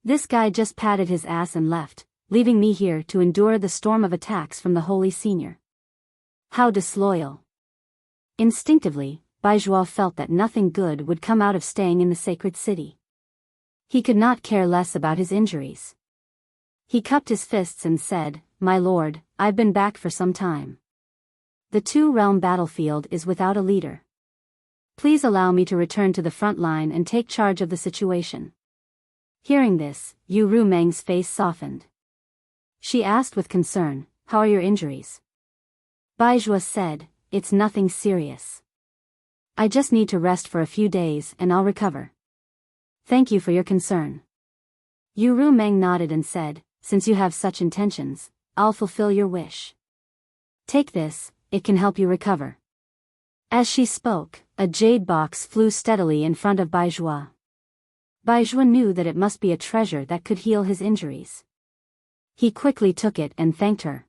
This guy just patted his ass and left, leaving me here to endure the storm of attacks from the holy senior. How disloyal. Instinctively, Biyao felt that nothing good would come out of staying in the sacred city. He could not care less about his injuries. He cupped his fists and said, "My lord, I've been back for some time. The two-realm battlefield is without a leader. Please allow me to return to the front line and take charge of the situation." Hearing this, Yu Rumeng's face softened. She asked with concern, "How are your injuries?" Biyao said, "It's nothing serious. I just need to rest for a few days and I'll recover." "Thank you for your concern." Yu Rumeng nodded and said, "Since you have such intentions, I'll fulfill your wish. Take this, it can help you recover." As she spoke, a jade box flew steadily in front of Biyao. Biyao knew that it must be a treasure that could heal his injuries. He quickly took it and thanked her.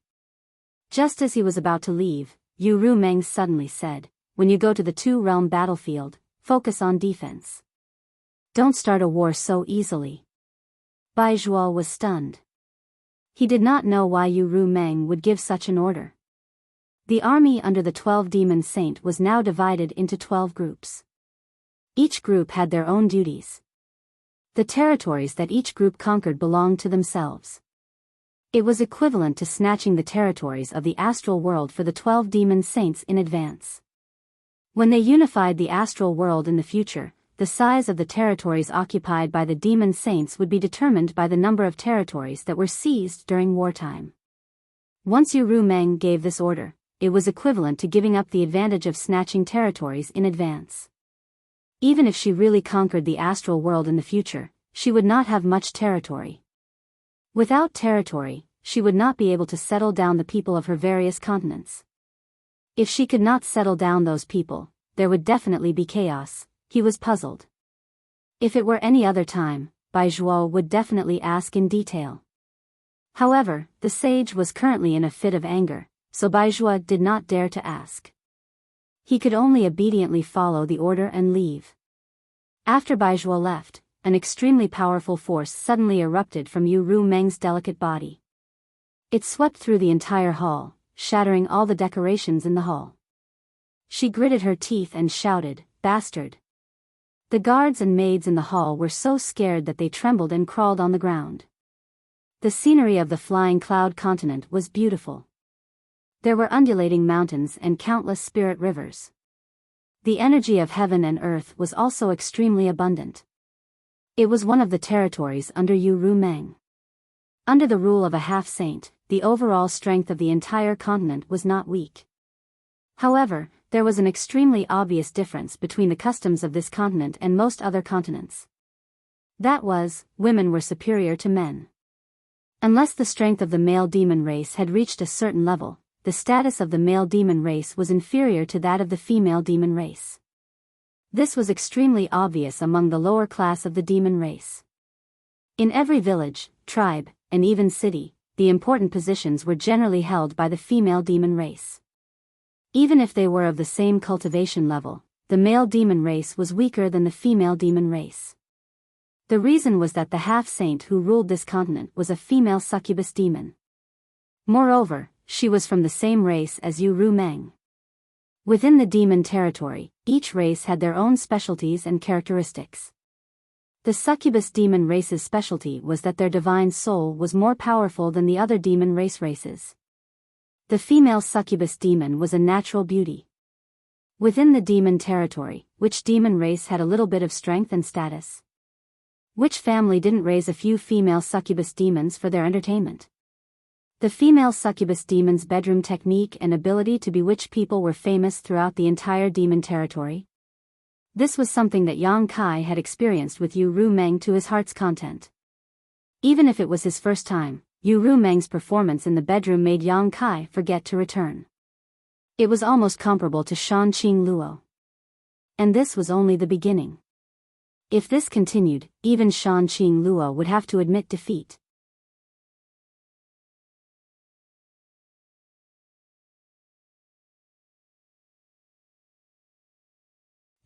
Just as he was about to leave, Yu Rumeng suddenly said, "When you go to the two-realm battlefield, focus on defense. Don't start a war so easily." Biyao was stunned. He did not know why Yu Rumeng would give such an order. The army under the 12 Demon Saint was now divided into 12 groups. Each group had their own duties. The territories that each group conquered belonged to themselves. It was equivalent to snatching the territories of the astral world for the 12 Demon Saints in advance. When they unified the astral world in the future, the size of the territories occupied by the Demon Saints would be determined by the number of territories that were seized during wartime. Once Yu Rumeng gave this order, it was equivalent to giving up the advantage of snatching territories in advance. Even if she really conquered the astral world in the future, she would not have much territory. Without territory, she would not be able to settle down the people of her various continents. If she could not settle down those people, there would definitely be chaos. He was puzzled. If it were any other time, Biyao would definitely ask in detail. However, the sage was currently in a fit of anger, so Biyao did not dare to ask. He could only obediently follow the order and leave. After Biyao left, an extremely powerful force suddenly erupted from Yu Rumeng's delicate body. It swept through the entire hall, shattering all the decorations in the hall. She gritted her teeth and shouted, "Bastard!" The guards and maids in the hall were so scared that they trembled and crawled on the ground. The scenery of the flying cloud continent was beautiful. There were undulating mountains and countless spirit rivers. The energy of heaven and earth was also extremely abundant. It was one of the territories under Yu Rumeng. Under the rule of a half-saint, the overall strength of the entire continent was not weak. However, there was an extremely obvious difference between the customs of this continent and most other continents. That was, women were superior to men. Unless the strength of the male demon race had reached a certain level, the status of the male demon race was inferior to that of the female demon race. This was extremely obvious among the lower class of the demon race. In every village, tribe, and even city, the important positions were generally held by the female demon race. Even if they were of the same cultivation level, the male demon race was weaker than the female demon race. The reason was that the half-saint who ruled this continent was a female succubus demon. Moreover, she was from the same race as Yu Rumeng. Within the demon territory, each race had their own specialties and characteristics. The succubus demon race's specialty was that their divine soul was more powerful than the other demon races. The female succubus demon was a natural beauty. Within the demon territory, which demon race had a little bit of strength and status? Which family didn't raise a few female succubus demons for their entertainment? The female succubus demon's bedroom technique and ability to bewitch people were famous throughout the entire demon territory. This was something that Yang Kai had experienced with Yu Rumeng to his heart's content. Even if it was his first time, Yu Rumeng's performance in the bedroom made Yang Kai forget to return. It was almost comparable to Shan Qing Luo. And this was only the beginning. If this continued, even Shan Qing Luo would have to admit defeat.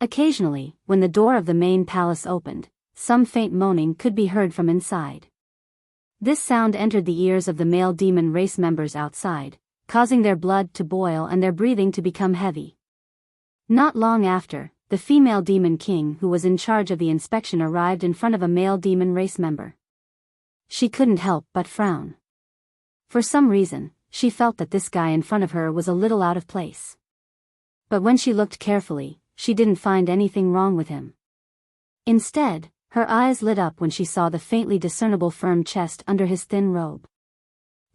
Occasionally, when the door of the main palace opened, some faint moaning could be heard from inside. This sound entered the ears of the male demon race members outside, causing their blood to boil and their breathing to become heavy. Not long after, the female demon king who was in charge of the inspection arrived in front of a male demon race member. She couldn't help but frown. For some reason, she felt that this guy in front of her was a little out of place. But when she looked carefully, she didn't find anything wrong with him. Instead, her eyes lit up when she saw the faintly discernible firm chest under his thin robe.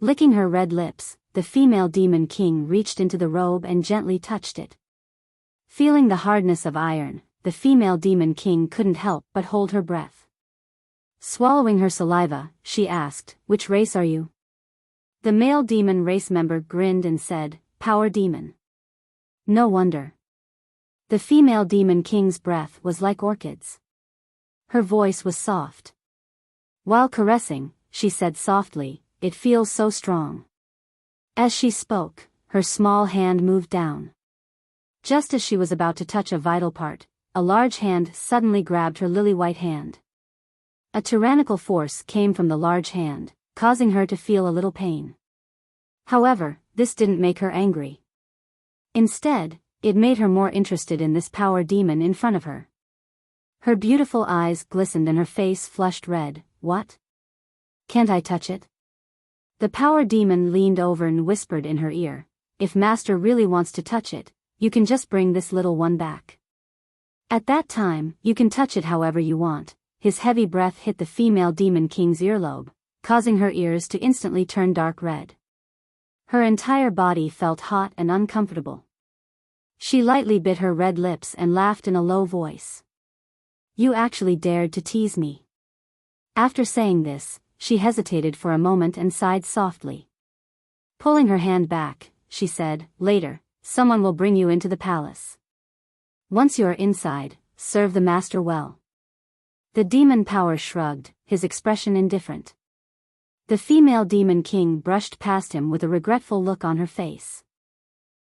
Licking her red lips, the female demon king reached into the robe and gently touched it. Feeling the hardness of iron, the female demon king couldn't help but hold her breath. Swallowing her saliva, she asked, "Which race are you?" The male demon race member grinned and said, "Power demon." No wonder. The female demon king's breath was like orchids. Her voice was soft. While caressing, she said softly, "It feels so strong." As she spoke, her small hand moved down. Just as she was about to touch a vital part, a large hand suddenly grabbed her lily-white hand. A tyrannical force came from the large hand, causing her to feel a little pain. However, this didn't make her angry. Instead, it made her more interested in this power demon in front of her. Her beautiful eyes glistened and her face flushed red. "What? Can't I touch it?" The power demon leaned over and whispered in her ear, "If Master really wants to touch it, you can just bring this little one back. At that time, you can touch it however you want." His heavy breath hit the female demon king's earlobe, causing her ears to instantly turn dark red. Her entire body felt hot and uncomfortable. She lightly bit her red lips and laughed in a low voice. "You actually dared to tease me." After saying this, she hesitated for a moment and sighed softly. Pulling her hand back, she said, "Later, someone will bring you into the palace. Once you are inside, serve the master well." The demon power shrugged, his expression indifferent. The female demon king brushed past him with a regretful look on her face.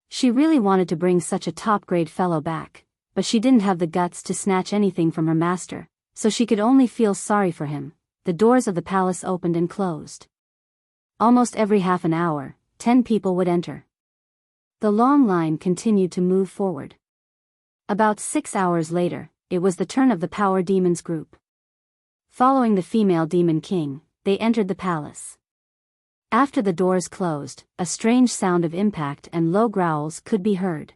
She really wanted to bring such a top-grade fellow back, but she didn't have the guts to snatch anything from her master, so she could only feel sorry for him. The doors of the palace opened and closed. Almost every half an hour, 10 people would enter. The long line continued to move forward. About 6 hours later, it was the turn of the power demons group. Following the female demon king, they entered the palace. After the doors closed, a strange sound of impact and low growls could be heard.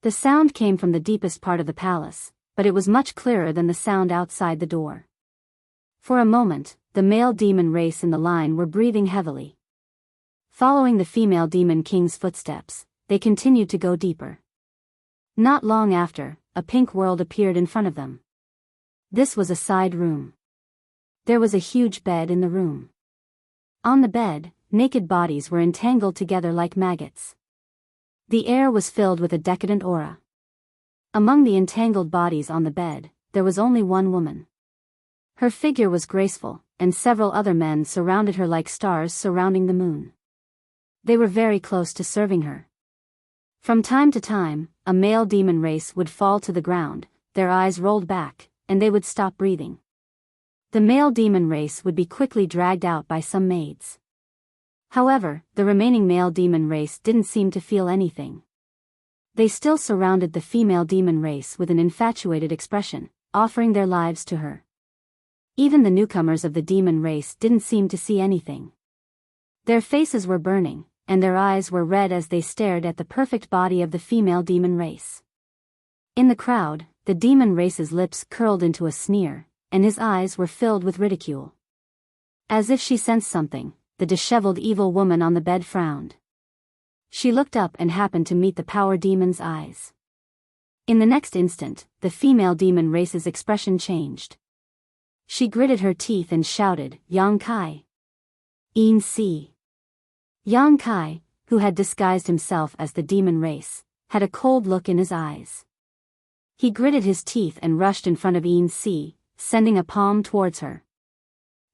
The sound came from the deepest part of the palace, but it was much clearer than the sound outside the door. For a moment, the male demon race in the line were breathing heavily. Following the female demon king's footsteps, they continued to go deeper. Not long after, a pink world appeared in front of them. This was a side room. There was a huge bed in the room. On the bed, naked bodies were entangled together like maggots. The air was filled with a decadent aura. Among the entangled bodies on the bed, there was only one woman. Her figure was graceful, and several other men surrounded her like stars surrounding the moon. They were very close to serving her. From time to time, a male demon race would fall to the ground, their eyes rolled back, and they would stop breathing. The male demon race would be quickly dragged out by some maids. However, the remaining male demon race didn't seem to feel anything. They still surrounded the female demon race with an infatuated expression, offering their lives to her. Even the newcomers of the demon race didn't seem to see anything. Their faces were burning, and their eyes were red as they stared at the perfect body of the female demon race. In the crowd, the demon race's lips curled into a sneer, and his eyes were filled with ridicule. As if she sensed something, the disheveled evil woman on the bed frowned. She looked up and happened to meet the power demon's eyes. In the next instant, the female demon race's expression changed. She gritted her teeth and shouted, "Yang Kai! Yin Si!" Yang Kai, who had disguised himself as the demon race, had a cold look in his eyes. He gritted his teeth and rushed in front of Yin Si, sending a palm towards her.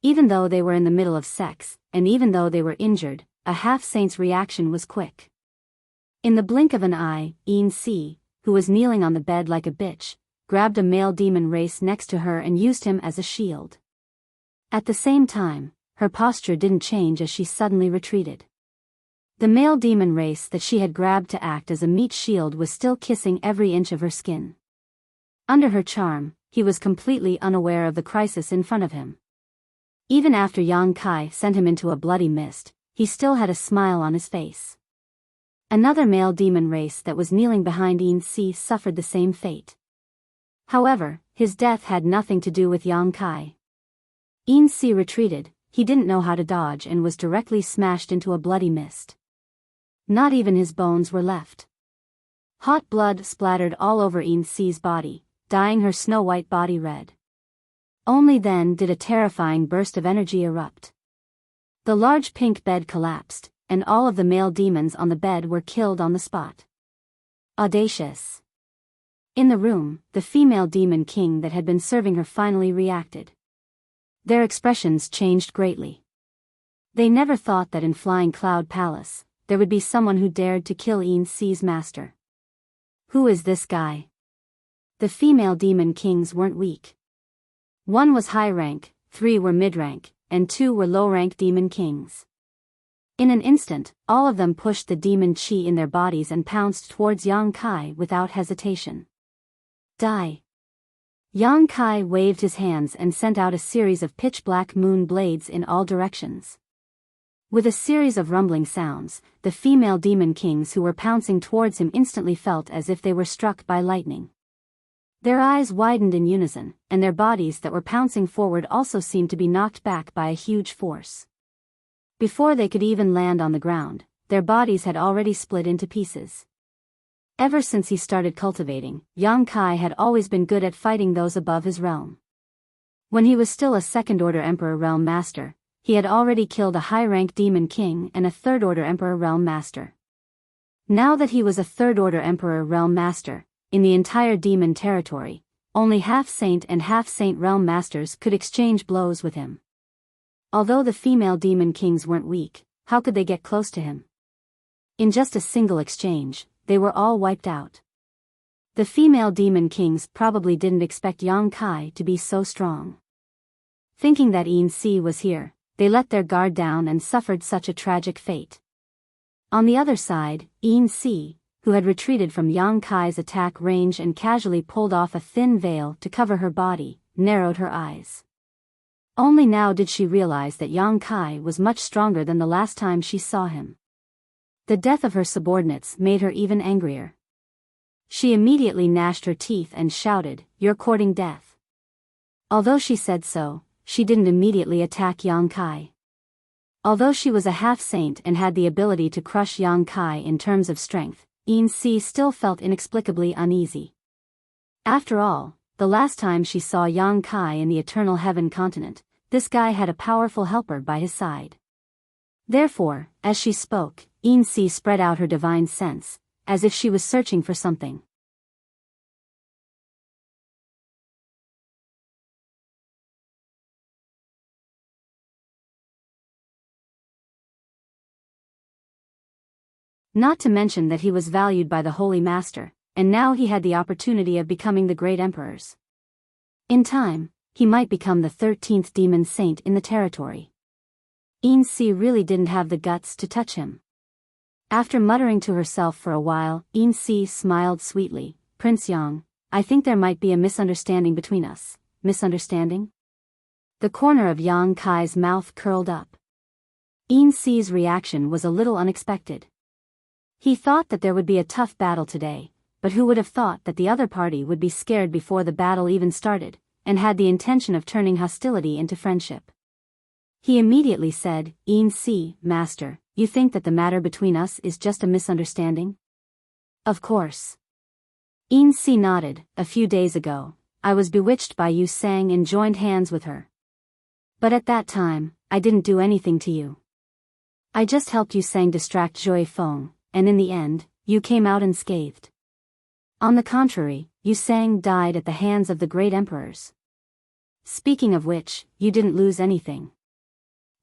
Even though they were in the middle of sex, and even though they were injured, a half-saint's reaction was quick. In the blink of an eye, Yin Si, who was kneeling on the bed like a bitch, grabbed a male demon race next to her and used him as a shield. At the same time, her posture didn't change as she suddenly retreated. The male demon race that she had grabbed to act as a meat shield was still kissing every inch of her skin. Under her charm, he was completely unaware of the crisis in front of him. Even after Yang Kai sent him into a bloody mist, he still had a smile on his face. Another male demon race that was kneeling behind Yin Si suffered the same fate. However, his death had nothing to do with Yang Kai. Yin Si retreated, he didn't know how to dodge and was directly smashed into a bloody mist. Not even his bones were left. Hot blood splattered all over Yin Si's body, dyeing her snow-white body red. Only then did a terrifying burst of energy erupt. The large pink bed collapsed, and all of the male demons on the bed were killed on the spot. Audacious. In the room, the female demon king that had been serving her finally reacted. Their expressions changed greatly. They never thought that in Flying Cloud Palace, there would be someone who dared to kill Yin Si's master. Who is this guy? The female demon kings weren't weak. One was high rank, 3 were mid-rank, and 2 were low-rank demon kings. In an instant, all of them pushed the demon chi in their bodies and pounced towards Yang Kai without hesitation. Die! Yang Kai waved his hands and sent out a series of pitch-black moon blades in all directions. With a series of rumbling sounds, the female demon kings who were pouncing towards him instantly felt as if they were struck by lightning. Their eyes widened in unison, and their bodies that were pouncing forward also seemed to be knocked back by a huge force. Before they could even land on the ground, their bodies had already split into pieces. Ever since he started cultivating, Yang Kai had always been good at fighting those above his realm. When he was still a second-order Emperor Realm Master, he had already killed a high-rank Demon King and a third-order Emperor Realm Master. Now that he was a third-order Emperor Realm Master, in the entire demon territory, only half-saint and half-saint Realm Masters could exchange blows with him. Although the female Demon Kings weren't weak, how could they get close to him? In just a single exchange, they were all wiped out. The female Demon Kings probably didn't expect Yang Kai to be so strong. Thinking that Yin Si was here, they let their guard down and suffered such a tragic fate. On the other side, Yin Si, who had retreated from Yang Kai's attack range and casually pulled off a thin veil to cover her body, narrowed her eyes. Only now did she realize that Yang Kai was much stronger than the last time she saw him. The death of her subordinates made her even angrier. She immediately gnashed her teeth and shouted, "You're courting death." Although she said so, she didn't immediately attack Yang Kai. Although she was a half-saint and had the ability to crush Yang Kai in terms of strength, Yin Si still felt inexplicably uneasy. After all, the last time she saw Yang Kai in the Eternal Heaven continent, this guy had a powerful helper by his side. Therefore, as she spoke, Yin Si spread out her divine sense, as if she was searching for something. Not to mention that he was valued by the Holy Master, and now he had the opportunity of becoming the great emperors. In time, he might become the 13th demon saint in the territory. Yin Si really didn't have the guts to touch him. After muttering to herself for a while, Yin Si smiled sweetly. "Prince Yang, I think there might be a misunderstanding between us." Misunderstanding? The corner of Yang Kai's mouth curled up. Yin Si's reaction was a little unexpected. He thought that there would be a tough battle today, but who would have thought that the other party would be scared before the battle even started, and had the intention of turning hostility into friendship. He immediately said, "Yin Si, Master, you think that the matter between us is just a misunderstanding?" "Of course." Yin Si nodded. "A few days ago, I was bewitched by Yu Sang and joined hands with her. But at that time, I didn't do anything to you. I just helped Yu Sang distract Joy Feng, and in the end, you came out unscathed. On the contrary, Yu Sang died at the hands of the great emperors. Speaking of which, you didn't lose anything.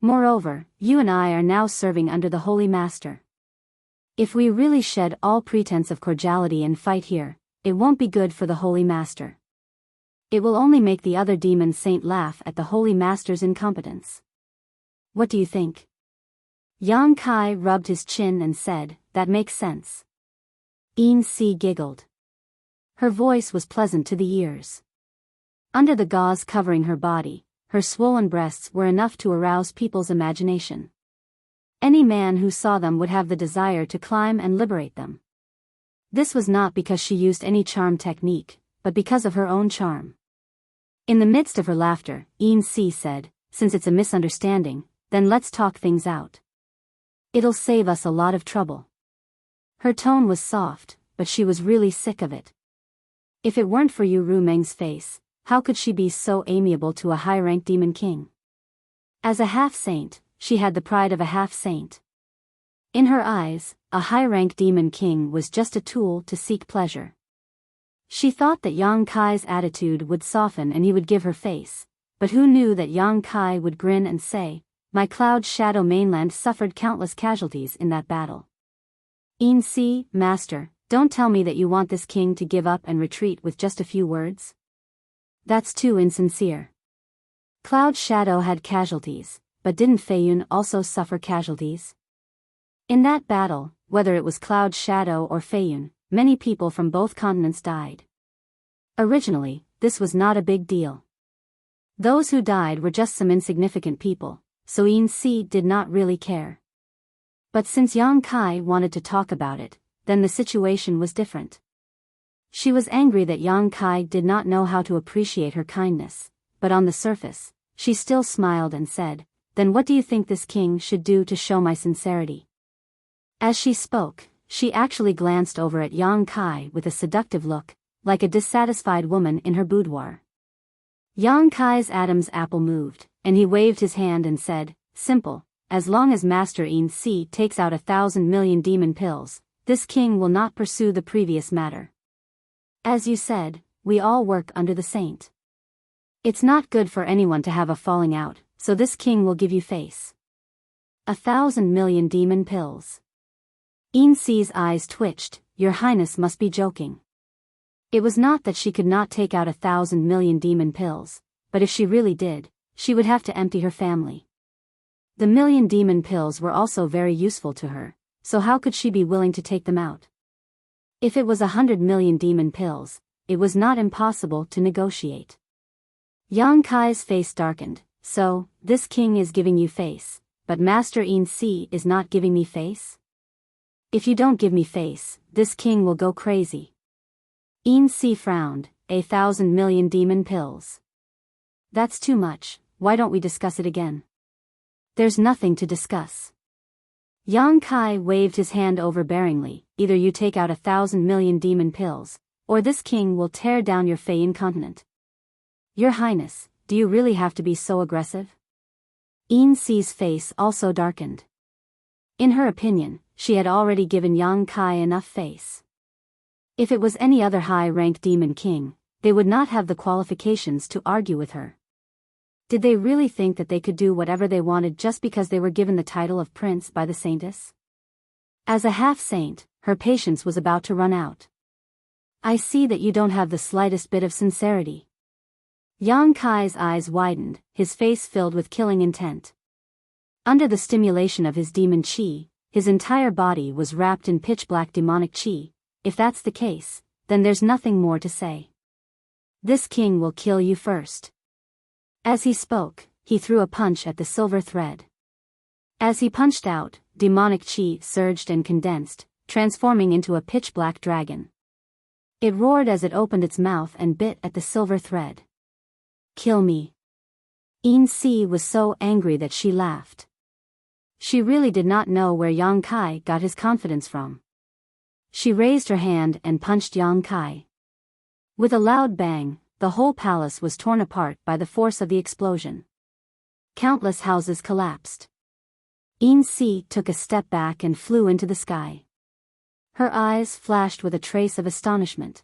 Moreover, you and I are now serving under the Holy Master. If we really shed all pretense of cordiality and fight here, it won't be good for the Holy Master. It will only make the other demon saint laugh at the Holy Master's incompetence. What do you think?" Yang Kai rubbed his chin and said, "That makes sense." Yin Si giggled. Her voice was pleasant to the ears. Under the gauze covering her body, her swollen breasts were enough to arouse people's imagination. Any man who saw them would have the desire to climb and liberate them. This was not because she used any charm technique, but because of her own charm. In the midst of her laughter, Yin Si said, "Since it's a misunderstanding, then let's talk things out. It'll save us a lot of trouble." Her tone was soft, but she was really sick of it. If it weren't for Yu Rumeng's face, how could she be so amiable to a high-ranked demon king? As a half-saint, she had the pride of a half-saint. In her eyes, a high-ranked demon king was just a tool to seek pleasure. She thought that Yang Kai's attitude would soften and he would give her face, but who knew that Yang Kai would grin and say, "My Cloud Shadow mainland suffered countless casualties in that battle." Yin Si, master, don't tell me that you want this king to give up and retreat with just a few words. That's too insincere. Cloud Shadow had casualties, but didn't Feiyun also suffer casualties? In that battle, whether it was Cloud Shadow or Feiyun, many people from both continents died. Originally, this was not a big deal. Those who died were just some insignificant people, so Yin Si did not really care. But since Yang Kai wanted to talk about it, then the situation was different. She was angry that Yang Kai did not know how to appreciate her kindness, but on the surface, she still smiled and said, "Then what do you think this king should do to show my sincerity?" As she spoke, she actually glanced over at Yang Kai with a seductive look, like a dissatisfied woman in her boudoir. Yang Kai's Adam's apple moved, and he waved his hand and said, "Simple, as long as Master Yin Si takes out 1,000 million demon pills, this king will not pursue the previous matter. As you said, we all work under the saint. It's not good for anyone to have a falling out, so this king will give you face." 1,000 million demon pills. Yin Si's eyes twitched. "Your Highness must be joking." It was not that she could not take out 1,000 million demon pills, but if she really did, she would have to empty her family. The million demon pills were also very useful to her, so how could she be willing to take them out? If it was 100 million demon pills, it was not impossible to negotiate. Yang Kai's face darkened. "So, this king is giving you face, but Master Yin Si is not giving me face? If you don't give me face, this king will go crazy." Yin Si frowned. 1,000 million demon pills. That's too much, why don't we discuss it again? There's nothing to discuss. Yang Kai waved his hand overbearingly. "Either you take out 1,000 million demon pills, or this king will tear down your Feiyin continent." "Your Highness, do you really have to be so aggressive?" Yin Si's face also darkened. In her opinion, she had already given Yang Kai enough face. If it was any other high-ranked demon king, they would not have the qualifications to argue with her. Did they really think that they could do whatever they wanted just because they were given the title of prince by the saintess? As a half-saint, her patience was about to run out. "I see that you don't have the slightest bit of sincerity." Yang Kai's eyes widened, his face filled with killing intent. Under the stimulation of his demon chi, his entire body was wrapped in pitch-black demonic chi. If that's the case, then there's nothing more to say. "This king will kill you first." As he spoke, he threw a punch at the silver thread. As he punched out, demonic chi surged and condensed, transforming into a pitch-black dragon. It roared as it opened its mouth and bit at the silver thread. "Kill me." Yin Si was so angry that she laughed. She really did not know where Yang Kai got his confidence from. She raised her hand and punched Yang Kai. With a loud bang, the whole palace was torn apart by the force of the explosion. Countless houses collapsed. Yin Si took a step back and flew into the sky. Her eyes flashed with a trace of astonishment.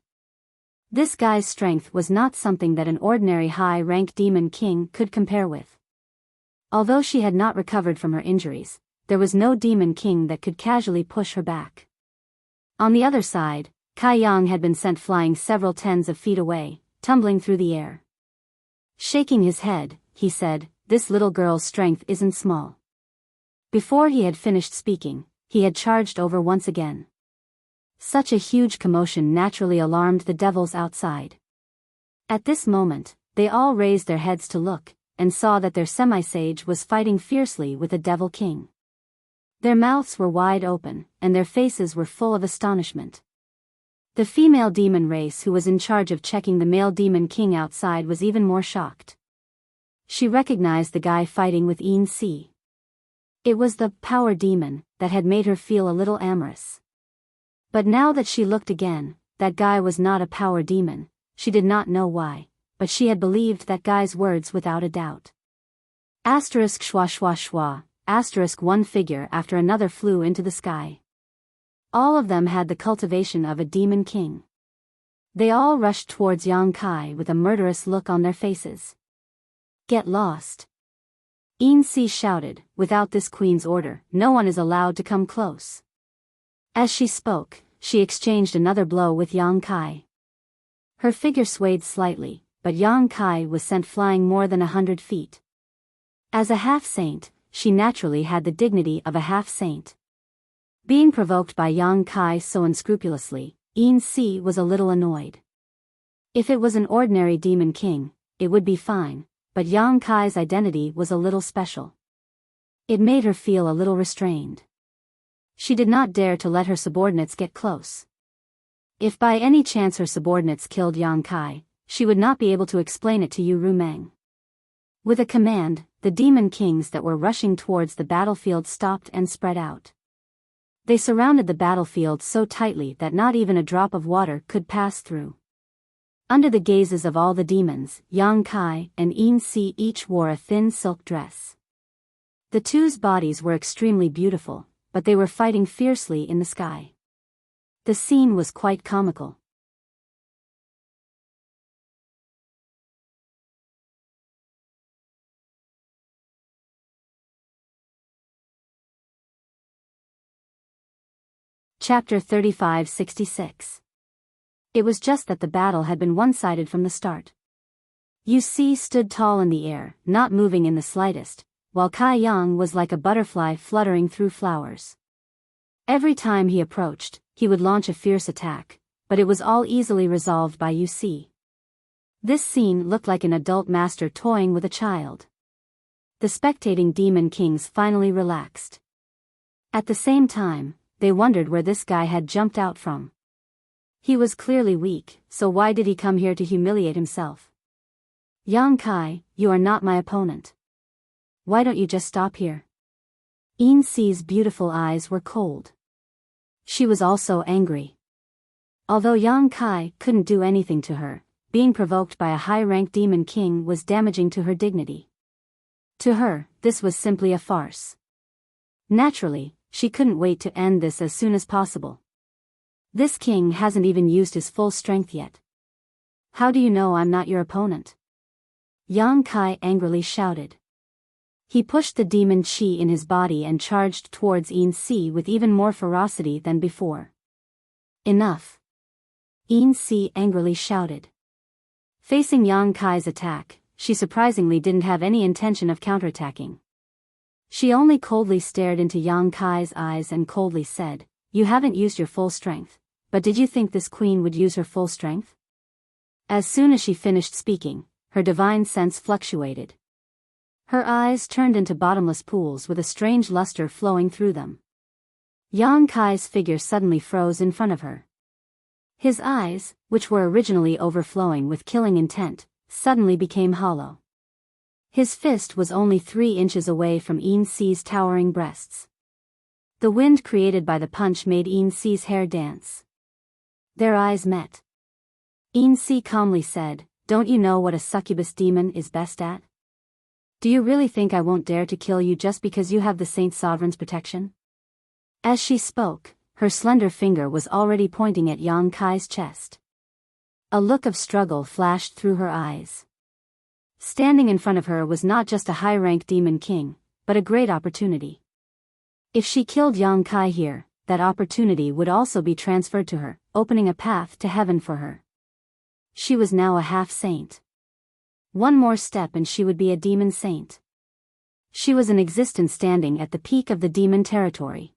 This guy's strength was not something that an ordinary high-rank demon king could compare with. Although she had not recovered from her injuries, there was no demon king that could casually push her back. On the other side, Kai Yang had been sent flying several tens of feet away, tumbling through the air. Shaking his head, he said, "This little girl's strength isn't small. Before he had finished speaking, he had charged over once again. Such a huge commotion naturally alarmed the devils outside. At this moment, they all raised their heads to look, and saw that their semi-sage was fighting fiercely with a devil king. Their mouths were wide open, and their faces were full of astonishment. The female demon race who was in charge of checking the male demon king outside was even more shocked. She recognized the guy fighting with Yin Si. It was the power demon that had made her feel a little amorous. But now that she looked again, that guy was not a power demon. She did not know why, but she had believed that guy's words without a doubt. Asterisk schwa schwa schwa, asterisk one figure after another flew into the sky. All of them had the cultivation of a demon king. They all rushed towards Yang Kai with a murderous look on their faces. Get lost. Yin Si shouted, without this queen's order, no one is allowed to come close. As she spoke, she exchanged another blow with Yang Kai. Her figure swayed slightly, but Yang Kai was sent flying more than 100 feet. As a half-saint, she naturally had the dignity of a half-saint. Being provoked by Yang Kai so unscrupulously, Yin Si was a little annoyed. If it was an ordinary demon king, it would be fine, but Yang Kai's identity was a little special. It made her feel a little restrained. She did not dare to let her subordinates get close. If by any chance her subordinates killed Yang Kai, she would not be able to explain it to Yu Rumeng. With a command, the demon kings that were rushing towards the battlefield stopped and spread out. They surrounded the battlefield so tightly that not even a drop of water could pass through. Under the gazes of all the demons, Yang Kai and Yin Si each wore a thin silk dress. The two's bodies were extremely beautiful, but they were fighting fiercely in the sky. The scene was quite comical. Chapter 3566. It was just that the battle had been one-sided from the start. Yu Si stood tall in the air, not moving in the slightest, while Kai Yang was like a butterfly fluttering through flowers. Every time he approached, he would launch a fierce attack, but it was all easily resolved by Yu Si. This scene looked like an adult master toying with a child. The spectating demon kings finally relaxed. At the same time, they wondered where this guy had jumped out from. He was clearly weak, so why did he come here to humiliate himself? Yang Kai, you are not my opponent. Why don't you just stop here? Yin Si's beautiful eyes were cold. She was also angry. Although Yang Kai couldn't do anything to her, being provoked by a high-ranked demon king was damaging to her dignity. To her, this was simply a farce. Naturally, she couldn't wait to end this as soon as possible. This king hasn't even used his full strength yet. How do you know I'm not your opponent? Yang Kai angrily shouted. He pushed the demon chi in his body and charged towards Yin Si with even more ferocity than before. Enough! Yin Si angrily shouted. Facing Yang Kai's attack, she surprisingly didn't have any intention of counterattacking. She only coldly stared into Yang Kai's eyes and coldly said, "You haven't used your full strength, but did you think this queen would use her full strength?" As soon as she finished speaking, her divine sense fluctuated. Her eyes turned into bottomless pools with a strange luster flowing through them. Yang Kai's figure suddenly froze in front of her. His eyes, which were originally overflowing with killing intent, suddenly became hollow. His fist was only 3 inches away from Yin Si's towering breasts. The wind created by the punch made Yin Si's hair dance. Their eyes met. Yin Si calmly said, "Don't you know what a succubus demon is best at? Do you really think I won't dare to kill you just because you have the Saint Sovereign's protection?" As she spoke, her slender finger was already pointing at Yang Kai's chest. A look of struggle flashed through her eyes. Standing in front of her was not just a high-ranked demon king, but a great opportunity. If she killed Yang Kai here, that opportunity would also be transferred to her, opening a path to heaven for her. She was now a half-saint. One more step and she would be a demon saint. She was an existence standing at the peak of the demon territory.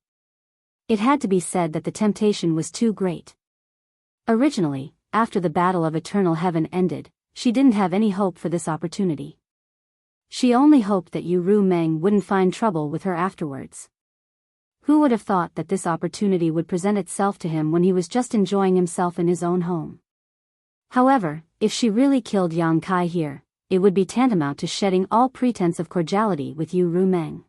It had to be said that the temptation was too great. Originally, after the battle of eternal heaven ended, she didn't have any hope for this opportunity. She only hoped that Yu Meng wouldn't find trouble with her afterwards. Who would have thought that this opportunity would present itself to him when he was just enjoying himself in his own home? However, if she really killed Yang Kai here, it would be tantamount to shedding all pretense of cordiality with Yu Meng.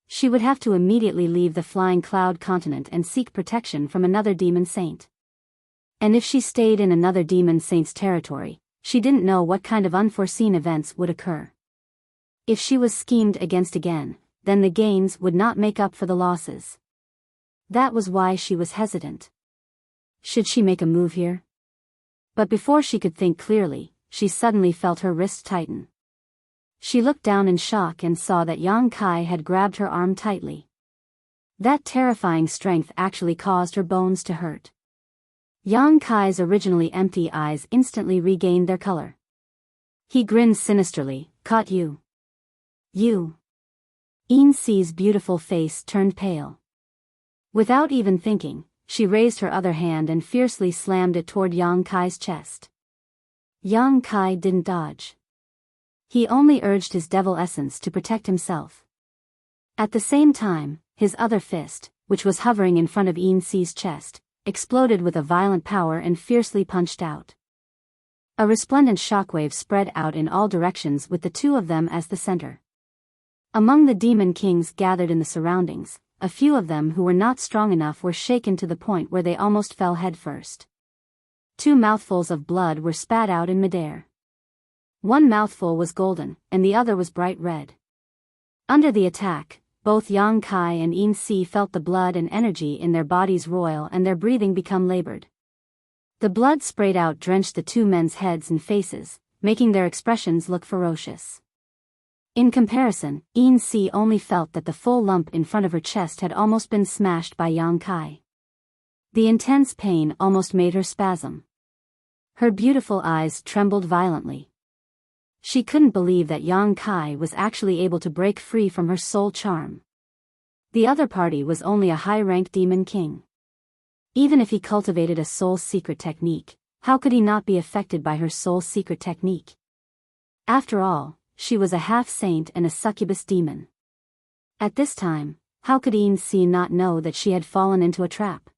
She would have to immediately leave the Flying Cloud continent and seek protection from another demon saint. And if she stayed in another demon saint's territory, she didn't know what kind of unforeseen events would occur. If she was schemed against again, then the gains would not make up for the losses. That was why she was hesitant. Should she make a move here? But before she could think clearly, she suddenly felt her wrist tighten. She looked down in shock and saw that Yang Kai had grabbed her arm tightly. That terrifying strength actually caused her bones to hurt. Yang Kai's originally empty eyes instantly regained their color. He grinned sinisterly. "Caught you." "You." Yin Si's beautiful face turned pale. Without even thinking, she raised her other hand and fiercely slammed it toward Yang Kai's chest. Yang Kai didn't dodge. He only urged his devil essence to protect himself. At the same time, his other fist, which was hovering in front of Yin Si's chest, exploded with a violent power and fiercely punched out. A resplendent shockwave spread out in all directions with the two of them as the center. Among the demon kings gathered in the surroundings, a few of them who were not strong enough were shaken to the point where they almost fell headfirst. 2 mouthfuls of blood were spat out in midair. One mouthful was golden, and the other was bright red. Under the attack, both Yang Kai and Yin Si felt the blood and energy in their bodies roil and their breathing become labored. The blood sprayed out drenched the two men's heads and faces, making their expressions look ferocious. In comparison, Yin Si only felt that the full lump in front of her chest had almost been smashed by Yang Kai. The intense pain almost made her spasm. Her beautiful eyes trembled violently. She couldn't believe that Yang Kai was actually able to break free from her soul charm. The other party was only a high-ranked demon king. Even if he cultivated a soul secret technique, how could he not be affected by her soul secret technique? After all, she was a half-saint and a succubus demon. At this time, how could Yin Si not know that she had fallen into a trap?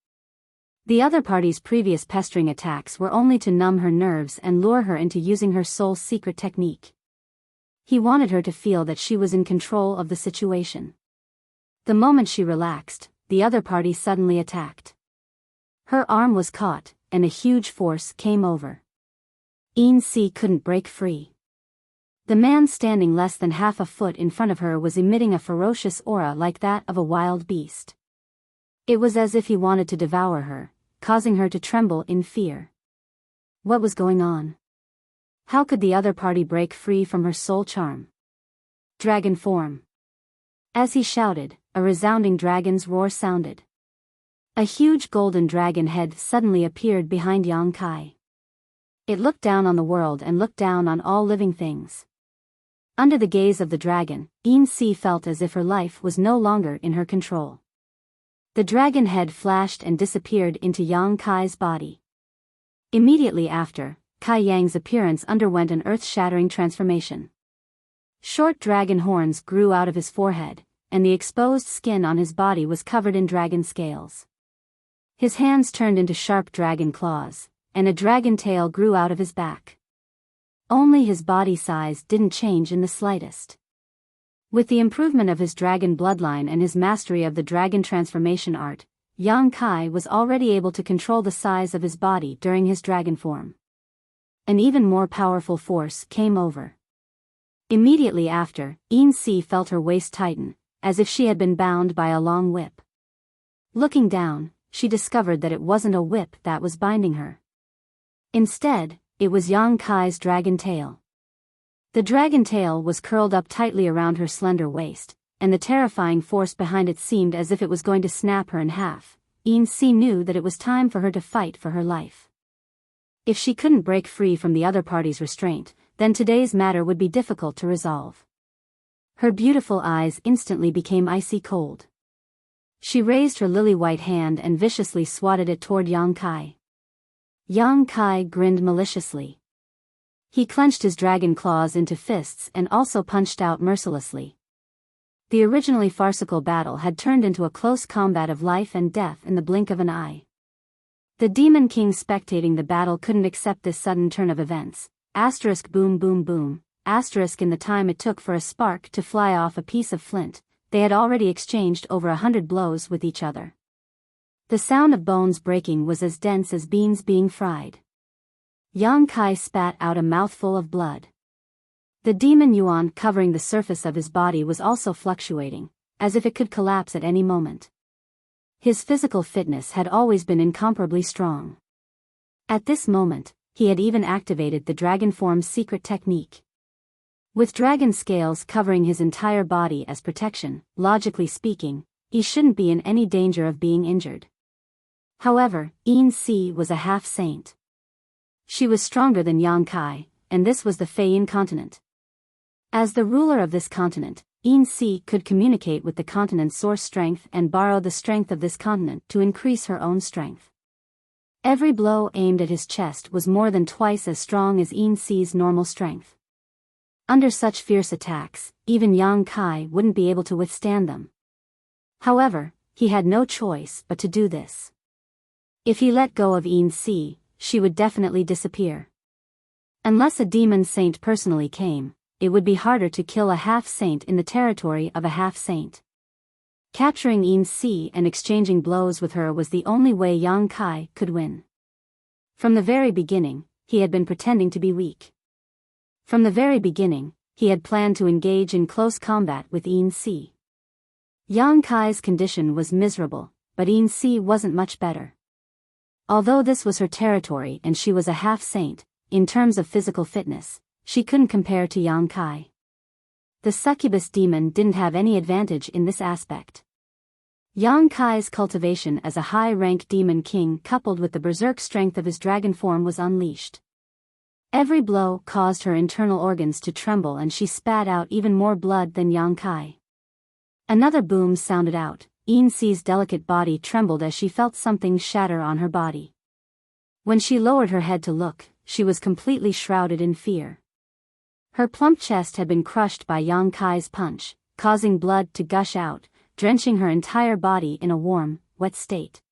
The other party's previous pestering attacks were only to numb her nerves and lure her into using her soul secret technique. He wanted her to feel that she was in control of the situation. The moment she relaxed, the other party suddenly attacked. Her arm was caught, and a huge force came over. Yin Si couldn't break free. The man standing less than half a foot in front of her was emitting a ferocious aura like that of a wild beast. It was as if he wanted to devour her, causing her to tremble in fear. What was going on? How could the other party break free from her soul charm? Dragon form. As he shouted, a resounding dragon's roar sounded. A huge golden dragon head suddenly appeared behind Yang Kai. It looked down on the world and looked down on all living things. Under the gaze of the dragon, Yin Si felt as if her life was no longer in her control. The dragon head flashed and disappeared into Yang Kai's body. Immediately after, Kai Yang's appearance underwent an earth-shattering transformation. Short dragon horns grew out of his forehead, and the exposed skin on his body was covered in dragon scales. His hands turned into sharp dragon claws, and a dragon tail grew out of his back. Only his body size didn't change in the slightest. With the improvement of his dragon bloodline and his mastery of the dragon transformation art, Yang Kai was already able to control the size of his body during his dragon form. An even more powerful force came over. Immediately after, Yin Si felt her waist tighten, as if she had been bound by a long whip. Looking down, she discovered that it wasn't a whip that was binding her. Instead, it was Yang Kai's dragon tail. The dragon tail was curled up tightly around her slender waist, and the terrifying force behind it seemed as if it was going to snap her in half. Yin Si knew that it was time for her to fight for her life. If she couldn't break free from the other party's restraint, then today's matter would be difficult to resolve. Her beautiful eyes instantly became icy cold. She raised her lily-white hand and viciously swatted it toward Yang Kai. Yang Kai grinned maliciously. He clenched his dragon claws into fists and also punched out mercilessly. The originally farcical battle had turned into a close combat of life and death in the blink of an eye. The Demon King spectating the battle couldn't accept this sudden turn of events. Asterisk boom boom boom, asterisk in the time it took for a spark to fly off a piece of flint, they had already exchanged over 100 blows with each other. The sound of bones breaking was as dense as beans being fried. Yang Kai spat out a mouthful of blood. The demon yuan covering the surface of his body was also fluctuating, as if it could collapse at any moment. His physical fitness had always been incomparably strong. At this moment, he had even activated the dragon form's secret technique. With dragon scales covering his entire body as protection, logically speaking, he shouldn't be in any danger of being injured. However, Yin Si was a half-saint. She was stronger than Yang Kai, and this was the Feiyin continent. As the ruler of this continent, Yin Si could communicate with the continent's source strength and borrow the strength of this continent to increase her own strength. Every blow aimed at his chest was more than twice as strong as Yin Si's normal strength. Under such fierce attacks, even Yang Kai wouldn't be able to withstand them. However, he had no choice but to do this. If he let go of Yin Si, she would definitely disappear. Unless a demon saint personally came, it would be harder to kill a half-saint in the territory of a half-saint. Capturing Yin Si and exchanging blows with her was the only way Yang Kai could win. From the very beginning, he had been pretending to be weak. From the very beginning, he had planned to engage in close combat with Yin Si. Yang Kai's condition was miserable, but Yin Si wasn't much better. Although this was her territory and she was a half-saint, in terms of physical fitness, she couldn't compare to Yang Kai. The succubus demon didn't have any advantage in this aspect. Yang Kai's cultivation as a high-rank demon king coupled with the berserk strength of his dragon form was unleashed. Every blow caused her internal organs to tremble and she spat out even more blood than Yang Kai. Another boom sounded out. Yin Si's delicate body trembled as she felt something shatter on her body. When she lowered her head to look, she was completely shrouded in fear. Her plump chest had been crushed by Yang Kai's punch, causing blood to gush out, drenching her entire body in a warm, wet state.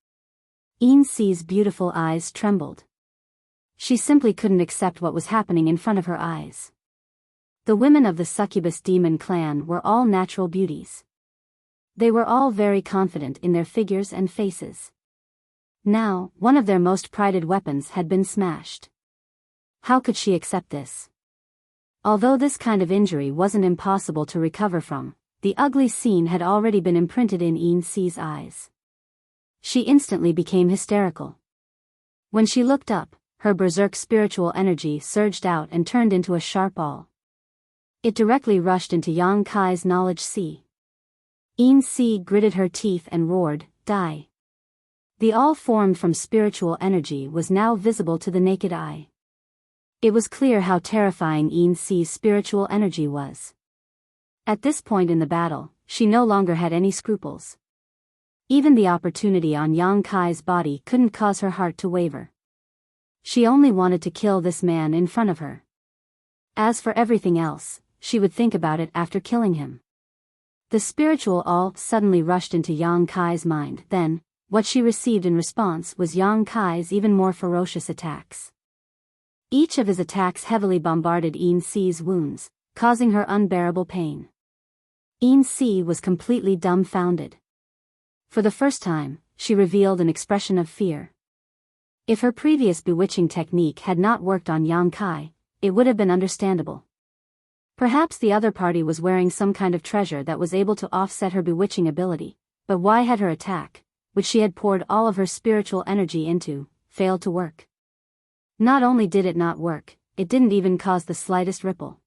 Yin Si's beautiful eyes trembled. She simply couldn't accept what was happening in front of her eyes. The women of the succubus demon clan were all natural beauties. They were all very confident in their figures and faces. Now, one of their most prided weapons had been smashed. How could she accept this? Although this kind of injury wasn't impossible to recover from, the ugly scene had already been imprinted in Yin Si's eyes. She instantly became hysterical. When she looked up, her berserk spiritual energy surged out and turned into a sharp awl. It directly rushed into Yang Kai's knowledge sea. Yin Si gritted her teeth and roared, "Die!" The awl formed from spiritual energy was now visible to the naked eye. It was clear how terrifying Yin Si's spiritual energy was. At this point in the battle, she no longer had any scruples. Even the opportunity on Yang Kai's body couldn't cause her heart to waver. She only wanted to kill this man in front of her. As for everything else, she would think about it after killing him. The spiritual awl suddenly rushed into Yang Kai's mind, then, what she received in response was Yang Kai's even more ferocious attacks. Each of his attacks heavily bombarded Yin Si's wounds, causing her unbearable pain. Yin Si was completely dumbfounded. For the first time, she revealed an expression of fear. If her previous bewitching technique had not worked on Yang Kai, it would have been understandable. Perhaps the other party was wearing some kind of treasure that was able to offset her bewitching ability, but why had her attack, which she had poured all of her spiritual energy into, failed to work? Not only did it not work, it didn't even cause the slightest ripple.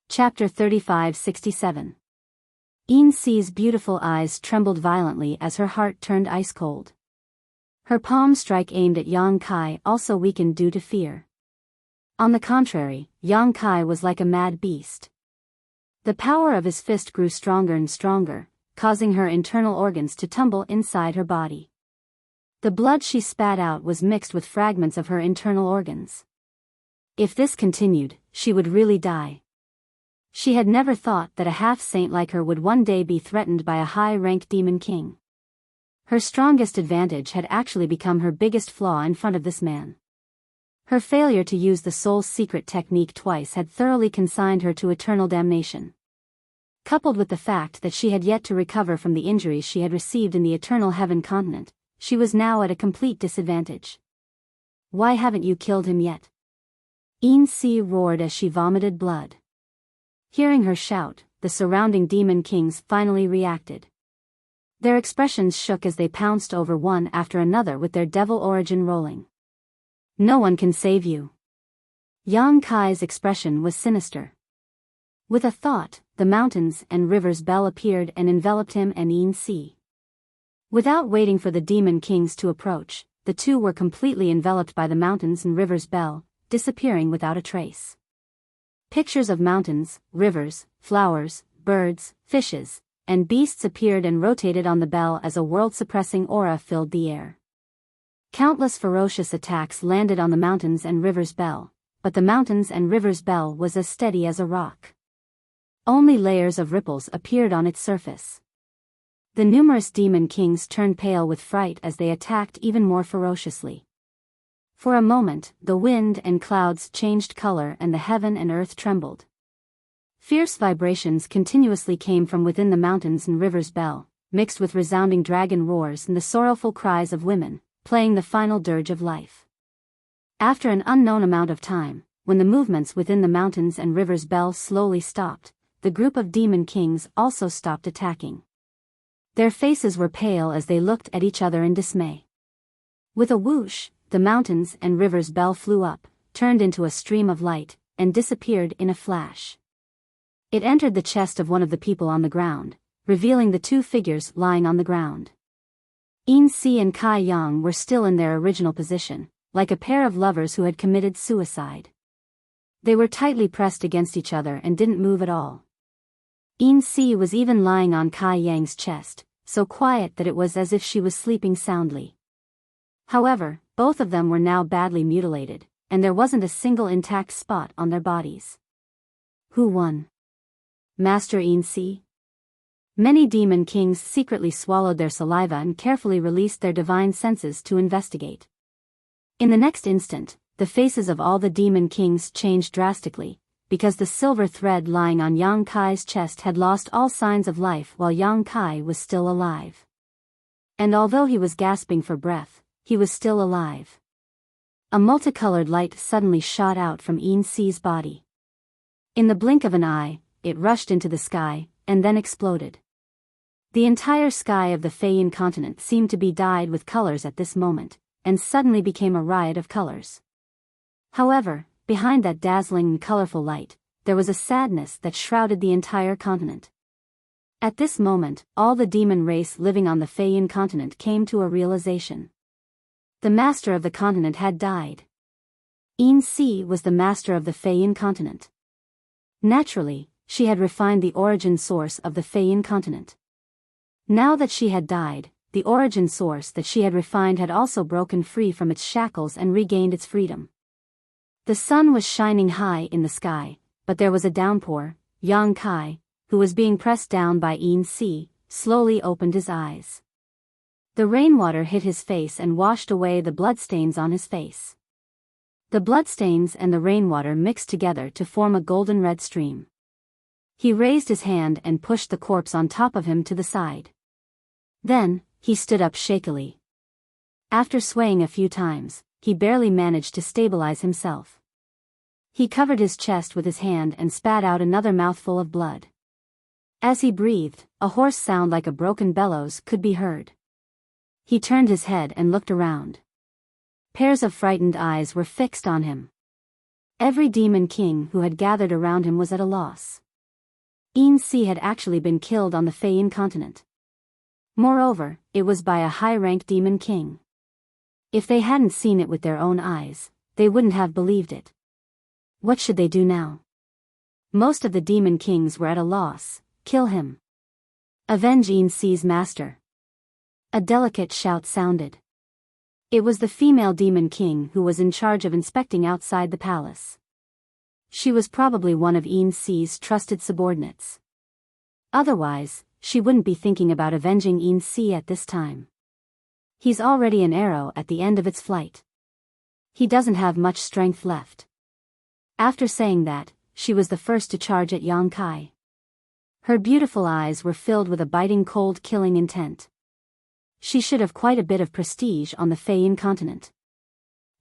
Chapter 3567. Insi's beautiful eyes trembled violently as her heart turned ice-cold. Her palm strike aimed at Yang Kai also weakened due to fear. On the contrary, Yang Kai was like a mad beast. The power of his fist grew stronger and stronger, causing her internal organs to tumble inside her body. The blood she spat out was mixed with fragments of her internal organs. If this continued, she would really die. She had never thought that a half-saint like her would one day be threatened by a high-ranked demon king. Her strongest advantage had actually become her biggest flaw in front of this man. Her failure to use the soul's secret technique twice had thoroughly consigned her to eternal damnation. Coupled with the fact that she had yet to recover from the injuries she had received in the Eternal Heaven continent, she was now at a complete disadvantage. Why haven't you killed him yet? Insi roared as she vomited blood. Hearing her shout, the surrounding demon kings finally reacted. Their expressions shook as they pounced over one after another with their devil origin rolling. No one can save you. Yang Kai's expression was sinister. With a thought, the mountains and rivers bell appeared and enveloped him and Insi. Without waiting for the demon kings to approach, the two were completely enveloped by the mountains and rivers bell, disappearing without a trace. Pictures of mountains, rivers, flowers, birds, fishes, and beasts appeared and rotated on the bell as a world-suppressing aura filled the air. Countless ferocious attacks landed on the mountains and rivers bell, but the mountains and rivers bell was as steady as a rock. Only layers of ripples appeared on its surface. The numerous demon kings turned pale with fright as they attacked even more ferociously. For a moment, the wind and clouds changed color and the heaven and earth trembled. Fierce vibrations continuously came from within the mountains and rivers bell, mixed with resounding dragon roars and the sorrowful cries of women, playing the final dirge of life. After an unknown amount of time, when the movements within the mountains and rivers bell slowly stopped, the group of demon kings also stopped attacking. Their faces were pale as they looked at each other in dismay. With a whoosh, the mountains and rivers bell flew up, turned into a stream of light, and disappeared in a flash. It entered the chest of one of the people on the ground, revealing the two figures lying on the ground. Insi and Kai Yang were still in their original position, like a pair of lovers who had committed suicide. They were tightly pressed against each other and didn't move at all. Insi was even lying on Kai Yang's chest, so quiet that it was as if she was sleeping soundly. However, both of them were now badly mutilated, and there wasn't a single intact spot on their bodies. Who won? Master Insi? Many demon kings secretly swallowed their saliva and carefully released their divine senses to investigate. In the next instant, the faces of all the demon kings changed drastically, because the silver thread lying on Yang Kai's chest had lost all signs of life while Yang Kai was still alive. And although he was gasping for breath, he was still alive. A multicolored light suddenly shot out from Insi's body. In the blink of an eye, it rushed into the sky, and then exploded. The entire sky of the Feiyin continent seemed to be dyed with colors at this moment, and suddenly became a riot of colors. However, behind that dazzling and colorful light, there was a sadness that shrouded the entire continent. At this moment, all the demon race living on the Feiyin continent came to a realization. The master of the continent had died. Insi was the master of the Feiyin continent. Naturally, she had refined the origin source of the Feiyin continent. Now that she had died, the origin source that she had refined had also broken free from its shackles and regained its freedom. The sun was shining high in the sky, but there was a downpour. Yang Kai, who was being pressed down by Insi, slowly opened his eyes. The rainwater hit his face and washed away the bloodstains on his face. The bloodstains and the rainwater mixed together to form a golden red stream. He raised his hand and pushed the corpse on top of him to the side. Then, he stood up shakily. After swaying a few times, he barely managed to stabilize himself. He covered his chest with his hand and spat out another mouthful of blood. As he breathed, a hoarse sound like a broken bellows could be heard. He turned his head and looked around. Pairs of frightened eyes were fixed on him. Every demon king who had gathered around him was at a loss. Yin Si had actually been killed on the Feiyin continent. Moreover, it was by a high-ranked demon king. If they hadn't seen it with their own eyes, they wouldn't have believed it. What should they do now? Most of the demon kings were at a loss. Kill him. Avenge Yin Si's master. A delicate shout sounded. It was the female demon king who was in charge of inspecting outside the palace. She was probably one of Yin Si's trusted subordinates. Otherwise, she wouldn't be thinking about avenging Yin Si at this time. He's already an arrow at the end of its flight. He doesn't have much strength left. After saying that, she was the first to charge at Yang Kai. Her beautiful eyes were filled with a biting cold killing intent. She should have quite a bit of prestige on the Feiyin continent.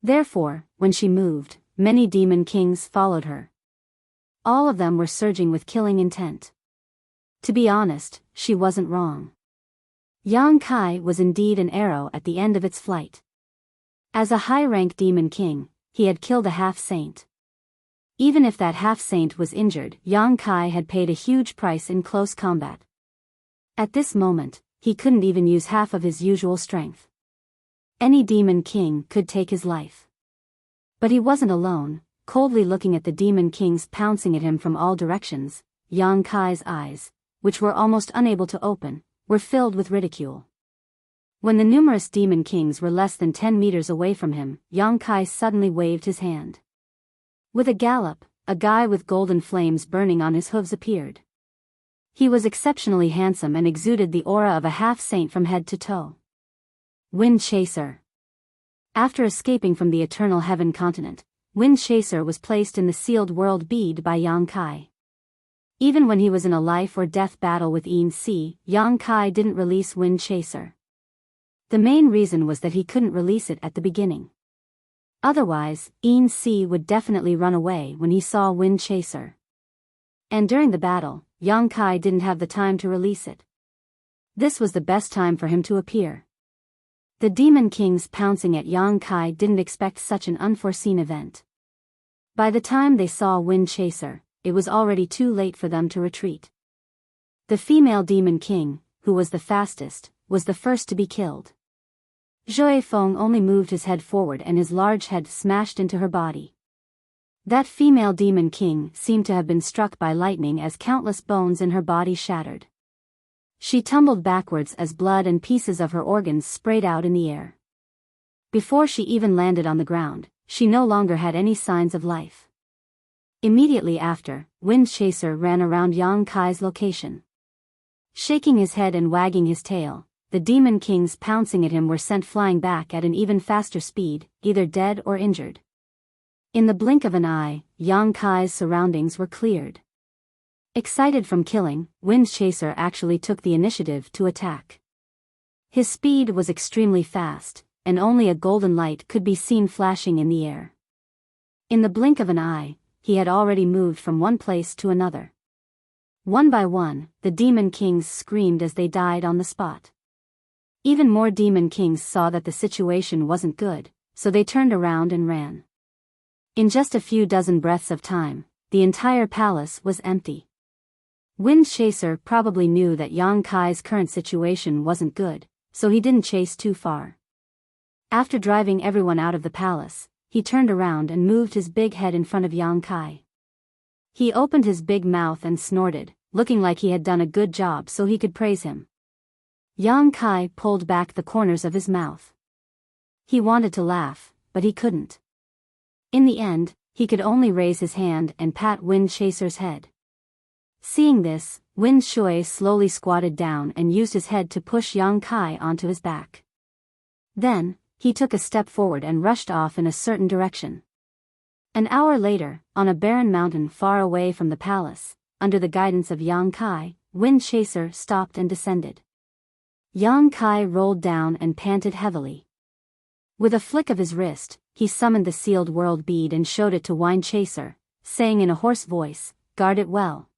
Therefore, when she moved, many demon kings followed her. All of them were surging with killing intent. To be honest, she wasn't wrong. Yang Kai was indeed an arrow at the end of its flight. As a high-rank demon king, he had killed a half-saint. Even if that half-saint was injured, Yang Kai had paid a huge price in close combat. At this moment, he couldn't even use half of his usual strength. Any demon king could take his life. But he wasn't alone. Coldly looking at the demon kings pouncing at him from all directions, Yang Kai's eyes, which were almost unable to open, were filled with ridicule. When the numerous demon kings were less than 10 meters away from him, Yang Kai suddenly waved his hand. With a gallop, a guy with golden flames burning on his hooves appeared. He was exceptionally handsome and exuded the aura of a half-saint from head to toe. Wind Chaser. After escaping from the Eternal Heaven continent, Wind Chaser was placed in the sealed world bead by Yang Kai. Even when he was in a life-or-death battle with Yin Si, Yang Kai didn't release Wind Chaser. The main reason was that he couldn't release it at the beginning. Otherwise, Yin Si would definitely run away when he saw Wind Chaser. And during the battle, Yang Kai didn't have the time to release it. This was the best time for him to appear. The demon kings pouncing at Yang Kai didn't expect such an unforeseen event. By the time they saw Wind Chaser, it was already too late for them to retreat. The female demon king, who was the fastest, was the first to be killed. Zhui Feng only moved his head forward and his large head smashed into her body. That female demon king seemed to have been struck by lightning as countless bones in her body shattered. She tumbled backwards as blood and pieces of her organs sprayed out in the air. Before she even landed on the ground, she no longer had any signs of life. Immediately after, Wind Chaser ran around Yang Kai's location. Shaking his head and wagging his tail, the demon kings pouncing at him were sent flying back at an even faster speed, either dead or injured. In the blink of an eye, Yang Kai's surroundings were cleared. Excited from killing, Wind Chaser actually took the initiative to attack. His speed was extremely fast, and only a golden light could be seen flashing in the air. In the blink of an eye, he had already moved from one place to another. One by one, the demon kings screamed as they died on the spot. Even more demon kings saw that the situation wasn't good, so they turned around and ran. In just a few dozen breaths of time, the entire palace was empty. Wind Chaser probably knew that Yang Kai's current situation wasn't good, so he didn't chase too far. After driving everyone out of the palace, he turned around and moved his big head in front of Yang Kai. He opened his big mouth and snorted, looking like he had done a good job so he could praise him. Yang Kai pulled back the corners of his mouth. He wanted to laugh, but he couldn't. In the end, he could only raise his hand and pat Wind Chaser's head. Seeing this, Wind Shui slowly squatted down and used his head to push Yang Kai onto his back. Then, he took a step forward and rushed off in a certain direction. An hour later, on a barren mountain far away from the palace, under the guidance of Yang Kai, Wind Chaser stopped and descended. Yang Kai rolled down and panted heavily. With a flick of his wrist, he summoned the sealed world bead and showed it to Wind Chaser, saying in a hoarse voice, "Guard it well."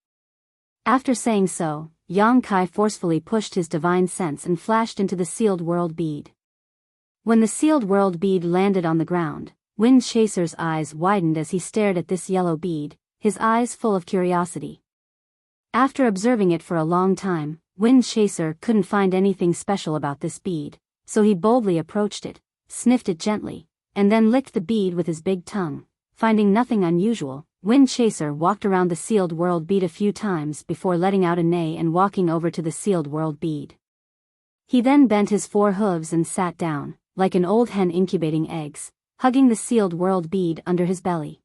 After saying so, Yang Kai forcefully pushed his divine sense and flashed into the sealed world bead. When the sealed world bead landed on the ground, Wind Chaser's eyes widened as he stared at this yellow bead, his eyes full of curiosity. After observing it for a long time, Wind Chaser couldn't find anything special about this bead, so he boldly approached it, sniffed it gently, and then licked the bead with his big tongue. Finding nothing unusual, Wind Chaser walked around the sealed world bead a few times before letting out a neigh and walking over to the sealed world bead. He then bent his 4 hooves and sat down, like an old hen incubating eggs, hugging the sealed world bead under his belly.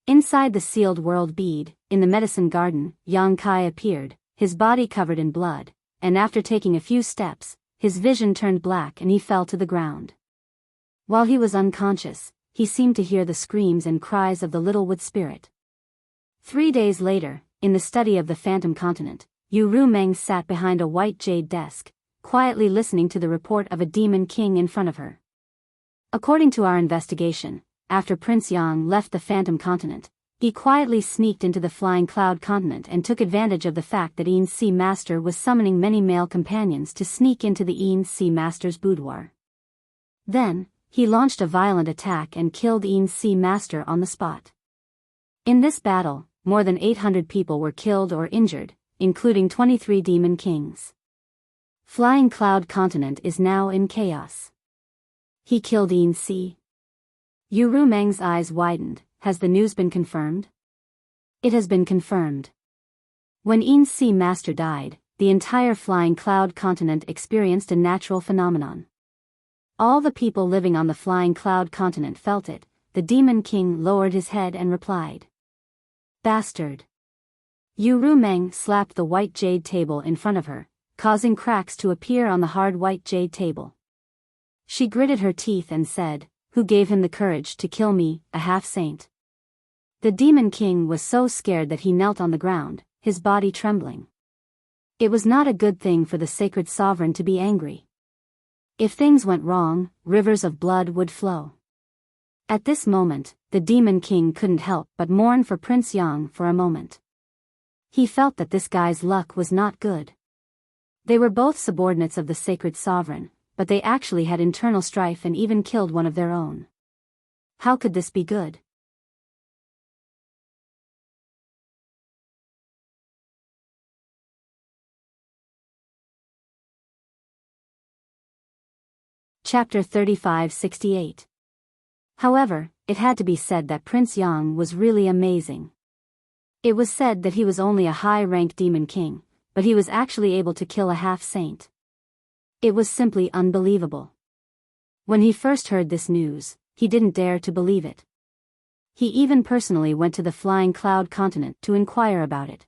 Inside the sealed world bead, in the medicine garden, Yang Kai appeared, his body covered in blood, and after taking a few steps, his vision turned black and he fell to the ground. While he was unconscious, he seemed to hear the screams and cries of the little wood spirit. 3 days later, in the study of the Phantom Continent, Yu Rumeng sat behind a white jade desk, quietly listening to the report of a demon king in front of her. According to our investigation, after Prince Yang left the Phantom Continent, he quietly sneaked into the Flying Cloud Continent and took advantage of the fact that Yin Si Master was summoning many male companions to sneak into the Yin Si Master's boudoir. Then, he launched a violent attack and killed Yin Si Master on the spot. In this battle, more than 800 people were killed or injured, including 23 demon kings. Flying Cloud Continent is now in chaos. He killed Yin Si. Yu Rumeng's eyes widened. Has the news been confirmed? It has been confirmed. When Yin Si Master died, the entire Flying Cloud Continent experienced a natural phenomenon. All the people living on the Flying Cloud Continent felt it. The Demon King lowered his head and replied. Bastard. Yu Rumeng slapped the white jade table in front of her, causing cracks to appear on the hard white jade table. She gritted her teeth and said, Who gave him the courage to kill me, a half-saint? The Demon King was so scared that he knelt on the ground, his body trembling. It was not a good thing for the sacred sovereign to be angry. If things went wrong, rivers of blood would flow. At this moment, the Demon King couldn't help but mourn for Prince Yang for a moment. He felt that this guy's luck was not good. They were both subordinates of the sacred sovereign, but they actually had internal strife and even killed one of their own. How could this be good? Chapter 3568. However, it had to be said that Prince Yang was really amazing. It was said that he was only a high-rank demon king, but he was actually able to kill a half-saint. It was simply unbelievable. When he first heard this news, he didn't dare to believe it. He even personally went to the Flying Cloud Continent to inquire about it.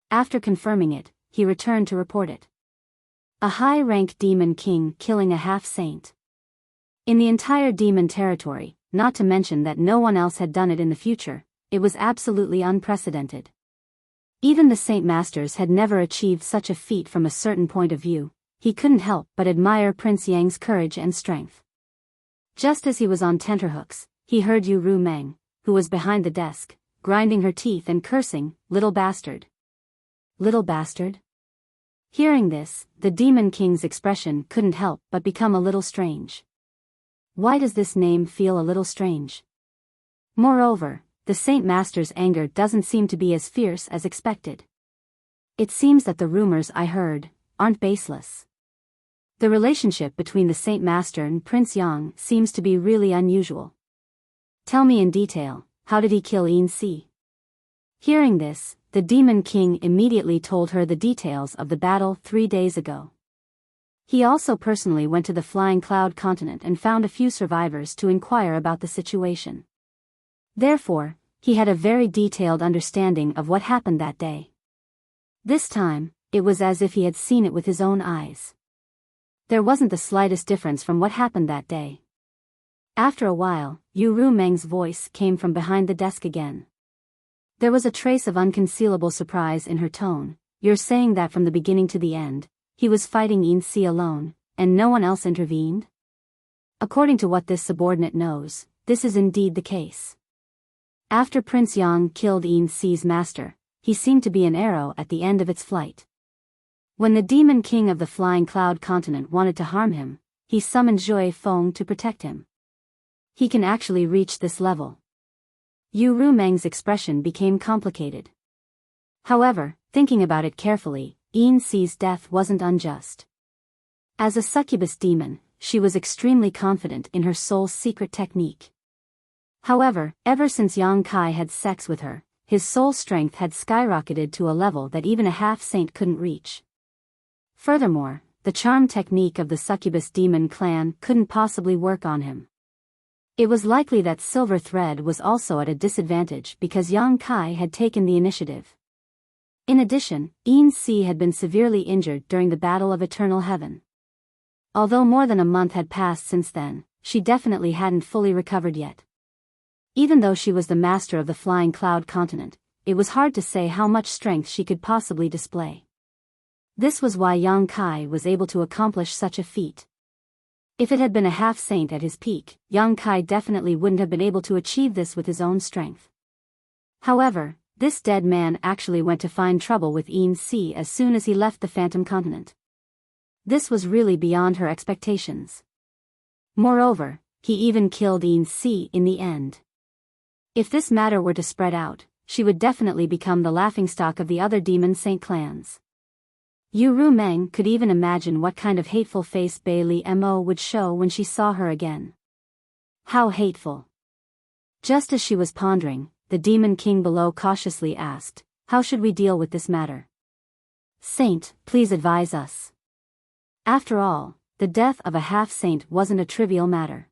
After confirming it, he returned to report it. A high-rank demon king killing a half-saint. In the entire demon territory, not to mention that no one else had done it in the future, it was absolutely unprecedented. Even the Saint Masters had never achieved such a feat from a certain point of view. He couldn't help but admire Prince Yang's courage and strength. Just as he was on tenterhooks, he heard Yu Rumeng, who was behind the desk, grinding her teeth and cursing, Little bastard. Little bastard? Hearing this, the Demon King's expression couldn't help but become a little strange. Why does this name feel a little strange? Moreover, the Saint Master's anger doesn't seem to be as fierce as expected. It seems that the rumors I heard aren't baseless. The relationship between the Saint Master and Prince Yang seems to be really unusual. Tell me in detail, how did he kill Yin Si? Hearing this, the Demon King immediately told her the details of the battle 3 days ago. He also personally went to the Flying Cloud Continent and found a few survivors to inquire about the situation. Therefore, he had a very detailed understanding of what happened that day. This time, it was as if he had seen it with his own eyes. There wasn't the slightest difference from what happened that day. After a while, Yu Rumeng's voice came from behind the desk again. There was a trace of unconcealable surprise in her tone. You're saying that from the beginning to the end, he was fighting Yin Si alone, and no one else intervened? According to what this subordinate knows, this is indeed the case. After Prince Yang killed Yin Si's master, he seemed to be an arrow at the end of its flight. When the Demon King of the Flying Cloud Continent wanted to harm him, he summoned Zhui Feng to protect him. He can actually reach this level. Yu Rumeng's expression became complicated. However, thinking about it carefully, Yin Si's death wasn't unjust. As a succubus demon, she was extremely confident in her soul's secret technique. However, ever since Yang Kai had sex with her, his soul strength had skyrocketed to a level that even a half-saint couldn't reach. Furthermore, the charm technique of the succubus demon clan couldn't possibly work on him. It was likely that Silver Thread was also at a disadvantage because Yang Kai had taken the initiative. In addition, Yin Si had been severely injured during the Battle of Eternal Heaven. Although more than a month had passed since then, she definitely hadn't fully recovered yet. Even though she was the master of the Flying Cloud continent, it was hard to say how much strength she could possibly display. This was why Yang Kai was able to accomplish such a feat. If it had been a half-saint at his peak, Yang Kai definitely wouldn't have been able to achieve this with his own strength. However, this dead man actually went to find trouble with Yin Si as soon as he left the Phantom Continent. This was really beyond her expectations. Moreover, he even killed Yin Si in the end. If this matter were to spread out, she would definitely become the laughingstock of the other demon saint clans. Yu Rumeng could even imagine what kind of hateful face Bai Li Mo would show when she saw her again. How hateful. Just as she was pondering, the demon king below cautiously asked, "How should we deal with this matter? Saint, please advise us." After all, the death of a half-saint wasn't a trivial matter.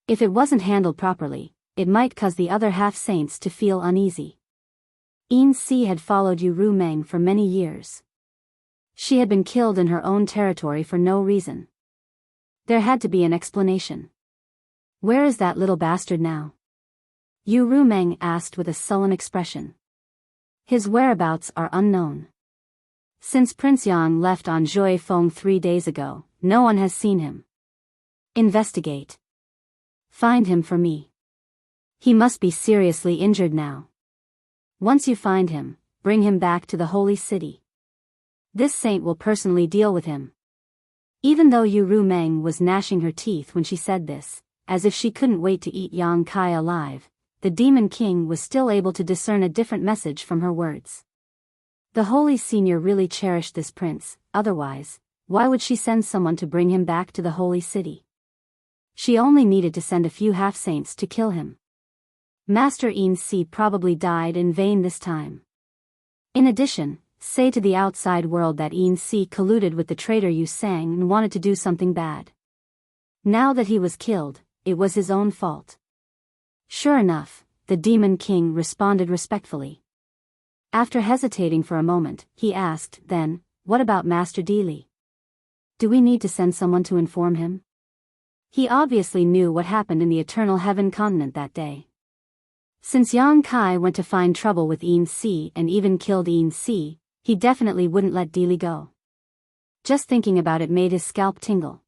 If it wasn't handled properly, it might cause the other half-saints to feel uneasy. Yin Si had followed Yu Rumeng for many years. She had been killed in her own territory for no reason. There had to be an explanation. Where is that little bastard now? Yu Rumeng asked with a sullen expression. His whereabouts are unknown. Since Prince Yang left on Joy Feng 3 days ago, no one has seen him. Investigate. Find him for me. He must be seriously injured now. Once you find him, bring him back to the holy city. This saint will personally deal with him. Even though Yu Rumeng was gnashing her teeth when she said this, as if she couldn't wait to eat Yang Kai alive, the demon king was still able to discern a different message from her words. The holy senior really cherished this prince, otherwise, why would she send someone to bring him back to the holy city? She only needed to send a few half-saints to kill him. Master Yin Si probably died in vain this time. In addition, say to the outside world that Yin Si colluded with the traitor Yu Sang and wanted to do something bad. Now that he was killed, it was his own fault. Sure enough, the demon king responded respectfully. After hesitating for a moment, he asked, "Then, what about Master Dili? Do we need to send someone to inform him?" He obviously knew what happened in the Eternal Heaven continent that day. Since Yang Kai went to find trouble with Yin Si and even killed Yin Si, he definitely wouldn't let Dili go. Just thinking about it made his scalp tingle.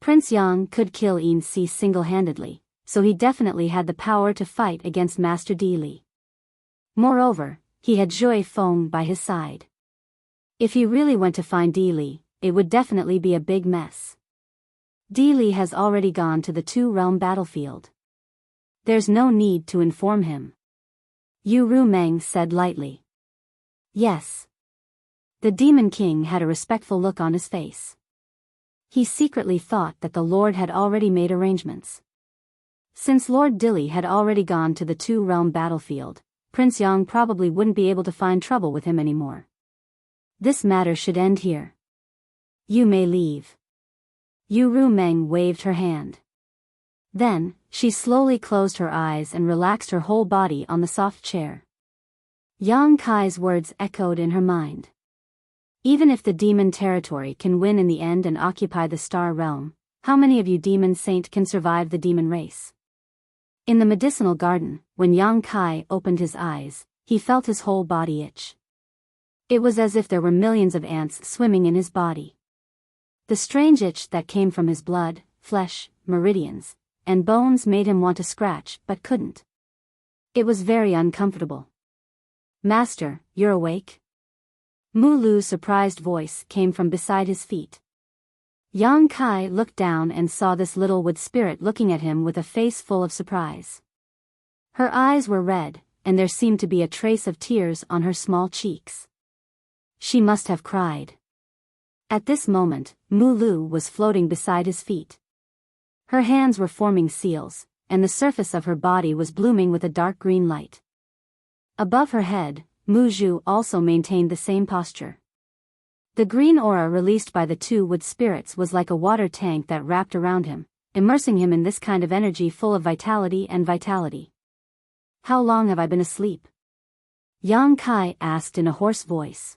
Prince Yang could kill Yin Si single-handedly, so he definitely had the power to fight against Master Dili. Moreover, he had Joy Feng by his side. If he really went to find Dili, it would definitely be a big mess. Dili has already gone to the two-realm battlefield. There's no need to inform him. Yu Rumeng said lightly. Yes. The demon king had a respectful look on his face. He secretly thought that the Lord had already made arrangements. Since Lord Dili had already gone to the two-realm battlefield, Prince Yang probably wouldn't be able to find trouble with him anymore. This matter should end here. You may leave. Yu Rumeng waved her hand. Then, she slowly closed her eyes and relaxed her whole body on the soft chair. Yang Kai's words echoed in her mind. Even if the demon territory can win in the end and occupy the star realm, how many of you demon saint can survive the demon race? In the medicinal garden, when Yang Kai opened his eyes, he felt his whole body itch. It was as if there were millions of ants swimming in his body. The strange itch that came from his blood, flesh, meridians, and bones made him want to scratch but couldn't. It was very uncomfortable. "Master, you're awake?" Mu Lu's surprised voice came from beside his feet. Yang Kai looked down and saw this little wood spirit looking at him with a face full of surprise. Her eyes were red, and there seemed to be a trace of tears on her small cheeks. She must have cried. At this moment, Mulu was floating beside his feet. Her hands were forming seals, and the surface of her body was blooming with a dark green light. Above her head, Muzhu also maintained the same posture. The green aura released by the two wood spirits was like a water tank that wrapped around him, immersing him in this kind of energy full of vitality and vitality. "How long have I been asleep?" Yang Kai asked in a hoarse voice.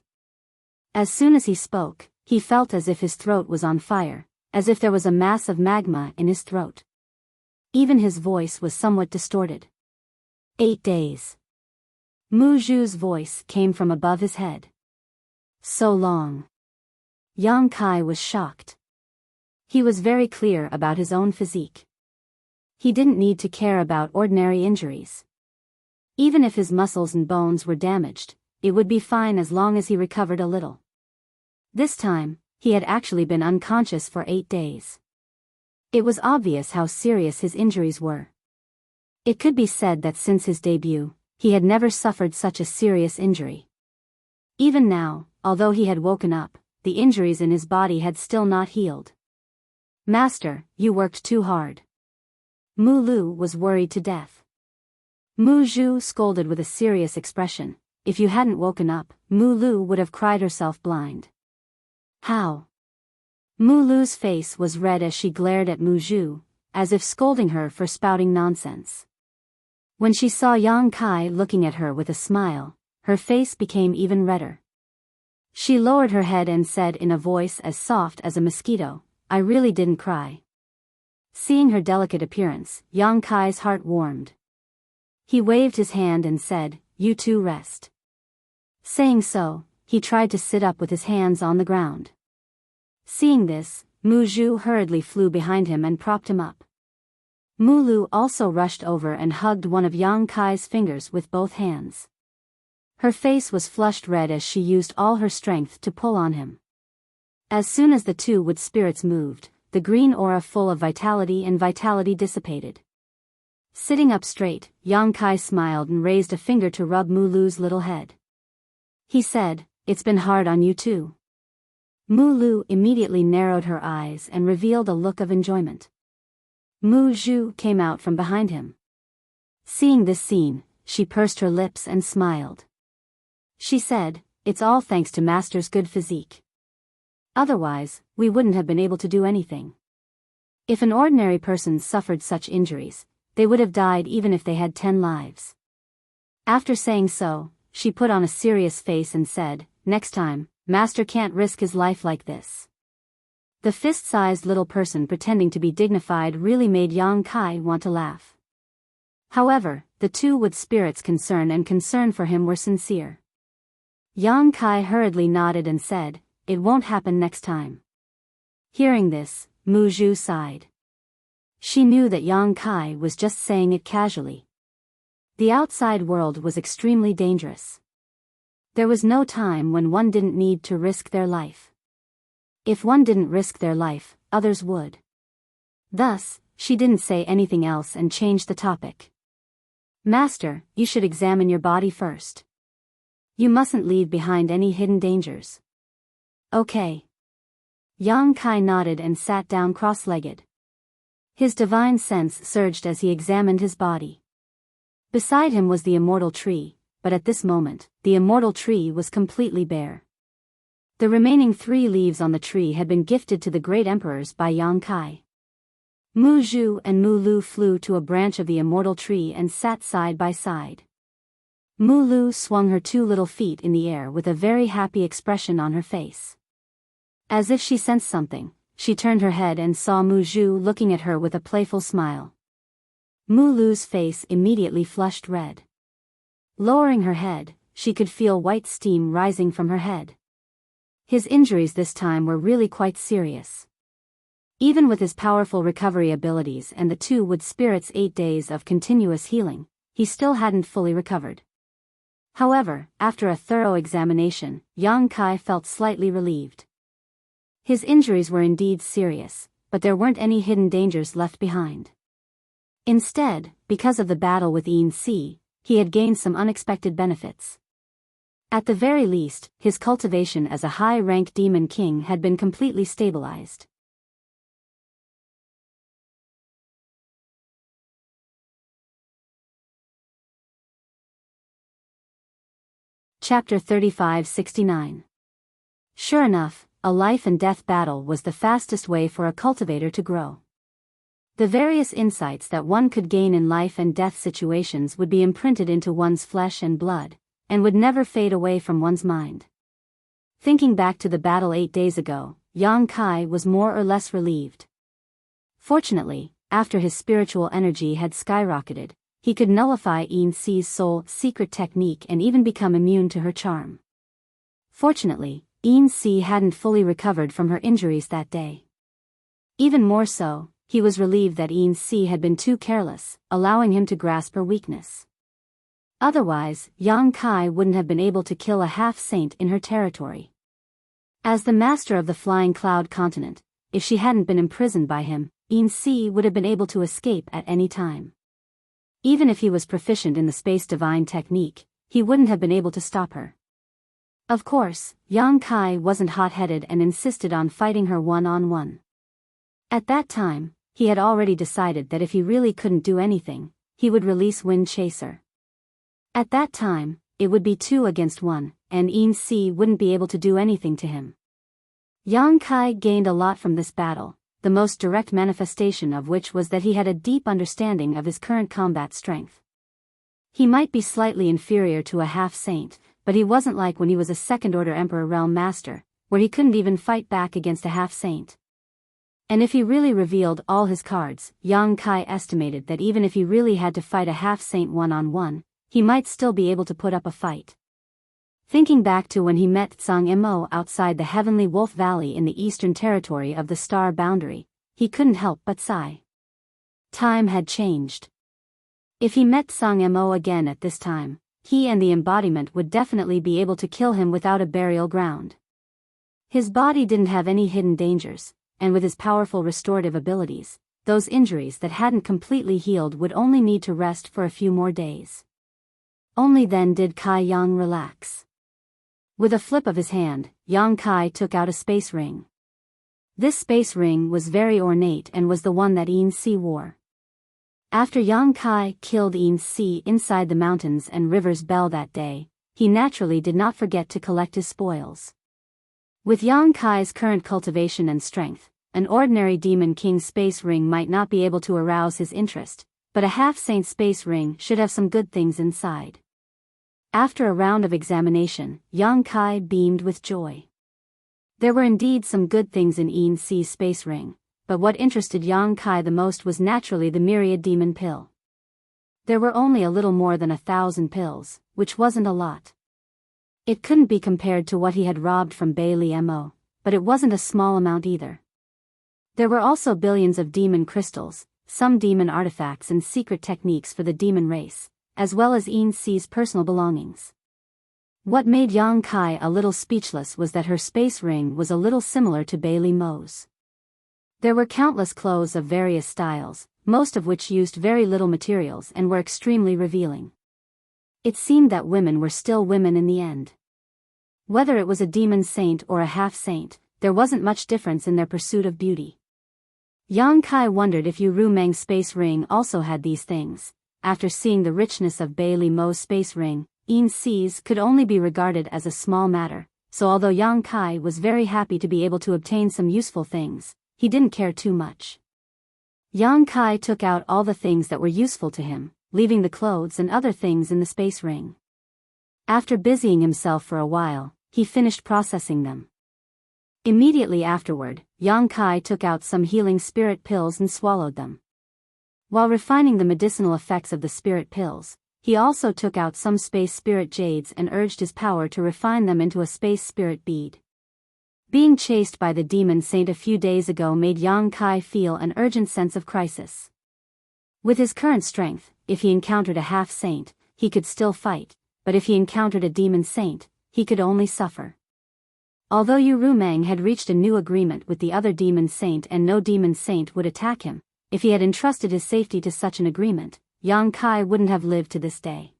As soon as he spoke, he felt as if his throat was on fire, as if there was a mass of magma in his throat. Even his voice was somewhat distorted. 8 days. Mu Zhu's voice came from above his head. So long. Yang Kai was shocked. He was very clear about his own physique. He didn't need to care about ordinary injuries. Even if his muscles and bones were damaged, it would be fine as long as he recovered a little. This time, he had actually been unconscious for 8 days. It was obvious how serious his injuries were. It could be said that since his debut, he had never suffered such a serious injury. Even now, although he had woken up, the injuries in his body had still not healed. "Master, you worked too hard." Mu Lu was worried to death. Mu Zhu scolded with a serious expression. If you hadn't woken up, Mu Lu would have cried herself blind. "How?" Mu Lu's face was red as she glared at Mu Zhu, as if scolding her for spouting nonsense. When she saw Yang Kai looking at her with a smile, her face became even redder. She lowered her head and said in a voice as soft as a mosquito, "I really didn't cry." Seeing her delicate appearance, Yang Kai's heart warmed. He waved his hand and said, "You two rest." Saying so, he tried to sit up with his hands on the ground. Seeing this, Mu Zhu hurriedly flew behind him and propped him up. Mu Lu also rushed over and hugged one of Yang Kai's fingers with both hands. Her face was flushed red as she used all her strength to pull on him. As soon as the two wood spirits moved, the green aura full of vitality dissipated. Sitting up straight, Yang Kai smiled and raised a finger to rub Mu Lu's little head. He said, "It's been hard on you too." Mu Lu immediately narrowed her eyes and revealed a look of enjoyment. Mu Zhu came out from behind him. Seeing this scene, she pursed her lips and smiled. She said, "It's all thanks to Master's good physique. Otherwise, we wouldn't have been able to do anything. If an ordinary person suffered such injuries, they would have died even if they had 10 lives." After saying so, she put on a serious face and said, "Next time, Master can't risk his life like this." The fist-sized little person pretending to be dignified really made Yang Kai want to laugh. However, the two wood spirits' concern for him were sincere. Yang Kai hurriedly nodded and said, "It won't happen next time." Hearing this, Mu Zhu sighed. She knew that Yang Kai was just saying it casually. The outside world was extremely dangerous. There was no time when one didn't need to risk their life. If one didn't risk their life, others would. Thus, she didn't say anything else and changed the topic. "Master, you should examine your body first. You mustn't leave behind any hidden dangers." "Okay." Yang Kai nodded and sat down cross-legged. His divine sense surged as he examined his body. Beside him was the immortal tree, but at this moment, the immortal tree was completely bare. The remaining 3 leaves on the tree had been gifted to the great emperors by Yang Kai. Mu Zhu and Mu Lu flew to a branch of the immortal tree and sat side by side. Mu Lu swung her 2 little feet in the air with a very happy expression on her face. As if she sensed something, she turned her head and saw Mu Zhu looking at her with a playful smile. Mu Lu's face immediately flushed red. Lowering her head, she could feel white steam rising from her head. His injuries this time were really quite serious. Even with his powerful recovery abilities and the two wood spirits' 8 days of continuous healing, he still hadn't fully recovered. However, after a thorough examination, Yang Kai felt slightly relieved. His injuries were indeed serious, but there weren't any hidden dangers left behind. Instead, because of the battle with Yin Si, he had gained some unexpected benefits. At the very least, his cultivation as a high-rank demon king had been completely stabilized. Chapter 35-69. Sure enough, a life-and-death battle was the fastest way for a cultivator to grow. The various insights that one could gain in life-and-death situations would be imprinted into one's flesh and blood, and would never fade away from one's mind. Thinking back to the battle 8 days ago, Yang Kai was more or less relieved. Fortunately, after his spiritual energy had skyrocketed, he could nullify Yin Si's soul secret technique and even become immune to her charm. Fortunately, Yin Si hadn't fully recovered from her injuries that day. Even more so, he was relieved that Yin Si had been too careless, allowing him to grasp her weakness. Otherwise, Yang Kai wouldn't have been able to kill a half-saint in her territory. As the master of the Flying Cloud continent, if she hadn't been imprisoned by him, Yin Si would have been able to escape at any time. Even if he was proficient in the space divine technique, he wouldn't have been able to stop her. Of course, Yang Kai wasn't hot-headed and insisted on fighting her one-on-one. At that time, he had already decided that if he really couldn't do anything, he would release Wind Chaser. At that time, it would be 2 against 1, and Yin Si wouldn't be able to do anything to him. Yang Kai gained a lot from this battle, the most direct manifestation of which was that he had a deep understanding of his current combat strength. He might be slightly inferior to a half-saint, but he wasn't like when he was a second-order Emperor Realm Master, where he couldn't even fight back against a half-saint. And if he really revealed all his cards, Yang Kai estimated that even if he really had to fight a half-saint one-on-one, he might still be able to put up a fight. Thinking back to when he met Tsang Mo outside the Heavenly Wolf Valley in the eastern territory of the Star Boundary, he couldn't help but sigh. Time had changed. If he met Tsang Mo again at this time, he and the embodiment would definitely be able to kill him without a burial ground. His body didn't have any hidden dangers, and with his powerful restorative abilities, those injuries that hadn't completely healed would only need to rest for a few more days. Only then did Kai Yang relax. With a flip of his hand, Yang Kai took out a space ring. This space ring was very ornate and was the one that Yin Si wore. After Yang Kai killed Yin Si inside the mountains and River's Bell that day, he naturally did not forget to collect his spoils. With Yang Kai's current cultivation and strength, an ordinary Demon King space ring might not be able to arouse his interest, but a half-saint space ring should have some good things inside. After a round of examination, Yang Kai beamed with joy. There were indeed some good things in Yin Si's space ring, but what interested Yang Kai the most was naturally the myriad demon pill. There were only a little more than 1,000 pills, which wasn't a lot. It couldn't be compared to what he had robbed from Bailey Mo, but it wasn't a small amount either. There were also billions of demon crystals, some demon artifacts and secret techniques for the demon race, as well as Yin Si's personal belongings. What made Yang Kai a little speechless was that her space ring was a little similar to Bailey Mo's. There were countless clothes of various styles, most of which used very little materials and were extremely revealing. It seemed that women were still women in the end. Whether it was a demon saint or a half-saint, there wasn't much difference in their pursuit of beauty. Yang Kai wondered if Yu Rumeng's space ring also had these things. After seeing the richness of Bailey Mo's space ring, Yin Si's could only be regarded as a small matter, so although Yang Kai was very happy to be able to obtain some useful things, he didn't care too much. Yang Kai took out all the things that were useful to him, leaving the clothes and other things in the space ring. After busying himself for a while, he finished processing them. Immediately afterward, Yang Kai took out some healing spirit pills and swallowed them. While refining the medicinal effects of the spirit pills, he also took out some space spirit jades and urged his power to refine them into a space spirit bead. Being chased by the demon saint a few days ago made Yang Kai feel an urgent sense of crisis. With his current strength, if he encountered a half-saint, he could still fight, but if he encountered a demon saint, he could only suffer. Although Yu Rumeng had reached a new agreement with the other demon saint and no demon saint would attack him, if he had entrusted his safety to such an agreement, Yang Kai wouldn't have lived to this day.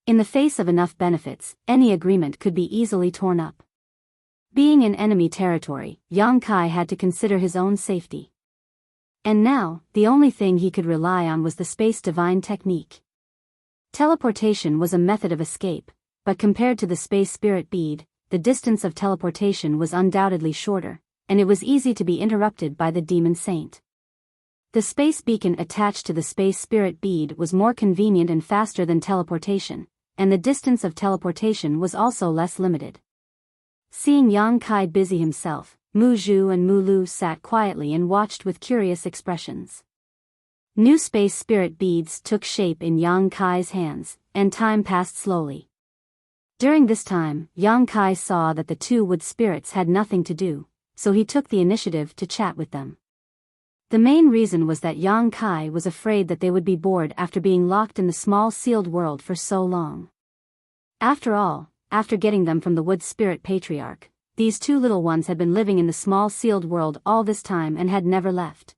In the face of enough benefits, any agreement could be easily torn up. Being in enemy territory, Yang Kai had to consider his own safety. And now, the only thing he could rely on was the space divine technique. Teleportation was a method of escape, but compared to the space spirit bead, the distance of teleportation was undoubtedly shorter, and it was easy to be interrupted by the demon saint. The space beacon attached to the space spirit bead was more convenient and faster than teleportation, and the distance of teleportation was also less limited. Seeing Yang Kai busy himself, Mu Zhu and Mu Lu sat quietly and watched with curious expressions. New space spirit beads took shape in Yang Kai's hands, and time passed slowly. During this time, Yang Kai saw that the two wood spirits had nothing to do, so he took the initiative to chat with them. The main reason was that Yang Kai was afraid that they would be bored after being locked in the small sealed world for so long. After all, after getting them from the wood spirit patriarch, these two little ones had been living in the small sealed world all this time and had never left.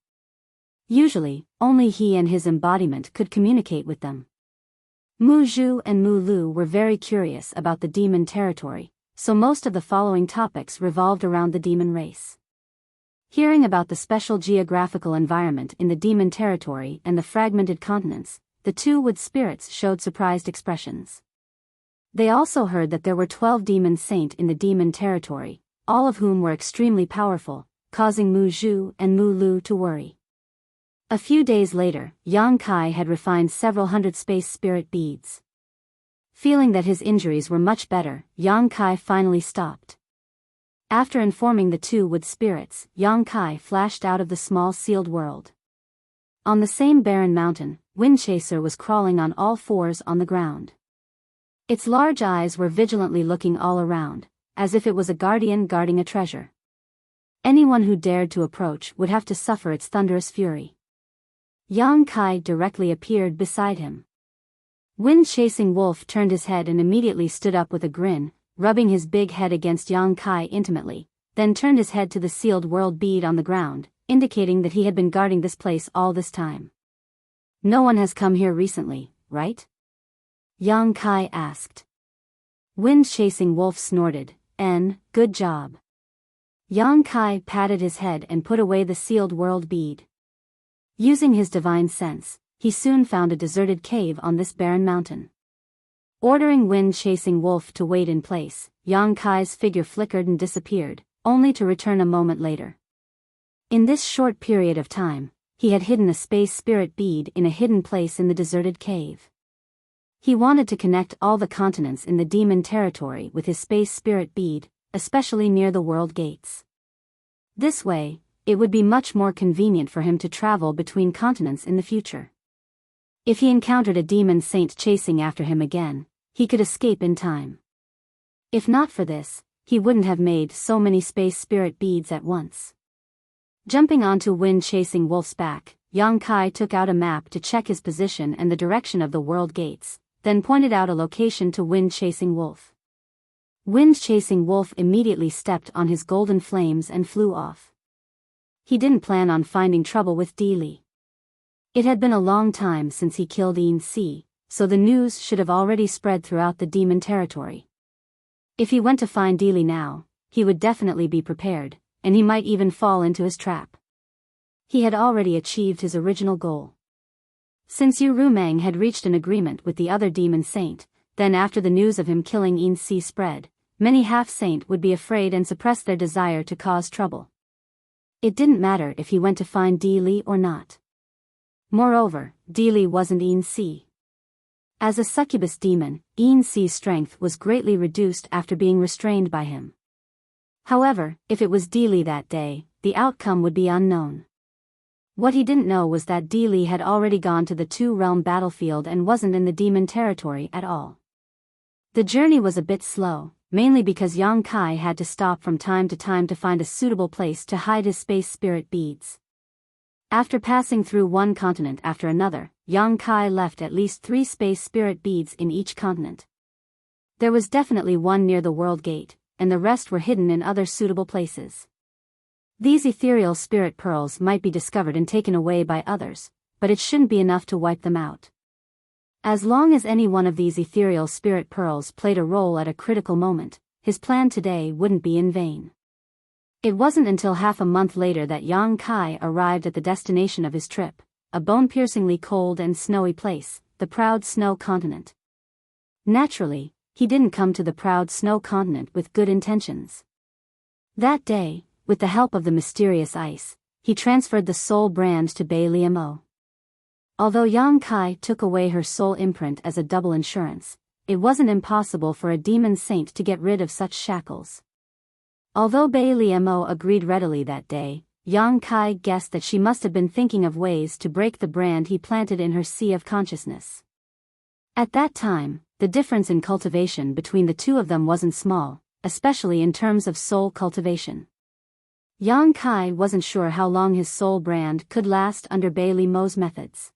Usually, only he and his embodiment could communicate with them. Mu Zhu and Mu Lu were very curious about the demon territory, so most of the following topics revolved around the demon race. Hearing about the special geographical environment in the demon territory and the fragmented continents, the two wood spirits showed surprised expressions. They also heard that there were 12 demon saints in the demon territory, all of whom were extremely powerful, causing Mu Zhu and Mu Lu to worry. A few days later, Yang Kai had refined several hundred space spirit beads. Feeling that his injuries were much better, Yang Kai finally stopped. After informing the two wood spirits, Yang Kai flashed out of the small sealed world. On the same barren mountain, Windchaser was crawling on all fours on the ground. Its large eyes were vigilantly looking all around, as if it was a guardian guarding a treasure. Anyone who dared to approach would have to suffer its thunderous fury. Yang Kai directly appeared beside him. Wind-chasing wolf turned his head and immediately stood up with a grin, rubbing his big head against Yang Kai intimately, then turned his head to the sealed world bead on the ground, indicating that he had been guarding this place all this time. No one has come here recently, right? Yang Kai asked. Wind-chasing wolf snorted, good job. Yang Kai patted his head and put away the sealed world bead. Using his divine sense, he soon found a deserted cave on this barren mountain. Ordering Wind-chasing wolf to wait in place, Yang Kai's figure flickered and disappeared, only to return a moment later. In this short period of time, he had hidden a space spirit bead in a hidden place in the deserted cave. He wanted to connect all the continents in the demon territory with his space spirit bead, especially near the world gates. This way, it would be much more convenient for him to travel between continents in the future. If he encountered a demon saint chasing after him again, he could escape in time. If not for this, he wouldn't have made so many space spirit beads at once. Jumping onto Wind-chasing wolf's back, Yang Kai took out a map to check his position and the direction of the world gates, then pointed out a location to Wind-chasing wolf. Wind-chasing wolf immediately stepped on his golden flames and flew off. He didn't plan on finding trouble with Di Li. It had been a long time since he killed Yin Si, so the news should have already spread throughout the demon territory. If he went to find Di Li now, he would definitely be prepared, and he might even fall into his trap. He had already achieved his original goal. Since Yu Rumeng had reached an agreement with the other demon saint, then after the news of him killing Yin Si spread, many half-saint would be afraid and suppress their desire to cause trouble. It didn't matter if he went to find Di Li or not. Moreover, Di Li wasn't Yin Si. As a succubus demon, Yin Si's strength was greatly reduced after being restrained by him. However, if it was Di Li that day, the outcome would be unknown. What he didn't know was that Di Li had already gone to the two-realm battlefield and wasn't in the demon territory at all. The journey was a bit slow, mainly because Yang Kai had to stop from time to time to find a suitable place to hide his space spirit beads. After passing through one continent after another, Yang Kai left at least 3 space spirit beads in each continent. There was definitely one near the world gate, and the rest were hidden in other suitable places. These ethereal spirit pearls might be discovered and taken away by others, but it shouldn't be enough to wipe them out. As long as any one of these ethereal spirit pearls played a role at a critical moment, his plan today wouldn't be in vain. It wasn't until half a month later that Yang Kai arrived at the destination of his trip, a bone-piercingly cold and snowy place, the proud snow continent. Naturally, he didn't come to the proud snow continent with good intentions. That day, with the help of the mysterious ice, he transferred the soul brand to Biyao. Although Yang Kai took away her soul imprint as a double insurance, it wasn't impossible for a demon saint to get rid of such shackles. Although Biyao agreed readily that day, Yang Kai guessed that she must have been thinking of ways to break the brand he planted in her sea of consciousness. At that time, the difference in cultivation between the two of them wasn't small, especially in terms of soul cultivation. Yang Kai wasn't sure how long his soul brand could last under Biyao's methods.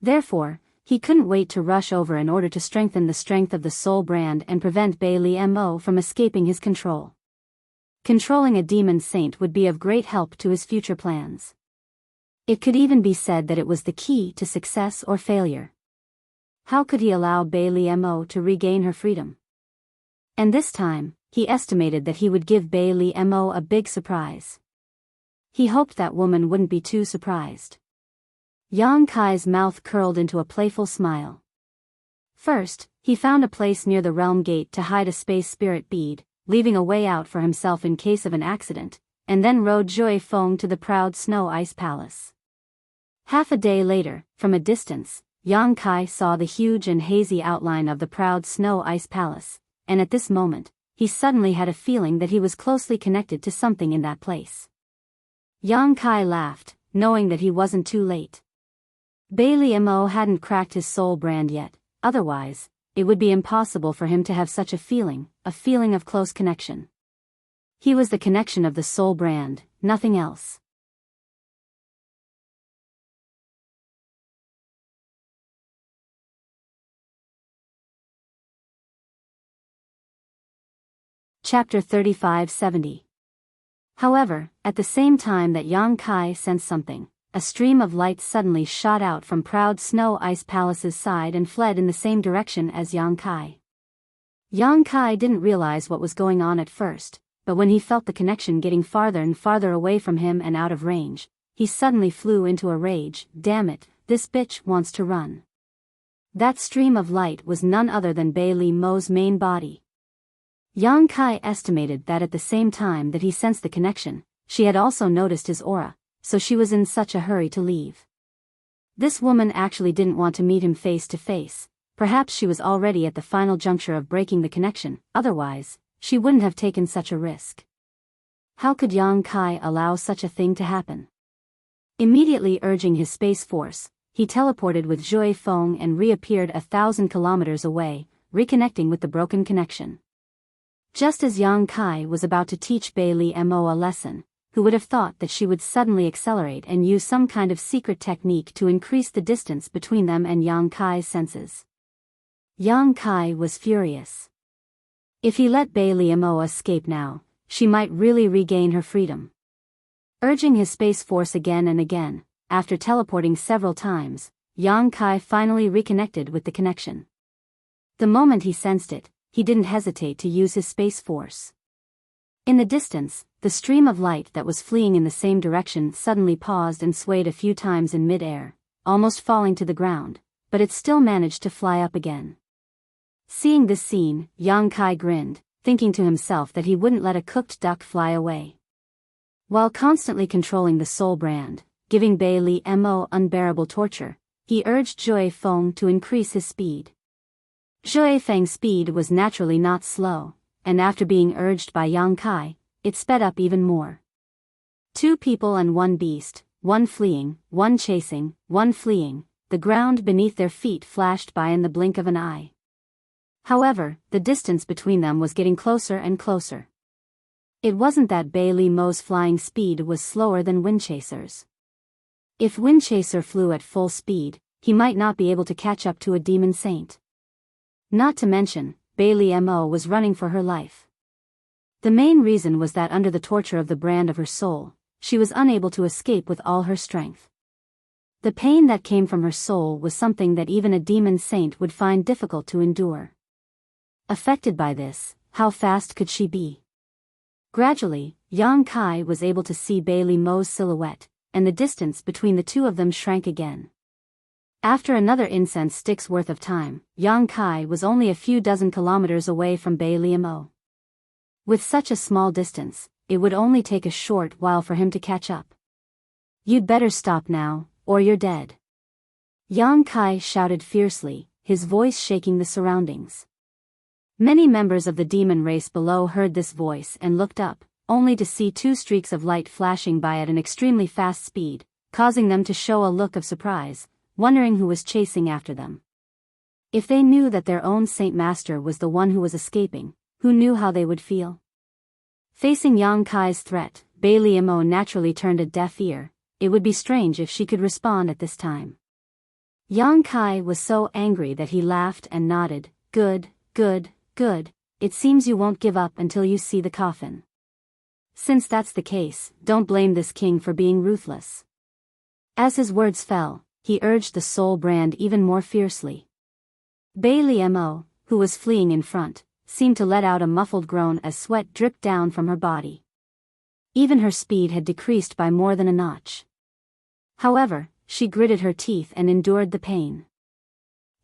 Therefore, he couldn't wait to rush over in order to strengthen the strength of the soul brand and prevent Biyao from escaping his control. Controlling a demon saint would be of great help to his future plans. It could even be said that it was the key to success or failure. How could he allow Biyao to regain her freedom? And this time, he estimated that he would give Biyao a big surprise. He hoped that woman wouldn't be too surprised. Yang Kai's mouth curled into a playful smile. First, he found a place near the realm gate to hide a space spirit bead, leaving a way out for himself in case of an accident, and then rode Joy Feng to the proud snow ice palace. Half a day later, from a distance, Yang Kai saw the huge and hazy outline of the proud snow ice palace, and at this moment, he suddenly had a feeling that he was closely connected to something in that place. Yang Kai laughed, knowing that he wasn't too late. Biyao hadn't cracked his soul brand yet, otherwise, it would be impossible for him to have such a feeling of close connection. He was the connection of the soul brand, nothing else. Chapter 3570. However, at the same time that Yang Kai sensed something, a stream of light suddenly shot out from proud snow ice palace's side and fled in the same direction as Yang Kai. Yang Kai didn't realize what was going on at first, but when he felt the connection getting farther and farther away from him and out of range, he suddenly flew into a rage. Damn it, this bitch wants to run. That stream of light was none other than Biyao's main body. Yang Kai estimated that at the same time that he sensed the connection, she had also noticed his aura, so she was in such a hurry to leave. This woman actually didn't want to meet him face to face. Perhaps she was already at the final juncture of breaking the connection, otherwise, she wouldn't have taken such a risk. How could Yang Kai allow such a thing to happen? Immediately urging his space force, he teleported with Joy Feng and reappeared 1,000 kilometers away, reconnecting with the broken connection. Just as Yang Kai was about to teach Biyao a lesson, who would have thought that she would suddenly accelerate and use some kind of secret technique to increase the distance between them and Yang Kai's senses. Yang Kai was furious. If he let Biyao escape now, she might really regain her freedom. Urging his space force again and again, after teleporting several times, Yang Kai finally reconnected with the connection. The moment he sensed it, he didn't hesitate to use his space force. In the distance, the stream of light that was fleeing in the same direction suddenly paused and swayed a few times in mid-air, almost falling to the ground, but it still managed to fly up again. Seeing this scene, Yang Kai grinned, thinking to himself that he wouldn't let a cooked duck fly away. While constantly controlling the soul brand, giving Biyao unbearable torture, he urged Joy Feng to increase his speed. Joy Feng's speed was naturally not slow, and after being urged by Yang Kai, it sped up even more. 2 people and 1 beast, one fleeing, one chasing, one fleeing, the ground beneath their feet flashed by in the blink of an eye. However, the distance between them was getting closer and closer. It wasn't that Biyao's flying speed was slower than Windchaser's. If Windchaser flew at full speed, he might not be able to catch up to a demon saint. Not to mention, Biyao was running for her life. The main reason was that under the torture of the brand of her soul, she was unable to escape with all her strength. The pain that came from her soul was something that even a demon saint would find difficult to endure. Affected by this, how fast could she be? Gradually, Yang Kai was able to see Bailey Mo's silhouette, and the distance between the two of them shrank again. After another incense stick's worth of time, Yang Kai was only a few dozen kilometers away from Bailey Mo. With such a small distance, it would only take a short while for him to catch up. "You'd better stop now, or you're dead," Yang Kai shouted fiercely, his voice shaking the surroundings. Many members of the demon race below heard this voice and looked up, only to see two streaks of light flashing by at an extremely fast speed, causing them to show a look of surprise, wondering who was chasing after them. If they knew that their own Saint Master was the one who was escaping, who knew how they would feel? Facing Yang Kai's threat, Bailey Mo naturally turned a deaf ear. It would be strange if she could respond at this time. Yang Kai was so angry that he laughed and nodded. "Good, good, good. It seems you won't give up until you see the coffin. Since that's the case, don't blame this king for being ruthless." As his words fell, he urged the soul brand even more fiercely. Bailey Mo, who was fleeing in front, seemed to let out a muffled groan as sweat dripped down from her body. Even her speed had decreased by more than a notch. However, she gritted her teeth and endured the pain.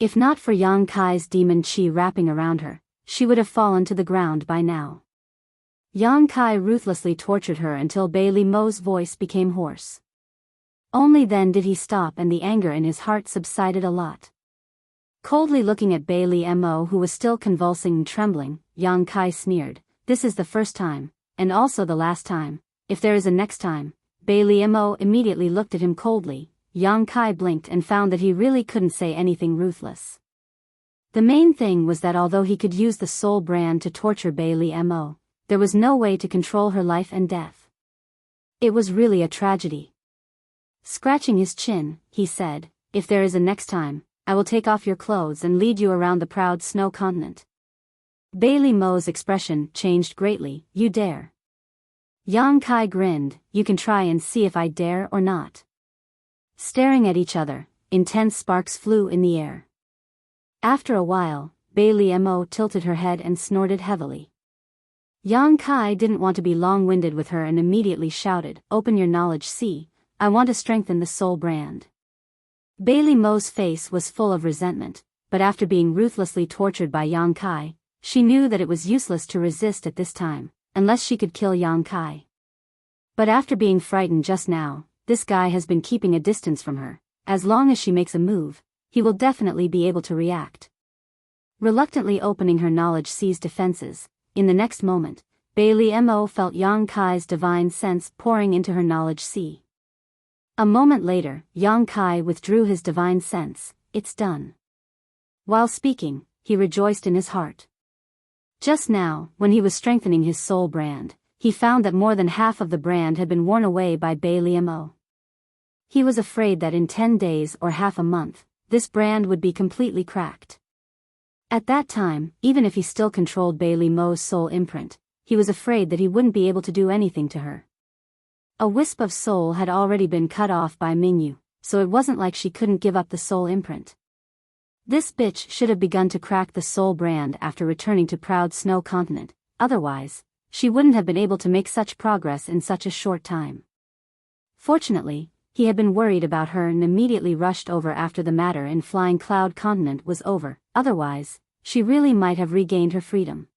If not for Yang Kai's demon chi wrapping around her, she would have fallen to the ground by now. Yang Kai ruthlessly tortured her until Bailey Mo's voice became hoarse. Only then did he stop and the anger in his heart subsided a lot. Coldly looking at Bailey Mo, who was still convulsing and trembling, Yang Kai sneered, "This is the first time, and also the last time. If there is a next time." Bailey Mo immediately looked at him coldly. Yang Kai blinked and found that he really couldn't say anything ruthless. The main thing was that although he could use the soul brand to torture Bailey Mo, there was no way to control her life and death. It was really a tragedy. Scratching his chin, he said, "If there is a next time, I will take off your clothes and lead you around the proud snow continent." Bailey Mo's expression changed greatly. "You dare?" Yang Kai grinned, "You can try and see if I dare or not." Staring at each other, intense sparks flew in the air. After a while, Bailey Mo tilted her head and snorted heavily. Yang Kai didn't want to be long-winded with her and immediately shouted, "Open your knowledge, see, I want to strengthen the soul brand." Bailey Mo's face was full of resentment, but after being ruthlessly tortured by Yang Kai, she knew that it was useless to resist at this time, unless she could kill Yang Kai. But after being frightened just now, this guy has been keeping a distance from her. As long as she makes a move, he will definitely be able to react. Reluctantly opening her knowledge see's defenses, in the next moment, Bailey Mo felt Yang Kai's divine sense pouring into her knowledge sea. A moment later, Yang Kai withdrew his divine sense. "It's done." While speaking, he rejoiced in his heart. Just now, when he was strengthening his soul brand, he found that more than half of the brand had been worn away by Bailey Mo. He was afraid that in 10 days or half a month, this brand would be completely cracked. At that time, even if he still controlled Bailey Mo's soul imprint, he was afraid that he wouldn't be able to do anything to her. A wisp of soul had already been cut off by Mingyu, so it wasn't like she couldn't give up the soul imprint. This bitch should have begun to crack the soul brand after returning to Proud Snow Continent, otherwise, she wouldn't have been able to make such progress in such a short time. Fortunately, he had been worried about her and immediately rushed over after the matter in Flying Cloud Continent was over, otherwise, she really might have regained her freedom.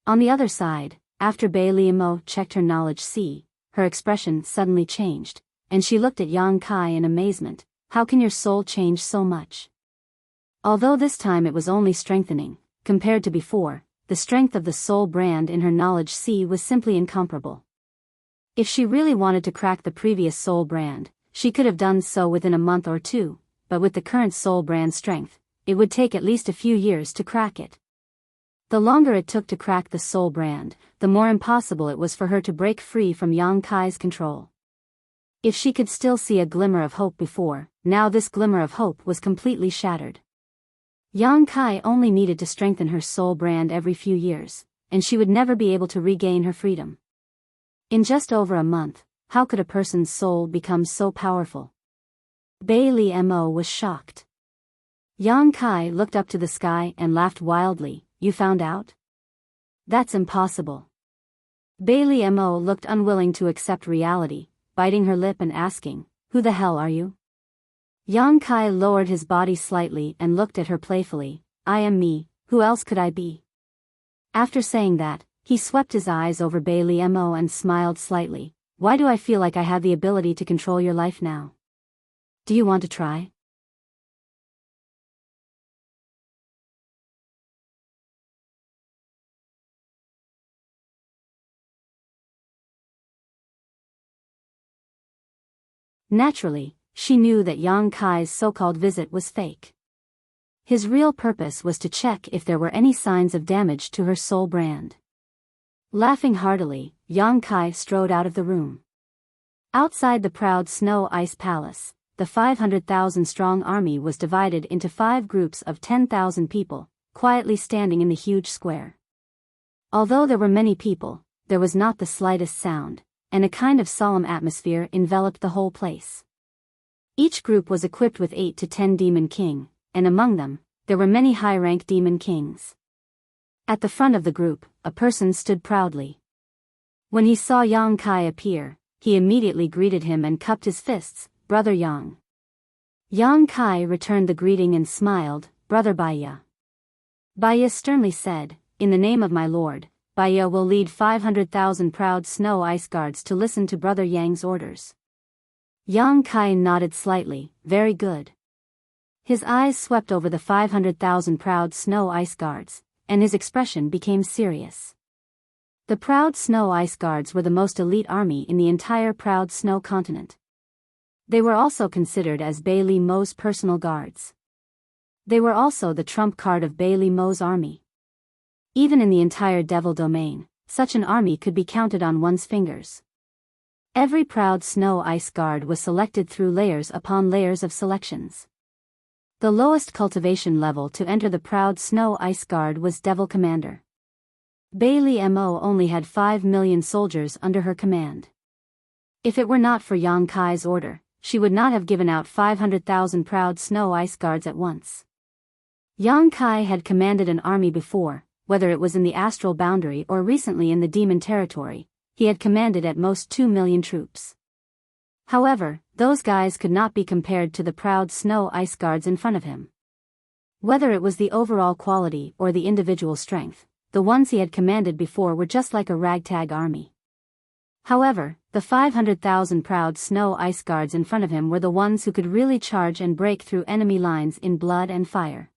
On the other side, after Bailey Mo checked her knowledge sea, her expression suddenly changed, and she looked at Yang Kai in amazement. "How can your soul change so much?" Although this time it was only strengthening, compared to before, the strength of the soul brand in her knowledge sea was simply incomparable. If she really wanted to crack the previous soul brand, she could have done so within a month or two, but with the current soul brand strength, it would take at least a few years to crack it. The longer it took to crack the soul brand, the more impossible it was for her to break free from Yang Kai's control. If she could still see a glimmer of hope before, now this glimmer of hope was completely shattered. Yang Kai only needed to strengthen her soul brand every few years, and she would never be able to regain her freedom. In just over a month, how could a person's soul become so powerful? Bailey Mo was shocked. Yang Kai looked up to the sky and laughed wildly. You found out? That's impossible. Bailey Mo looked unwilling to accept reality, biting her lip and asking, who the hell are you? Yang Kai lowered his body slightly and looked at her playfully. I am me, who else could I be? After saying that, he swept his eyes over Bailey Mo and smiled slightly. Why do I feel like I have the ability to control your life now? Do you want to try? Naturally, she knew that Yang Kai's so-called visit was fake. His real purpose was to check if there were any signs of damage to her soul brand. Laughing heartily, Yang Kai strode out of the room. Outside the proud Snow Ice Palace, the 500,000-strong army was divided into 5 groups of 10,000 people, quietly standing in the huge square. Although there were many people, there was not the slightest sound, and a kind of solemn atmosphere enveloped the whole place. Each group was equipped with 8 to 10 Demon King, and among them, there were many high-rank Demon Kings. At the front of the group, a person stood proudly. When he saw Yang Kai appear, he immediately greeted him and cupped his fists. Brother Yang. Yang Kai returned the greeting and smiled. Brother Baya. Baya sternly said, in the name of my lord, Baya will lead 500,000 proud Snow Ice Guards to listen to Brother Yang's orders. Yang Kai nodded slightly. Very good. His eyes swept over the 500,000 proud Snow Ice Guards, and his expression became serious. The proud Snow Ice Guards were the most elite army in the entire proud Snow continent. They were also considered as Bailey Mo's personal guards. They were also the trump card of Bailey Mo's army. Even in the entire Devil Domain, such an army could be counted on one's fingers. Every proud Snow Ice Guard was selected through layers upon layers of selections. The lowest cultivation level to enter the proud Snow Ice Guard was Devil Commander. Bailey Mo only had 5 million soldiers under her command. If it were not for Yang Kai's order, she would not have given out 500,000 proud Snow Ice Guards at once. Yang Kai had commanded an army before, whether it was in the astral boundary or recently in the demon territory. He had commanded at most 2 million troops. However, those guys could not be compared to the proud Snow Ice Guards in front of him. Whether it was the overall quality or the individual strength, the ones he had commanded before were just like a ragtag army. However, the 500,000 proud Snow Ice Guards in front of him were the ones who could really charge and break through enemy lines in blood and fire.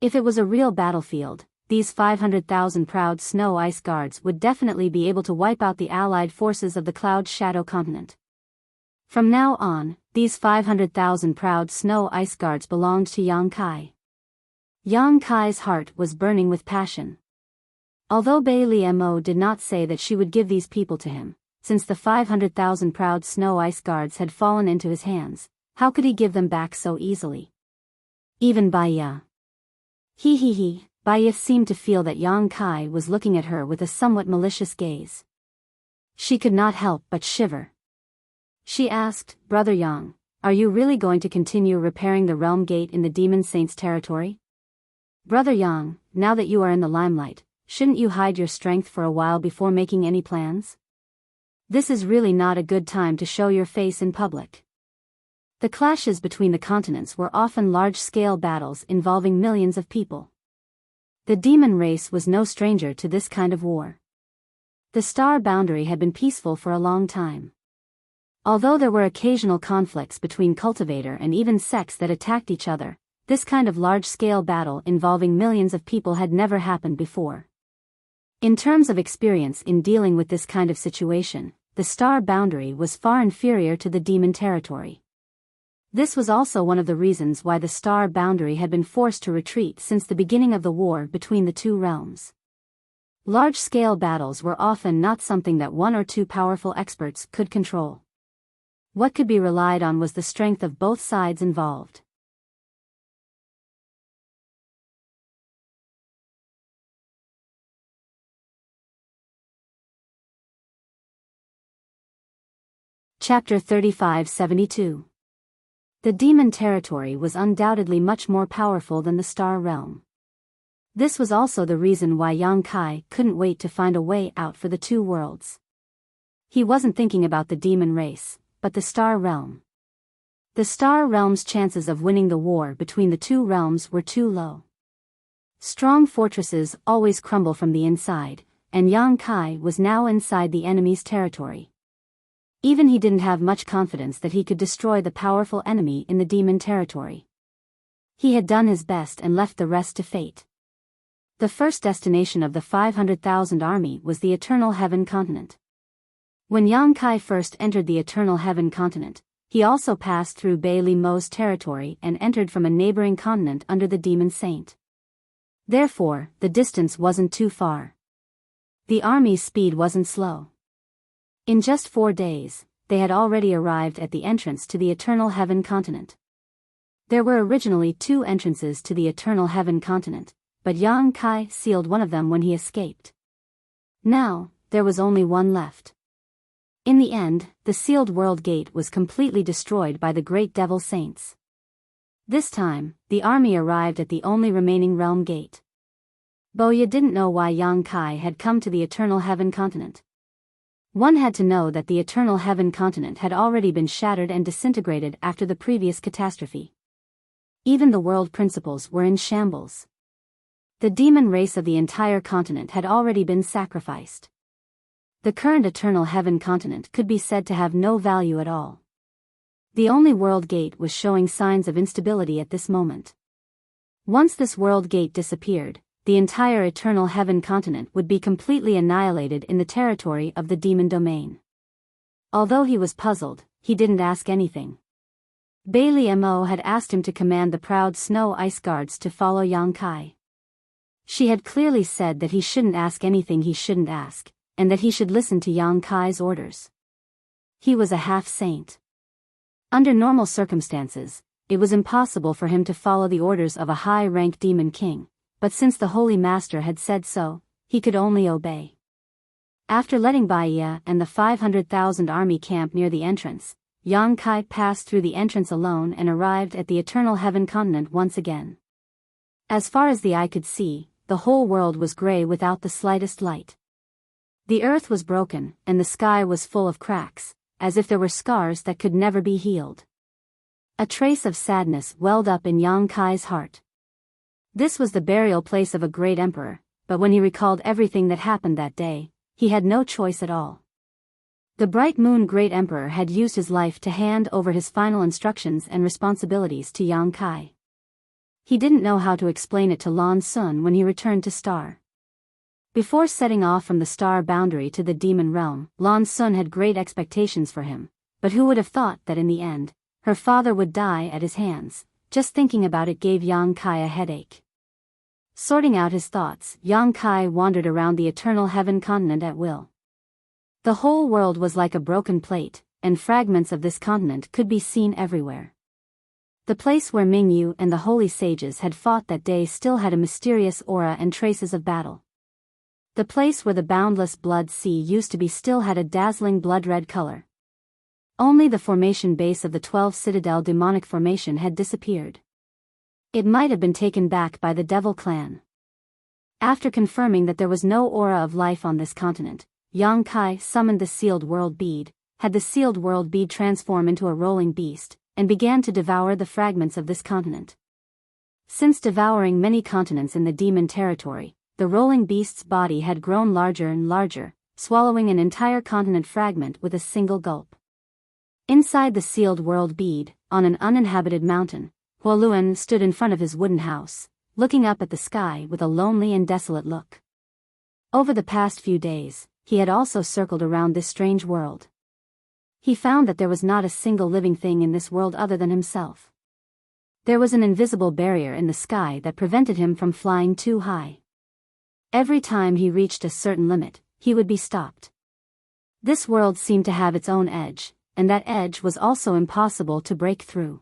If it was a real battlefield, these 500,000 proud Snow Ice Guards would definitely be able to wipe out the allied forces of the Cloud Shadow continent. From now on, these 500,000 proud Snow Ice Guards belonged to Yang Kai. Yang Kai's heart was burning with passion. Although Bailey Mo did not say that she would give these people to him, since the 500,000 proud Snow Ice Guards had fallen into his hands, how could he give them back so easily? Even Baya. Baya seemed to feel that Yang Kai was looking at her with a somewhat malicious gaze. She could not help but shiver. She asked, Brother Yang, are you really going to continue repairing the realm gate in the Demon Saint's territory? Brother Yang, now that you are in the limelight, shouldn't you hide your strength for a while before making any plans? This is really not a good time to show your face in public. The clashes between the continents were often large-scale battles involving millions of people. The demon race was no stranger to this kind of war. The star boundary had been peaceful for a long time. Although there were occasional conflicts between cultivator and even sects that attacked each other, this kind of large-scale battle involving millions of people had never happened before. In terms of experience in dealing with this kind of situation, the star boundary was far inferior to the demon territory. This was also one of the reasons why the star boundary had been forced to retreat since the beginning of the war between the two realms. Large-scale battles were often not something that 1 or 2 powerful experts could control. What could be relied on was the strength of both sides involved. Chapter 3572. The demon territory was undoubtedly much more powerful than the star realm. This was also the reason why Yang Kai couldn't wait to find a way out for the two worlds. He wasn't thinking about the demon race, but the star realm. The star realm's chances of winning the war between the two realms were too low. Strong fortresses always crumble from the inside, and Yang Kai was now inside the enemy's territory. Even he didn't have much confidence that he could destroy the powerful enemy in the demon territory. He had done his best and left the rest to fate. The first destination of the 500,000 army was the Eternal Heaven continent. When Yang Kai first entered the Eternal Heaven continent, he also passed through Bailey Mo's territory and entered from a neighboring continent under the Demon Saint. Therefore, the distance wasn't too far. The army's speed wasn't slow. In just 4 days, they had already arrived at the entrance to the Eternal Heaven continent. There were originally 2 entrances to the Eternal Heaven continent, but Yang Kai sealed one of them when he escaped. Now, there was only one left. In the end, the sealed world gate was completely destroyed by the great devil saints. This time, the army arrived at the only remaining realm gate. Boya didn't know why Yang Kai had come to the Eternal Heaven continent. One had to know that the Eternal Heaven continent had already been shattered and disintegrated after the previous catastrophe. Even the world principles were in shambles. The demon race of the entire continent had already been sacrificed. The current Eternal Heaven continent could be said to have no value at all. The only world gate was showing signs of instability at this moment. Once this world gate disappeared, the entire Eternal Heaven continent would be completely annihilated in the territory of the demon domain. Although he was puzzled, he didn't ask anything. Bailey Mo had asked him to command the proud snow ice guards to follow Yang Kai. She had clearly said that he shouldn't ask anything he shouldn't ask, and that he should listen to Yang Kai's orders. He was a half-saint. Under normal circumstances, it was impossible for him to follow the orders of a high-rank demon king, but since the Holy Master had said so, he could only obey. After letting Biyao and the 500,000 army camp near the entrance, Yang Kai passed through the entrance alone and arrived at the Eternal Heaven continent once again. As far as the eye could see, the whole world was gray without the slightest light. The earth was broken, and the sky was full of cracks, as if there were scars that could never be healed. A trace of sadness welled up in Yang Kai's heart. This was the burial place of a great emperor, but when he recalled everything that happened that day, he had no choice at all. The bright moon great emperor had used his life to hand over his final instructions and responsibilities to Yang Kai. He didn't know how to explain it to Lan Sun when he returned to Star. Before setting off from the star boundary to the demon realm, Lan Sun had great expectations for him, but who would have thought that in the end, her father would die at his hands? Just thinking about it gave Yang Kai a headache. Sorting out his thoughts, Yang Kai wandered around the Eternal Heaven continent at will. The whole world was like a broken plate, and fragments of this continent could be seen everywhere. The place where Mingyu and the holy sages had fought that day still had a mysterious aura and traces of battle. The place where the boundless blood sea used to be still had a dazzling blood-red color. Only the formation base of the 12 Citadel demonic formation had disappeared. It might have been taken back by the Devil clan. After confirming that there was no aura of life on this continent, Yang Kai summoned the sealed world bead, had the sealed world bead transform into a rolling beast, and began to devour the fragments of this continent. Since devouring many continents in the demon territory, the rolling beast's body had grown larger and larger, swallowing an entire continent fragment with a single gulp. Inside the sealed world bead, on an uninhabited mountain, Huoluan stood in front of his wooden house, looking up at the sky with a lonely and desolate look. Over the past few days, he had also circled around this strange world. He found that there was not a single living thing in this world other than himself. There was an invisible barrier in the sky that prevented him from flying too high. Every time he reached a certain limit, he would be stopped. This world seemed to have its own edge, and that edge was also impossible to break through.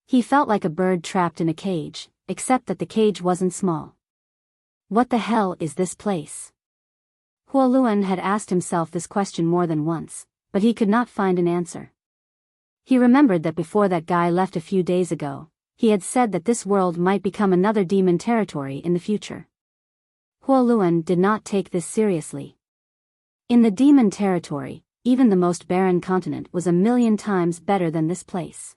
He felt like a bird trapped in a cage, except that the cage wasn't small. What the hell is this place? Huoluan had asked himself this question more than once, but he could not find an answer. He remembered that before that guy left a few days ago, he had said that this world might become another demon territory in the future. Huoluan did not take this seriously. In the demon territory, even the most barren continent was 1,000,000 times better than this place.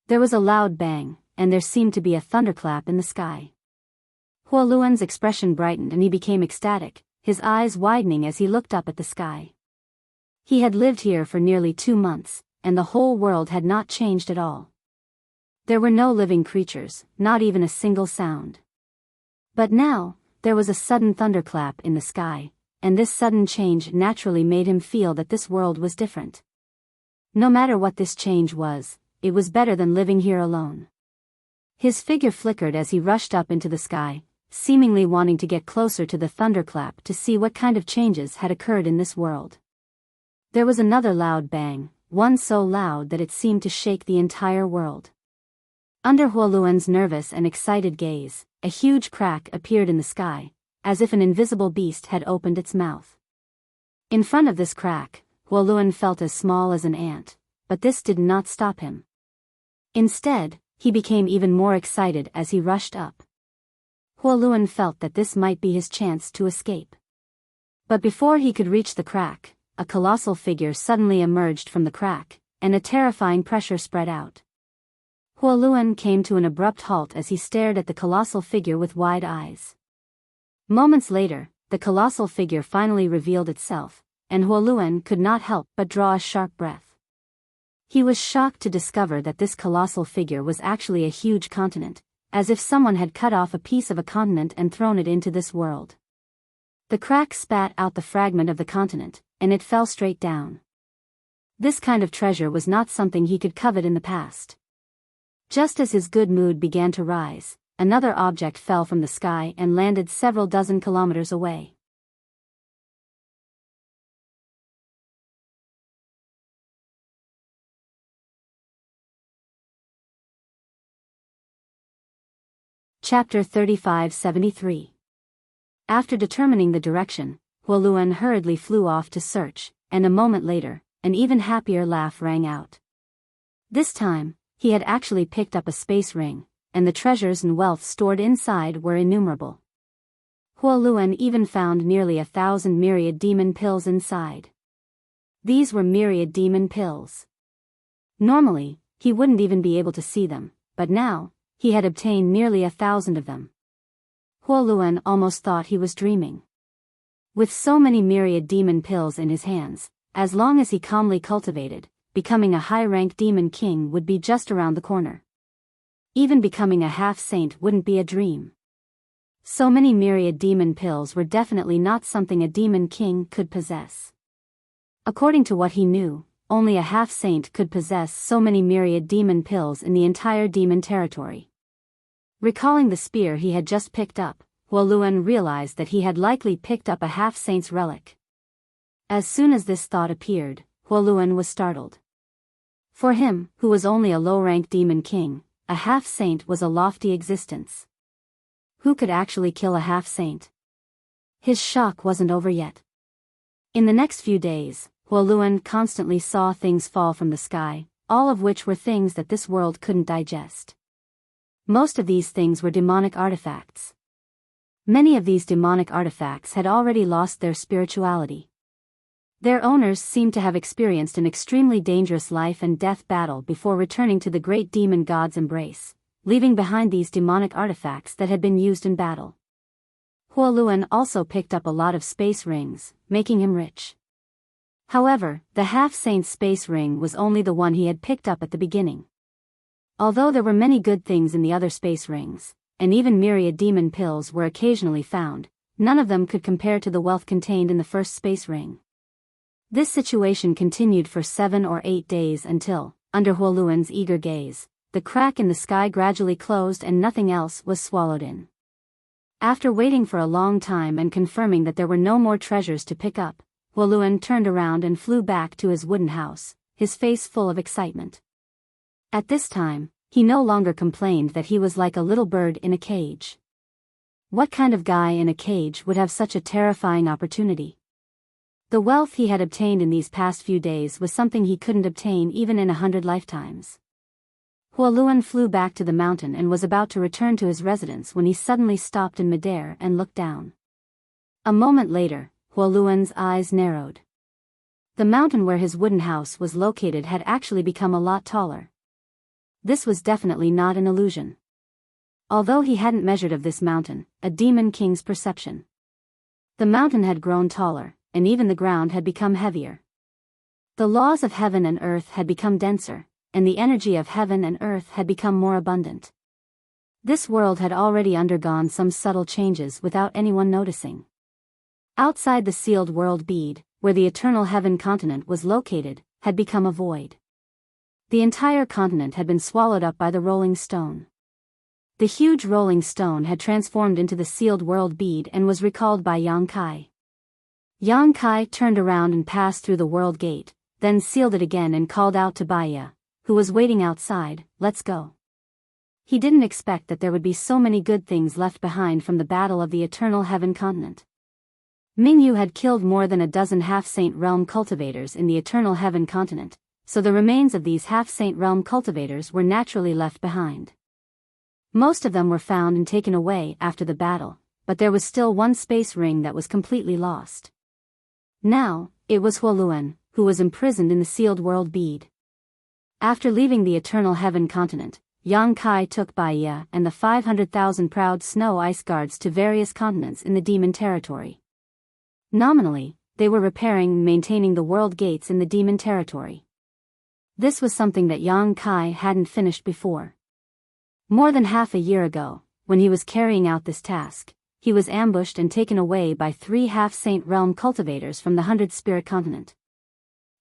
There was a loud bang, and there seemed to be a thunderclap in the sky. Huoluan's expression brightened and he became ecstatic, his eyes widening as he looked up at the sky. He had lived here for nearly 2 months, and the whole world had not changed at all. There were no living creatures, not even a single sound. But now, there was a sudden thunderclap in the sky, and this sudden change naturally made him feel that this world was different. No matter what this change was, it was better than living here alone. His figure flickered as he rushed up into the sky, seemingly wanting to get closer to the thunderclap to see what kind of changes had occurred in this world. There was another loud bang, one so loud that it seemed to shake the entire world. Under Huoluan's nervous and excited gaze, a huge crack appeared in the sky, as if an invisible beast had opened its mouth. In front of this crack, Huoluan felt as small as an ant, but this did not stop him. Instead, he became even more excited as he rushed up. Huoluan felt that this might be his chance to escape. But before he could reach the crack, a colossal figure suddenly emerged from the crack, and a terrifying pressure spread out. Huoluan came to an abrupt halt as he stared at the colossal figure with wide eyes. Moments later, the colossal figure finally revealed itself, and Huoluan could not help but draw a sharp breath. He was shocked to discover that this colossal figure was actually a huge continent, as if someone had cut off a piece of a continent and thrown it into this world. The crack spat out the fragment of the continent, and it fell straight down. This kind of treasure was not something he could covet in the past. Just as his good mood began to rise, another object fell from the sky and landed several dozen kilometers away. Chapter 3573. After determining the direction, Huoluan hurriedly flew off to search, and a moment later, an even happier laugh rang out. This time, he had actually picked up a space ring, and the treasures and wealth stored inside were innumerable. Huoluan even found nearly 1,000 myriad demon pills inside. These were myriad demon pills. Normally, he wouldn't even be able to see them, but now, he had obtained nearly 1,000 of them. Huoluan almost thought he was dreaming. With so many myriad demon pills in his hands, as long as he calmly cultivated, becoming a high-rank demon king would be just around the corner. Even becoming a half-saint wouldn't be a dream. So many myriad demon pills were definitely not something a demon king could possess. According to what he knew, only a half-saint could possess so many myriad demon pills in the entire demon territory. Recalling the spear he had just picked up, Huoluan realized that he had likely picked up a half-saint's relic. As soon as this thought appeared, Huoluan was startled. For him, who was only a low-rank demon king, a half-saint was a lofty existence. Who could actually kill a half-saint? His shock wasn't over yet. In the next few days, Huoluan constantly saw things fall from the sky, all of which were things that this world couldn't digest. Most of these things were demonic artifacts. Many of these demonic artifacts had already lost their spirituality. Their owners seemed to have experienced an extremely dangerous life and death battle before returning to the great demon god's embrace, leaving behind these demonic artifacts that had been used in battle. Huoluan also picked up a lot of space rings, making him rich. However, the half-saint's space ring was only the one he had picked up at the beginning. Although there were many good things in the other space rings, and even myriad demon pills were occasionally found, none of them could compare to the wealth contained in the first space ring. This situation continued for 7 or 8 days until, under Huoluan's eager gaze, the crack in the sky gradually closed and nothing else was swallowed in. After waiting for a long time and confirming that there were no more treasures to pick up, Huoluan turned around and flew back to his wooden house, his face full of excitement. At this time, he no longer complained that he was like a little bird in a cage. What kind of guy in a cage would have such a terrifying opportunity? The wealth he had obtained in these past few days was something he couldn't obtain even in 100 lifetimes. Huoluan flew back to the mountain and was about to return to his residence when he suddenly stopped in midair and looked down. A moment later, Huoluan's eyes narrowed. The mountain where his wooden house was located had actually become a lot taller. This was definitely not an illusion. Although he hadn't measured of this mountain, a demon king's perception. The mountain had grown taller, and even the ground had become heavier. The laws of heaven and earth had become denser, and the energy of heaven and earth had become more abundant. This world had already undergone some subtle changes without anyone noticing. Outside the sealed world bead, where the eternal heaven continent was located, had become a void. The entire continent had been swallowed up by the rolling stone. The huge rolling stone had transformed into the sealed world bead and was recalled by Yang Kai. Yang Kai turned around and passed through the world gate, then sealed it again and called out to Biyao, who was waiting outside, "Let's go." He didn't expect that there would be so many good things left behind from the battle of the eternal heaven continent. Mingyu had killed more than a dozen half-saint realm cultivators in the eternal heaven continent, so the remains of these half-saint realm cultivators were naturally left behind. Most of them were found and taken away after the battle, but there was still one space ring that was completely lost. Now, it was Huoluan, who was imprisoned in the sealed world bead. After leaving the eternal heaven continent, Yang Kai took Biyao and the 500,000 proud snow ice guards to various continents in the demon territory. Nominally, they were repairing and maintaining the world gates in the demon territory. This was something that Yang Kai hadn't finished before. More than half a year ago, when he was carrying out this task, he was ambushed and taken away by 3 half-saint realm cultivators from the 100 spirit continent.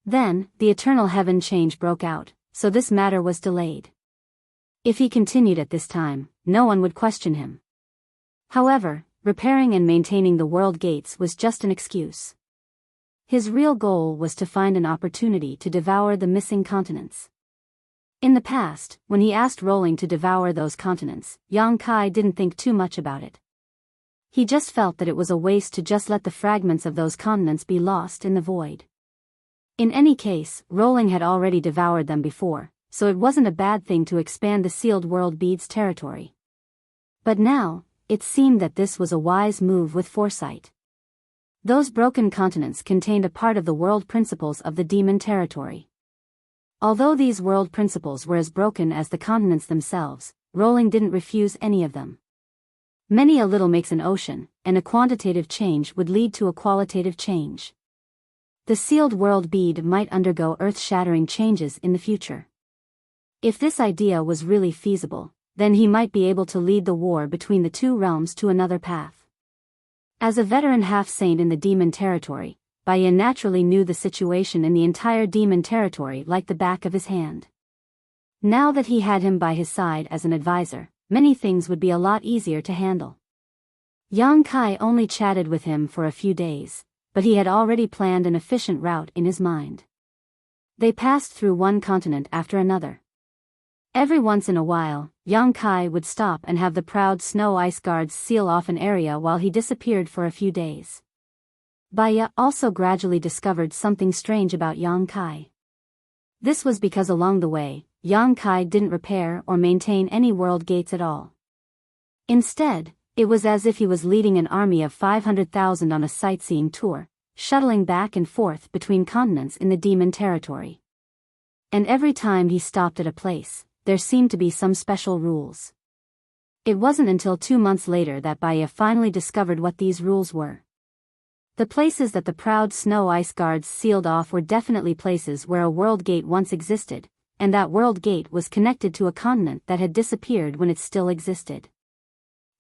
Then, the eternal heaven change broke out, so this matter was delayed. If he continued at this time, no one would question him. However, repairing and maintaining the world gates was just an excuse. His real goal was to find an opportunity to devour the missing continents. In the past, when he asked Rolling to devour those continents, Yang Kai didn't think too much about it. He just felt that it was a waste to just let the fragments of those continents be lost in the void. In any case, Rolling had already devoured them before, so it wasn't a bad thing to expand the sealed world bead's territory. But now, it seemed that this was a wise move with foresight. Those broken continents contained a part of the world principles of the demon territory. Although these world principles were as broken as the continents themselves, Rolling didn't refuse any of them. Many a little makes an ocean, and a quantitative change would lead to a qualitative change. The sealed world bead might undergo earth-shattering changes in the future. If this idea was really feasible, then he might be able to lead the war between the two realms to another path. As a veteran half-saint in the demon territory, Biyao naturally knew the situation in the entire demon territory like the back of his hand. Now that he had him by his side as an advisor, many things would be a lot easier to handle. Yang Kai only chatted with him for a few days, but he had already planned an efficient route in his mind. They passed through one continent after another. Every once in a while, Yang Kai would stop and have the proud snow ice guards seal off an area while he disappeared for a few days. Biyao also gradually discovered something strange about Yang Kai. This was because along the way, Yang Kai didn't repair or maintain any world gates at all. Instead, it was as if he was leading an army of 500,000 on a sightseeing tour, shuttling back and forth between continents in the demon territory. And every time he stopped at a place, there seemed to be some special rules. It wasn't until 2 months later that Biyao finally discovered what these rules were. The places that the proud snow ice guards sealed off were definitely places where a world gate once existed, and that world gate was connected to a continent that had disappeared when it still existed.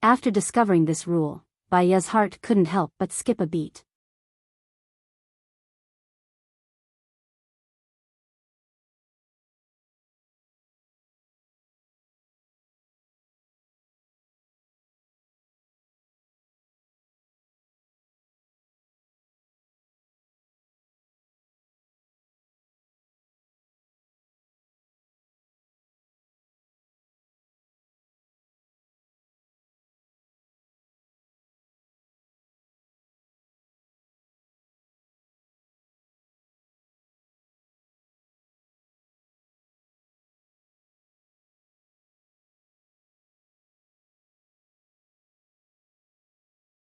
After discovering this rule, Biyao's heart couldn't help but skip a beat.